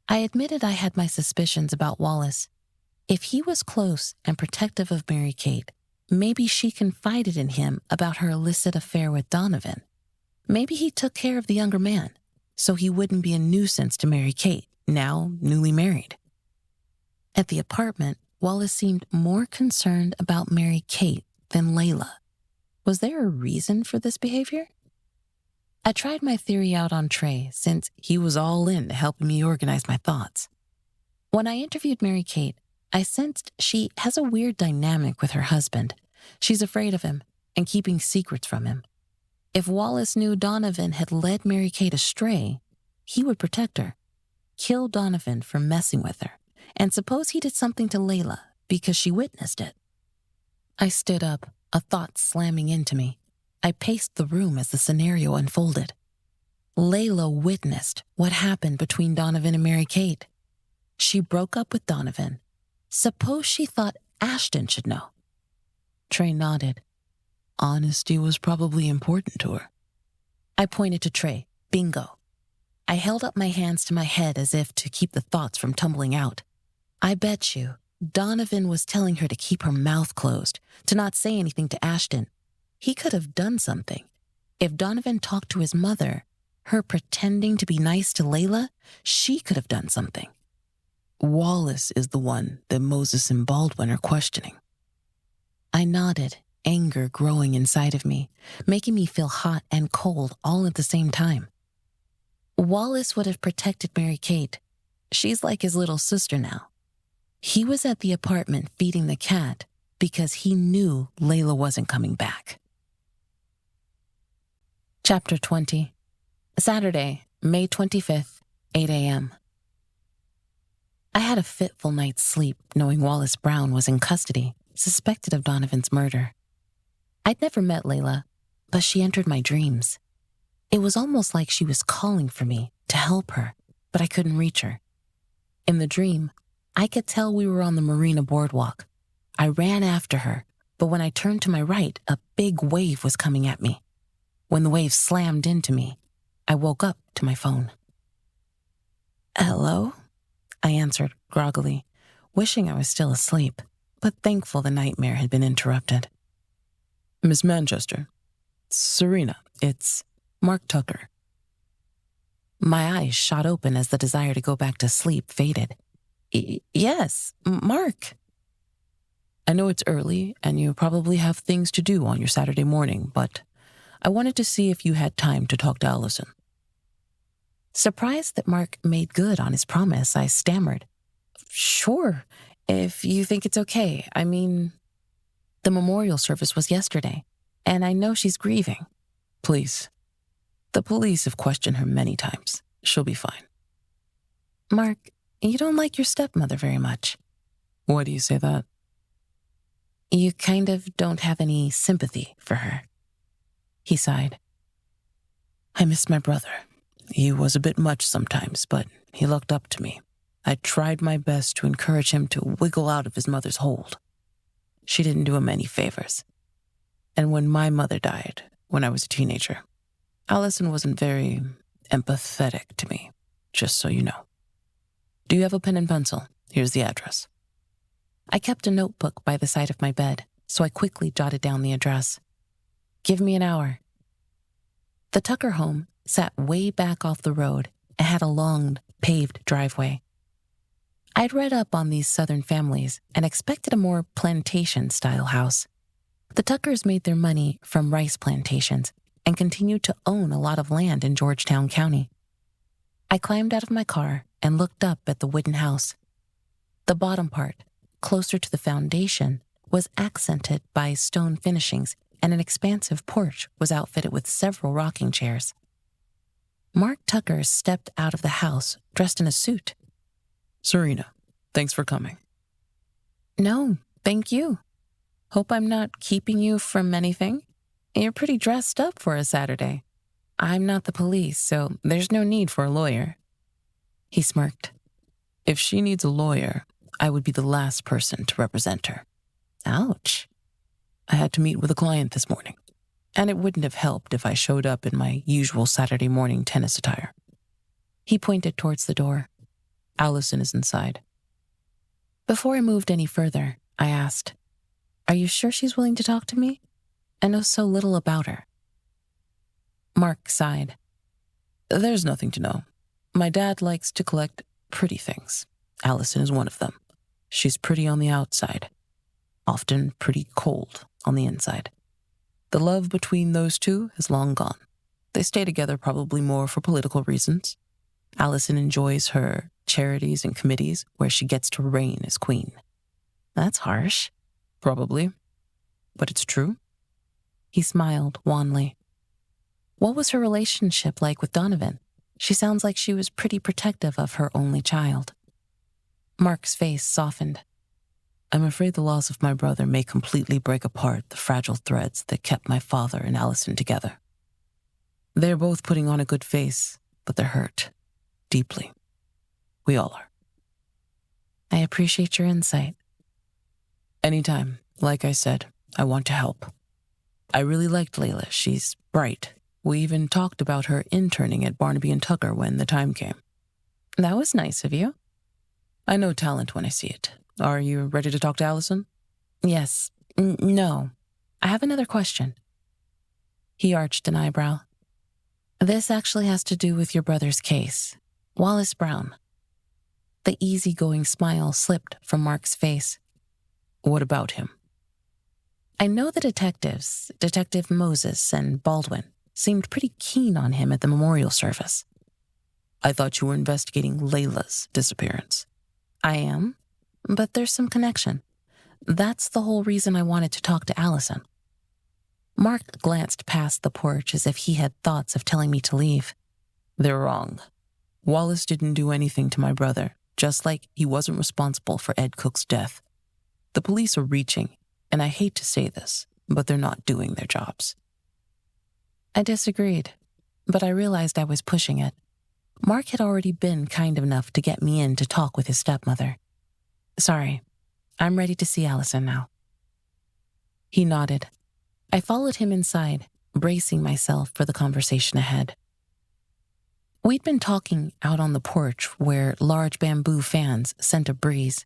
S2: I admitted I had my suspicions about Wallace. If he was close and protective of Mary-Kate, maybe she confided in him about her illicit affair with Donovan. Maybe he took care of the younger man, so he wouldn't be a nuisance to Mary-Kate, now newly married. At the apartment, Wallace seemed more concerned about Mary-Kate than Layla. Was there a reason for this behavior? I tried my theory out on Trey since he was all in helping me organize my thoughts. When I interviewed Mary-Kate, I sensed she has a weird dynamic with her husband. She's afraid of him and keeping secrets from him. If Wallace knew Donovan had led Mary-Kate astray, he would protect her, kill Donovan for messing with her, and suppose he did something to Layla because she witnessed it. I stood up, a thought slamming into me. I paced the room as the scenario unfolded. Layla witnessed what happened between Donovan and Mary-Kate. She broke up with Donovan. Suppose she thought Ashton should know. Trey nodded.
S4: Honesty was probably important to her.
S2: I pointed to Trey. Bingo. I held up my hands to my head as if to keep the thoughts from tumbling out. I bet you Donovan was telling her to keep her mouth closed, to not say anything to Ashton. He could have done something. If Donovan talked to his mother, her pretending to be nice to Layla, she could have done something.
S4: Wallace is the one that Moses and Baldwin are questioning.
S2: I nodded, anger growing inside of me, making me feel hot and cold all at the same time. Wallace would have protected Mary Kate. She's like his little sister now. He was at the apartment feeding the cat because he knew Layla wasn't coming back. Chapter 20. Saturday, May 25th, 8 a.m. I had a fitful night's sleep knowing Wallace Brown was in custody, suspected of Donovan's murder. I'd never met Layla, but she entered my dreams. It was almost like she was calling for me to help her, but I couldn't reach her. In the dream, I could tell we were on the marina boardwalk. I ran after her, but when I turned to my right, a big wave was coming at me. When the wave slammed into me, I woke up to my phone.
S4: Hello?
S2: I answered groggily, wishing I was still asleep, but thankful the nightmare had been interrupted.
S4: Miss Manchester. Serena, it's Mark Tucker.
S2: My eyes shot open as the desire to go back to sleep faded. Yes, Mark.
S4: I know it's early and you probably have things to do on your Saturday morning, but I wanted to see if you had time to talk to Allison.
S2: Surprised that Mark made good on his promise, I stammered. Sure, if you think it's okay. I mean, the memorial service was yesterday, and I know she's grieving.
S4: Please. The police have questioned her many times. She'll be fine.
S2: Mark, you don't like your stepmother very much.
S4: Why do you say that?
S2: You kind of don't have any sympathy for her. He sighed.
S4: I miss my brother. He was a bit much sometimes, but he looked up to me. I tried my best to encourage him to wiggle out of his mother's hold. She didn't do him any favors. And when my mother died, when I was a teenager, Allison wasn't very empathetic to me, just so you know. Do you have a pen and pencil? Here's the address.
S2: I kept a notebook by the side of my bed, so I quickly jotted down the address. Give me an hour. The Tucker home sat way back off the road and had a long, paved driveway. I'd read up on these Southern families and expected a more plantation-style house. The Tuckers made their money from rice plantations and continued to own a lot of land in Georgetown County. I climbed out of my car and looked up at the wooden house. The bottom part, closer to the foundation, was accented by stone finishings, and an expansive porch was outfitted with several rocking chairs. Mark Tucker stepped out of the house dressed in a suit.
S4: Serena, thanks for coming.
S2: No, thank you. Hope I'm not keeping you from anything. You're pretty dressed up for a Saturday. I'm not the police, so there's no need for a lawyer. He smirked.
S4: If she needs a lawyer, I would be the last person to represent her.
S2: Ouch.
S4: I had to meet with a client this morning, and it wouldn't have helped if I showed up in my usual Saturday morning tennis attire.
S2: He pointed towards the door.
S4: Allison is inside.
S2: Before I moved any further, I asked, "Are you sure she's willing to talk to me? I know so little about her." Mark sighed.
S4: There's nothing to know. My dad likes to collect pretty things. Allison is one of them. She's pretty on the outside, often pretty cold on the inside. The love between those two is long gone. They stay together probably more for political reasons. Allison enjoys her charities and committees where she gets to reign as queen.
S2: That's harsh.
S4: Probably, but it's true.
S2: He smiled wanly. What was her relationship like with Donovan? She sounds like she was pretty protective of her only child. Mark's face softened.
S4: I'm afraid the loss of my brother may completely break apart the fragile threads that kept my father and Allison together. They're both putting on a good face, but they're hurt. Deeply. We all are.
S2: I appreciate your insight.
S4: Anytime, like I said, I want to help. I really liked Layla. She's bright. We even talked about her interning at Barnaby and Tucker when the time came.
S2: That was nice of you.
S4: I know talent when I see it. Are you ready to talk to Allison?
S2: Yes. No. I have another question. He arched an eyebrow. This actually has to do with your brother's case. Wallace Brown. The easygoing smile slipped from Mark's face.
S4: What about him?
S2: I know the detectives, Detective Moses and Baldwin, seemed pretty keen on him at the memorial service.
S4: I thought you were investigating Layla's disappearance.
S2: I am, but there's some connection. That's the whole reason I wanted to talk to Allison. Mark glanced past the porch as if he had thoughts of telling me to leave.
S4: They're wrong. Wallace didn't do anything to my brother, just like he wasn't responsible for Ed Cook's death. The police are reaching, and I hate to say this, but they're not doing their jobs.
S2: I disagreed, but I realized I was pushing it. Mark had already been kind enough to get me in to talk with his stepmother. Sorry, I'm ready to see Allison now. He nodded. I followed him inside, bracing myself for the conversation ahead. We'd been talking out on the porch where large bamboo fans sent a breeze.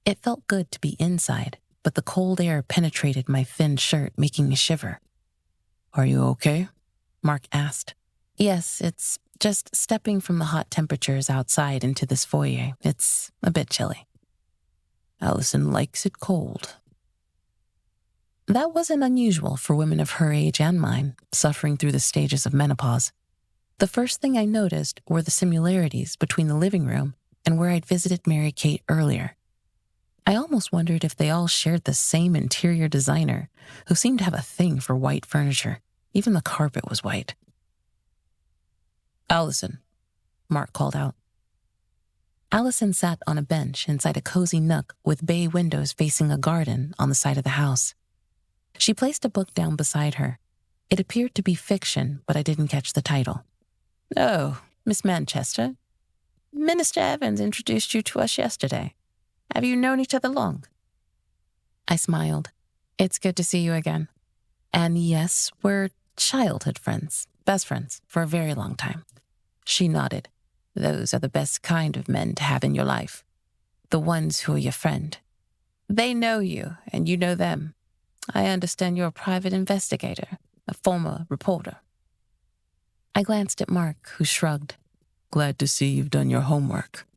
S2: It felt good to be inside, but the cold air penetrated my thin shirt, making me shiver.
S4: Are you okay?
S2: Mark asked. Yes, it's just stepping from the hot temperatures outside into this foyer. It's a bit chilly.
S4: Allison likes it cold.
S2: That wasn't unusual for women of her age and mine, suffering through the stages of menopause. The first thing I noticed were the similarities between the living room and where I'd visited Mary Kate earlier. I almost wondered if they all shared the same interior designer, who seemed to have a thing for white furniture. Even the carpet was white.
S4: Allison,
S2: Mark called out. Allison sat on a bench inside a cozy nook with bay windows facing a garden on the side of the house. She placed a book down beside her. It appeared to be fiction, but I didn't catch the title.
S3: Oh, Miss Manchester. Minister Evans introduced you to us yesterday. Have you known each other long?
S2: I smiled. It's good to see you again. And yes, we're childhood friends, best friends, for a very long time. She nodded.
S3: Those are the best kind of men to have in your life. The ones who are your friend. They know you, and you know them. I understand you're a private investigator, a former reporter.
S2: I glanced at Mark, who shrugged.
S4: Glad to see you've done your homework.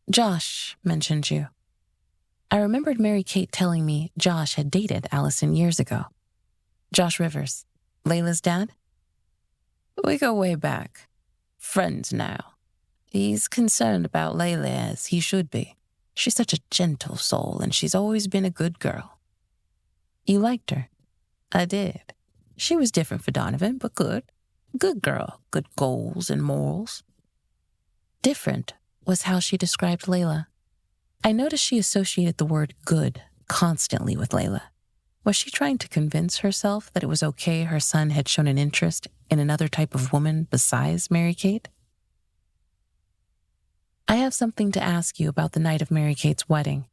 S2: Josh mentioned you. I remembered Mary Kate telling me Josh had dated Allison years ago. Josh Rivers, Layla's dad?
S3: We go way back. Friends now. He's concerned about Layla as he should be. She's such a gentle soul, and she's always been a good girl.
S2: You liked her?
S3: I did. She was different for Donovan, but good. Good girl, good goals and morals.
S2: Different was how she described Layla. I noticed she associated the word good constantly with Layla. Was she trying to convince herself that it was okay her son had shown an interest in another type of woman besides Mary Kate? I have something to ask you about the night of Mary Kate's wedding.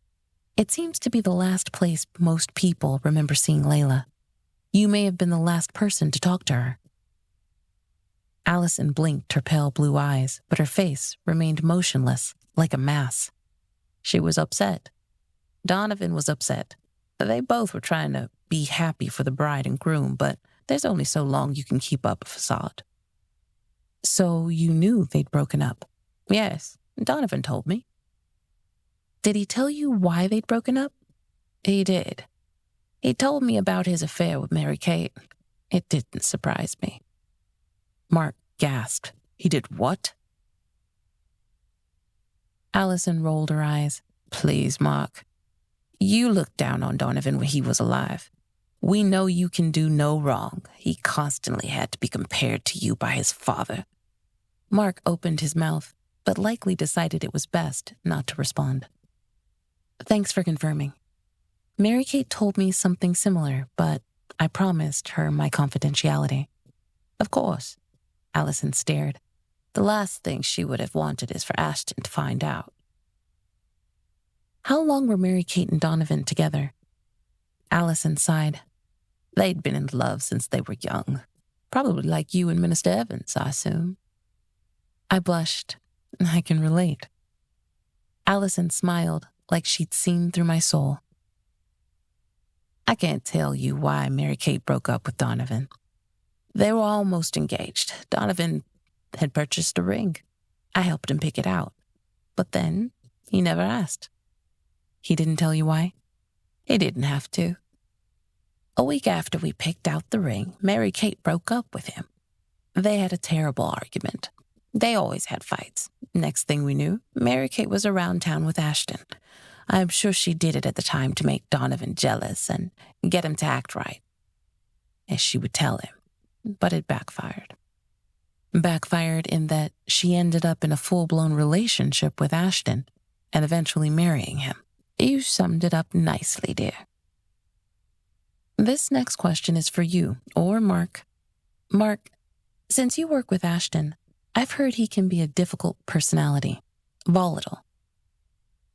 S2: It seems to be the last place most people remember seeing Layla. You may have been the last person to talk to her. Allison blinked her pale blue eyes, but her face remained motionless, like a mass.
S3: She was upset. Donovan was upset. They both were trying to be happy for the bride and groom, but there's only so long you can keep up a facade.
S2: So you knew they'd broken up?
S3: Yes, Donovan told me.
S2: Did he tell you why they'd broken up?
S3: He did. He told me about his affair with Mary Kate. It didn't surprise me.
S2: Mark gasped.
S4: He did what?
S2: Allison rolled her eyes.
S3: Please, Mark. You looked down on Donovan when he was alive. We know you can do no wrong. He constantly had to be compared to you by his father.
S2: Mark opened his mouth, but likely decided it was best not to respond. Thanks for confirming. Mary Kate told me something similar, but I promised her my confidentiality.
S3: Of course. Allison stared. The last thing she would have wanted is for Ashton to find out.
S2: How long were Mary Kate and Donovan together? Allison sighed.
S4: They'd been in love since they were young. Probably like you and Minister Evans, I assume.
S2: I blushed. I can relate. Allison smiled like she'd seen through my soul.
S4: I can't tell you why Mary Kate broke up with Donovan. They were almost engaged. Donovan had purchased a ring. I helped him pick it out. But then he never asked.
S2: He didn't tell you why?
S4: He didn't have to. A week after we picked out the ring, Mary Kate broke up with him. They had a terrible argument. They always had fights. Next thing we knew, Mary Kate was around town with Ashton. I'm sure she did it at the time to make Donovan jealous and get him to act right, as she would tell him. But it backfired.
S2: Backfired in that she ended up in a full-blown relationship with Ashton and eventually marrying him.
S4: You summed it up nicely, dear.
S2: This next question is for you, or Mark. Mark, since you work with Ashton, I've heard he can be a difficult personality, volatile.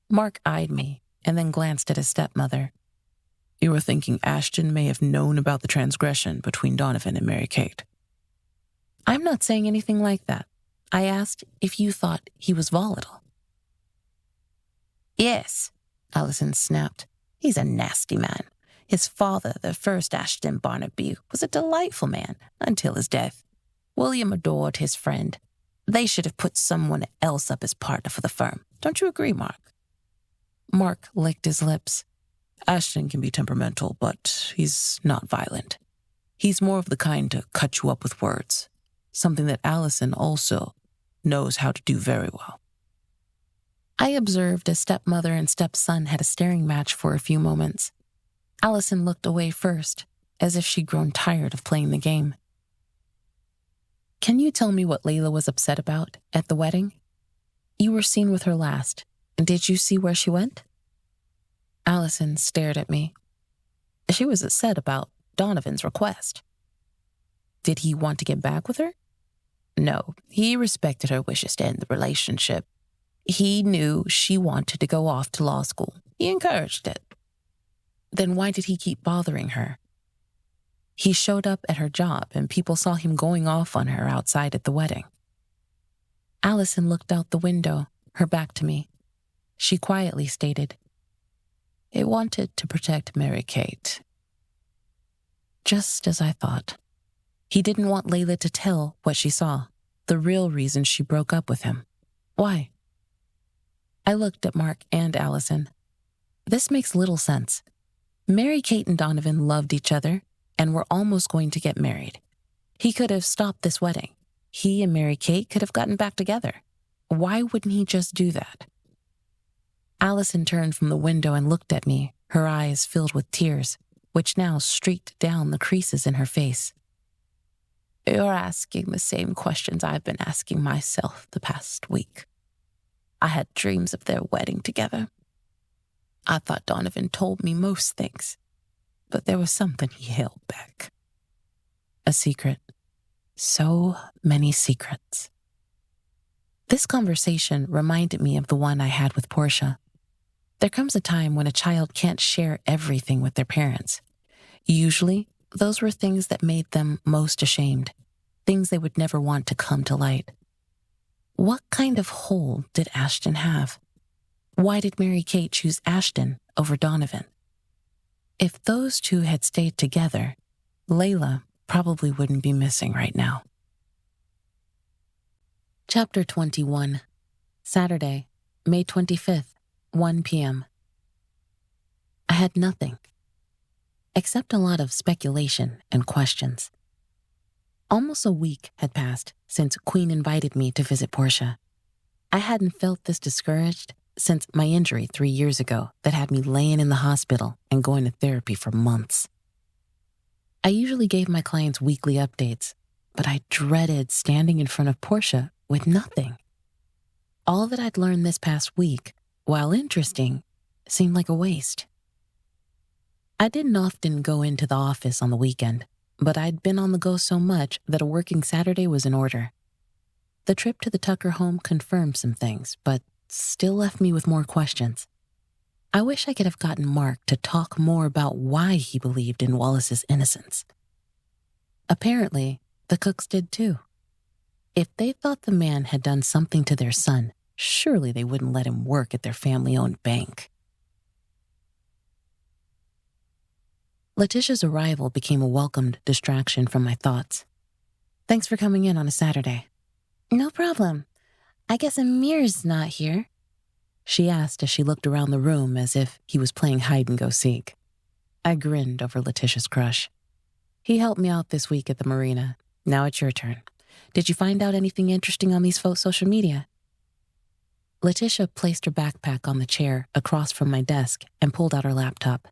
S2: Mark eyed me and then glanced at his stepmother.
S5: You were thinking Ashton may have known about the transgression between Donovan and Mary Kate.
S2: I'm not saying anything like that. I asked if you thought he was volatile.
S4: Yes, Allison snapped. He's a nasty man. His father, the first Ashton Barnaby, was a delightful man until his death. William adored his friend. They should have put someone else up as partner for the firm. Don't you agree, Mark?
S2: Mark licked his lips.
S5: Ashton can be temperamental, but he's not violent. He's more of the kind to cut you up with words, something that Allison also knows how to do very well.
S2: I observed as stepmother and stepson had a staring match for a few moments. Allison looked away first, as if she'd grown tired of playing the game. Can you tell me what Layla was upset about at the wedding? You were seen with her last. Did you see where she went? Allison stared at me.
S4: She was upset about Donovan's request.
S2: Did he want to get back with her?
S4: No, he respected her wishes to end the relationship. He knew she wanted to go off to law school. He encouraged it.
S2: Then why did he keep bothering her? He showed up at her job and people saw him going off on her outside at the wedding. Allison looked out the window, her back to me. She quietly stated,
S4: He wanted to protect Mary Kate.
S2: Just as I thought. He didn't want Layla to tell what she saw, the real reason she broke up with him. Why? I looked at Mark and Allison. This makes little sense. Mary Kate and Donovan loved each other and were almost going to get married. He could have stopped this wedding. He and Mary Kate could have gotten back together. Why wouldn't he just do that? Allison turned from the window and looked at me, her eyes filled with tears, which now streaked down the creases in her face.
S4: You're asking the same questions I've been asking myself the past week. I had dreams of their wedding together. I thought Donovan told me most things, but there was something he held back.
S2: A secret. So many secrets. This conversation reminded me of the one I had with Portia. There comes a time when a child can't share everything with their parents. Usually, those were things that made them most ashamed, things they would never want to come to light. What kind of hold did Ashton have? Why did Mary Kate choose Ashton over Donovan? If those two had stayed together, Layla probably wouldn't be missing right now. Chapter 21, Saturday, May 25th, 1 p.m. I had nothing, except a lot of speculation and questions. Almost a week had passed since Queen invited me to visit Portia. I hadn't felt this discouraged since my injury 3 years ago that had me laying in the hospital and going to therapy for months. I usually gave my clients weekly updates, but I dreaded standing in front of Portia with nothing. All that I'd learned this past week, while interesting, seemed like a waste. I didn't often go into the office on the weekend, but I'd been on the go so much that a working Saturday was in order. The trip to the Tucker home confirmed some things, but still left me with more questions. I wish I could have gotten Mark to talk more about why he believed in Wallace's innocence. Apparently, the cooks did too. If they thought the man had done something to their son, surely they wouldn't let him work at their family-owned bank. Letitia's arrival became a welcomed distraction from my thoughts. Thanks for coming in on a Saturday.
S3: No problem. I guess Amir's not here.
S2: She asked as she looked around the room as if he was playing hide-and-go-seek. I grinned over Letitia's crush. He helped me out this week at the marina. Now it's your turn. Did you find out anything interesting on these folks' social media? Letitia placed her backpack on the chair across from my desk and pulled out her laptop.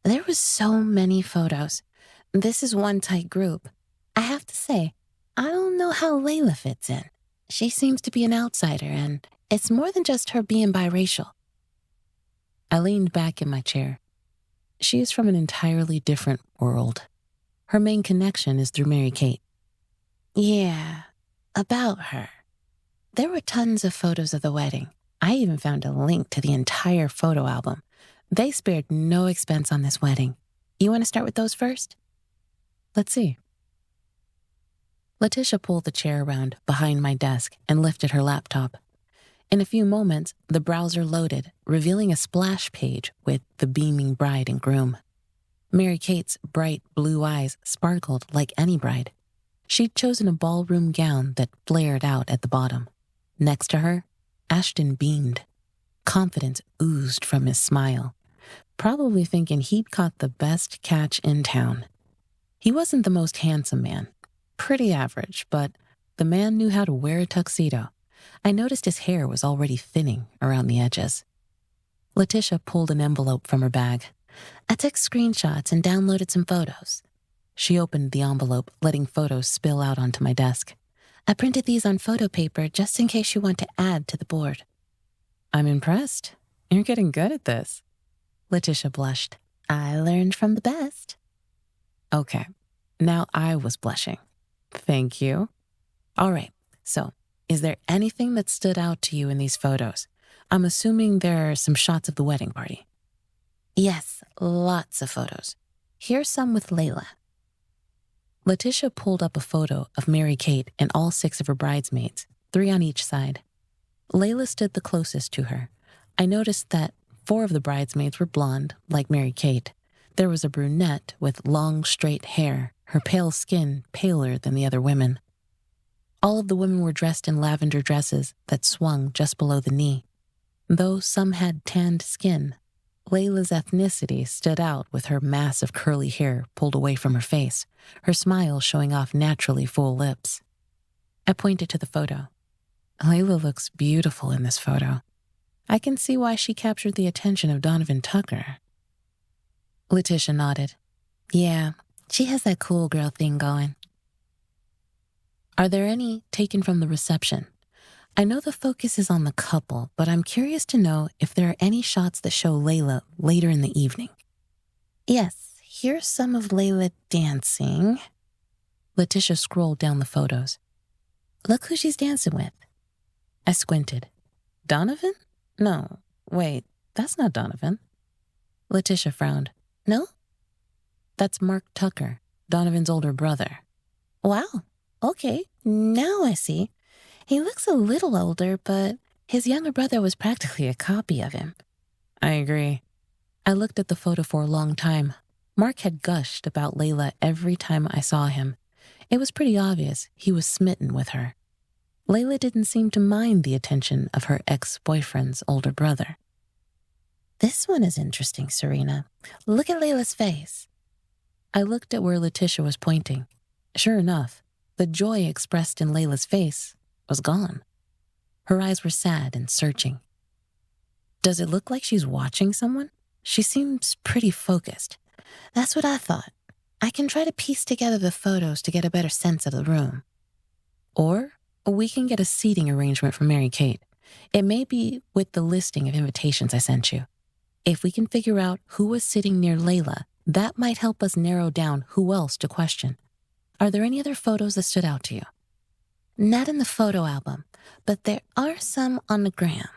S3: There was so many photos. This is one tight group. I have to say, I don't know how Layla fits in. She seems to be an outsider, and it's more than just her being biracial.
S2: I leaned back in my chair. She is from an entirely different world. Her main connection is through Mary-Kate.
S3: Yeah, about her. There were tons of photos of the wedding. I even found a link to the entire photo album. They spared no expense on this wedding. You want to start with those first?
S2: Let's see. Letitia pulled the chair around behind my desk and lifted her laptop. In a few moments, the browser loaded, revealing a splash page with the beaming bride and groom. Mary-Kate's bright blue eyes sparkled like any bride. She'd chosen a ballroom gown that flared out at the bottom. Next to her, Ashton beamed. Confidence oozed from his smile, probably thinking he'd caught the best catch in town. He wasn't the most handsome man. Pretty average, but the man knew how to wear a tuxedo. I noticed his hair was already thinning around the edges. Letitia pulled an envelope from her bag.
S3: I took screenshots and downloaded some photos.
S2: She opened the envelope, letting photos spill out onto my desk.
S3: I printed these on photo paper just in case you want to add to the board.
S2: I'm impressed. You're getting good at this. Letitia blushed.
S3: I learned from the best.
S2: Okay, now I was blushing. Thank you. All right, so is there anything that stood out to you in these photos? I'm assuming there are some shots of the wedding party.
S3: Yes, lots of photos. Here's some with Layla.
S2: Letitia pulled up a photo of Mary-Kate and all 6 of her bridesmaids, 3 on each side. Layla stood the closest to her. I noticed that 4 of the bridesmaids were blonde, like Mary-Kate. There was a brunette with long, straight hair, her pale skin paler than the other women. All of the women were dressed in lavender dresses that swung just below the knee. Though some had tanned skin, Layla's ethnicity stood out with her mass of curly hair pulled away from her face, her smile showing off naturally full lips. I pointed to the photo. Layla looks beautiful in this photo. I can see why she captured the attention of Donovan Tucker. Letitia nodded.
S3: Yeah, she has that cool girl thing going.
S2: Are there any taken from the reception? I know the focus is on the couple, but I'm curious to know if there are any shots that show Layla later in the evening.
S3: Yes, here's some of Layla dancing.
S2: Letitia scrolled down the photos.
S3: Look who she's dancing with.
S2: I squinted. Donovan? No, wait, that's not Donovan. Letitia frowned.
S3: No?
S2: That's Mark Tucker, Donovan's older brother.
S3: Wow, okay, now I see. He looks a little older, but his younger brother was practically a copy of him.
S2: I agree. I looked at the photo for a long time. Mark had gushed about Layla every time I saw him. It was pretty obvious he was smitten with her. Layla didn't seem to mind the attention of her ex-boyfriend's older brother.
S3: This one is interesting, Serena. Look at Layla's face.
S2: I looked at where Letitia was pointing. Sure enough, the joy expressed in Layla's face was gone. Her eyes were sad and searching. Does it look like she's watching someone? She seems pretty focused.
S3: That's what I thought. I can try to piece together the photos to get a better sense of the room.
S2: Or we can get a seating arrangement for Mary-Kate. It may be with the listing of invitations I sent you. If we can figure out who was sitting near Layla, that might help us narrow down who else to question. Are there any other photos that stood out to you?
S3: Not in the photo album, but there are some on the gram.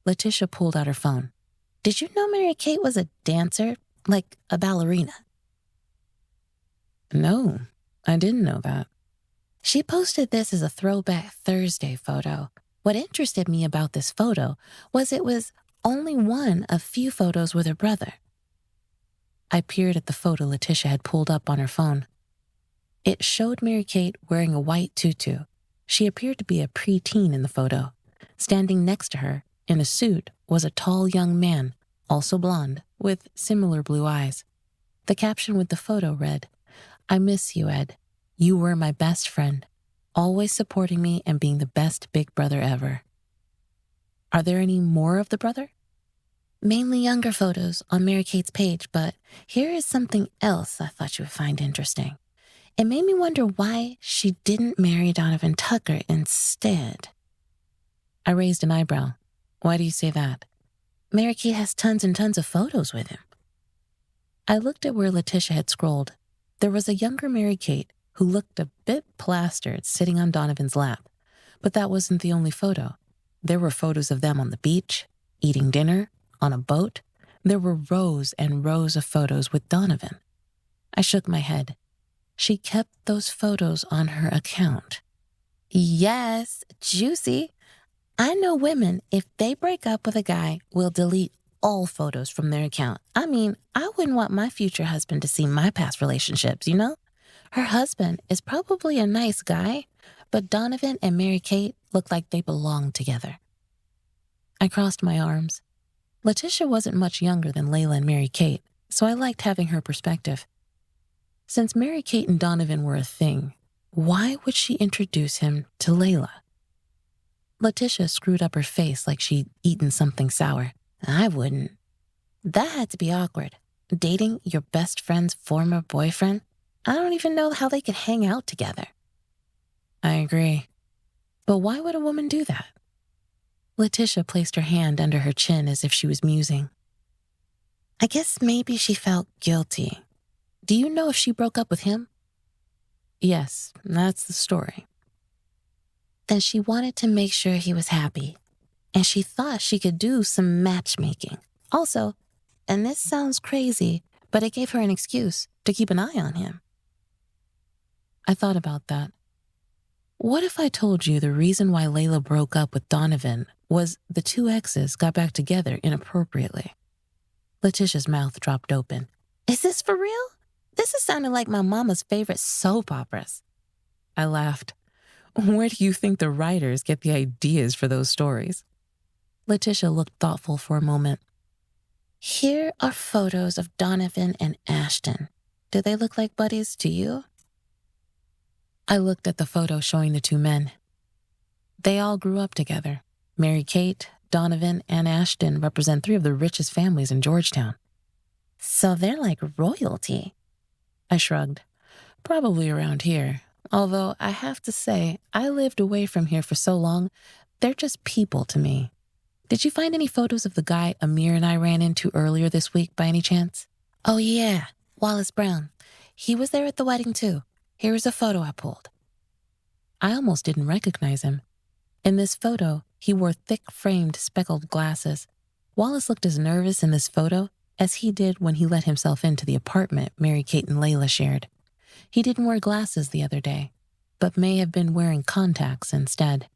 S2: Letitia pulled out her phone.
S3: Did you know Mary Kate was a dancer, like a ballerina?
S2: No, I didn't know that.
S3: She posted this as a Throwback Thursday photo. What interested me about this photo was it was only one of few photos with her brother.
S2: I peered at the photo Letitia had pulled up on her phone. It showed Mary Kate wearing a white tutu. She appeared to be a preteen in the photo. Standing next to her, in a suit, was a tall young man, also blonde, with similar blue eyes. The caption with the photo read, "I miss you, Ed. You were my best friend, always supporting me and being the best big brother ever." Are there any more of the brother?
S3: Mainly younger photos on Mary Kate's page, but here is something else I thought you would find interesting. It made me wonder why she didn't marry Donovan Tucker instead.
S2: I raised an eyebrow. Why do you say that?
S3: Mary Kate has tons and tons of photos with him.
S2: I looked at where Letitia had scrolled. There was a younger Mary Kate who looked a bit plastered sitting on Donovan's lap. But that wasn't the only photo. There were photos of them on the beach, eating dinner, on a boat. There were rows and rows of photos with Donovan. I shook my head. She kept those photos on her account.
S3: Yes, juicy. I know women, if they break up with a guy, will delete all photos from their account. I mean, I wouldn't want my future husband to see my past relationships, you know? Her husband is probably a nice guy, but Donovan and Mary Kate look like they belong together.
S2: I crossed my arms. Letitia wasn't much younger than Layla and Mary Kate, so I liked having her perspective. Since Mary Kate and Donovan were a thing, why would she introduce him to Layla? Letitia screwed up her face like she'd eaten something sour.
S3: I wouldn't. That had to be awkward. Dating your best friend's former boyfriend? I don't even know how they could hang out together.
S2: I agree. But why would a woman do that? Letitia placed her hand under her chin as if she was musing.
S3: I guess maybe she felt guilty. Do you know if she broke up with him?
S2: Yes, that's the story.
S3: Then she wanted to make sure he was happy, and she thought she could do some matchmaking. Also, and this sounds crazy, but it gave her an excuse to keep an eye on him.
S2: I thought about that. What if I told you the reason why Layla broke up with Donovan was the two exes got back together inappropriately? Letitia's mouth dropped open.
S3: Is this for real? This is sounding like my mama's favorite soap operas.
S2: I laughed. Where do you think the writers get the ideas for those stories? Letitia looked thoughtful for a moment.
S3: Here are photos of Donovan and Ashton. Do they look like buddies to you?
S2: I looked at the photo showing the two men. They all grew up together. Mary Kate, Donovan, and Ashton represent three of the richest families in Georgetown.
S3: So they're like royalty.
S2: I shrugged. Probably around here. Although I have to say, I lived away from here for so long, they're just people to me. Did you find any photos of the guy Amir and I ran into earlier this week by any chance?
S3: Oh yeah, Wallace Brown. He was there at the wedding too. Here is a photo I pulled.
S2: I almost didn't recognize him. In this photo, he wore thick-framed speckled glasses. Wallace looked as nervous in this photo as he did when he let himself into the apartment Mary Kate and Layla shared. He didn't wear glasses the other day, but may have been wearing contacts instead.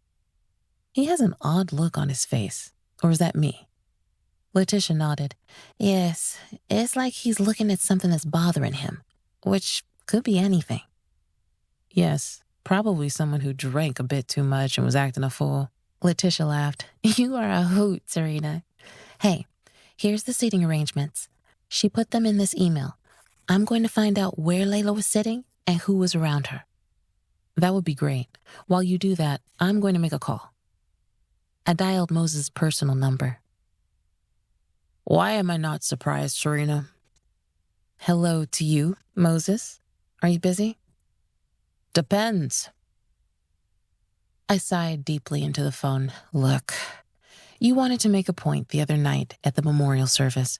S2: He has an odd look on his face, or is that me? Letitia nodded.
S3: Yes, it's like he's looking at something that's bothering him, which could be anything.
S2: Yes, probably someone who drank a bit too much and was acting a fool.
S3: Letitia laughed. You are a hoot, Serena. Hey, here's the seating arrangements. She put them in this email. I'm going to find out where Layla was sitting and who was around her.
S2: That would be great. While you do that, I'm going to make a call. I dialed Moses' personal number. Why am I not surprised, Serena? Hello to you, Moses. Are you busy? Depends. I sighed deeply into the phone. Look, you wanted to make a point the other night at the memorial service.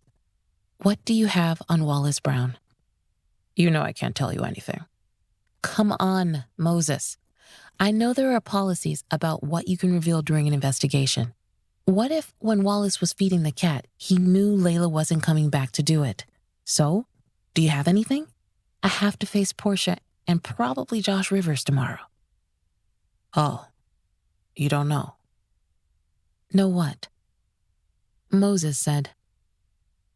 S2: What do you have on Wallace Brown? You know I can't tell you anything. Come on, Moses. I know there are policies about what you can reveal during an investigation. What if, when Wallace was feeding the cat, he knew Layla wasn't coming back to do it? So, do you have anything? I have to face Portia and probably Josh Rivers tomorrow.
S5: Oh, you don't know.
S2: Know what? Moses said,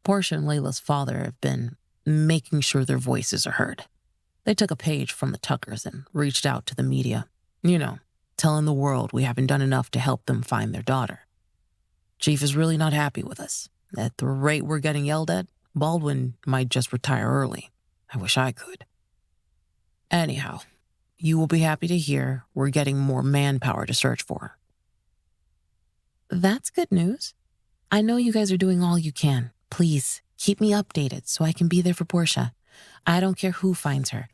S5: Portia and Layla's father have been making sure their voices are heard. They took a page from the Tuckers and reached out to the media. You know, telling the world we haven't done enough to help them find their daughter. Chief is really not happy with us. At the rate we're getting yelled at, Baldwin might just retire early. I wish I could. Anyhow, you will be happy to hear we're getting more manpower to search for her.
S2: That's good news. I know you guys are doing all you can. Please, keep me updated so I can be there for Portia. I don't care who finds her.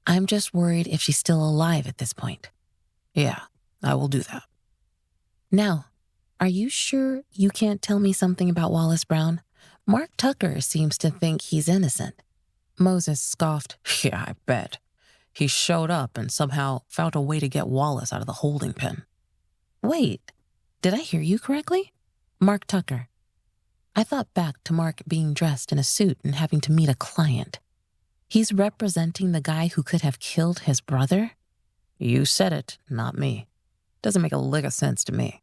S2: I'm just worried if she's still alive at this point.
S5: Yeah, I will do that.
S2: Now, are you sure you can't tell me something about Wallace Brown? Mark Tucker seems to think he's innocent.
S5: Moses scoffed. Yeah, I bet. He showed up and somehow found a way to get Wallace out of the holding pen.
S2: Wait, did I hear you correctly? Mark Tucker. I thought back to Mark being dressed in a suit and having to meet a client. He's representing the guy who could have killed his brother?
S5: You said it, not me. Doesn't make a lick of sense to me.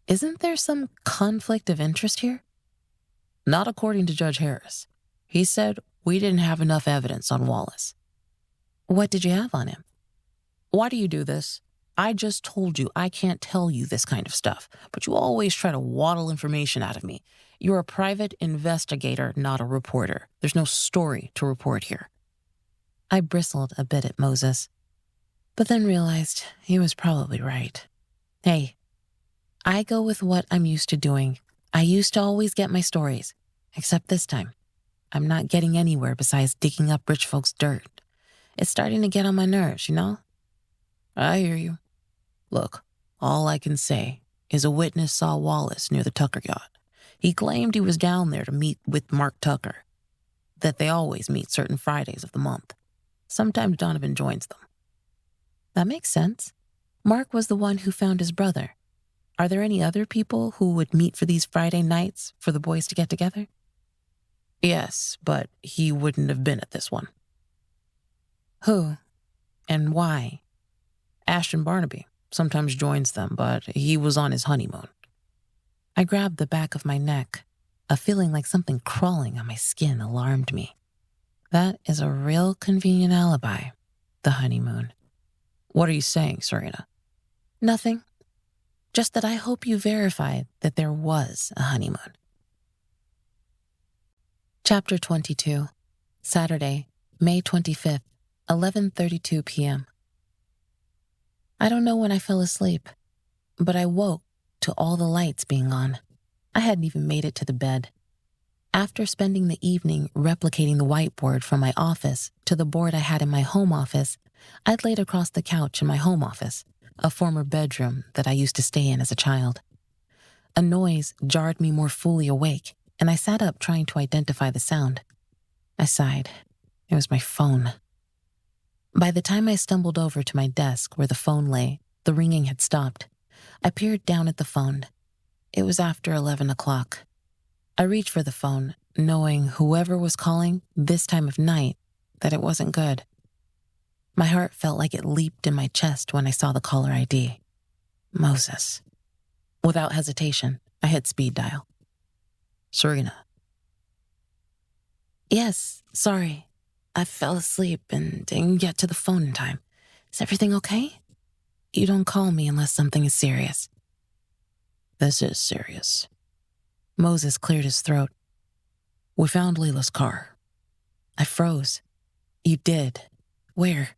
S2: Isn't there some conflict of interest here?
S5: Not according to Judge Harris. He said we didn't have enough evidence on Wallace.
S2: What did you have on him?
S5: Why do you do this? I just told you I can't tell you this kind of stuff, but you always try to waddle information out of me. You're a private investigator, not a reporter. There's no story to report here.
S2: I bristled a bit at Moses, but then realized he was probably right. Hey, I go with what I'm used to doing. I used to always get my stories, except this time. I'm not getting anywhere besides digging up rich folks' dirt. It's starting to get on my nerves, you know?
S5: I hear you. Look, all I can say is a witness saw Wallace near the Tucker yacht. He claimed he was down there to meet with Mark Tucker, that they always meet certain Fridays of the month. Sometimes Donovan joins them.
S2: That makes sense. Mark was the one who found his brother. Are there any other people who would meet for these Friday nights for the boys to get together?
S5: Yes, but he wouldn't have been at this one.
S2: Who? And why?
S5: Ashton Barnaby sometimes joins them, but he was on his honeymoon.
S2: I grabbed the back of my neck. A feeling like something crawling on my skin alarmed me. That is a real convenient alibi, the honeymoon.
S5: What are you saying, Serena?
S2: Nothing. Just that I hope you verified that there was a honeymoon. Chapter 22, Saturday, May 25th, 11:32 p.m. I don't know when I fell asleep, but I woke to all the lights being on. I hadn't even made it to the bed. After spending the evening replicating the whiteboard from my office to the board I had in my home office, I'd laid across the couch in my home office, a former bedroom that I used to stay in as a child. A noise jarred me more fully awake, and I sat up trying to identify the sound. I sighed. It was my phone. By the time I stumbled over to my desk where the phone lay, the ringing had stopped. I peered down at the phone. It was after 11 o'clock. I reached for the phone, knowing whoever was calling this time of night, that it wasn't good. My heart felt like it leaped in my chest when I saw the caller ID. Moses. Without hesitation, I hit speed dial.
S5: Serena.
S2: Yes, sorry. I fell asleep and didn't get to the phone in time. Is everything okay? You don't call me unless something is serious.
S5: This is serious.
S2: Moses cleared his throat.
S5: We found Leila's car.
S2: I froze. You did? Where?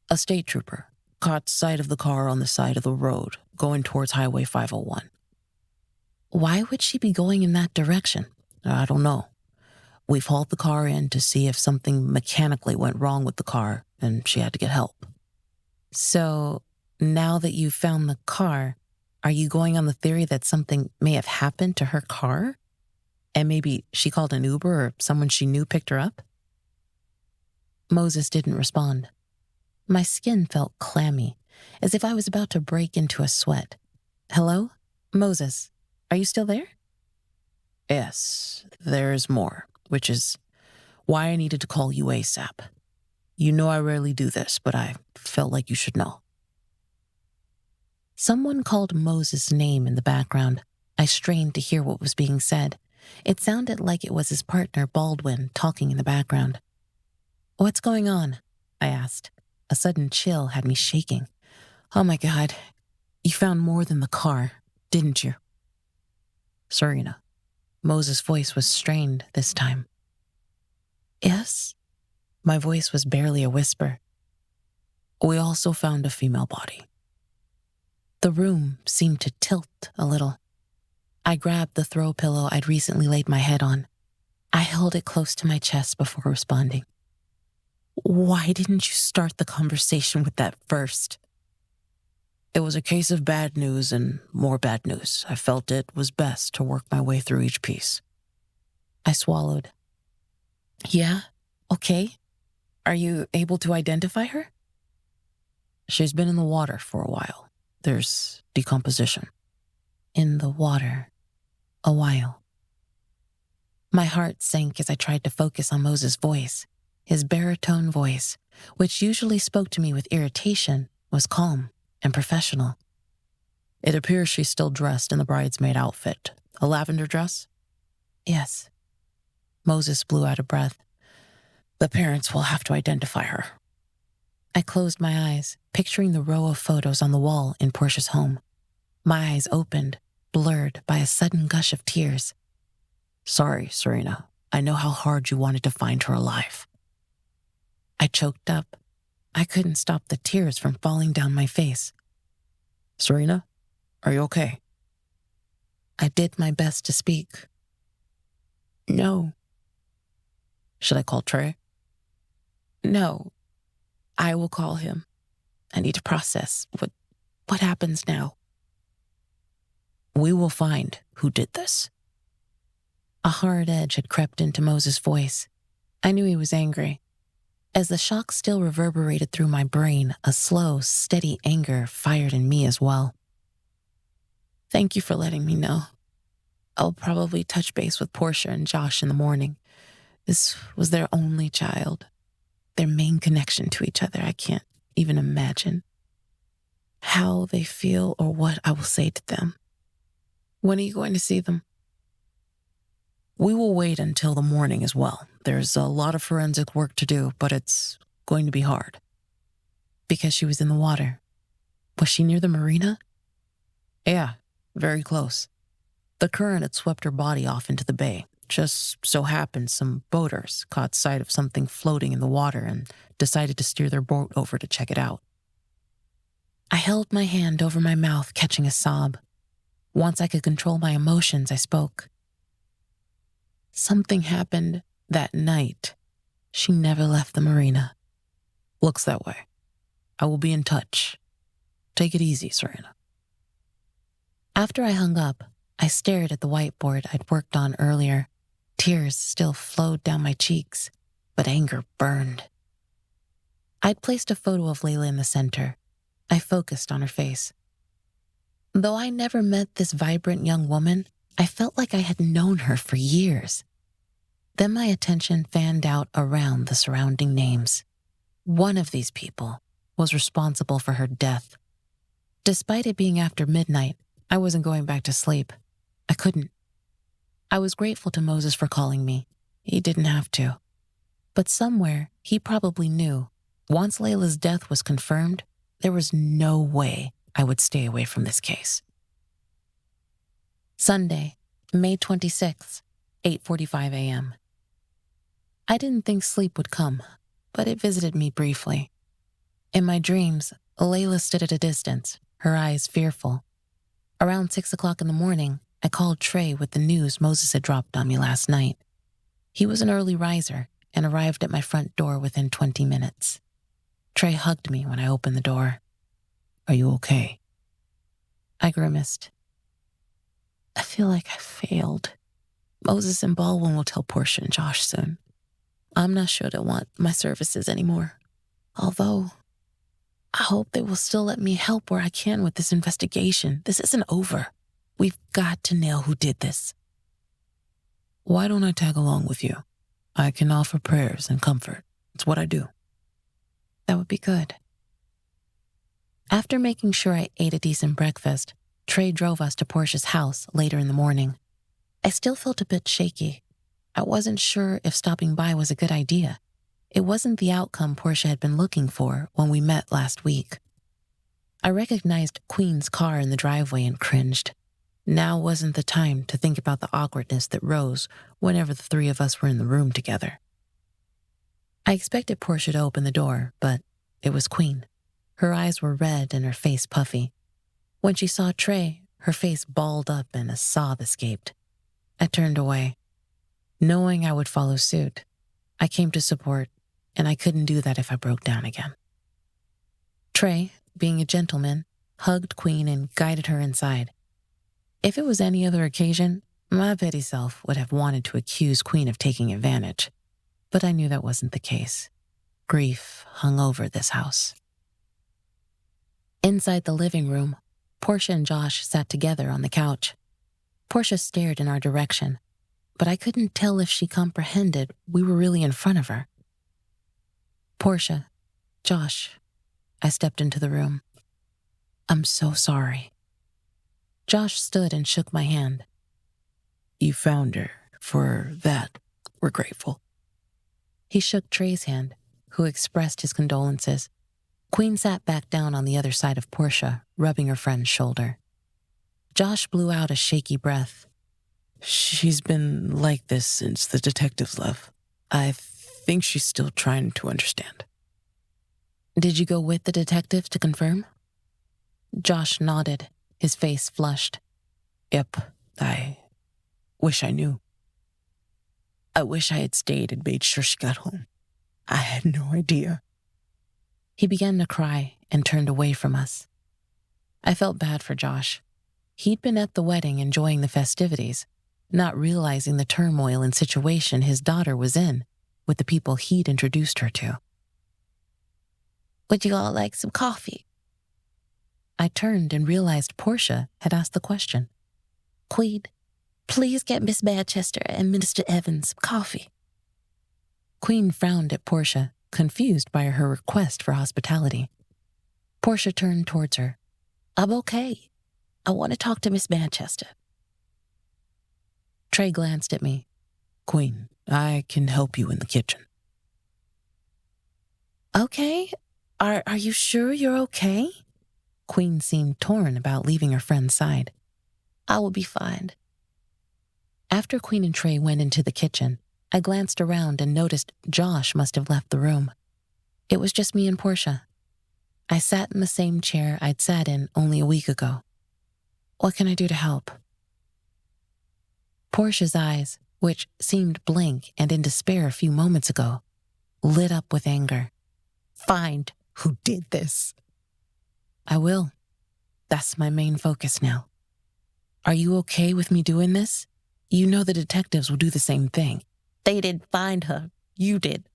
S5: A state trooper caught sight of the car on the side of the road, going towards Highway 501.
S2: Why would she be going in that direction?
S5: I don't know. We've hauled the car in to see if something mechanically went wrong with the car, and she had to get help.
S2: So, now that you've found the car, are you going on the theory that something may have happened to her car? And maybe she called an Uber or someone she knew picked her up? Moses didn't respond. My skin felt clammy, as if I was about to break into a sweat. Hello? Moses, are you still there?
S5: Yes, there's more, which is why I needed to call you ASAP. You know I rarely do this, but I felt like you should know.
S2: Someone called Moses' name in the background. I strained to hear what was being said. It sounded like it was his partner, Baldwin, talking in the background. What's going on? I asked. A sudden chill had me shaking.
S5: Oh my God, you found more than the car, didn't you? Serena.
S2: Moses' voice was strained this time. Yes? My voice was barely a whisper.
S5: We also found a female body.
S2: The room seemed to tilt a little. I grabbed the throw pillow I'd recently laid my head on. I held it close to my chest before responding. Why didn't you start the conversation with that first?
S5: It was a case of bad news and more bad news. I felt it was best to work my way through each piece.
S2: I swallowed. Yeah, okay. Are you able to identify her?
S5: She's been in the water for a while. There's decomposition.
S2: In the water. A while. My heart sank as I tried to focus on Moses' voice. His baritone voice, which usually spoke to me with irritation, was calm and professional.
S5: It appears she's still dressed in the bridesmaid outfit. A lavender dress?
S2: Yes. Moses blew out a breath.
S5: The parents will have to identify her.
S2: I closed my eyes, picturing the row of photos on the wall in Portia's home. My eyes opened, blurred by a sudden gush of tears.
S5: Sorry, Serena. I know how hard you wanted to find her alive.
S2: I choked up. I couldn't stop the tears from falling down my face.
S5: Serena, are you okay?
S2: I did my best to speak. No.
S5: Should I call Trey?
S2: No. I will call him. I need to process what happens now.
S5: We will find who did this.
S2: A hard edge had crept into Moses' voice. I knew he was angry. As the shock still reverberated through my brain, a slow, steady anger fired in me as well. Thank you for letting me know. I'll probably touch base with Portia and Josh in the morning. This was their only child. Their main connection to each other. I can't even imagine how they feel or what I will say to them. When are you going to see them?
S5: We will wait until the morning as well. There's a lot of forensic work to do, but it's going to be hard.
S2: Because she was in the water. Was she near the marina?
S5: Yeah, very close. The current had swept her body off into the bay. Just so happened some boaters caught sight of something floating in the water and decided to steer their boat over to check it out.
S2: I held my hand over my mouth, catching a sob. Once I could control my emotions, I spoke. Something happened that night. She never left the marina.
S5: Looks that way. I will be in touch. Take it easy, Serena.
S2: After I hung up, I stared at the whiteboard I'd worked on earlier. Tears still flowed down my cheeks, but anger burned. I'd placed a photo of Layla in the center. I focused on her face. Though I never met this vibrant young woman, I felt like I had known her for years. Then my attention fanned out around the surrounding names. One of these people was responsible for her death. Despite it being after midnight, I wasn't going back to sleep. I couldn't. I was grateful to Moses for calling me. He didn't have to. But somewhere, he probably knew. Once Layla's death was confirmed, there was no way I would stay away from this case. Sunday, May 26th, 8:45 a.m. I didn't think sleep would come, but it visited me briefly. In my dreams, Layla stood at a distance, her eyes fearful. Around 6 o'clock in the morning, I called Trey with the news Moses had dropped on me last night. He was an early riser and arrived at my front door within 20 minutes. Trey hugged me when I opened the door.
S5: Are you okay?
S2: I grimaced. I feel like I failed. Moses and Baldwin will tell Portia and Josh soon. I'm not sure they'll want my services anymore. Although, I hope they will still let me help where I can with this investigation. This isn't over.
S4: We've got to nail who did this.
S5: Why don't I tag along with you? I can offer prayers and comfort. It's what I do.
S4: That would be good. After making sure I ate a decent breakfast, Trey drove us to Portia's house later in the morning. I still felt a bit shaky. I wasn't sure if stopping by was a good idea. It wasn't the outcome Portia had been looking for when we met last week. I recognized Queen's car in the driveway and cringed. Now wasn't the time to think about the awkwardness that rose whenever the three of us were in the room together. I expected Portia to open the door, but it was Queen. Her eyes were red and her face puffy. When she saw Trey, her face balled up and a sob escaped. I turned away. Knowing I would follow suit, I came to support, and I couldn't do that if I broke down again. Trey, being a gentleman, hugged Queen and guided her inside. If it was any other occasion, my petty self would have wanted to accuse Queen of taking advantage, but I knew that wasn't the case. Grief hung over this house. Inside the living room, Portia and Josh sat together on the couch. Portia stared in our direction, but I couldn't tell if she comprehended we were really in front of her. Portia, Josh, I stepped into the room. I'm so sorry. Josh stood and shook my hand.
S5: You found her. For that, we're grateful.
S4: He shook Trey's hand, who expressed his condolences. Queen sat back down on the other side of Portia, rubbing her friend's shoulder. Josh blew out a shaky breath.
S5: She's been like this since the detectives left. I think she's still trying to understand.
S4: Did you go with the detectives to confirm? Josh nodded, his face flushed.
S5: Yep, I wish I knew. I wish I had stayed and made sure she got home. I had no idea.
S4: He began to cry and turned away from us. I felt bad for Josh. He'd been at the wedding enjoying the festivities, not realizing the turmoil and situation his daughter was in with the people he'd introduced her to. Would you all like some coffee? I turned and realized Portia had asked the question. Queen, please get Miss Manchester and Minister Evans some coffee. Queen frowned at Portia, confused by her request for hospitality. Portia turned towards her. I'm okay. I want to talk to Miss Manchester. Trey glanced at me.
S5: Queen, I can help you in the kitchen.
S4: Okay. Are you sure you're okay? Queen seemed torn about leaving her friend's side. I will be fine. After Queen and Trey went into the kitchen, I glanced around and noticed Josh must have left the room. It was just me and Portia. I sat in the same chair I'd sat in only a week ago. What can I do to help? Portia's eyes, which seemed blank and in despair a few moments ago, lit up with anger. Find who did this. I will. That's my main focus now. Are you okay with me doing this? You know the detectives will do the same thing. They didn't find her. You did.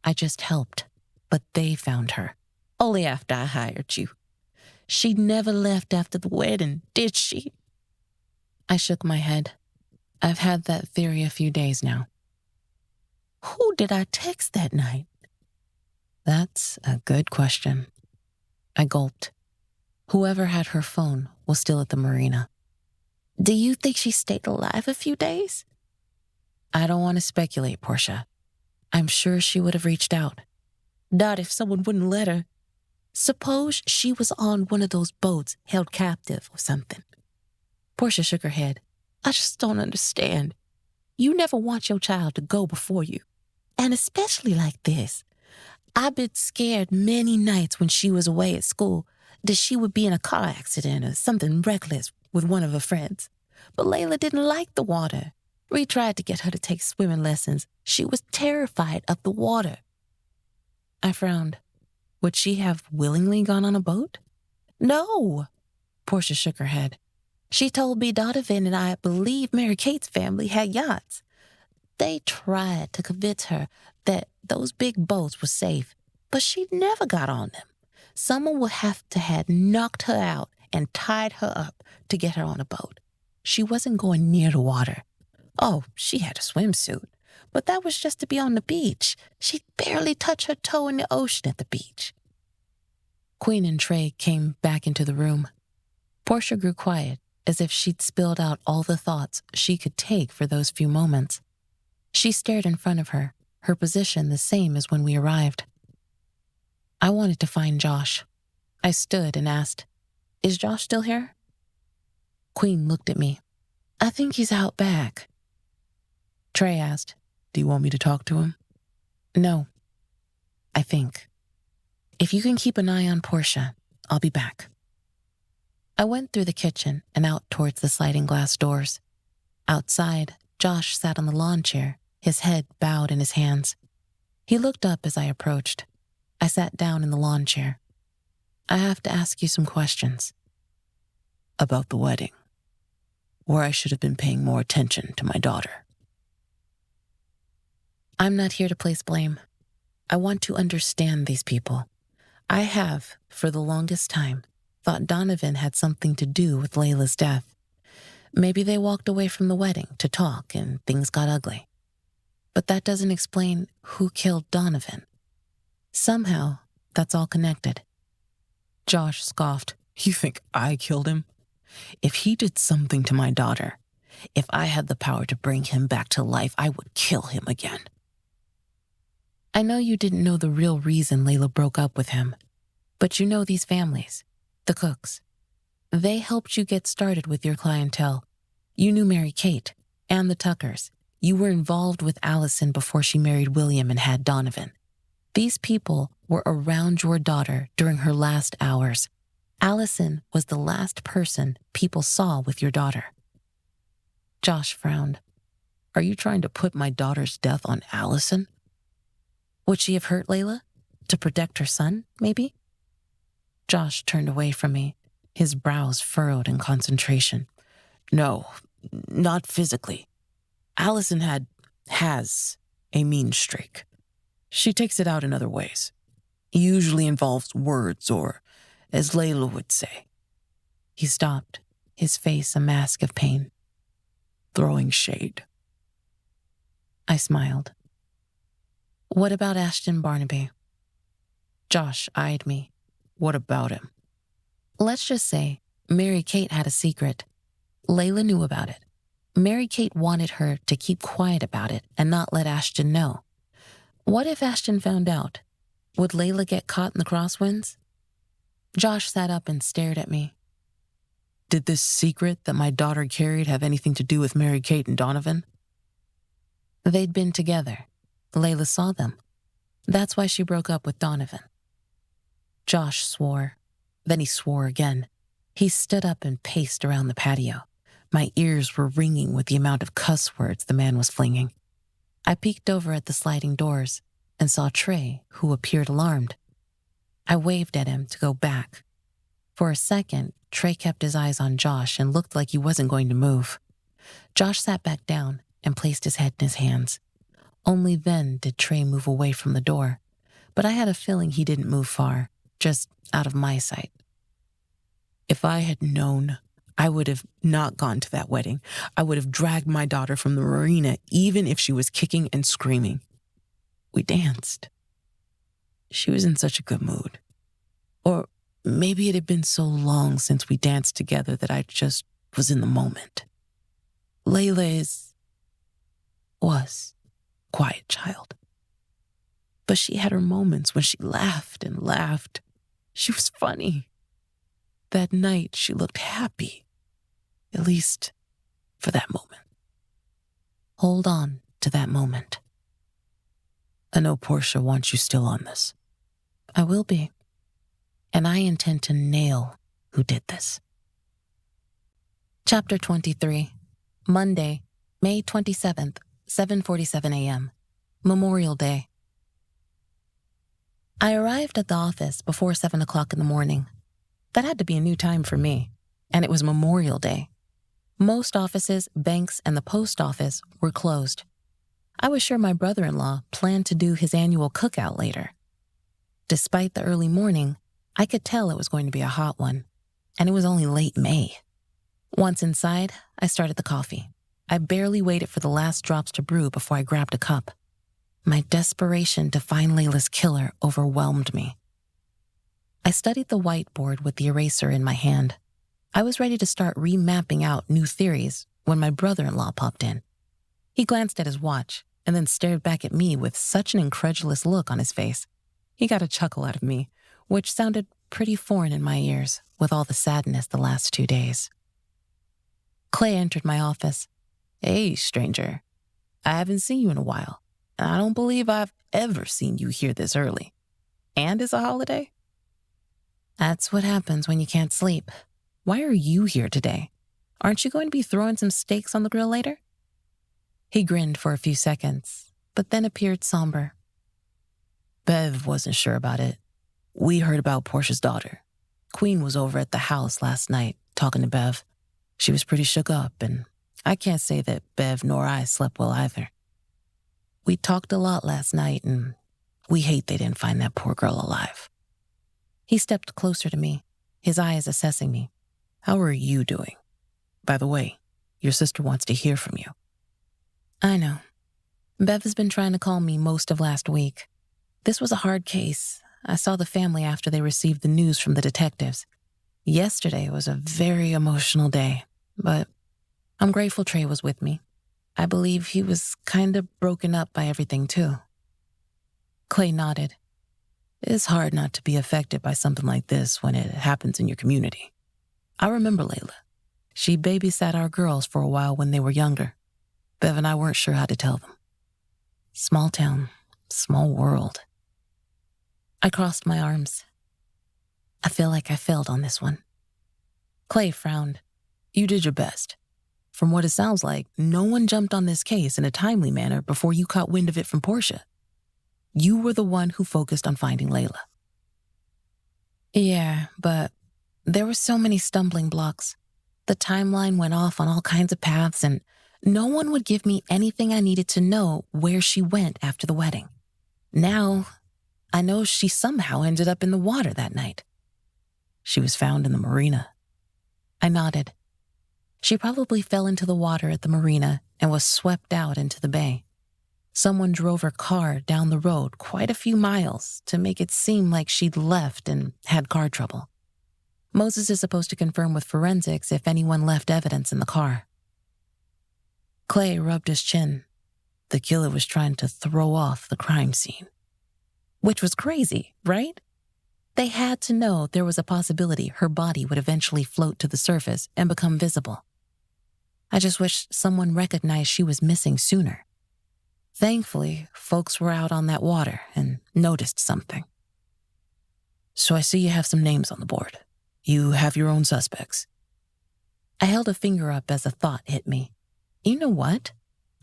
S4: I just helped, but they found her. Only after I hired you. She never left after the wedding, did she? I shook my head. I've had that theory a few days now. Who did I text that night? That's a good question. I gulped. Whoever had her phone was still at the marina. Do you think she stayed alive a few days? I don't want to speculate, Portia. I'm sure she would have reached out. Not if someone wouldn't let her. Suppose she was on one of those boats held captive or something. Portia shook her head. I just don't understand. You never want your child to go before you. And especially like this. I've been scared many nights when she was away at school that she would be in a car accident or something reckless with one of her friends. But Layla didn't like the water. We tried to get her to take swimming lessons. She was terrified of the water. I frowned. Would she have willingly gone on a boat? No. Portia shook her head. She told me Donovan and I believe Mary Kate's family had yachts. They tried to convince her that those big boats were safe, but she never got on them. Someone would have to have knocked her out and tied her up to get her on a boat.
S2: she wasn't going near the water. Oh, she had a swimsuit, but that was just to be on the beach. She'd barely touch her toe in the ocean at the beach. Queen and Trey came back into the room. Portia grew quiet, as if she'd spilled out all the thoughts she could take for those few moments. She stared in front of her, her position the same as when we arrived. I wanted to find Josh. I stood and asked, "Is Josh still here?" Queen looked at me. "I think he's out back." Trey asked, "Do you want me to talk to him?" "No, I think. If you can keep an eye on Portia, I'll be back." I went through the kitchen and out towards the sliding glass doors. Outside, Josh sat on the lawn chair, his head bowed in his hands. He looked up as I approached. I sat down in the lawn chair. "I have to ask you some questions." "About the wedding, where I should have been paying more attention to my daughter." "I'm not here to place blame. I want to understand these people. I have, for the longest time, thought Donovan had something to do with Layla's death. Maybe they walked away from the wedding to talk and things got ugly. But that doesn't explain who killed Donovan. Somehow, that's all connected." Josh scoffed. "You think I killed him? If he did something to my daughter, if I had the power to bring him back to life, I would kill him again." "I know you didn't know the real reason Layla broke up with him, but you know these families. The Cooks. They helped you get started with your clientele. You knew Mary Kate and the Tuckers. You were involved with Allison before she married William and had Donovan. These people were around your daughter during her last hours. Allison was the last person people saw with your daughter." Josh frowned. "Are you trying to put my daughter's death on Allison?" "Would she have hurt Layla? To protect her son, maybe?" Josh turned away from me, his brows furrowed in concentration. "No, not physically. Allison has a mean streak. She takes it out in other ways. Usually involves words or, as Layla would say." He stopped, his face a mask of pain. "Throwing shade." I smiled. "What about Ashton Barnaby?" Josh eyed me. "What about him?" "Let's just say Mary Kate had a secret. Layla knew about it. Mary Kate wanted her to keep quiet about it and not let Ashton know. What if Ashton found out? Would Layla get caught in the crosswinds?" Josh sat up and stared at me. "Did this secret that my daughter carried have anything to do with Mary Kate and Donovan?" "They'd been together. Layla saw them. That's why she broke up with Donovan." Josh swore. Then he swore again. He stood up and paced around the patio. My ears were ringing with the amount of cuss words the man was flinging. I peeked over at the sliding doors and saw Trey, who appeared alarmed. I waved at him to go back. For a second, Trey kept his eyes on Josh and looked like he wasn't going to move. Josh sat back down and placed his head in his hands. Only then did Trey move away from the door, but I had a feeling he didn't move far, just out of my sight. "If I had known, I would have not gone to that wedding. I would have dragged my daughter from the marina, even if she was kicking and screaming. We danced. She was in such a good mood. Or maybe it had been so long since we danced together that I just was in the moment. Layla was a quiet child. But she had her moments when she laughed and laughed. She was funny. That night, she looked happy, at least for that moment. Hold on to that moment. I know Portia wants you still on this. I will be. And I intend to nail who did this." Chapter 23, Monday, May 27th, 7:47 a.m., Memorial Day. I arrived at the office before 7 o'clock in the morning. That had to be a new time for me, and it was Memorial Day. Most offices, banks, and the post office were closed. I was sure my brother-in-law planned to do his annual cookout later. Despite the early morning, I could tell it was going to be a hot one, and it was only late May. Once inside, I started the coffee. I barely waited for the last drops to brew before I grabbed a cup. My desperation to find Layla's killer overwhelmed me. I studied the whiteboard with the eraser in my hand. I was ready to start remapping out new theories when my brother-in-law popped in. He glanced at his watch and then stared back at me with such an incredulous look on his face. He got a chuckle out of me, which sounded pretty foreign in my ears with all the sadness the last 2 days. Clay entered my office. "Hey, stranger. I haven't seen you in a while. I don't believe I've ever seen you here this early. And it's a holiday?" "That's what happens when you can't sleep. Why are you here today? Aren't you going to be throwing some steaks on the grill later?" He grinned for a few seconds, but then appeared somber.
S5: Bev wasn't sure about it. We heard about Portia's daughter. Queen was over at the house last night talking to Bev. She was pretty shook up, and I can't say that Bev nor I slept well either. We talked a lot last night, and we hate they didn't find that poor girl alive.
S2: He stepped closer to me, his eyes assessing me.
S5: "How are you doing? By the way, your sister wants to hear from you."
S2: "I know. Bev has been trying to call me most of last week. This was a hard case. I saw the family after they received the news from the detectives. Yesterday was a very emotional day, but I'm grateful Trey was with me. I believe he was kind of broken up by everything too." Clay nodded.
S5: It's hard not to be affected by something like this when it happens in your community. I remember Layla. She babysat our girls for a while when they were younger. Bev and I weren't sure how to tell them. Small town, small world.
S2: I crossed my arms. I feel like I failed on this one.
S5: Clay frowned. You did your best. From what it sounds like, no one jumped on this case in a timely manner before you caught wind of it from Portia. You were the one who focused on finding Layla.
S2: Yeah, but there were so many stumbling blocks. The timeline went off on all kinds of paths, and no one would give me anything I needed to know where she went after the wedding. Now, I know she somehow ended up in the water that night.
S5: She was found in the marina.
S2: I nodded. She probably fell into the water at the marina and was swept out into the bay. Someone drove her car down the road quite a few miles to make it seem like she'd left and had car trouble. Moses is supposed to confirm with forensics if anyone left evidence in the car.
S5: Clay rubbed his chin. The killer was trying to throw off the crime scene.
S2: Which was crazy, right? They had to know there was a possibility her body would eventually float to the surface and become visible. I just wish someone recognized she was missing sooner. Thankfully, folks were out on that water and noticed something.
S5: So I see you have some names on the board. You have your own suspects.
S2: I held a finger up as a thought hit me. You know what?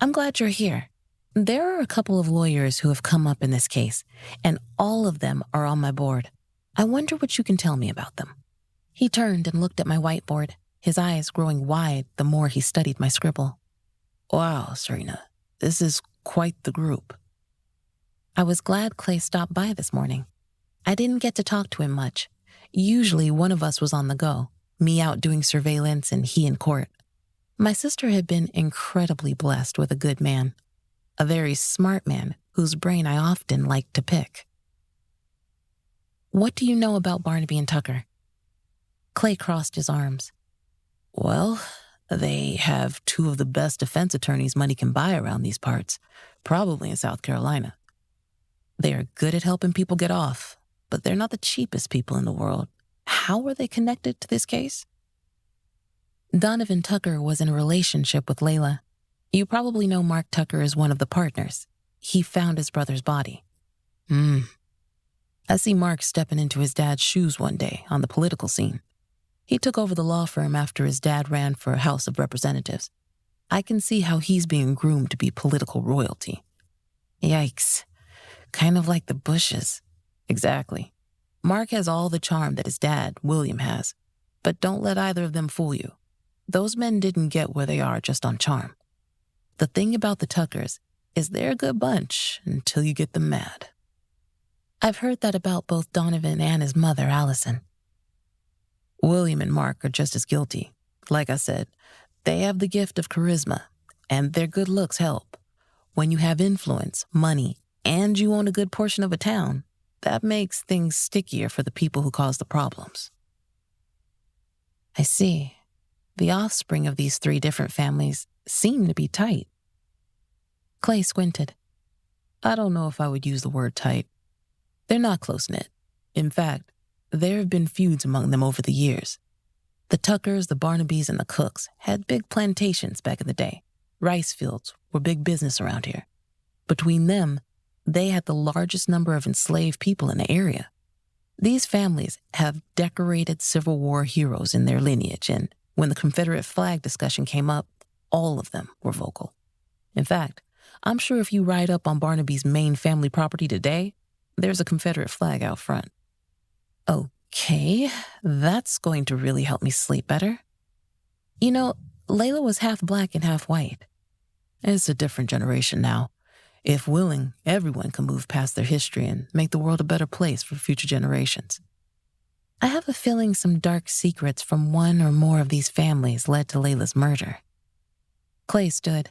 S2: I'm glad you're here. There are a couple of lawyers who have come up in this case, and all of them are on my board. I wonder what you can tell me about them. He turned and looked at my whiteboard, his eyes growing wide the more he studied my scribble.
S5: Wow, Serena, this is quite the group.
S2: I was glad Clay stopped by this morning. I didn't get to talk to him much. Usually one of us was on the go, me out doing surveillance and he in court. My sister had been incredibly blessed with a good man, a very smart man whose brain I often liked to pick. What do you know about Barnaby and Tucker? Clay crossed his arms.
S5: Well, they have two of the best defense attorneys money can buy around these parts, probably in South Carolina. They are good at helping people get off, but they're not the cheapest people in the world. How are they connected to this case?
S2: Donovan Tucker was in a relationship with Layla. You probably know Mark Tucker is one of the partners. He found his brother's body.
S5: I see Mark stepping into his dad's shoes one day on the political scene. He took over the law firm after his dad ran for House of Representatives. I can see how he's being groomed to be political royalty.
S2: Yikes. Kind of like the Bushes.
S5: Exactly. Mark has all the charm that his dad, William, has. But don't let either of them fool you. Those men didn't get where they are just on charm. The thing about the Tuckers is they're a good bunch until you get them mad.
S2: I've heard that about both Donovan and his mother, Allison.
S5: William and Mark are just as guilty, Like I said, they have the gift of charisma, and their good looks help. When you have influence, money, and you own a good portion of a town, that makes things stickier for the people who cause the problems.
S2: I see. The offspring of these 3 different families seem to be tight. Clay squinted.
S5: I don't know if I would use the word tight. They're not close-knit. In fact, there have been feuds among them over the years. The Tuckers, the Barnabys, and the Cooks had big plantations back in the day. Rice fields were big business around here. Between them, they had the largest number of enslaved people in the area. These families have decorated Civil War heroes in their lineage, and when the Confederate flag discussion came up, all of them were vocal. In fact, I'm sure if you ride up on Barnaby's main family property today, there's a Confederate flag out front.
S2: Okay, that's going to really help me sleep better. You know, Layla was half black and half white.
S5: It's a different generation now. If willing, everyone can move past their history and make the world a better place for future generations.
S2: I have a feeling some dark secrets from one or more of these families led to Layla's murder.
S5: Clay stood.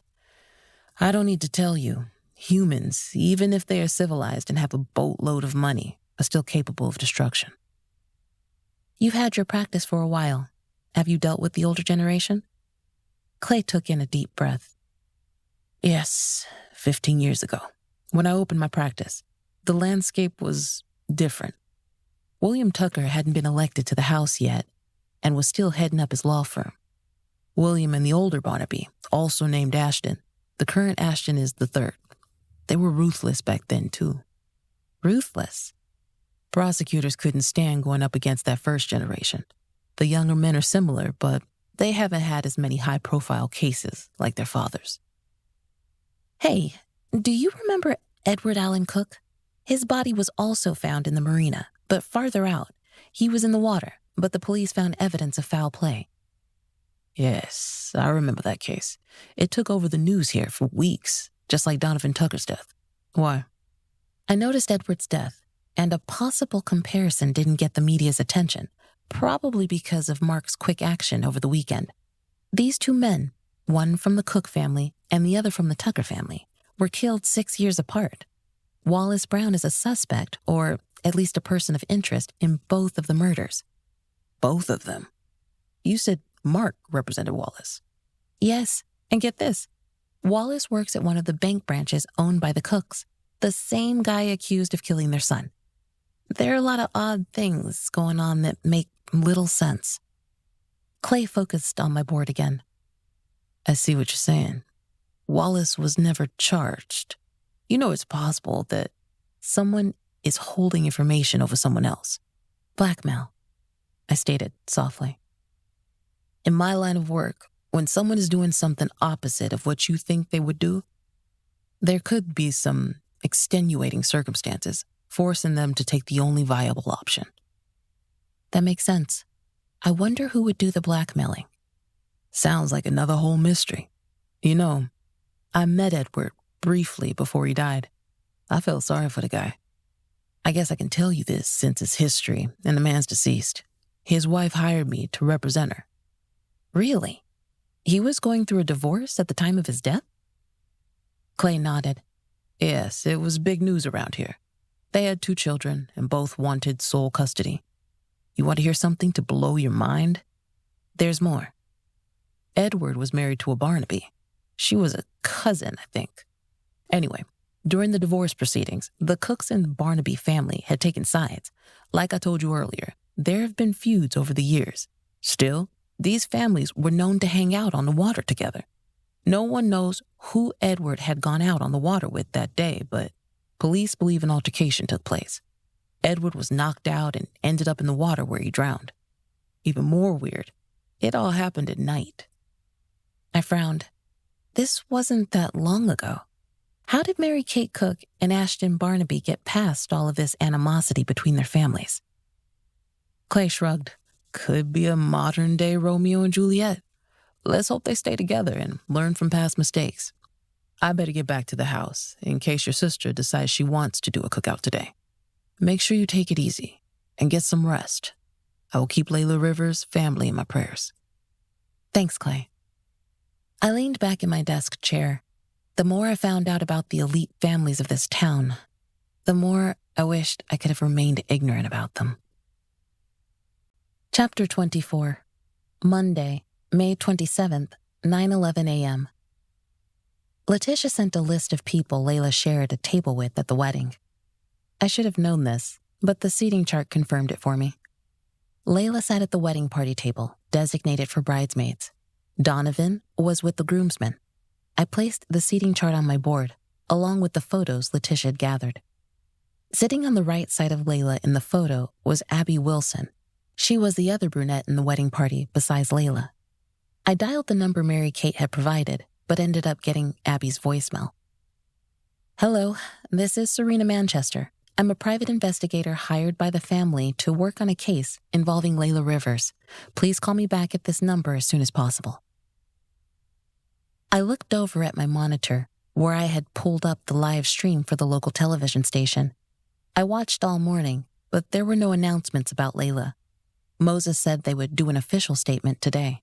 S5: I don't need to tell you. Humans, even if they are civilized and have a boatload of money, are still capable of destruction.
S2: You've had your practice for a while. Have you dealt with the older generation? Clay took in a deep breath.
S5: Yes, 15 years ago, when I opened my practice, the landscape was different. William Tucker hadn't been elected to the House yet and was still heading up his law firm. William and the older Barnaby, also named Ashton, the current Ashton is the third. They were ruthless back then, too.
S2: Ruthless?
S5: Prosecutors couldn't stand going up against that first generation. The younger men are similar, but they haven't had as many high-profile cases like their fathers.
S2: Hey, do you remember Edward Allen Cook? His body was also found in the marina, but farther out. He was in the water, but the police found evidence of foul play.
S5: Yes, I remember that case. It took over the news here for weeks, just like Donovan Tucker's death. Why?
S2: I noticed Edward's death, and a possible comparison didn't get the media's attention, probably because of Mark's quick action over the weekend. These 2 men, one from the Cook family and the other from the Tucker family, were killed 6 years apart. Wallace Brown is a suspect, or at least a person of interest, in both of the murders.
S5: Both of them? You said Mark represented Wallace.
S2: Yes, and get this. Wallace works at one of the bank branches owned by the Cooks, the same guy accused of killing their son. There are a lot of odd things going on that make little sense. Clay focused on my board again.
S5: I see what you're saying. Wallace was never charged. You know it's possible that someone is holding information over someone else.
S2: Blackmail, I stated softly.
S5: In my line of work, when someone is doing something opposite of what you think they would do, there could be some extenuating circumstances forcing them to take the only viable option.
S2: That makes sense. I wonder who would do the blackmailing.
S5: Sounds like another whole mystery. You know, I met Edward briefly before he died. I felt sorry for the guy. I guess I can tell you this since it's history and the man's deceased. His wife hired me to represent her.
S2: Really? He was going through a divorce at the time of his death?
S5: Clay nodded. Yes, it was big news around here. They had 2 children and both wanted sole custody. You want to hear something to blow your mind? There's more. Edward was married to a Barnaby. She was a cousin, I think. Anyway, during the divorce proceedings, the Cooks and Barnaby family had taken sides. Like I told you earlier, there have been feuds over the years. Still, these families were known to hang out on the water together. No one knows who Edward had gone out on the water with that day, but police believe an altercation took place. Edward was knocked out and ended up in the water where he drowned. Even more weird, it all happened at night.
S2: I frowned. This wasn't that long ago. How did Mary Kate Cook and Ashton Barnaby get past all of this animosity between their families?
S5: Clay shrugged. Could be a modern-day Romeo and Juliet. Let's hope they stay together and learn from past mistakes. I better get back to the house in case your sister decides she wants to do a cookout today. Make sure you take it easy and get some rest. I will keep Layla Rivers' family in my prayers.
S2: Thanks, Clay. I leaned back in my desk chair. The more I found out about the elite families of this town, the more I wished I could have remained ignorant about them. Chapter 24, Monday, May 27th, 9:11 a.m. Letitia sent a list of people Layla shared a table with at the wedding. I should have known this, but the seating chart confirmed it for me. Layla sat at the wedding party table, designated for bridesmaids. Donovan was with the groomsmen. I placed the seating chart on my board, along with the photos Letitia had gathered. Sitting on the right side of Layla in the photo was Abby Wilson. She was the other brunette in the wedding party besides Layla. I dialed the number Mary Kate had provided, but ended up getting Abby's voicemail. Hello, this is Serena Manchester. I'm a private investigator hired by the family to work on a case involving Layla Rivers. Please call me back at this number as soon as possible. I looked over at my monitor, where I had pulled up the live stream for the local television station. I watched all morning, but there were no announcements about Layla. Moses said they would do an official statement today.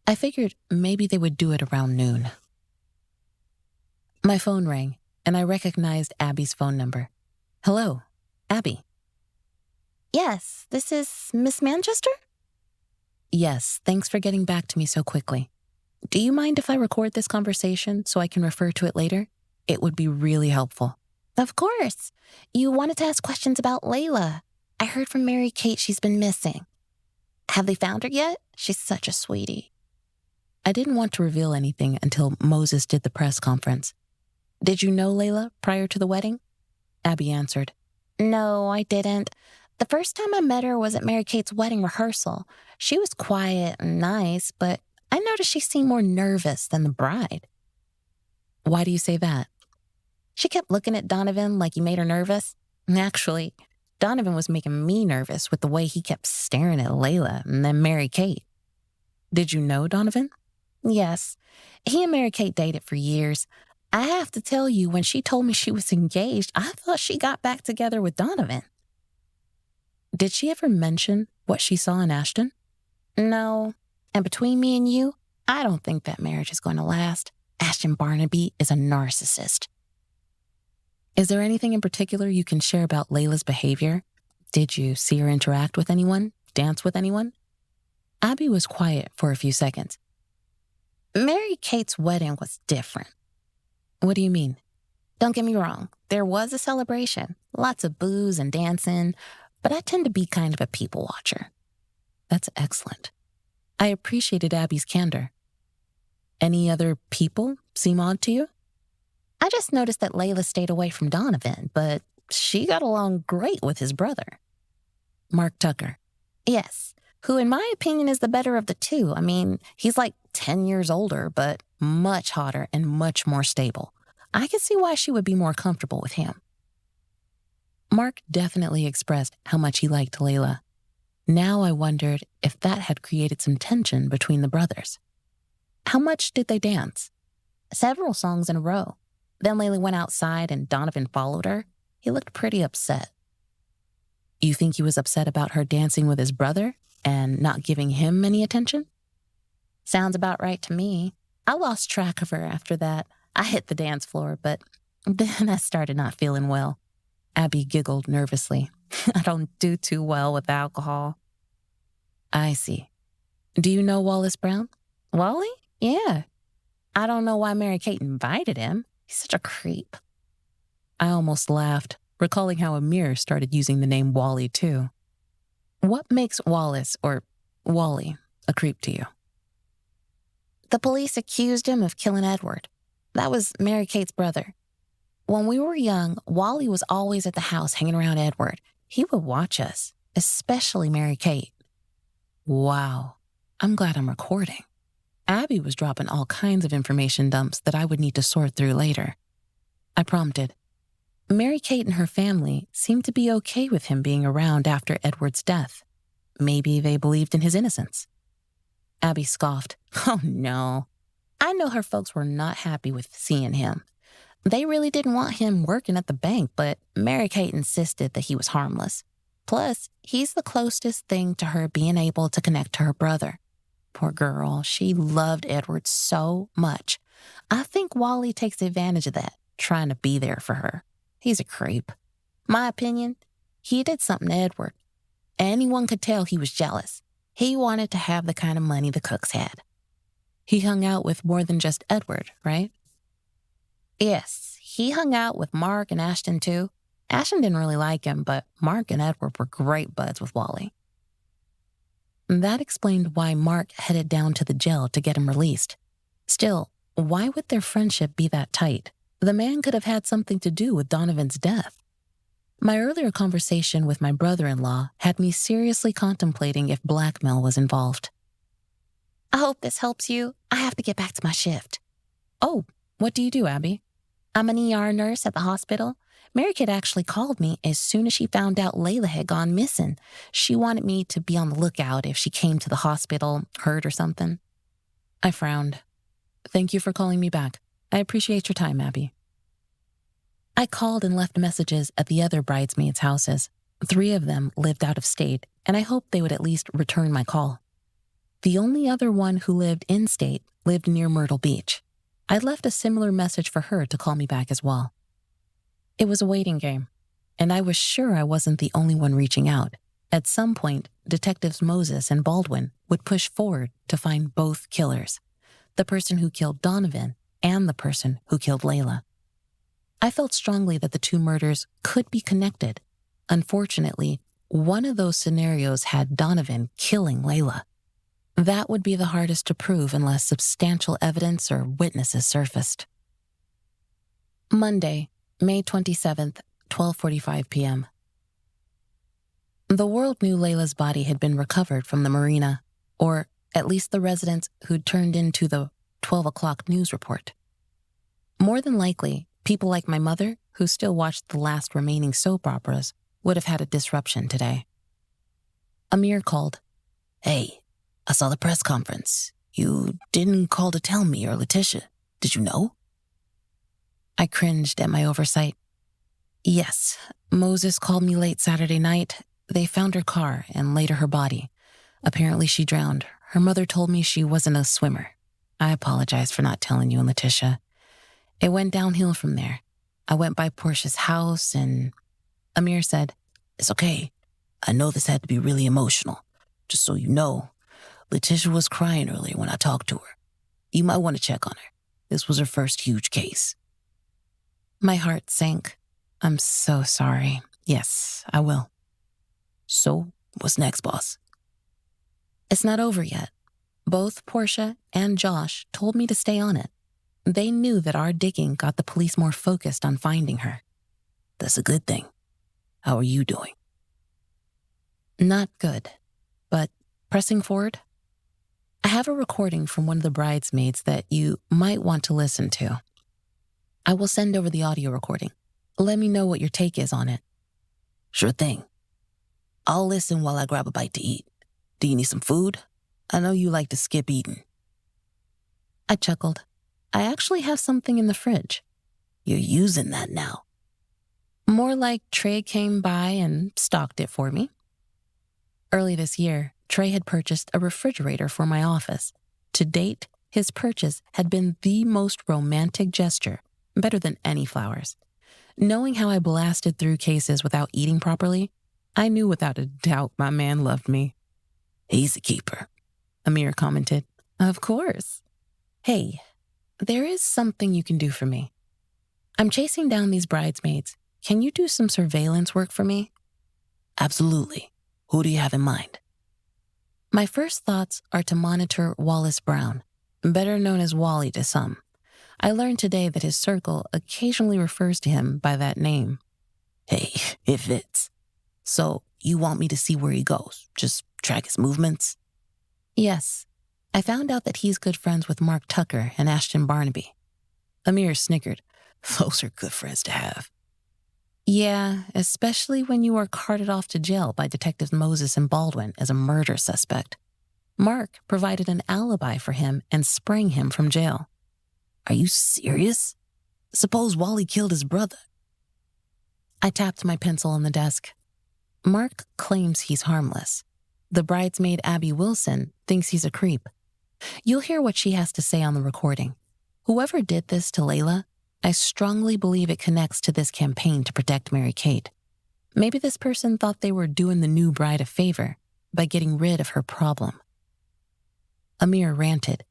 S2: I figured maybe they would do it around noon. My phone rang, and I recognized Abby's phone number. Hello, Abby.
S3: Yes, this is Miss Manchester?
S2: Yes, thanks for getting back to me so quickly. Do you mind if I record this conversation so I can refer to it later? It would be really helpful.
S3: Of course. You wanted to ask questions about Layla. I heard from Mary Kate she's been missing. Have they found her yet? She's such a sweetie.
S2: I didn't want to reveal anything until Moses did the press conference. Did you know Layla prior to the wedding? Abby answered.
S3: No, I didn't. The first time I met her was at Mary Kate's wedding rehearsal. She was quiet and nice, but I noticed she seemed more nervous than the bride.
S2: Why do you say that?
S3: She kept looking at Donovan like he made her nervous. Actually, Donovan was making me nervous with the way he kept staring at Layla and then Mary Kate.
S2: Did you know Donovan?
S3: Yes. He and Mary Kate dated for years. I have to tell you, when she told me she was engaged, I thought she got back together with Donovan.
S2: Did she ever mention what she saw in Ashton?
S3: No. And between me and you, I don't think that marriage is going to last. Ashton Barnaby is a narcissist.
S2: Is there anything in particular you can share about Layla's behavior? Did you see her interact with anyone? Dance with anyone? Abby was quiet for a few seconds.
S3: Mary Kate's wedding was different.
S2: What do you mean?
S3: Don't get me wrong. There was a celebration, lots of booze and dancing, but I tend to be kind of a people watcher.
S2: That's excellent. I appreciated Abby's candor. Any other people seem odd to you?
S3: I just noticed that Layla stayed away from Donovan, but she got along great with his brother.
S2: Mark Tucker.
S3: Yes, who in my opinion is the better of the two. I mean, he's like 10 years older, but much hotter and much more stable. I could see why she would be more comfortable with him.
S2: Mark definitely expressed how much he liked Layla. Now I wondered if that had created some tension between the brothers. How much did they dance?
S3: Several songs in a row. Then Layla went outside and Donovan followed her. He looked pretty upset.
S2: You think he was upset about her dancing with his brother and not giving him any attention?
S3: Sounds about right to me. I lost track of her after that. I hit the dance floor, but then I started not feeling well.
S2: Abby giggled nervously.
S3: I don't do too well with alcohol.
S2: I see. Do you know Wallace Brown?
S3: Wally? Yeah. I don't know why Mary Kate invited him. He's such a creep.
S2: I almost laughed, recalling how Amir started using the name Wally too. What makes Wallace, or Wally, a creep to you?
S3: The police accused him of killing Edward. That was Mary Kate's brother. When we were young, Wally was always at the house hanging around Edward. He would watch us, especially Mary Kate.
S2: Wow. I'm glad I'm recording. Abby was dropping all kinds of information dumps that I would need to sort through later. I prompted. Mary Kate and her family seemed to be okay with him being around after Edward's death. Maybe they believed in his innocence. Abby scoffed.
S3: Oh, no. I know her folks were not happy with seeing him. They really didn't want him working at the bank, but Mary Kate insisted that he was harmless. Plus, he's the closest thing to her being able to connect to her brother.
S2: Poor girl, she loved Edward so much. I think Wally takes advantage of that, trying to be there for her. He's a creep. My opinion, he did something to Edward. Anyone could tell he was jealous. He wanted to have the kind of money the Cooks had.
S5: He hung out with more than just Edward, right?
S2: Yes, he hung out with Mark and Ashton too. Ashton didn't really like him, but Mark and Edward were great buds with Wally.
S5: That explained why Mark headed down to the jail to get him released. Still, why would their friendship be that tight? The man could have had something to do with Donovan's death. My earlier conversation with my brother-in-law had me seriously contemplating if blackmail was involved.
S2: I hope this helps you. I have to get back to my shift.
S5: Oh, what do you do, Abby?
S2: I'm an ER nurse at the hospital. Mary Kate actually called me as soon as she found out Layla had gone missing. She wanted me to be on the lookout if she came to the hospital, hurt or something.
S5: I frowned. Thank you for calling me back. I appreciate your time, Abby. I called and left messages at the other bridesmaids' houses. 3 of them lived out of state, and I hoped they would at least return my call. The only other one who lived in-state lived near Myrtle Beach. I left a similar message for her to call me back as well. It was a waiting game, and I was sure I wasn't the only one reaching out. At some point, Detectives Moses and Baldwin would push forward to find both killers, the person who killed Donovan and the person who killed Layla. I felt strongly that the 2 murders could be connected. Unfortunately, one of those scenarios had Donovan killing Layla. That would be the hardest to prove unless substantial evidence or witnesses surfaced. Monday, May 27th, 12:45 p.m. The world knew Layla's body had been recovered from the marina, or at least the residents who'd turned into the 12 o'clock news report. More than likely, people like my mother, who still watched the last remaining soap operas, would have had a disruption today. Amir called.
S3: Hey, I saw the press conference. You didn't call to tell me or Letitia. Did you know?
S5: I cringed at my oversight. Yes, Moses called me late Saturday night. They found her car and later her body. Apparently she drowned. Her mother told me she wasn't a swimmer. I apologize for not telling you and Letitia. It went downhill from there. I went by Portia's house and... Amir said,
S3: It's okay. I know this had to be really emotional. Just so you know, Letitia was crying earlier when I talked to her. You might want to check on her. This was her first huge case.
S5: My heart sank. I'm so sorry. Yes, I will.
S3: So, what's next, boss?
S5: It's not over yet. Both Portia and Josh told me to stay on it. They knew that our digging got the police more focused on finding her.
S3: That's a good thing. How are you doing?
S5: Not good, but pressing forward. I have a recording from one of the bridesmaids that you might want to listen to. I will send over the audio recording. Let me know what your take is on it.
S3: Sure thing. I'll listen while I grab a bite to eat. Do you need some food? I know you like to skip eating.
S5: I chuckled. I actually have something in the fridge.
S3: You're using that now.
S5: More like Trey came by and stocked it for me. Early this year, Trey had purchased a refrigerator for my office. To date, his purchase had been the most romantic gesture, better than any flowers. Knowing how I blasted through cases without eating properly, I knew without a doubt my man loved me.
S3: He's a keeper,
S5: Amir commented. Of course. Hey, there is something you can do for me. I'm chasing down these bridesmaids. Can you do some surveillance work for me?
S3: Absolutely. Who do you have in mind?
S5: My first thoughts are to monitor Wallace Brown, better known as Wally to some. I learned today that his circle occasionally refers to him by that name.
S3: Hey, it fits. So, you want me to see where he goes? Just track his movements?
S5: Yes. I found out that he's good friends with Mark Tucker and Ashton Barnaby. Amir snickered.
S3: Those are good friends to have.
S5: Yeah, especially when you are carted off to jail by Detectives Moses and Baldwin as a murder suspect. Mark provided an alibi for him and sprang him from jail.
S3: Are you serious? Suppose Wally killed his brother.
S5: I tapped my pencil on the desk. Mark claims he's harmless. The bridesmaid Abby Wilson thinks he's a creep.
S2: You'll hear what she has to say on the recording. Whoever did this to Layla, I strongly believe it connects to this campaign to protect Mary-Kate. Maybe this person thought they were doing the new bride a favor by getting rid of her problem. Amir ranted.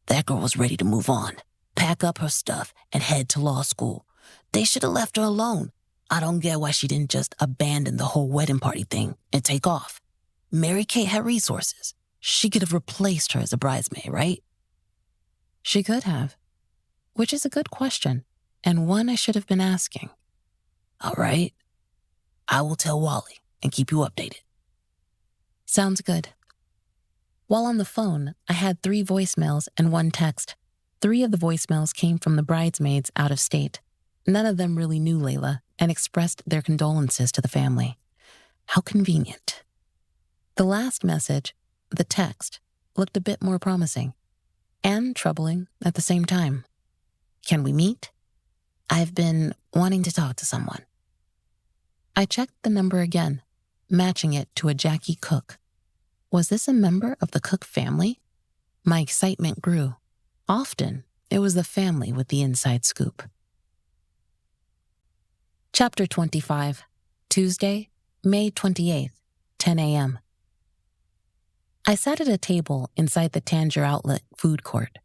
S3: That girl was ready to move on, pack up her stuff, and head to law school. They should have left her alone. I don't get why she didn't just abandon the whole wedding party thing and take off. Mary-Kate had resources. She could have replaced her as a bridesmaid, right?
S2: She could have, which is a good question, and one I should have been asking.
S3: All right. I will tell Wally and keep you updated.
S2: Sounds good. While on the phone, I had 3 voicemails and 1 text. 3 of the voicemails came from the bridesmaids out of state. None of them really knew Layla and expressed their condolences to the family. How convenient. The last message, the text, looked a bit more promising and troubling at the same time. Can we meet?
S3: I've been wanting to talk to someone.
S2: I checked the number again, matching it to a Jackie Cook. Was this a member of the Cook family? My excitement grew. Often, it was the family with the inside scoop. Chapter 25, Tuesday, May 28th, 10 a.m. I sat at a table inside the Tanger Outlet food court.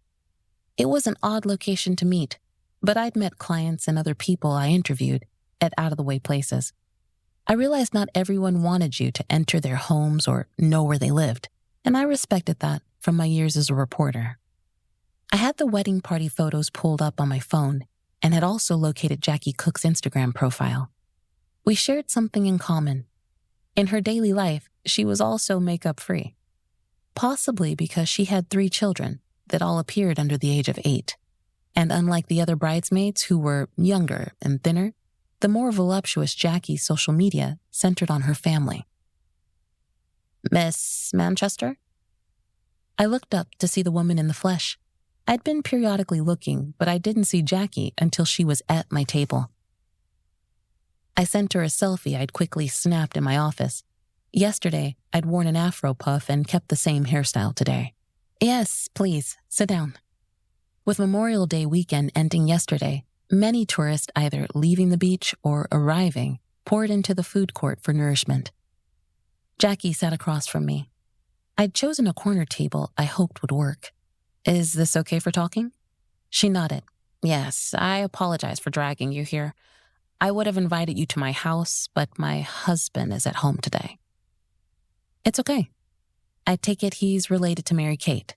S2: It was an odd location to meet, but I'd met clients and other people I interviewed at out-of-the-way places. I realized not everyone wanted you to enter their homes or know where they lived, and I respected that from my years as a reporter. I had the wedding party photos pulled up on my phone and had also located Jackie Cook's Instagram profile. We shared something in common. In her daily life, she was also makeup-free, possibly because she had 3 children that all appeared under the age of 8. And unlike the other bridesmaids who were younger and thinner, the more voluptuous Jackie's social media centered on her family. Miss Manchester? I looked up to see the woman in the flesh. I'd been periodically looking, but I didn't see Jackie until she was at my table. I sent her a selfie I'd quickly snapped in my office. Yesterday, I'd worn an afro puff and kept the same hairstyle today. Yes, please, sit down. With Memorial Day weekend ending yesterday, many tourists either leaving the beach or arriving poured into the food court for nourishment. Jackie sat across from me. I'd chosen a corner table I hoped would work. Is this okay for talking? She nodded. Yes, I apologize for dragging you here. I would have invited you to my house, but my husband is at home today. It's okay. I take it he's related to Mary-Kate.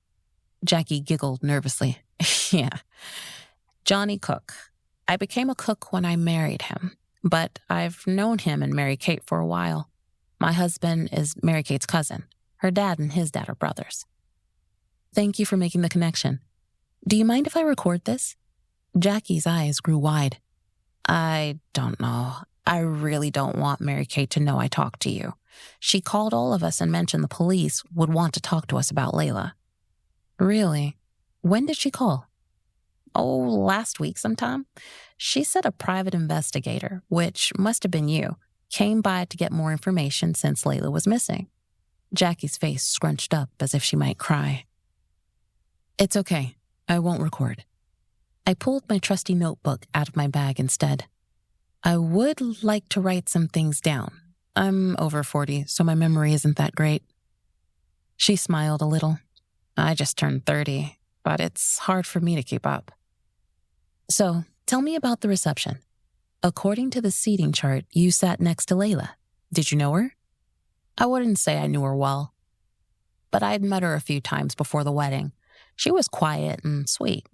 S2: Jackie giggled nervously. Yeah. Johnny Cook. I became a cook when I married him, but I've known him and Mary-Kate for a while. My husband is Mary-Kate's cousin. Her dad and his dad are brothers. Thank you for making the connection. Do you mind if I record this? Jackie's eyes grew wide. I don't know. I really don't want Mary-Kate to know I talked to you. She called all of us and mentioned the police would want to talk to us about Layla. Really? When did she call? Oh, last week sometime. She said a private investigator, which must have been you, came by to get more information since Layla was missing. Jackie's face scrunched up as if she might cry. It's okay. I won't record. I pulled my trusty notebook out of my bag instead. I would like to write some things down. I'm over 40, so my memory isn't that great. She smiled a little. I just turned 30, but it's hard for me to keep up. So, tell me about the reception. According to the seating chart, you sat next to Layla. Did you know her? I wouldn't say I knew her well, but I'd met her a few times before the wedding. She was quiet and sweet.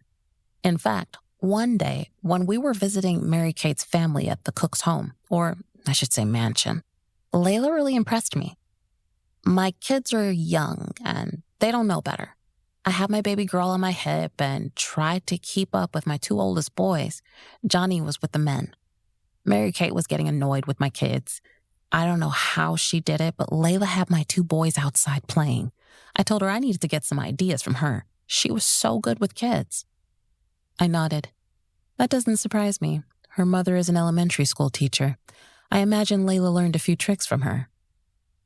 S2: In fact, one day, when we were visiting Mary-Kate's family at the Cook's home, or I should say mansion, Layla really impressed me. My kids are young and they don't know better. I have my baby girl on my hip and tried to keep up with my 2 oldest boys. Johnny was with the men. Mary-Kate was getting annoyed with my kids. I don't know how she did it, but Layla had my 2 boys outside playing. I told her I needed to get some ideas from her. She was so good with kids. I nodded. That doesn't surprise me. Her mother is an elementary school teacher. I imagine Layla learned a few tricks from her.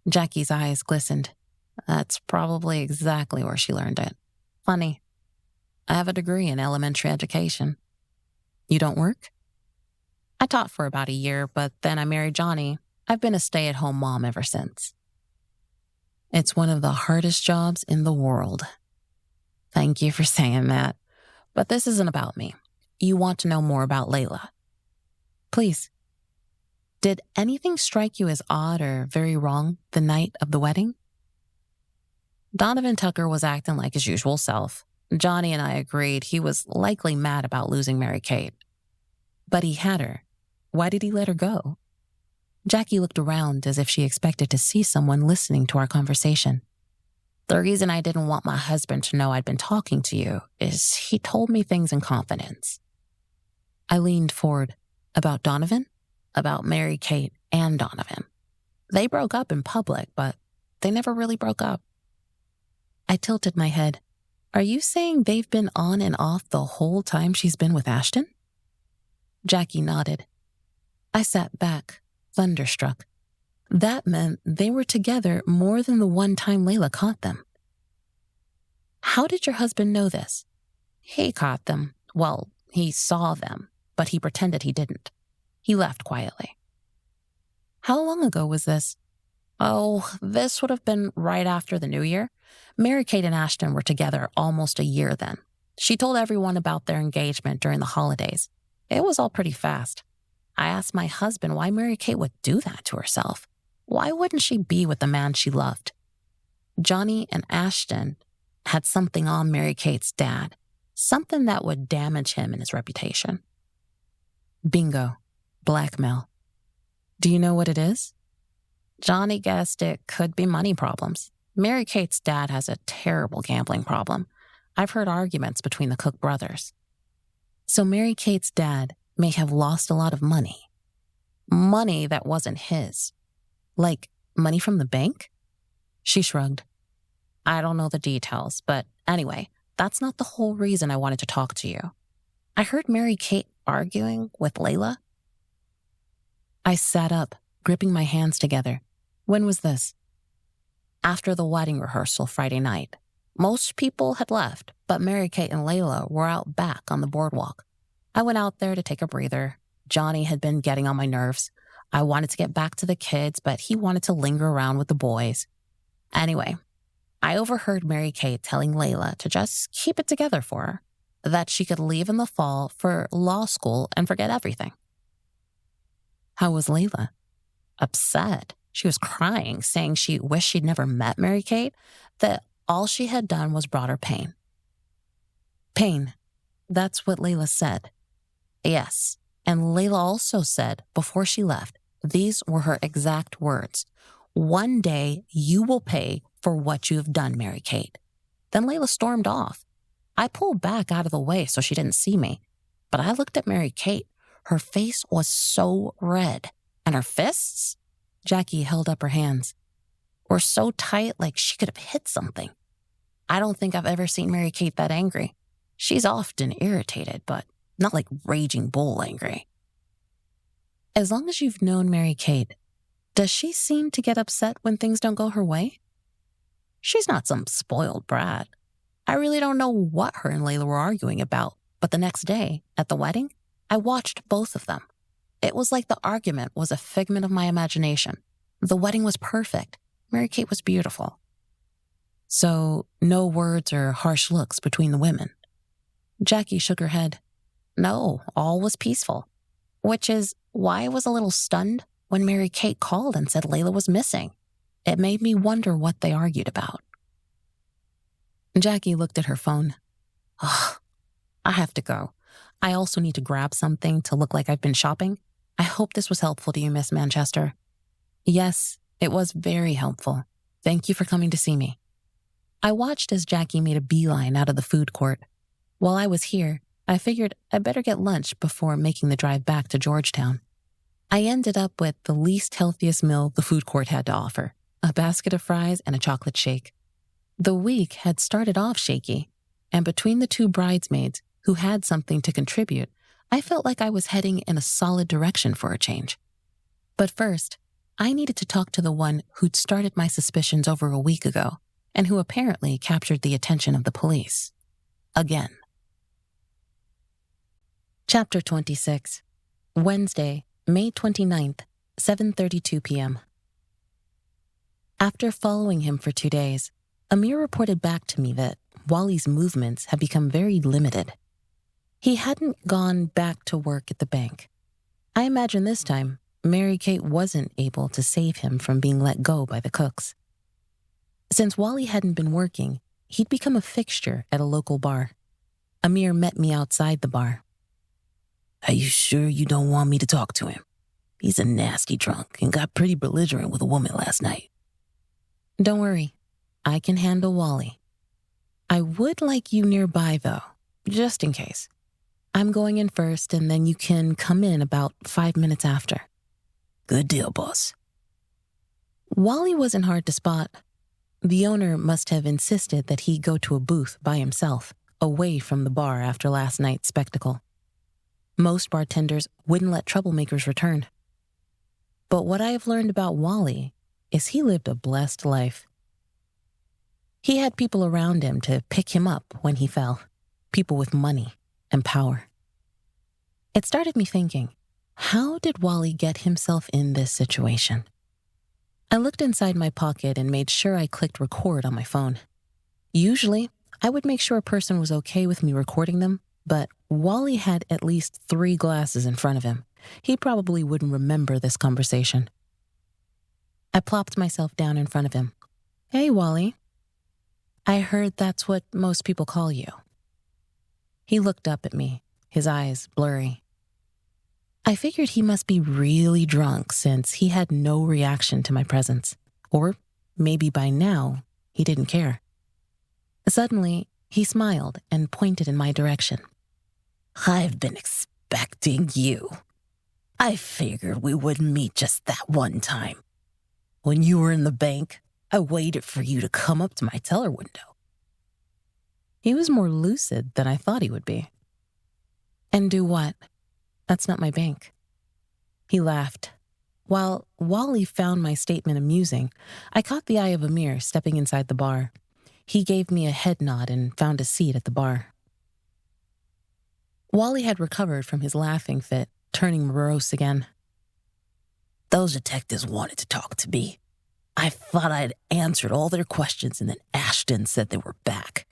S2: Jackie's eyes glistened. That's probably exactly where she learned it. Funny. I have a degree in elementary education. You don't work? I taught for about a year, but then I married Johnny. I've been a stay-at-home mom ever since. It's one of the hardest jobs in the world. Thank you for saying that. But this isn't about me. You want to know more about Layla. Please. Did anything strike you as odd or very wrong the night of the wedding? Donovan Tucker was acting like his usual self. Johnny and I agreed he was likely mad about losing Mary Kate. But he had her. Why did he let her go? Jackie looked around as if she expected to see someone listening to our conversation. The reason I didn't want my husband to know I'd been talking to you is he told me things in confidence. I leaned forward. About Donovan? About Mary Kate and Donovan. They broke up in public, but they never really broke up. I tilted my head. Are you saying they've been on and off the whole time she's been with Ashton? Jackie nodded. I sat back, thunderstruck. That meant they were together more than the one time Layla caught them. How did your husband know this? He caught them. Well, he saw them, but he pretended he didn't. He left quietly. How long ago was this? Oh, this would have been right after the New Year. Mary Kate and Ashton were together almost a year then. She told everyone about their engagement during the holidays. It was all pretty fast. I asked my husband why Mary Kate would do that to herself. Why wouldn't she be with the man she loved? Johnny and Ashton had something on Mary Kate's dad, something that would damage him and his reputation. Bingo. Blackmail. Do you know what it is? Johnny guessed it could be money problems. Mary Kate's dad has a terrible gambling problem. I've heard arguments between the Cook brothers. So Mary Kate's dad may have lost a lot of money. Money that wasn't his. Like money from the bank? She shrugged. I don't know the details, but anyway, that's not the whole reason I wanted to talk to you. I heard Mary Kate arguing with Layla. I sat up, gripping my hands together. When was this? After the wedding rehearsal Friday night. Most people had left, but Mary Kate and Layla were out back on the boardwalk. I went out there to take a breather. Johnny had been getting on my nerves. I wanted to get back to the kids, but he wanted to linger around with the boys. Anyway, I overheard Mary Kate telling Layla to just keep it together for her, that she could leave in the fall for law school and forget everything. How was Layla? Upset. She was crying, saying she wished she'd never met Mary Kate, that all she had done was brought her pain. Pain. That's what Layla said. Yes, and Layla also said before she left, these were her exact words. One day you will pay for what you have done, Mary Kate. Then Layla stormed off. I pulled back out of the way so she didn't see me, but I looked at Mary Kate. Her face was so red, and her fists, Jackie held up her hands, were so tight like she could have hit something. I don't think I've ever seen Mary Kate that angry. She's often irritated, but not like raging bull angry. As long as you've known Mary Kate, does she seem to get upset when things don't go her way? She's not some spoiled brat. I really don't know what her and Layla were arguing about, but the next day, at the wedding, I watched both of them. It was like the argument was a figment of my imagination. The wedding was perfect. Mary Kate was beautiful. So, no words or harsh looks between the women. Jackie shook her head. No, all was peaceful. Which is why I was a little stunned when Mary Kate called and said Layla was missing. It made me wonder what they argued about. Jackie looked at her phone. Ugh, I have to go. I also need to grab something to look like I've been shopping. I hope this was helpful to you, Miss Manchester. Yes, it was very helpful. Thank you for coming to see me. I watched as Jackie made a beeline out of the food court. While I was here, I figured I'd better get lunch before making the drive back to Georgetown. I ended up with the least healthiest meal the food court had to offer, a basket of fries and a chocolate shake. The week had started off shaky, and between the two bridesmaids who had something to contribute, I felt like I was heading in a solid direction for a change. But first, I needed to talk to the one who'd started my suspicions over a week ago, and who apparently captured the attention of the police. Again.
S1: Chapter 26. Wednesday, May 29th, 7:32 p.m. After following him for 2 days, Amir reported back to me that Wally's movements had become very limited. He hadn't gone back to work at the bank. I imagine this time, Mary Kate wasn't able to save him from being let go by the cooks. Since Wally hadn't been working, he'd become a fixture at a local bar. Amir met me outside the bar.
S3: Are you sure you don't want me to talk to him? He's a nasty drunk and got pretty belligerent with a woman last night.
S1: Don't worry, I can handle Wally. I would like you nearby, though, just in case. I'm going in first, and then you can come in about 5 minutes after.
S3: Good deal, boss.
S1: Wally wasn't hard to spot. The owner must have insisted that he go to a booth by himself, away from the bar after last night's spectacle. Most bartenders wouldn't let troublemakers return. But what I have learned about Wally is he lived a blessed life. He had people around him to pick him up when he fell, people with money and power. It started me thinking, how did Wally get himself in this situation? I looked inside my pocket and made sure I clicked record on my phone. Usually, I would make sure a person was okay with me recording them, but Wally had at least 3 glasses in front of him. He probably wouldn't remember this conversation. I plopped myself down in front of him. Hey, Wally. I heard that's what most people call you. He looked up at me, his eyes blurry. I figured he must be really drunk since he had no reaction to my presence. Or maybe by now, he didn't care. Suddenly, he smiled and pointed in my direction.
S3: I've been expecting you. I figured we would meet just that one time. When you were in the bank, I waited for you to come up to my teller window.
S1: He was more lucid than I thought he would be. And do what? That's not my bank. He laughed. While Wally found my statement amusing, I caught the eye of Amir stepping inside the bar. He gave me a head nod and found a seat at the bar. Wally had recovered from his laughing fit, turning morose again.
S3: Those detectives wanted to talk to me. I thought I'd answered all their questions, and then Ashton said they were back.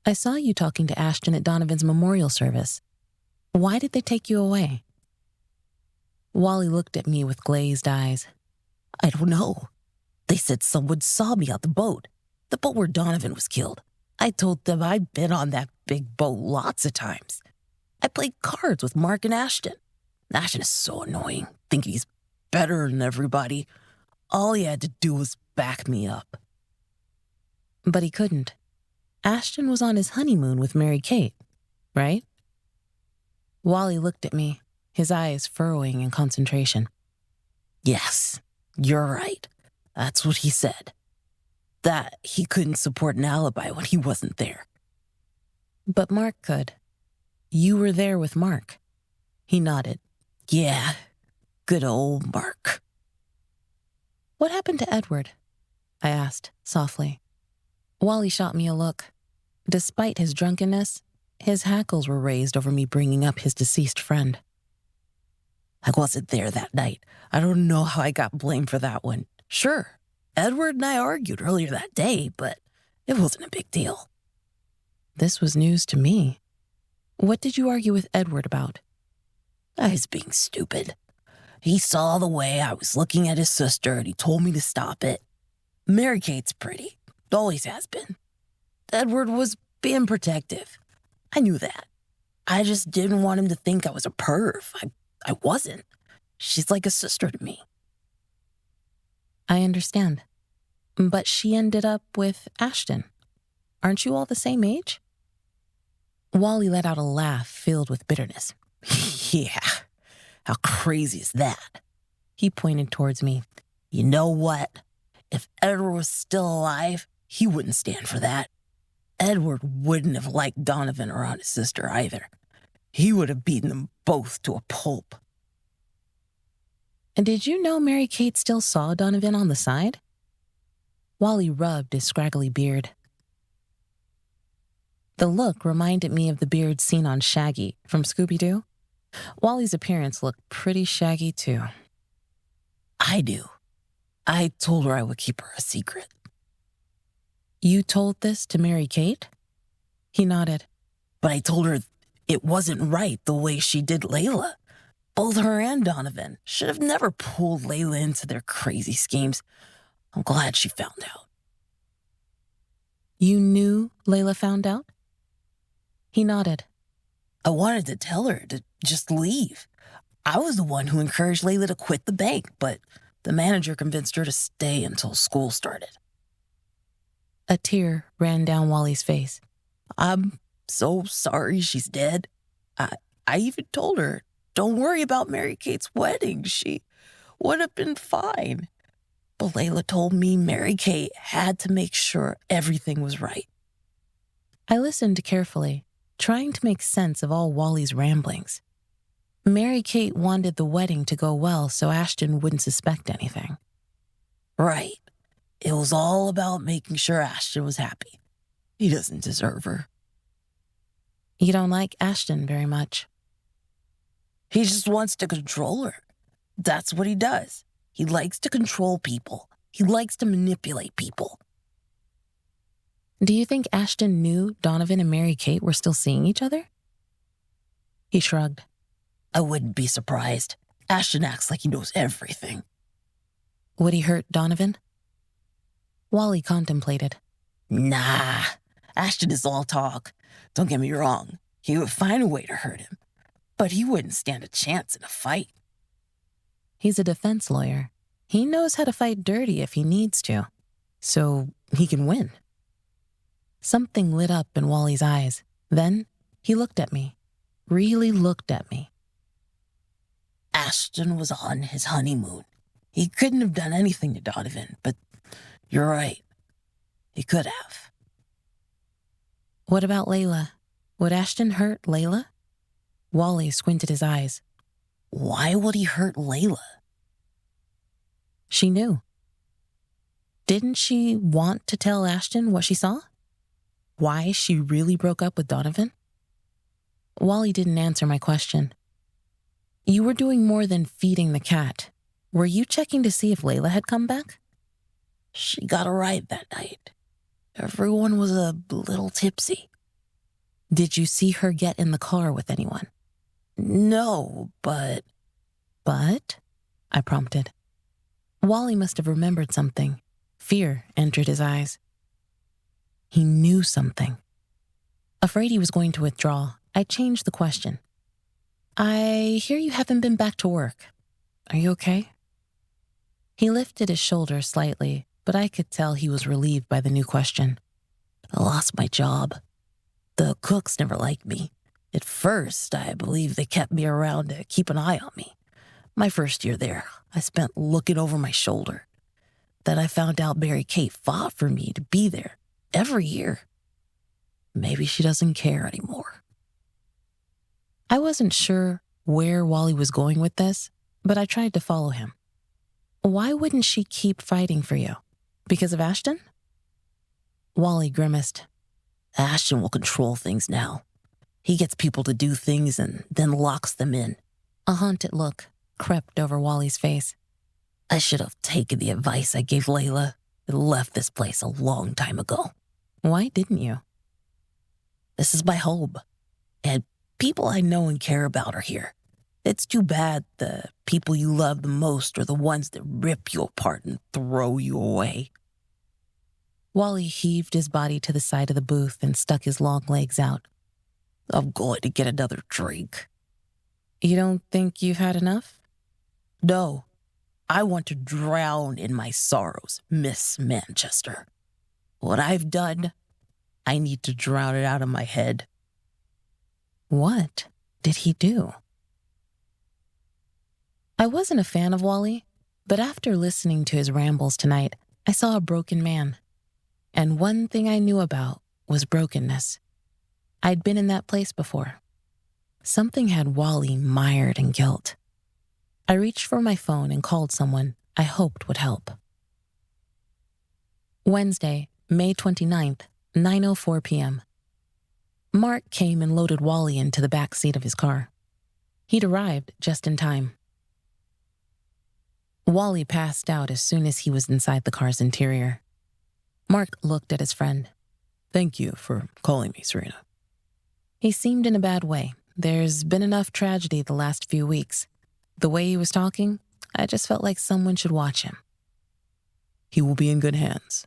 S1: I saw you talking to Ashton at Donovan's memorial service. Why did they take you away? Wally looked at me with glazed eyes.
S3: I don't know. They said someone saw me on the boat where Donovan was killed. I told them I'd been on that big boat lots of times. I played cards with Mark and Ashton. Ashton is so annoying, thinking he's better than everybody. All he had to do was back me up.
S1: But he couldn't. Ashton was on his honeymoon with Mary Kate, right? Wally looked at me, his eyes furrowing in concentration.
S3: Yes, you're right. That's what he said. That he couldn't support an alibi when he wasn't there.
S1: But Mark could. You were there with Mark. He nodded.
S3: Yeah, good old Mark.
S1: What happened to Edward? I asked, softly. Wally shot me a look. Despite his drunkenness, his hackles were raised over me bringing up his deceased friend.
S3: I wasn't there that night. I don't know how I got blamed for that one. Sure, Edward and I argued earlier that day, but it wasn't a big deal.
S1: This was news to me. What did you argue with Edward about?
S3: I was being stupid. He saw the way I was looking at his sister and he told me to stop it. Mary Kate's pretty. Always has been. Edward was being protective. I knew that. I just didn't want him to think I was a perv. I wasn't. She's like a sister to me.
S1: I understand. But she ended up with Ashton. Aren't you all the same age? Wally let out a laugh filled with bitterness.
S3: Yeah, how crazy is that?
S1: He pointed towards me.
S3: You know what? If Edward was still alive, he wouldn't stand for that. Edward wouldn't have liked Donovan around his sister either. He would have beaten them both to a pulp.
S1: And did you know Mary Kate still saw Donovan on the side? Wally rubbed his scraggly beard.
S2: The look reminded me of the beard seen on Shaggy from Scooby-Doo. Wally's appearance looked pretty shaggy, too.
S4: I do. I told her I would keep her a secret.
S2: You told this to Mary Kate? He nodded.
S4: But I told her it wasn't right the way she did Layla. Both her and Donovan should have never pulled Layla into their crazy schemes. I'm glad she found out.
S2: You knew Layla found out? He nodded.
S4: I wanted to tell her to just leave. I was the one who encouraged Layla to quit the bank, but the manager convinced her to stay until school started.
S2: A tear ran down Wally's face.
S4: I'm so sorry she's dead. I even told her, don't worry about Mary Kate's wedding. She would have been fine. But Layla told me Mary Kate had to make sure everything was right.
S2: I listened carefully, trying to make sense of all Wally's ramblings. Mary Kate wanted the wedding to go well so Ashton wouldn't suspect anything.
S4: Right. It was all about making sure Ashton was happy. He doesn't deserve her.
S2: You don't like Ashton very much.
S4: He just wants to control her. That's what he does. He likes to control people. He likes to manipulate people.
S2: Do you think Ashton knew Donovan and Mary Kate were still seeing each other? He shrugged.
S4: I wouldn't be surprised. Ashton acts like he knows everything.
S2: Would he hurt Donovan? Wally contemplated.
S4: Nah, Ashton is all talk. Don't get me wrong. He would find a way to hurt him. But he wouldn't stand a chance in a fight.
S2: He's a defense lawyer. He knows how to fight dirty if he needs to. So he can win. Something lit up in Wally's eyes. Then he looked at me. Really looked at me.
S4: Ashton was on his honeymoon. He couldn't have done anything to Donovan, but you're right. He could have.
S2: What about Layla? Would Ashton hurt Layla? Wally squinted his eyes.
S4: Why would he hurt Layla?
S2: She knew. Didn't she want to tell Ashton what she saw? Why she really broke up with Donovan? Wally didn't answer my question. You were doing more than feeding the cat. Were you checking to see if Layla had come back?
S4: She got a ride that night. Everyone was a little tipsy.
S2: Did you see her get in the car with anyone?
S4: No, but...
S2: But? I prompted. Wally must have remembered something. Fear entered his eyes. He knew something. Afraid he was going to withdraw, I changed the question. I hear you haven't been back to work. Are you okay? He lifted his shoulders slightly, but I could tell he was relieved by the new question.
S4: I lost my job. The cooks never liked me. At first, I believe they kept me around to keep an eye on me. My first year there, I spent looking over my shoulder. Then I found out Mary Kate fought for me to be there every year. Maybe she doesn't care anymore.
S2: I wasn't sure where Wally was going with this, but I tried to follow him. Why wouldn't she keep fighting for you? Because of Ashton? Wally grimaced.
S4: Ashton will control things now. He gets people to do things and then locks them in.
S2: A haunted look crept over Wally's face.
S4: I should have taken the advice I gave Layla and left this place a long time ago.
S2: Why didn't you?
S4: This is my home, and people I know and care about are here. It's too bad the people you love the most are the ones that rip you apart and throw you away.
S2: Wally heaved his body to the side of the booth and stuck his long legs out.
S4: I'm going to get another drink.
S2: You don't think you've had enough?
S4: No. I want to drown in my sorrows, Miss Manchester. What I've done, I need to drown it out of my head.
S2: What did he do? I wasn't a fan of Wally, but after listening to his rambles tonight, I saw a broken man. And one thing I knew about was brokenness. I'd been in that place before. Something had Wally mired in guilt. I reached for my phone and called someone I hoped would help. Wednesday, May 29th, 9:04 p.m. Mark came and loaded Wally into the back seat of his car. He'd arrived just in time. Wally passed out as soon as he was inside the car's interior. Mark looked at his friend.
S5: Thank you for calling me, Serena.
S2: He seemed in a bad way. There's been enough tragedy the last few weeks. The way he was talking, I just felt like someone should watch him.
S5: He will be in good hands.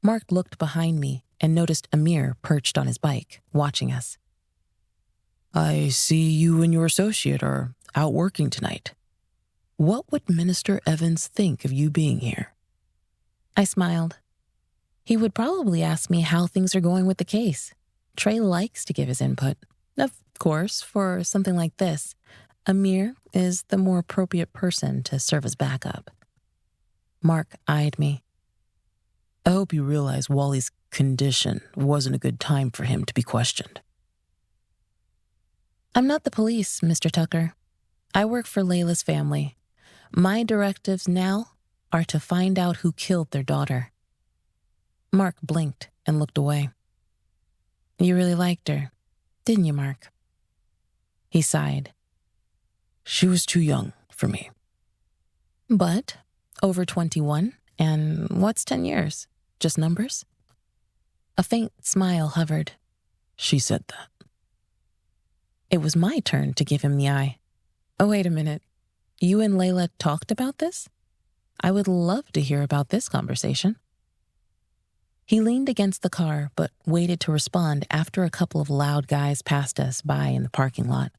S2: Mark looked behind me and noticed Amir perched on his bike, watching us.
S5: I see you and your associate are out working tonight. What would Minister Evans think of you being here?
S2: I smiled. He would probably ask me how things are going with the case. Trey likes to give his input. Of course, for something like this, Amir is the more appropriate person to serve as backup. Mark eyed me.
S5: I hope you realize Wally's condition wasn't a good time for him to be questioned.
S2: I'm not the police, Mr. Tucker. I work for Layla's family. My directives now are to find out who killed their daughter. Mark blinked and looked away. You really liked her, didn't you, Mark? He sighed.
S5: She was too young for me.
S2: But over 21, and what's 10 years? Just numbers? A faint smile hovered.
S5: She said that.
S2: It was my turn to give him the eye. Oh, wait a minute. You and Layla talked about this? I would love to hear about this conversation. He leaned against the car, but waited to respond after a couple of loud guys passed us by in the parking lot.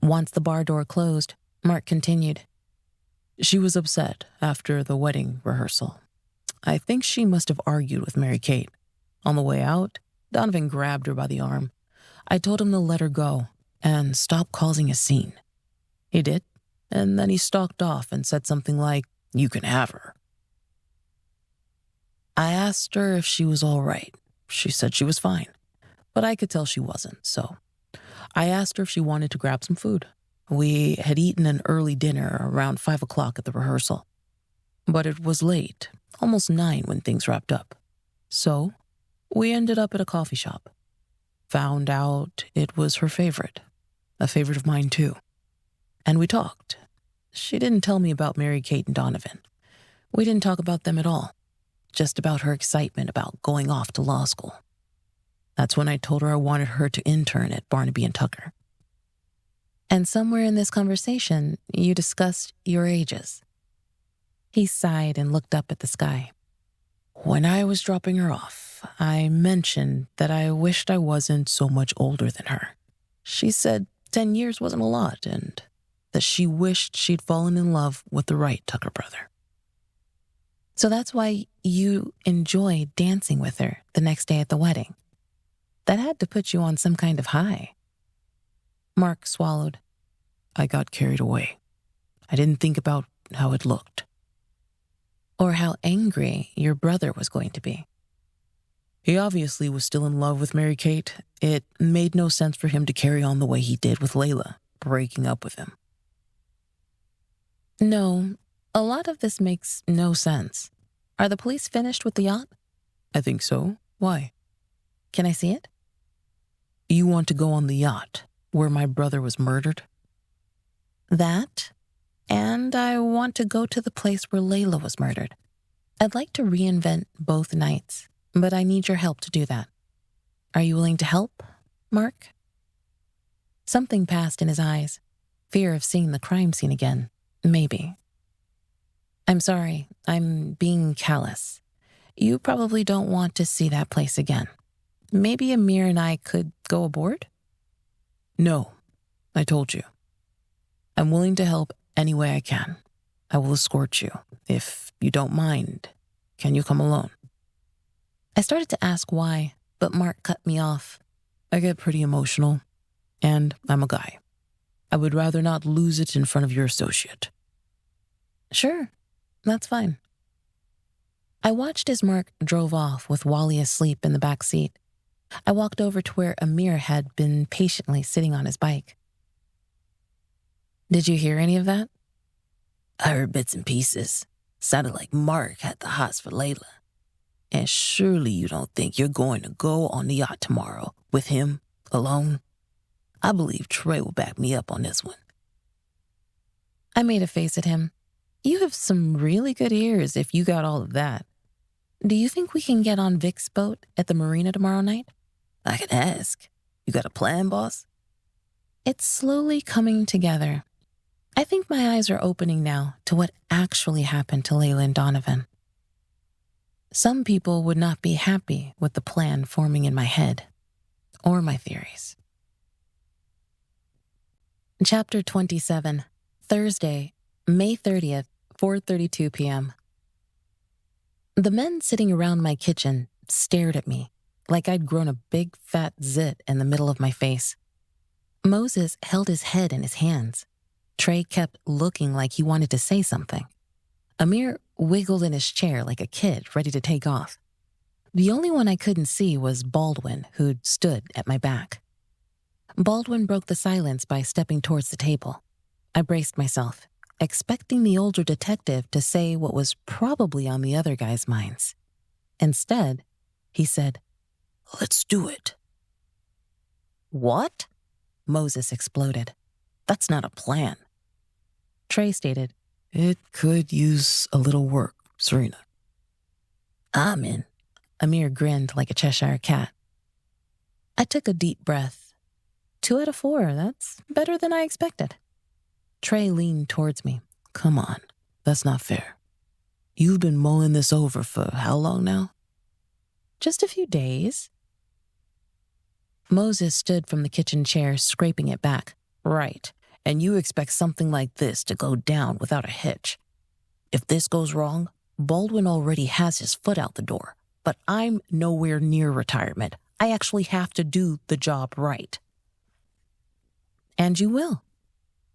S2: Once the bar door closed, Mark continued.
S5: She was upset after the wedding rehearsal. I think she must have argued with Mary Kate. On the way out, Donovan grabbed her by the arm. I told him to let her go and stop causing a scene. He did, and then he stalked off and said something like, "You can have her." I asked her if she was all right. She said she was fine, but I could tell she wasn't, so I asked her if she wanted to grab some food. We had eaten an early dinner around 5 o'clock at the rehearsal, but it was late, almost 9 when things wrapped up. So we ended up at a coffee shop. Found out it was her favorite, a favorite of mine too. And we talked. She didn't tell me about Mary Kate and Donovan. We didn't talk about them at all, just about her excitement about going off to law school. That's when I told her I wanted her to intern at Barnaby and Tucker.
S2: And somewhere in this conversation, you discussed your ages. He sighed and looked up at the sky.
S5: When I was dropping her off, I mentioned that I wished I wasn't so much older than her. She said 10 years wasn't a lot and that she wished she'd fallen in love with the right Tucker brother.
S2: So that's why you enjoyed dancing with her the next day at the wedding. That had to put you on some kind of high. Mark swallowed.
S5: I got carried away. I didn't think about how it looked.
S2: Or how angry your brother was going to be.
S5: He obviously was still in love with Mary Kate. It made no sense for him to carry on the way he did with Layla, breaking up with him.
S2: No, a lot of this makes no sense. Are the police finished with the yacht?
S5: I think so. Why?
S2: Can I see it?
S5: You want to go on the yacht where my brother was murdered?
S2: That, and I want to go to the place where Layla was murdered. I'd like to reinvent both nights, but I need your help to do that. Are you willing to help, Mark? Something passed in his eyes. Fear of seeing the crime scene again. Maybe. I'm sorry, I'm being callous. You probably don't want to see that place again. Maybe Amir and I could go aboard?
S5: No, I told you. I'm willing to help any way I can. I will escort you. If you don't mind, can you come alone?
S2: I started to ask why, but Mark cut me off.
S5: I get pretty emotional, and I'm a guy. I would rather not lose it in front of your associate.
S2: Sure, that's fine. I watched as Mark drove off with Wally asleep in the back seat. I walked over to where Amir had been patiently sitting on his bike. Did you hear any of that?
S3: I heard bits and pieces. Sounded like Mark had the hots for Layla.
S4: And surely you don't think you're going to go on the yacht tomorrow with him alone? I believe Trey will back me up on this one.
S2: I made a face at him. You have some really good ears if you got all of that. Do you think we can get on Vic's boat at the marina tomorrow night?
S4: I can ask. You got a plan, boss?
S2: It's slowly coming together. I think my eyes are opening now to what actually happened to Layla and Donovan. Some people would not be happy with the plan forming in my head or my theories. Chapter 27, Thursday, May 30th, 4:32 p.m. The men sitting around my kitchen stared at me like I'd grown a big fat zit in the middle of my face. Moses held his head in his hands. Trey kept looking like he wanted to say something. Amir wiggled in his chair like a kid ready to take off. The only one I couldn't see was Baldwin, who'd stood at my back. Baldwin broke the silence by stepping towards the table. I braced myself, expecting the older detective to say what was probably on the other guys' minds. Instead, he said,
S4: "Let's do it."
S2: "What?" Moses exploded. "That's not a plan." Trey stated,
S4: "It could use a little work, Serena."
S2: "I'm in." Amir grinned like a Cheshire cat. I took a deep breath. 2 out of 4, that's better than I expected. Trey leaned towards me.
S4: "Come on, that's not fair. You've been mulling this over for how long now?"
S2: "Just a few days." Moses stood from the kitchen chair, scraping it back.
S4: "Right, and you expect something like this to go down without a hitch. If this goes wrong, Baldwin already has his foot out the door, but I'm nowhere near retirement. I actually have to do the job right."
S2: "And you will.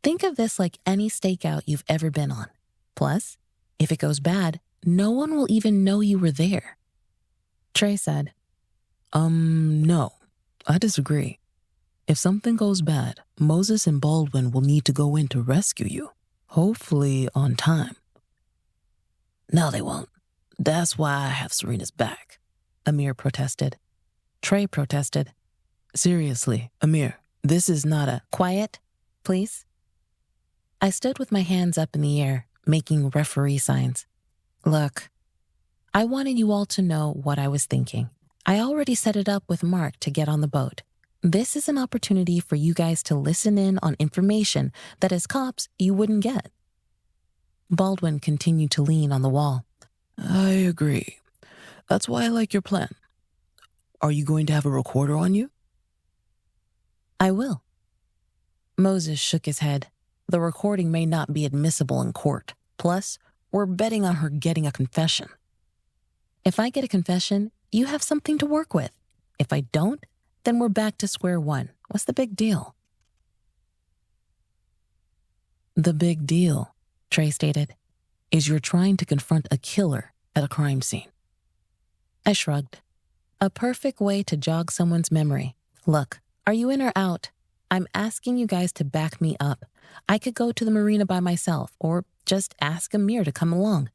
S2: Think of this like any stakeout you've ever been on. Plus, if it goes bad, no one will even know you were there." Trey said,
S4: No, I disagree. If something goes bad, Moses and Baldwin will need to go in to rescue you, hopefully on time." "No, they won't. That's why I have Serena's back,"
S2: Amir protested. Trey protested.
S4: "Seriously, Amir, this is not a—"
S2: "Quiet, please." I stood with my hands up in the air, making referee signs. "Look, I wanted you all to know what I was thinking. I already set it up with Mark to get on the boat. This is an opportunity for you guys to listen in on information that as cops you wouldn't get." Baldwin continued to lean on the wall.
S4: "I agree. That's why I like your plan. Are you going to have a recorder on you?"
S2: "I will." Moses shook his head. "The recording may not be admissible in court. Plus, we're betting on her getting a confession." "If I get a confession, you have something to work with. If I don't, then we're back to square one. What's the big deal?"
S4: "The big deal," Trey stated, "is you're trying to confront a killer at a crime scene."
S2: I shrugged. A perfect way to jog someone's memory. "Look, are you in or out? I'm asking you guys to back me up. I could go to the marina by myself or just ask Amir to come along.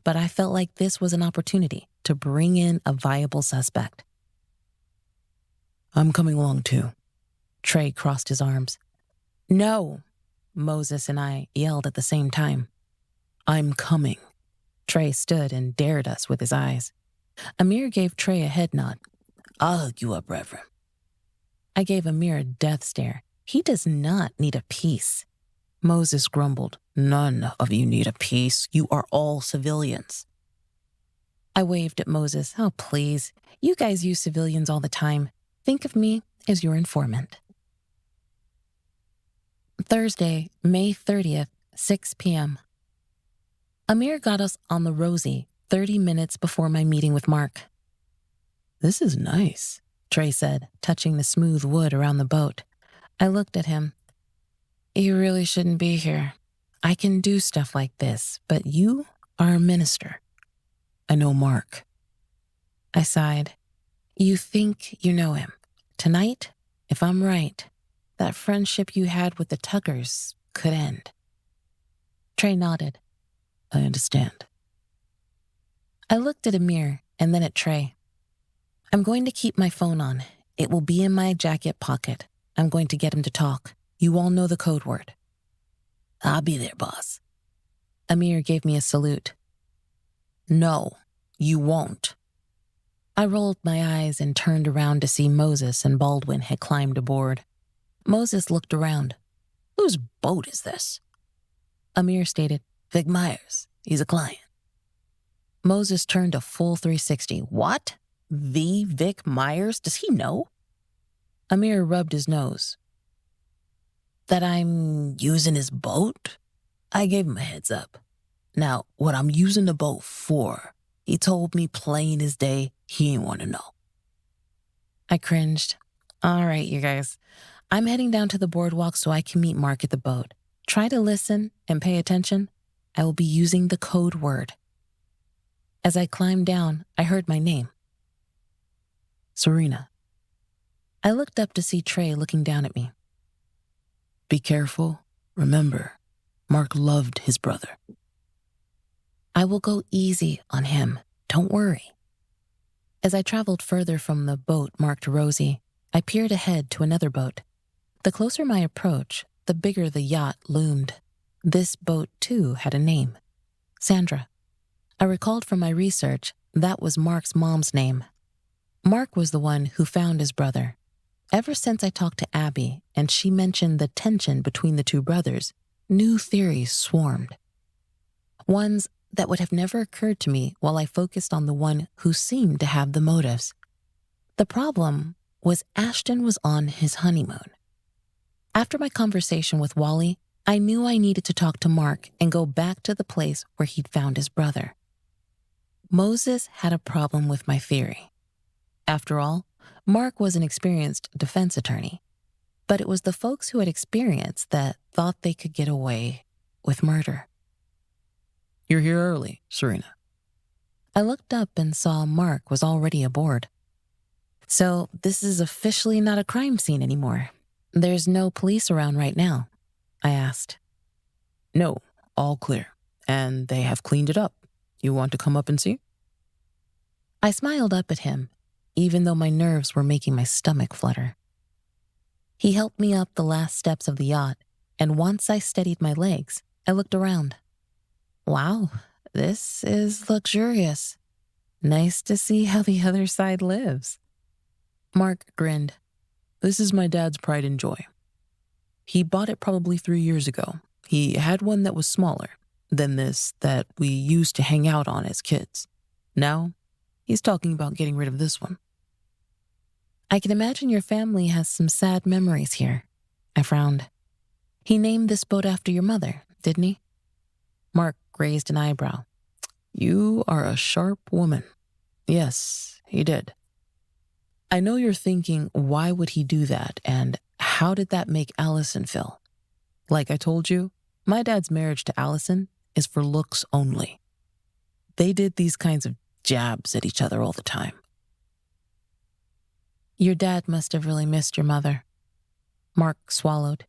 S2: But I felt like this was an opportunity to bring in a viable suspect."
S4: "I'm coming along too."
S2: Trey crossed his arms. "No," Moses and I yelled at the same time.
S4: "I'm coming."
S2: Trey stood and dared us with his eyes. Amir gave Trey a head nod.
S4: "I'll hook you up, Reverend."
S2: I gave Amir a death stare. He does not need a peace.
S4: Moses grumbled, "None of you need a peace. You are all civilians."
S2: I waved at Moses. "Oh, please. You guys use civilians all the time. Think of me as your informant." Thursday, May 30th, 6 p.m. Amir got us on the Rosie 30 minutes before my meeting with Mark.
S4: "This is nice,"
S2: Trey said, touching the smooth wood around the boat. I looked at him. "You really shouldn't be here. I can do stuff like this, but you are a minister."
S4: "I know Mark."
S2: I sighed. "You think you know him. Tonight, if I'm right, that friendship you had with the Tuckers could end." Trey nodded.
S4: "I understand."
S2: I looked at Amir. and then at Trey. I'm going to keep my phone on. It will be in my jacket pocket. I'm going to get him to talk. You all know the code word.
S3: I'll be there, boss.
S2: Amir gave me a salute.
S5: No, you won't.
S2: I rolled my eyes and turned around to see Moses and Baldwin had climbed aboard. Moses looked around.
S3: Whose boat is this?
S2: Amir stated,
S3: Vic Myers. He's a client.
S2: Moses turned a full 360.
S5: What? The Vic Myers? Does he know?
S2: Amir rubbed his nose.
S3: That I'm using his boat? I gave him a heads up. Now, what I'm using the boat for, he told me plain as day he ain't want to know.
S2: I cringed. All right, you guys. I'm heading down to the boardwalk so I can meet Mark at the boat. Try to listen and pay attention. I will be using the code word. As I climbed down, I heard my name.
S5: Serena.
S2: I looked up to see Trey looking down at me.
S5: Be careful. Remember, Mark loved his brother.
S2: I will go easy on him. Don't worry. As I traveled further from the boat marked Rosie, I peered ahead to another boat. The closer my approach, the bigger the yacht loomed. This boat, too, had a name. Sandra. I recalled from my research that was Mark's mom's name. Mark was the one who found his brother. Ever since I talked to Abby and she mentioned the tension between the two brothers, new theories swarmed. Ones that would have never occurred to me while I focused on the one who seemed to have the motives. The problem was Ashton was on his honeymoon. After my conversation with Wally, I knew I needed to talk to Mark and go back to the place where he'd found his brother. Moses had a problem with my theory. After all, Mark was an experienced defense attorney, but it was the folks who had experience that thought they could get away with murder.
S5: You're here early, Serena.
S2: I looked up and saw Mark was already aboard. So this is officially not a crime scene anymore. There's no police around right now, I asked.
S5: No, all clear. And they have cleaned it up. You want to come up and see?
S2: I smiled up at him, even though my nerves were making my stomach flutter. He helped me up the last steps of the yacht, and once I steadied my legs, I looked around. Wow, this is luxurious. Nice to see how the other side lives. Mark grinned.
S5: This is my dad's pride and joy. He bought it probably 3 years ago. He had one that was smaller than this that we used to hang out on as kids. Now, he's talking about getting rid of this one.
S2: I can imagine your family has some sad memories here. I frowned. He named this boat after your mother, didn't he? Mark raised an eyebrow.
S5: You are a sharp woman. Yes, he did. I know you're thinking, why would he do that, and how did that make Allison feel? Like I told you, my dad's marriage to Allison is for looks only. They did these kinds of jabs at each other all the time.
S2: Your dad must have really missed your mother. Mark swallowed.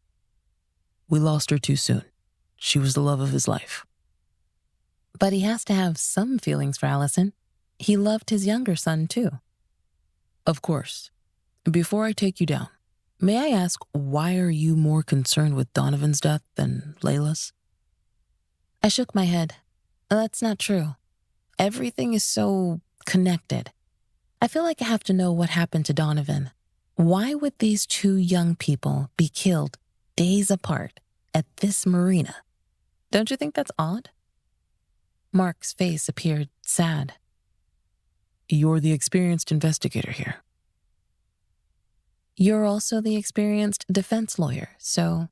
S5: We lost her too soon. She was the love of his life.
S2: But he has to have some feelings for Allison. He loved his younger son, too.
S5: Of course. Before I take you down, may I ask, why are you more concerned with Donovan's death than Layla's?
S2: I shook my head. That's not true. Everything is so connected. I feel like I have to know what happened to Donovan. Why would these two young people be killed days apart at this marina? Don't you think that's odd? Mark's face appeared sad.
S5: You're the experienced investigator here.
S2: You're also the experienced defense lawyer, so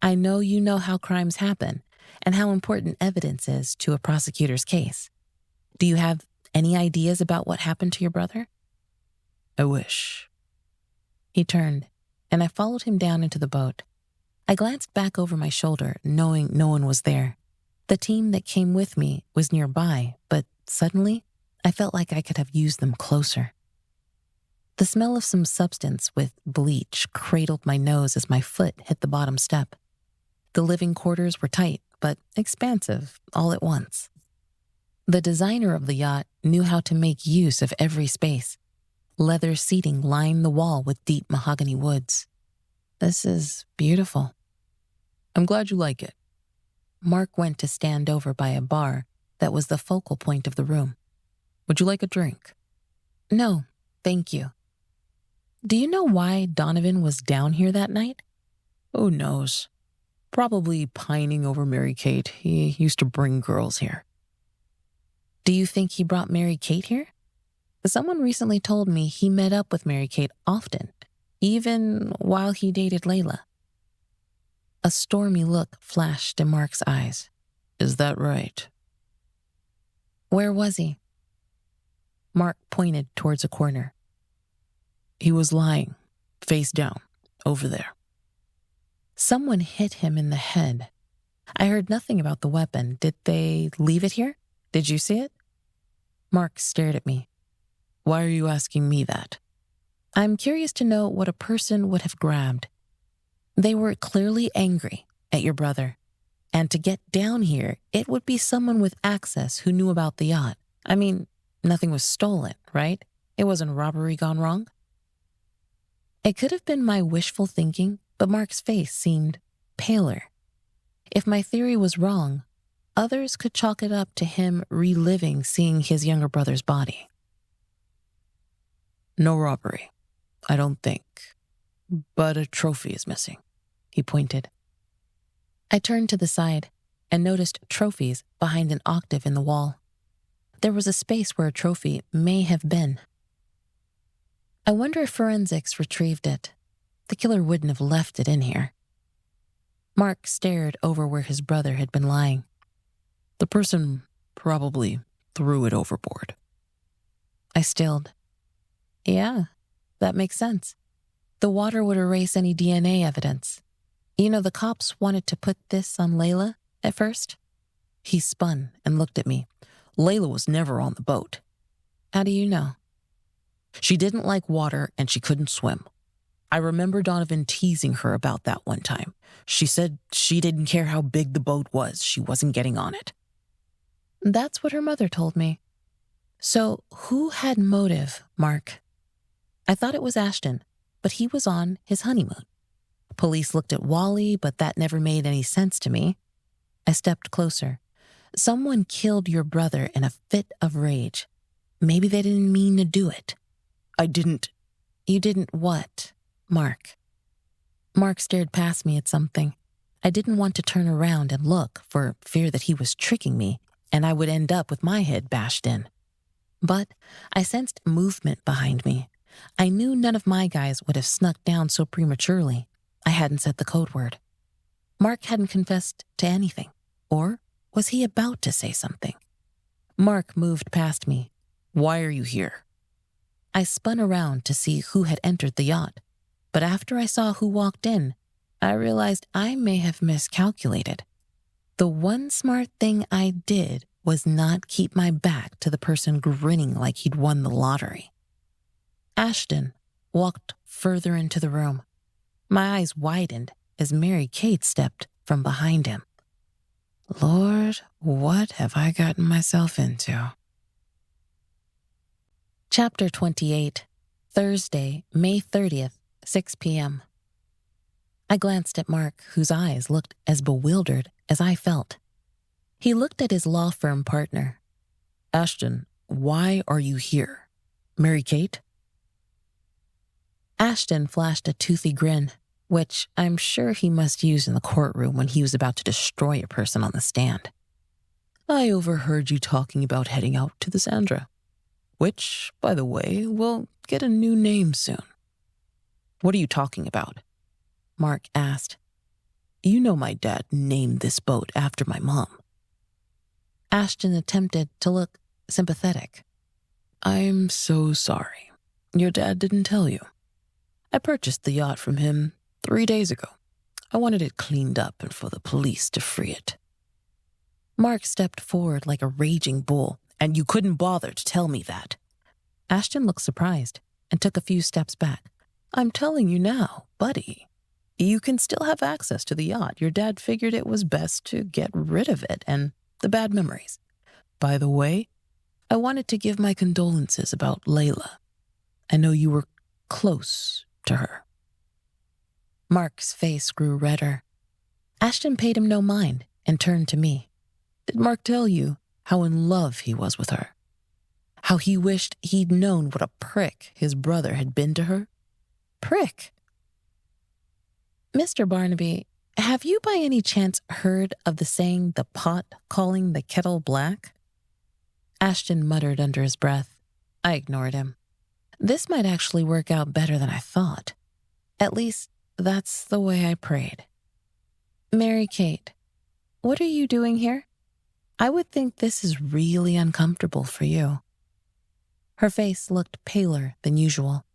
S2: I know you know how crimes happen and how important evidence is to a prosecutor's case. Do you have any ideas about what happened to your brother?
S5: I wish.
S2: He turned, and I followed him down into the boat. I glanced back over my shoulder, knowing no one was there. The team that came with me was nearby, but suddenly, I felt like I could have used them closer. The smell of some substance with bleach cradled my nose as my foot hit the bottom step. The living quarters were tight, but expansive all at once. The designer of the yacht knew how to make use of every space. Leather seating lined the wall with deep mahogany woods. This is beautiful.
S5: I'm glad you like it.
S2: Mark went to stand over by a bar that was the focal point of the room.
S5: Would you like a drink?
S2: No, thank you. Do you know why Donovan was down here that night?
S5: Who knows? Probably pining over Mary Kate. He used to bring girls here.
S2: Do you think he brought Mary Kate here? Someone recently told me he met up with Mary Kate often, even while he dated Layla. A stormy look flashed in Mark's eyes.
S5: Is that right?
S2: Where was he? Mark pointed towards a corner.
S5: He was lying, face down, over there.
S2: Someone hit him in the head. I heard nothing about the weapon. Did they leave it here? Did you see it? Mark stared at me.
S5: Why are you asking me that?
S2: I'm curious to know what a person would have grabbed. They were clearly angry at your brother. And to get down here, it would be someone with access who knew about the yacht. I mean, nothing was stolen, right? It wasn't robbery gone wrong. It could have been my wishful thinking, but Mark's face seemed paler. If my theory was wrong, others could chalk it up to him reliving seeing his younger brother's body.
S5: No robbery, I don't think. But a trophy is missing, he pointed.
S2: I turned to the side and noticed trophies behind an octave in the wall. There was a space where a trophy may have been. I wonder if forensics retrieved it. The killer wouldn't have left it in here. Mark stared over where his brother had been lying.
S5: The person probably threw it overboard.
S2: I stilled. Yeah, that makes sense. The water would erase any DNA evidence. You know, the cops wanted to put this on Layla at first.
S5: He spun and looked at me. Layla was never on the boat.
S2: How do you know?
S5: She didn't like water and she couldn't swim. I remember Donovan teasing her about that one time. She said she didn't care how big the boat was. She wasn't getting on it.
S2: That's what her mother told me. So who had motive, Mark? I thought it was Ashton, but he was on his honeymoon. Police looked at Wally, but that never made any sense to me. I stepped closer. Someone killed your brother in a fit of rage. Maybe they didn't mean to do it.
S5: I didn't.
S2: You didn't what, Mark? Mark stared past me at something. I didn't want to turn around and look for fear that he was tricking me and I would end up with my head bashed in. But I sensed movement behind me. I knew none of my guys would have snuck down so prematurely. I hadn't said the code word. Mark hadn't confessed to anything. Or was he about to say something? Mark moved past me.
S5: Why are you here?
S2: I spun around to see who had entered the yacht. But after I saw who walked in, I realized I may have miscalculated. The one smart thing I did was not keep my back to the person grinning like he'd won the lottery. Ashton walked further into the room. My eyes widened as Mary Kate stepped from behind him.
S4: Lord, what have I gotten myself into?
S2: Chapter 28, Thursday, May 30th, 6 p.m. I glanced at Mark, whose eyes looked as bewildered as I felt. He looked at his law firm partner.
S5: Ashton, why are you here? Mary Kate?
S2: Ashton flashed a toothy grin, which I'm sure he must use in the courtroom when he was about to destroy a person on the stand.
S5: I overheard you talking about heading out to the Sandra, which, by the way, will get a new name soon. What are you talking about?
S2: Mark asked.
S5: You know my dad named this boat after my mom.
S2: Ashton attempted to look sympathetic.
S5: I'm so sorry. Your dad didn't tell you. I purchased the yacht from him 3 days ago. I wanted it cleaned up and for the police to free it.
S2: Mark stepped forward like a raging bull.
S5: And you couldn't bother to tell me that.
S2: Ashton looked surprised and took a few steps back.
S5: I'm telling you now, buddy. You can still have access to the yacht. Your dad figured it was best to get rid of it and the bad memories. by the way, I wanted to give my condolences about Layla. I know you were close to her."
S2: Mark's face grew redder. Ashton paid him no mind and turned to me.
S5: "Did Mark tell you how in love he was with her? How he wished he'd known what a prick his brother had been to her?"
S2: Prick. Mr. Barnaby, have you by any chance heard of the saying, the pot calling the kettle black? Ashton muttered under his breath. I ignored him. This might actually work out better than I thought. At least, that's the way I prayed. Mary Kate, what are you doing here? I would think this is really uncomfortable for you. Her face looked paler than usual.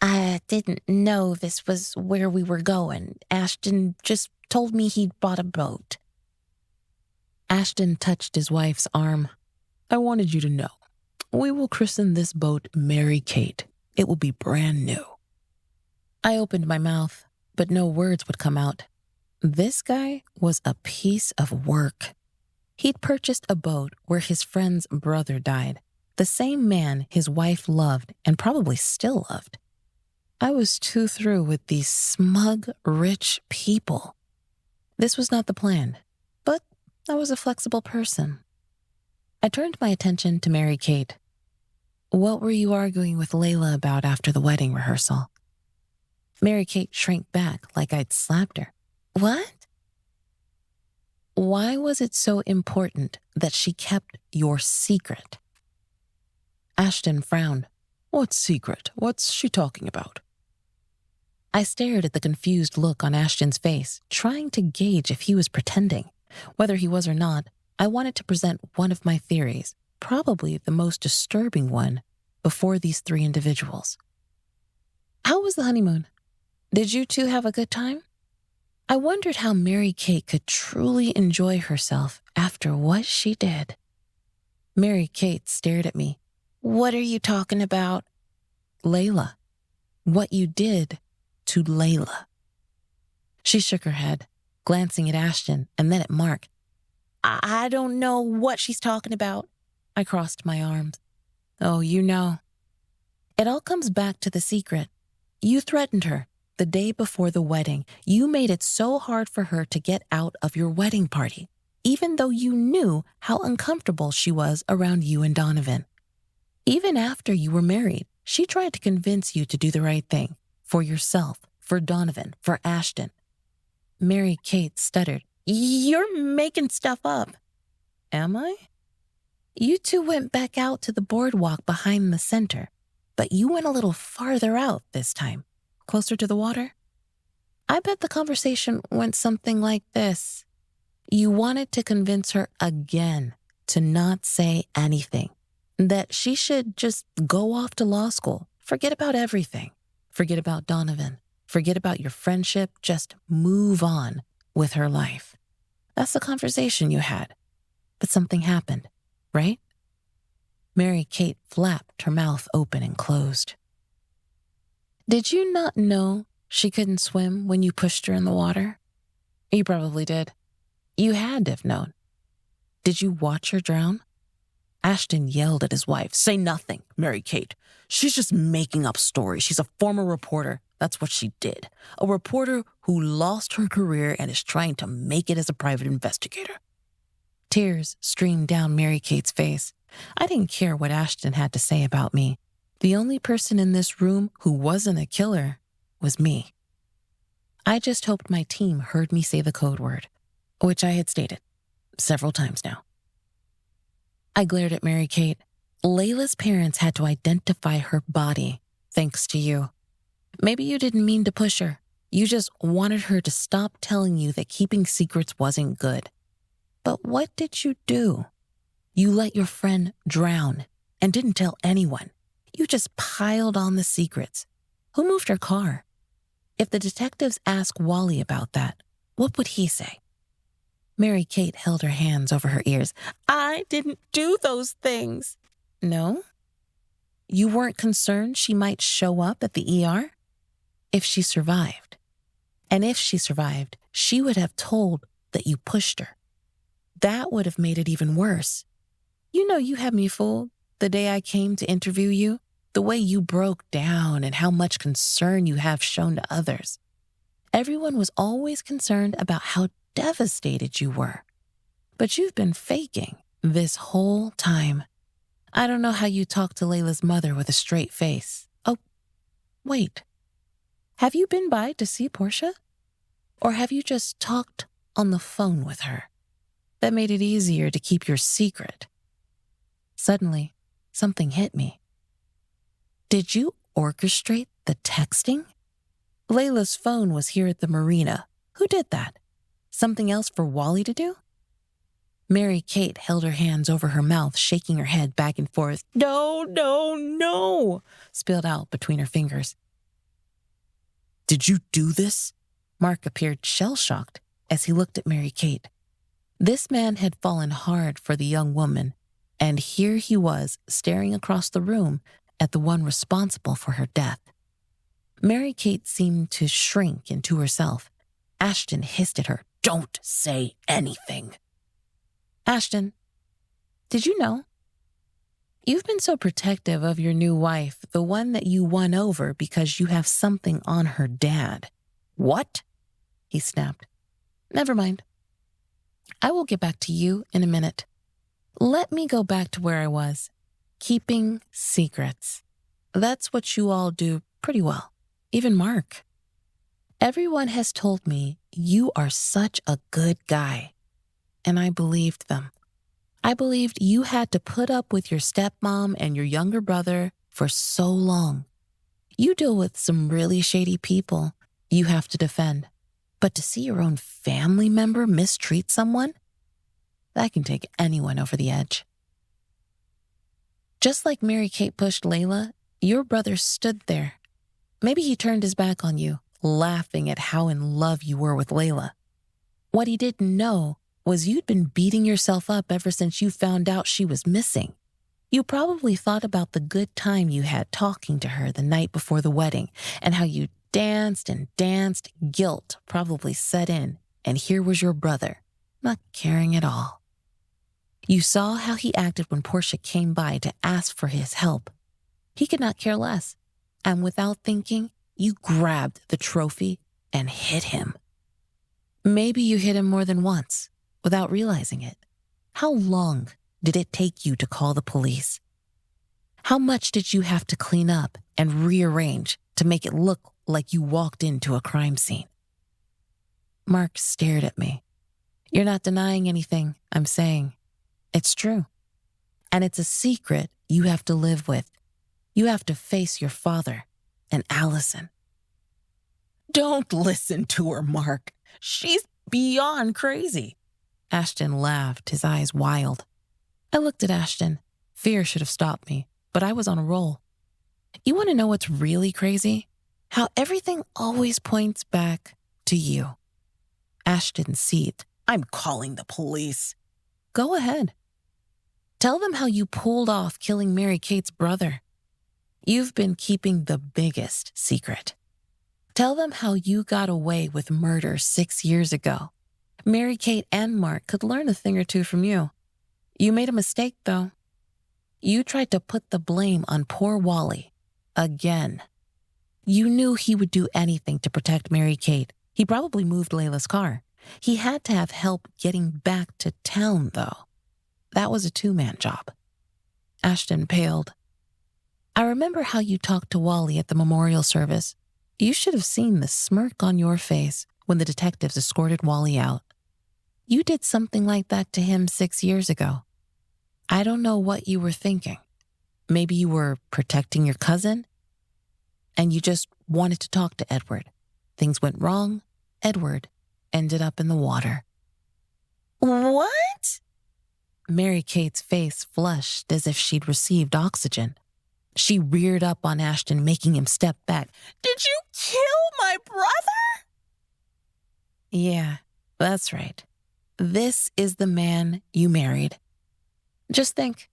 S3: I didn't know this was where we were going. Ashton just told me he'd bought a boat.
S2: Ashton touched his wife's arm.
S5: "I wanted you to know. We will christen this boat Mary Kate. It will be brand new."
S2: I opened my mouth, but no words would come out. This guy was a piece of work. He'd purchased a boat where his friend's brother died, the same man his wife loved and probably still loved. I was too through with these smug, rich people. This was not the plan, but I was a flexible person. I turned my attention to Mary Kate. What were you arguing with Layla about after the wedding rehearsal? Mary Kate shrank back like I'd slapped her. What? Why was it so important that she kept your secret? Ashton frowned.
S5: "What secret? What's she talking about?"
S2: I stared at the confused look on Ashton's face, trying to gauge if he was pretending. Whether he was or not, I wanted to present one of my theories, probably the most disturbing one, before these three individuals. How was the honeymoon? Did you two have a good time? I wondered how Mary Kate could truly enjoy herself after what she did. Mary Kate stared at me. What are you talking about? Layla. What you did to Layla. She shook her head, glancing at Ashton and then at Mark. I don't know what she's talking about. I crossed my arms. Oh, you know. It all comes back to the secret. You threatened her the day before the wedding. You made it so hard for her to get out of your wedding party, even though you knew how uncomfortable she was around you and Donovan. Even after you were married, she tried to convince you to do the right thing. For yourself, for Donovan, for Ashton. Mary Kate stuttered. You're making stuff up. Am I? You two went back out to the boardwalk behind the center, but you went a little farther out this time, closer to the water. I bet the conversation went something like this. You wanted to convince her again to not say anything, that she should just go off to law school, forget about everything. Forget about Donovan. Forget about your friendship. Just move on with her life. That's the conversation you had. But something happened, right? Mary Kate flapped her mouth open and closed. Did you not know she couldn't swim when you pushed her in the water? You probably did. You had to have known. Did you watch her drown? Ashton yelled at his wife. Say nothing, Mary Kate. She's just making up stories. She's a former reporter. That's what she did. A reporter who lost her career and is trying to make it as a private investigator. Tears streamed down Mary Kate's face. I didn't care what Ashton had to say about me. The only person in this room who wasn't a killer was me. I just hoped my team heard me say the code word, which I had stated several times now. I glared at Mary Kate. Layla's parents had to identify her body, thanks to you. Maybe you didn't mean to push her. You just wanted her to stop telling you that keeping secrets wasn't good. But what did you do? You let your friend drown and didn't tell anyone. You just piled on the secrets. Who moved her car? If the detectives ask Wally about that, what would he say? Mary Kate held her hands over her ears. I didn't do those things. No? You weren't concerned she might show up at the ER? If she survived. And if she survived, she would have told that you pushed her. That would have made it even worse. You know you had me fooled the day I came to interview you, the way you broke down and how much concern you have shown to others. Everyone was always concerned about how devastated you were. But you've been faking this whole time. I don't know how you talk to Layla's mother with a straight face. Oh, wait. Have you been by to see Portia? Or have you just talked on the phone with her? That made it easier to keep your secret. Suddenly, something hit me. Did you orchestrate the texting? Layla's phone was here at the marina. Who did that? Something else for Wally to do? Mary Kate held her hands over her mouth, shaking her head back and forth. No, spilled out between her fingers. Did you do this? Mark appeared shell-shocked as he looked at Mary Kate. This man had fallen hard for the young woman, and here he was staring across the room at the one responsible for her death. Mary Kate seemed to shrink into herself. Ashton hissed at her. Don't say anything. Ashton, did you know? You've been so protective of your new wife, the one that you won over because you have something on her dad. What? He snapped. Never mind. I will get back to you in a minute. Let me go back to where I was. Keeping secrets. That's what you all do pretty well. Even Mark. Everyone has told me you are such a good guy. And I believed them. I believed you had to put up with your stepmom and your younger brother for so long. You deal with some really shady people you have to defend. But to see your own family member mistreat someone, that can take anyone over the edge. Just like Mary Kate pushed Layla, your brother stood there. Maybe he turned his back on you, laughing at how in love you were with Layla. What he didn't know was you'd been beating yourself up ever since you found out she was missing. You probably thought about the good time you had talking to her the night before the wedding and how you danced and danced. Guilt probably set in, and here was your brother, not caring at all. You saw how he acted when Portia came by to ask for his help. He could not care less, and without thinking, you grabbed the trophy and hit him. Maybe you hit him more than once, without realizing it. How long did it take you to call the police? How much did you have to clean up and rearrange to make it look like you walked into a crime scene? Mark stared at me. You're not denying anything I'm saying. It's true. And it's a secret you have to live with. You have to face your father and Allison. Don't listen to her, Mark. She's beyond crazy. Ashton laughed, his eyes wild. I looked at Ashton. Fear should have stopped me, but I was on a roll. You want to know what's really crazy? How everything always points back to you. Ashton seethed. I'm calling the police. Go ahead. Tell them how you pulled off killing Mary Kate's brother. You've been keeping the biggest secret. Tell them how you got away with murder 6 years ago. Mary Kate and Mark could learn a thing or two from you. You made a mistake, though. You tried to put the blame on poor Wally. Again. You knew he would do anything to protect Mary Kate. He probably moved Layla's car. He had to have help getting back to town, though. That was a two-man job. Ashton paled. I remember how you talked to Wally at the memorial service. You should have seen the smirk on your face when the detectives escorted Wally out. You did something like that to him 6 years ago. I don't know what you were thinking. Maybe you were protecting your cousin, and you just wanted to talk to Edward. Things went wrong. Edward ended up in the water. What? Mary Kate's face flushed as if she'd received oxygen. She reared up on Ashton, making him step back. Did you kill my brother? Yeah, that's right. This is the man you married. Just think,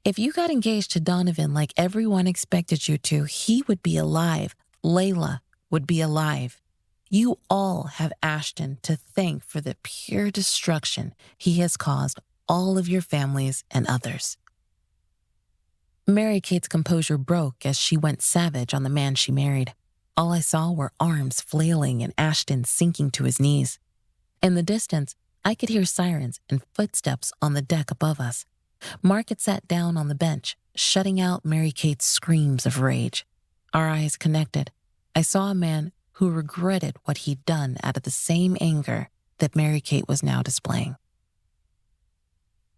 S2: if you got engaged to Donovan like everyone expected you to, he would be alive. Layla would be alive. You all have Ashton to thank for the pure destruction he has caused all of your families and others. Mary-Kate's composure broke as she went savage on the man she married. All I saw were arms flailing and Ashton sinking to his knees. In the distance, I could hear sirens and footsteps on the deck above us. Mark had sat down on the bench, shutting out Mary-Kate's screams of rage. Our eyes connected. I saw a man who regretted what he'd done out of the same anger that Mary-Kate was now displaying.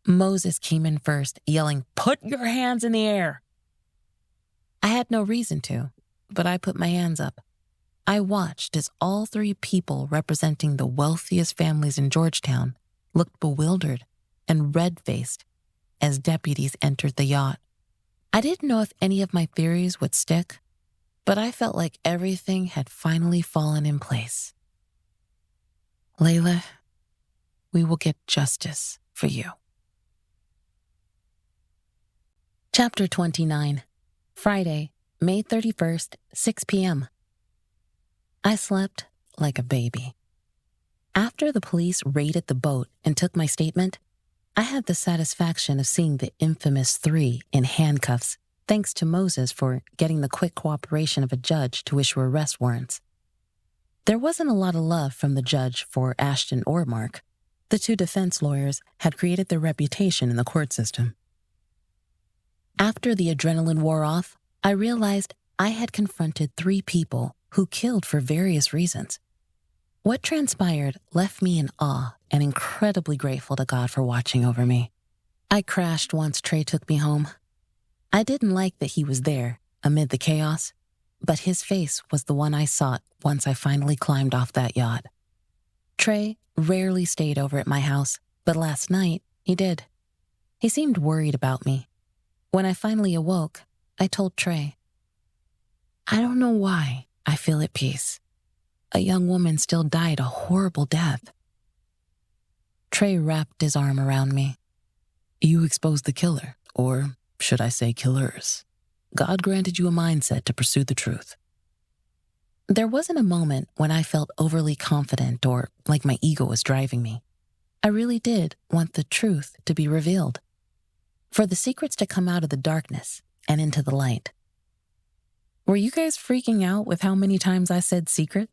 S2: Moses came in first, yelling, "Put your hands in the air!" I had no reason to, but I put my hands up. I watched as all three people representing the wealthiest families in Georgetown looked bewildered and red-faced as deputies entered the yacht. I didn't know if any of my theories would stick, but I felt like everything had finally fallen in place. Layla, we will get justice for you. Chapter 29, Friday, May 31st, 6 p.m. I slept like a baby. After the police raided the boat and took my statement, I had the satisfaction of seeing the infamous three in handcuffs, thanks to Moses for getting the quick cooperation of a judge to issue arrest warrants. There wasn't a lot of love from the judge for Ashton or Mark. The two defense lawyers had created their reputation in the court system. After the adrenaline wore off, I realized I had confronted three people who killed for various reasons. What transpired left me in awe and incredibly grateful to God for watching over me. I crashed once Trey took me home. I didn't like that he was there amid the chaos, but his face was the one I sought once I finally climbed off that yacht. Trey rarely stayed over at my house, but last night he did. He seemed worried about me. When I finally awoke, I told Trey, "I don't know why I feel at peace. A young woman still died a horrible death." Trey wrapped his arm around me. "You exposed the killer, or should I say killers. God granted you a mindset to pursue the truth." There wasn't a moment when I felt overly confident or like my ego was driving me. I really did want the truth to be revealed, for the secrets to come out of the darkness and into the light. Were you guys freaking out with how many times I said secret?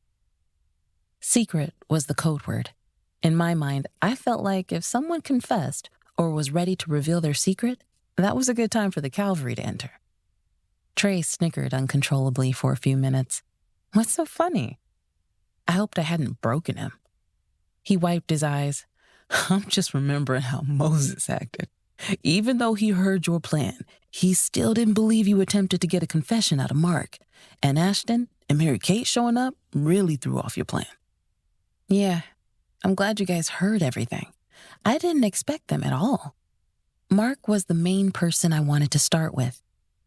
S2: Secret was the code word. In my mind, I felt like if someone confessed or was ready to reveal their secret, that was a good time for the cavalry to enter. Trey snickered uncontrollably for a few minutes. "What's so funny?" I hoped I hadn't broken him. He wiped his eyes. "I'm just remembering how Moses acted. Even though he heard your plan, he still didn't believe you attempted to get a confession out of Mark. And Ashton and Mary-Kate showing up really threw off your plan." "Yeah, I'm glad you guys heard everything. I didn't expect them at all." Mark was the main person I wanted to start with.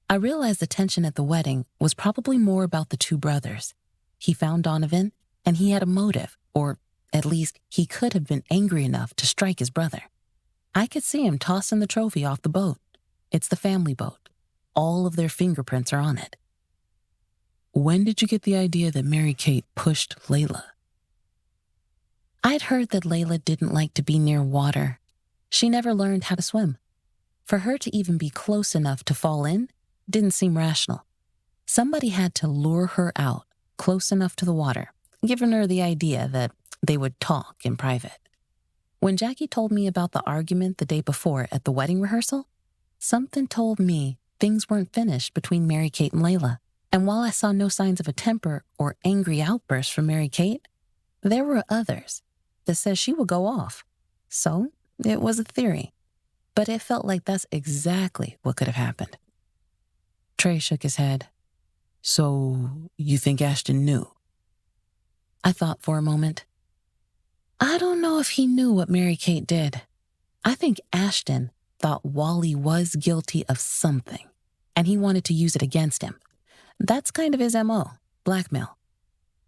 S2: I realized the tension at the wedding was probably more about the two brothers. He found Donovan, and he had a motive, or at least he could have been angry enough to strike his brother. I could see him tossing the trophy off the boat. It's the family boat. All of their fingerprints are on it. "When did you get the idea that Mary-Kate pushed Layla?" I'd heard that Layla didn't like to be near water. She never learned how to swim. For her to even be close enough to fall in didn't seem rational. Somebody had to lure her out close enough to the water, giving her the idea that they would talk in private. When Jackie told me about the argument the day before at the wedding rehearsal, something told me things weren't finished between Mary-Kate and Layla. And while I saw no signs of a temper or angry outburst from Mary-Kate, there were others that said she would go off. So it was a theory, but it felt like that's exactly what could have happened. Trey shook his head. "So you think Ashton knew?" I thought for a moment. I don't know if he knew what Mary-Kate did. I think Ashton thought Wally was guilty of something, and he wanted to use it against him. That's kind of his MO, blackmail.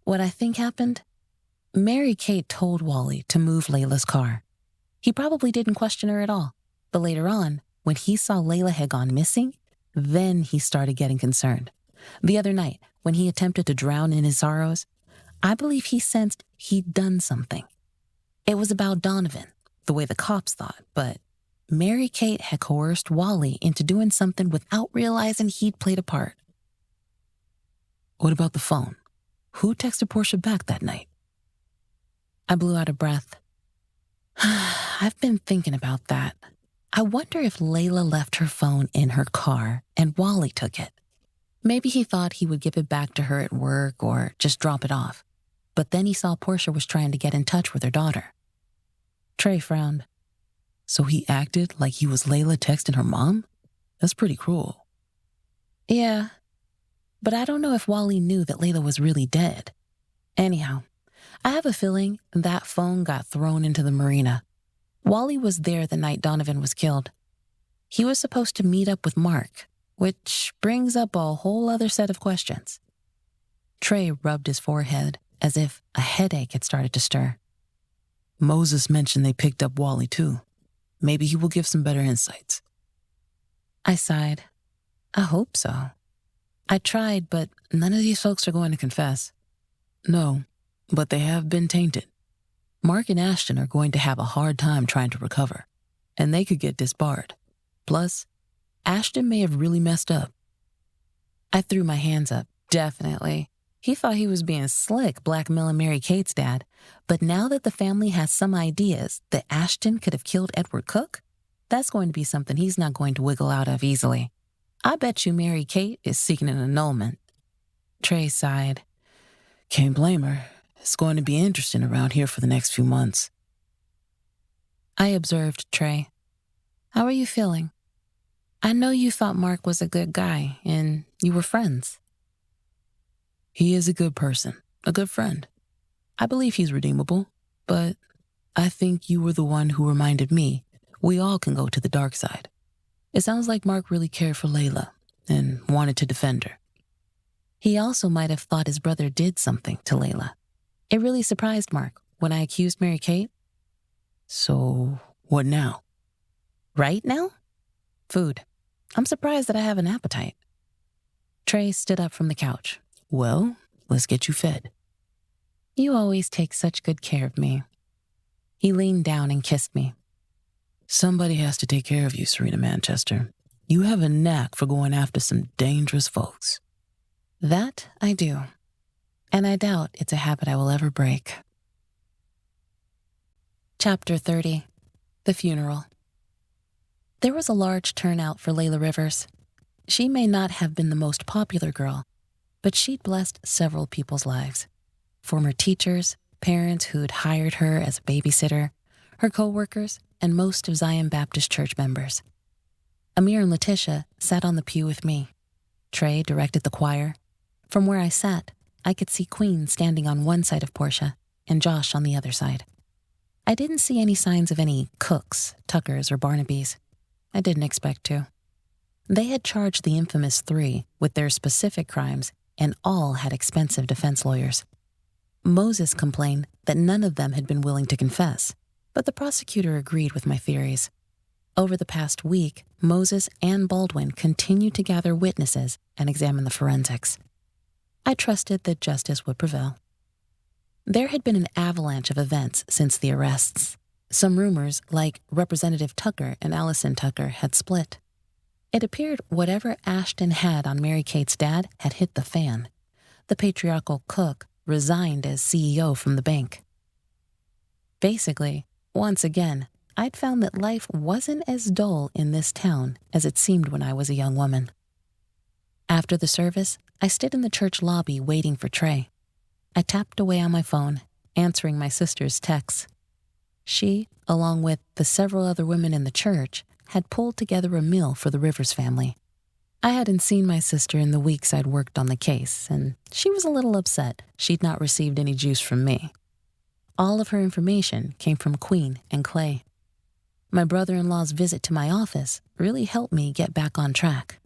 S2: What I think happened? Mary-Kate told Wally to move Layla's car. He probably didn't question her at all, but later on, when he saw Layla had gone missing, then he started getting concerned. The other night, when he attempted to drown in his sorrows, I believe he sensed he'd done something. It was about Donovan, the way the cops thought, but Mary-Kate had coerced Wally into doing something without realizing he'd played a part.
S5: What about the phone? Who texted Portia back that night?
S2: I blew out a breath. I've been thinking about that. I wonder if Layla left her phone in her car and Wally took it. Maybe he thought he would give it back to her at work or just drop it off. But then he saw Portia was trying to get in touch with her daughter. Trey frowned.
S5: So he acted like he was Layla texting her mom? That's pretty cruel.
S2: Yeah, but I don't know if Wally knew that Layla was really dead. Anyhow, I have a feeling that phone got thrown into the marina. Wally was there the night Donovan was killed. He was supposed to meet up with Mark, which brings up a whole other set of questions. Trey rubbed his forehead as if a headache had started to stir.
S5: Moses mentioned they picked up Wally too. Maybe he will give some better insights.
S2: I sighed. I hope so. I tried, but none of these folks are going to confess.
S5: No, but they have been tainted. Mark and Ashton are going to have a hard time trying to recover, and they could get disbarred. Plus, Ashton may have really messed up.
S2: I threw my hands up. Definitely. He thought he was being slick blackmailing Mary-Kate's dad, but now that the family has some ideas that Ashton could have killed Edward Cook, that's going to be something he's not going to wiggle out of easily. I bet you Mary-Kate is seeking an annulment. Trey sighed.
S5: Can't blame her. It's going to be interesting around here for the next few months.
S2: I observed Trey. How are you feeling? I know you thought Mark was a good guy, and you were friends.
S5: He is a good person, a good friend. I believe he's redeemable, but I think you were the one who reminded me we all can go to the dark side. It sounds like Mark really cared for Layla and wanted to defend her.
S2: He also might have thought his brother did something to Layla. It really surprised Mark when I accused Mary-Kate.
S5: So, what now?
S2: Right now? Food. I'm surprised that I have an appetite. Trey stood up from the couch.
S5: Well, let's get you fed.
S2: You always take such good care of me. He leaned down and kissed me.
S5: Somebody has to take care of you, Serena Manchester. You have a knack for going after some dangerous folks.
S2: That I do. And I doubt it's a habit I will ever break. Chapter 30. The Funeral. There was a large turnout for Layla Rivers. She may not have been the most popular girl, but she'd blessed several people's lives. Former teachers, parents who'd hired her as a babysitter, her co-workers, and most of Zion Baptist Church members. Amir and Letitia sat on the pew with me. Trey directed the choir. From where I sat, I could see Queen standing on one side of Portia and Josh on the other side. I didn't see any signs of any Cooks, Tuckers, or Barnabys. I didn't expect to. They had charged the infamous three with their specific crimes, and all had expensive defense lawyers. Moses complained that none of them had been willing to confess, but the prosecutor agreed with my theories. Over the past week, Moses and Baldwin continued to gather witnesses and examine the forensics. I trusted that justice would prevail. There had been an avalanche of events since the arrests. Some rumors, like Representative Tucker and Allison Tucker, had split. It appeared whatever Ashton had on Mary-Kate's dad had hit the fan. The patriarchal Cook resigned as CEO from the bank. Basically, once again, I'd found that life wasn't as dull in this town as it seemed when I was a young woman. After the service, I stood in the church lobby waiting for Trey. I tapped away on my phone, answering my sister's texts. She, along with the several other women in the church, had pulled together a meal for the Rivers family. I hadn't seen my sister in the weeks I'd worked on the case, and she was a little upset she'd not received any juice from me. All of her information came from Queen and Clay. My brother-in-law's visit to my office really helped me get back on track.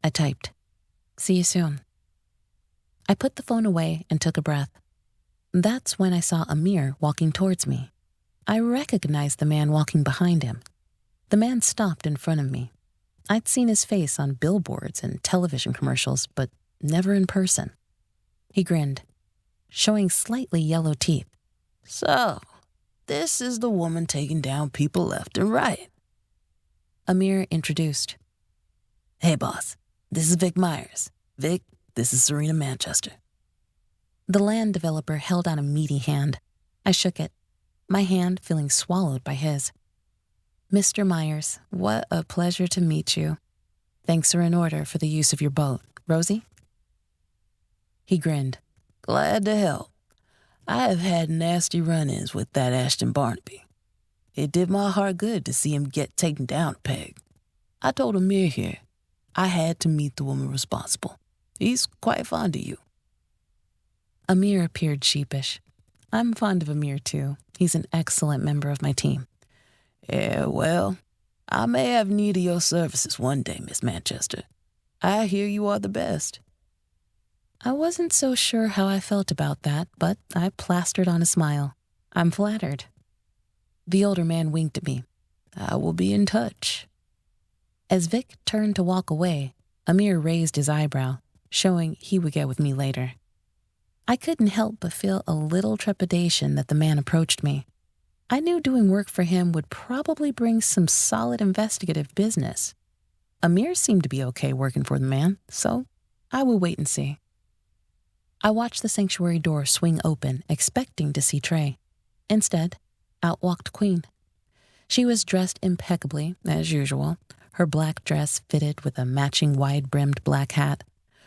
S2: I typed, "See you soon." I put the phone away and took a breath. That's when I saw Amir walking towards me. I recognized the man walking behind him. The man stopped in front of me. I'd seen his face on billboards and television commercials, but never in person. He grinned, showing slightly yellow teeth.
S5: So, this is the woman taking down people left and right.
S2: Amir introduced.
S4: Hey, boss. This is Vic Myers. Vic, this is Serena Manchester.
S2: The land developer held out a meaty hand. I shook it, my hand feeling swallowed by his. Mr. Myers, what a pleasure to meet you. Thanks are in order for the use of your boat. Rosie?
S4: He grinned. Glad to help. I have had nasty run-ins with that Ashton Barnaby. It did my heart good to see him get taken down a peg. I told Amir here I had to meet the woman responsible. He's quite fond of you.
S2: Amir appeared sheepish. I'm fond of Amir, too. He's an excellent member of my team.
S4: Yeah, well, I may have need of your services one day, Miss Manchester. I hear you are the best.
S2: I wasn't so sure how I felt about that, but I plastered on a smile. I'm flattered. The older man winked at me.
S4: I will be in touch.
S2: As Vic turned to walk away, Amir raised his eyebrow, showing he would get with me later. I couldn't help but feel a little trepidation that the man approached me. I knew doing work for him would probably bring some solid investigative business. Amir seemed to be okay working for the man, so I will wait and see. I watched the sanctuary door swing open, expecting to see Trey. Instead, out walked Queen. She was dressed impeccably, as usual. Her black dress fitted with a matching wide-brimmed black hat.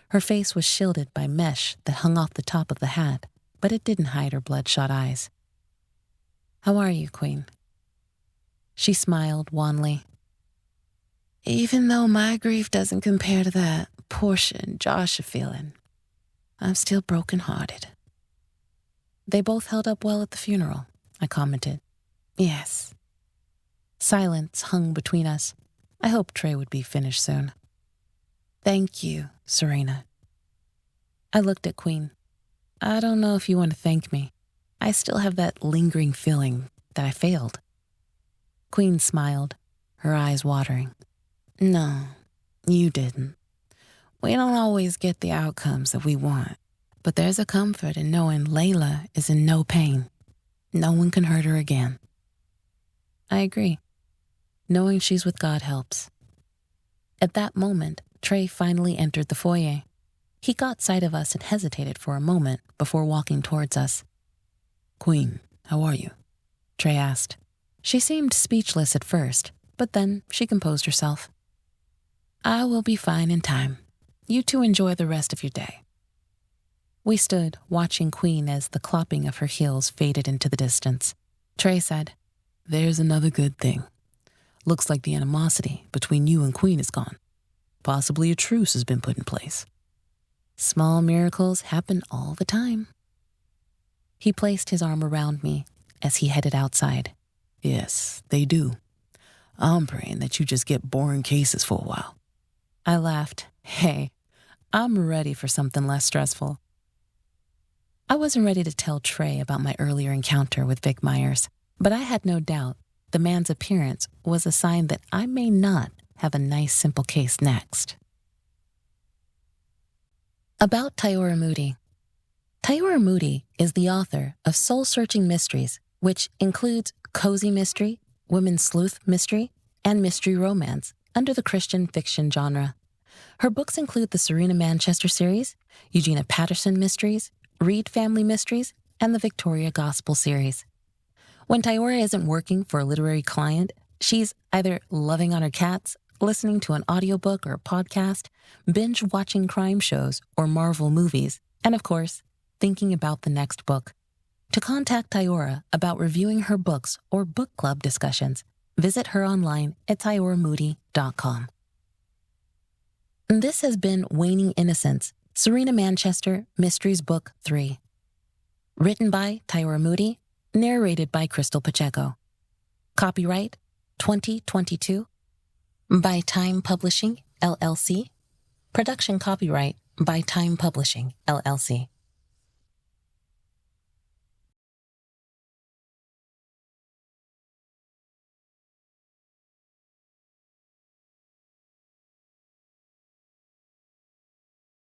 S2: Her face was shielded by mesh that hung off the top of the hat, but it didn't hide her bloodshot eyes. How are you, Queen? She smiled wanly.
S3: Even though my grief doesn't compare to that Portia and Josh are feeling, I'm still broken-hearted.
S2: They both held up well at the funeral, I commented.
S3: Yes.
S2: Silence hung between us. I hoped Trey would be finished soon.
S3: Thank you, Serena.
S2: I looked at Queen. I don't know if you want to thank me. I still have that lingering feeling that I failed. Queen smiled, her eyes watering.
S3: No, you didn't. We don't always get the outcomes that we want, but there's a comfort in knowing Layla is in no pain. No one can hurt her again.
S2: I agree. Knowing she's with God helps. At that moment, Trey finally entered the foyer. He caught sight of us and hesitated for a moment before walking towards us.
S4: Queen, how are you?
S2: Trey asked. She seemed speechless at first, but then she composed herself.
S3: I will be fine in time. You two enjoy the rest of your day.
S2: We stood, watching Queen as the clopping of her heels faded into the distance. Trey said,
S4: There's another good thing. Looks like the animosity between you and Queen is gone. Possibly a truce has been put in place.
S2: Small miracles happen all the time. He placed his arm around me as he headed outside.
S4: Yes, they do. I'm praying that you just get boring cases for a while.
S2: I laughed. Hey, I'm ready for something less stressful. I wasn't ready to tell Trey about my earlier encounter with Vic Myers, but I had no doubt the man's appearance was a sign that I may not have a nice, simple case next. About Tyora Moody. Tyora Moody is the author of Soul-Searching Mysteries, which includes cozy mystery, women's sleuth mystery, and mystery romance under the Christian fiction genre. Her books include the Serena Manchester series, Eugenia Patterson mysteries, Reed Family Mysteries, and the Victoria Gospel series. When Tyora isn't working for a literary client, she's either loving on her cats, listening to an audiobook or a podcast, binge-watching crime shows or Marvel movies, and of course, thinking about the next book. To contact Tyora about reviewing her books or book club discussions, visit her online at tyoramoody.com. This has been Waning Innocence, Serena Manchester Mysteries Book 3. Written by Tyora Moody, narrated by Crystal Pacheo. Copyright 2022 by Time Publishing, LLC. Production copyright by Time Publishing, LLC.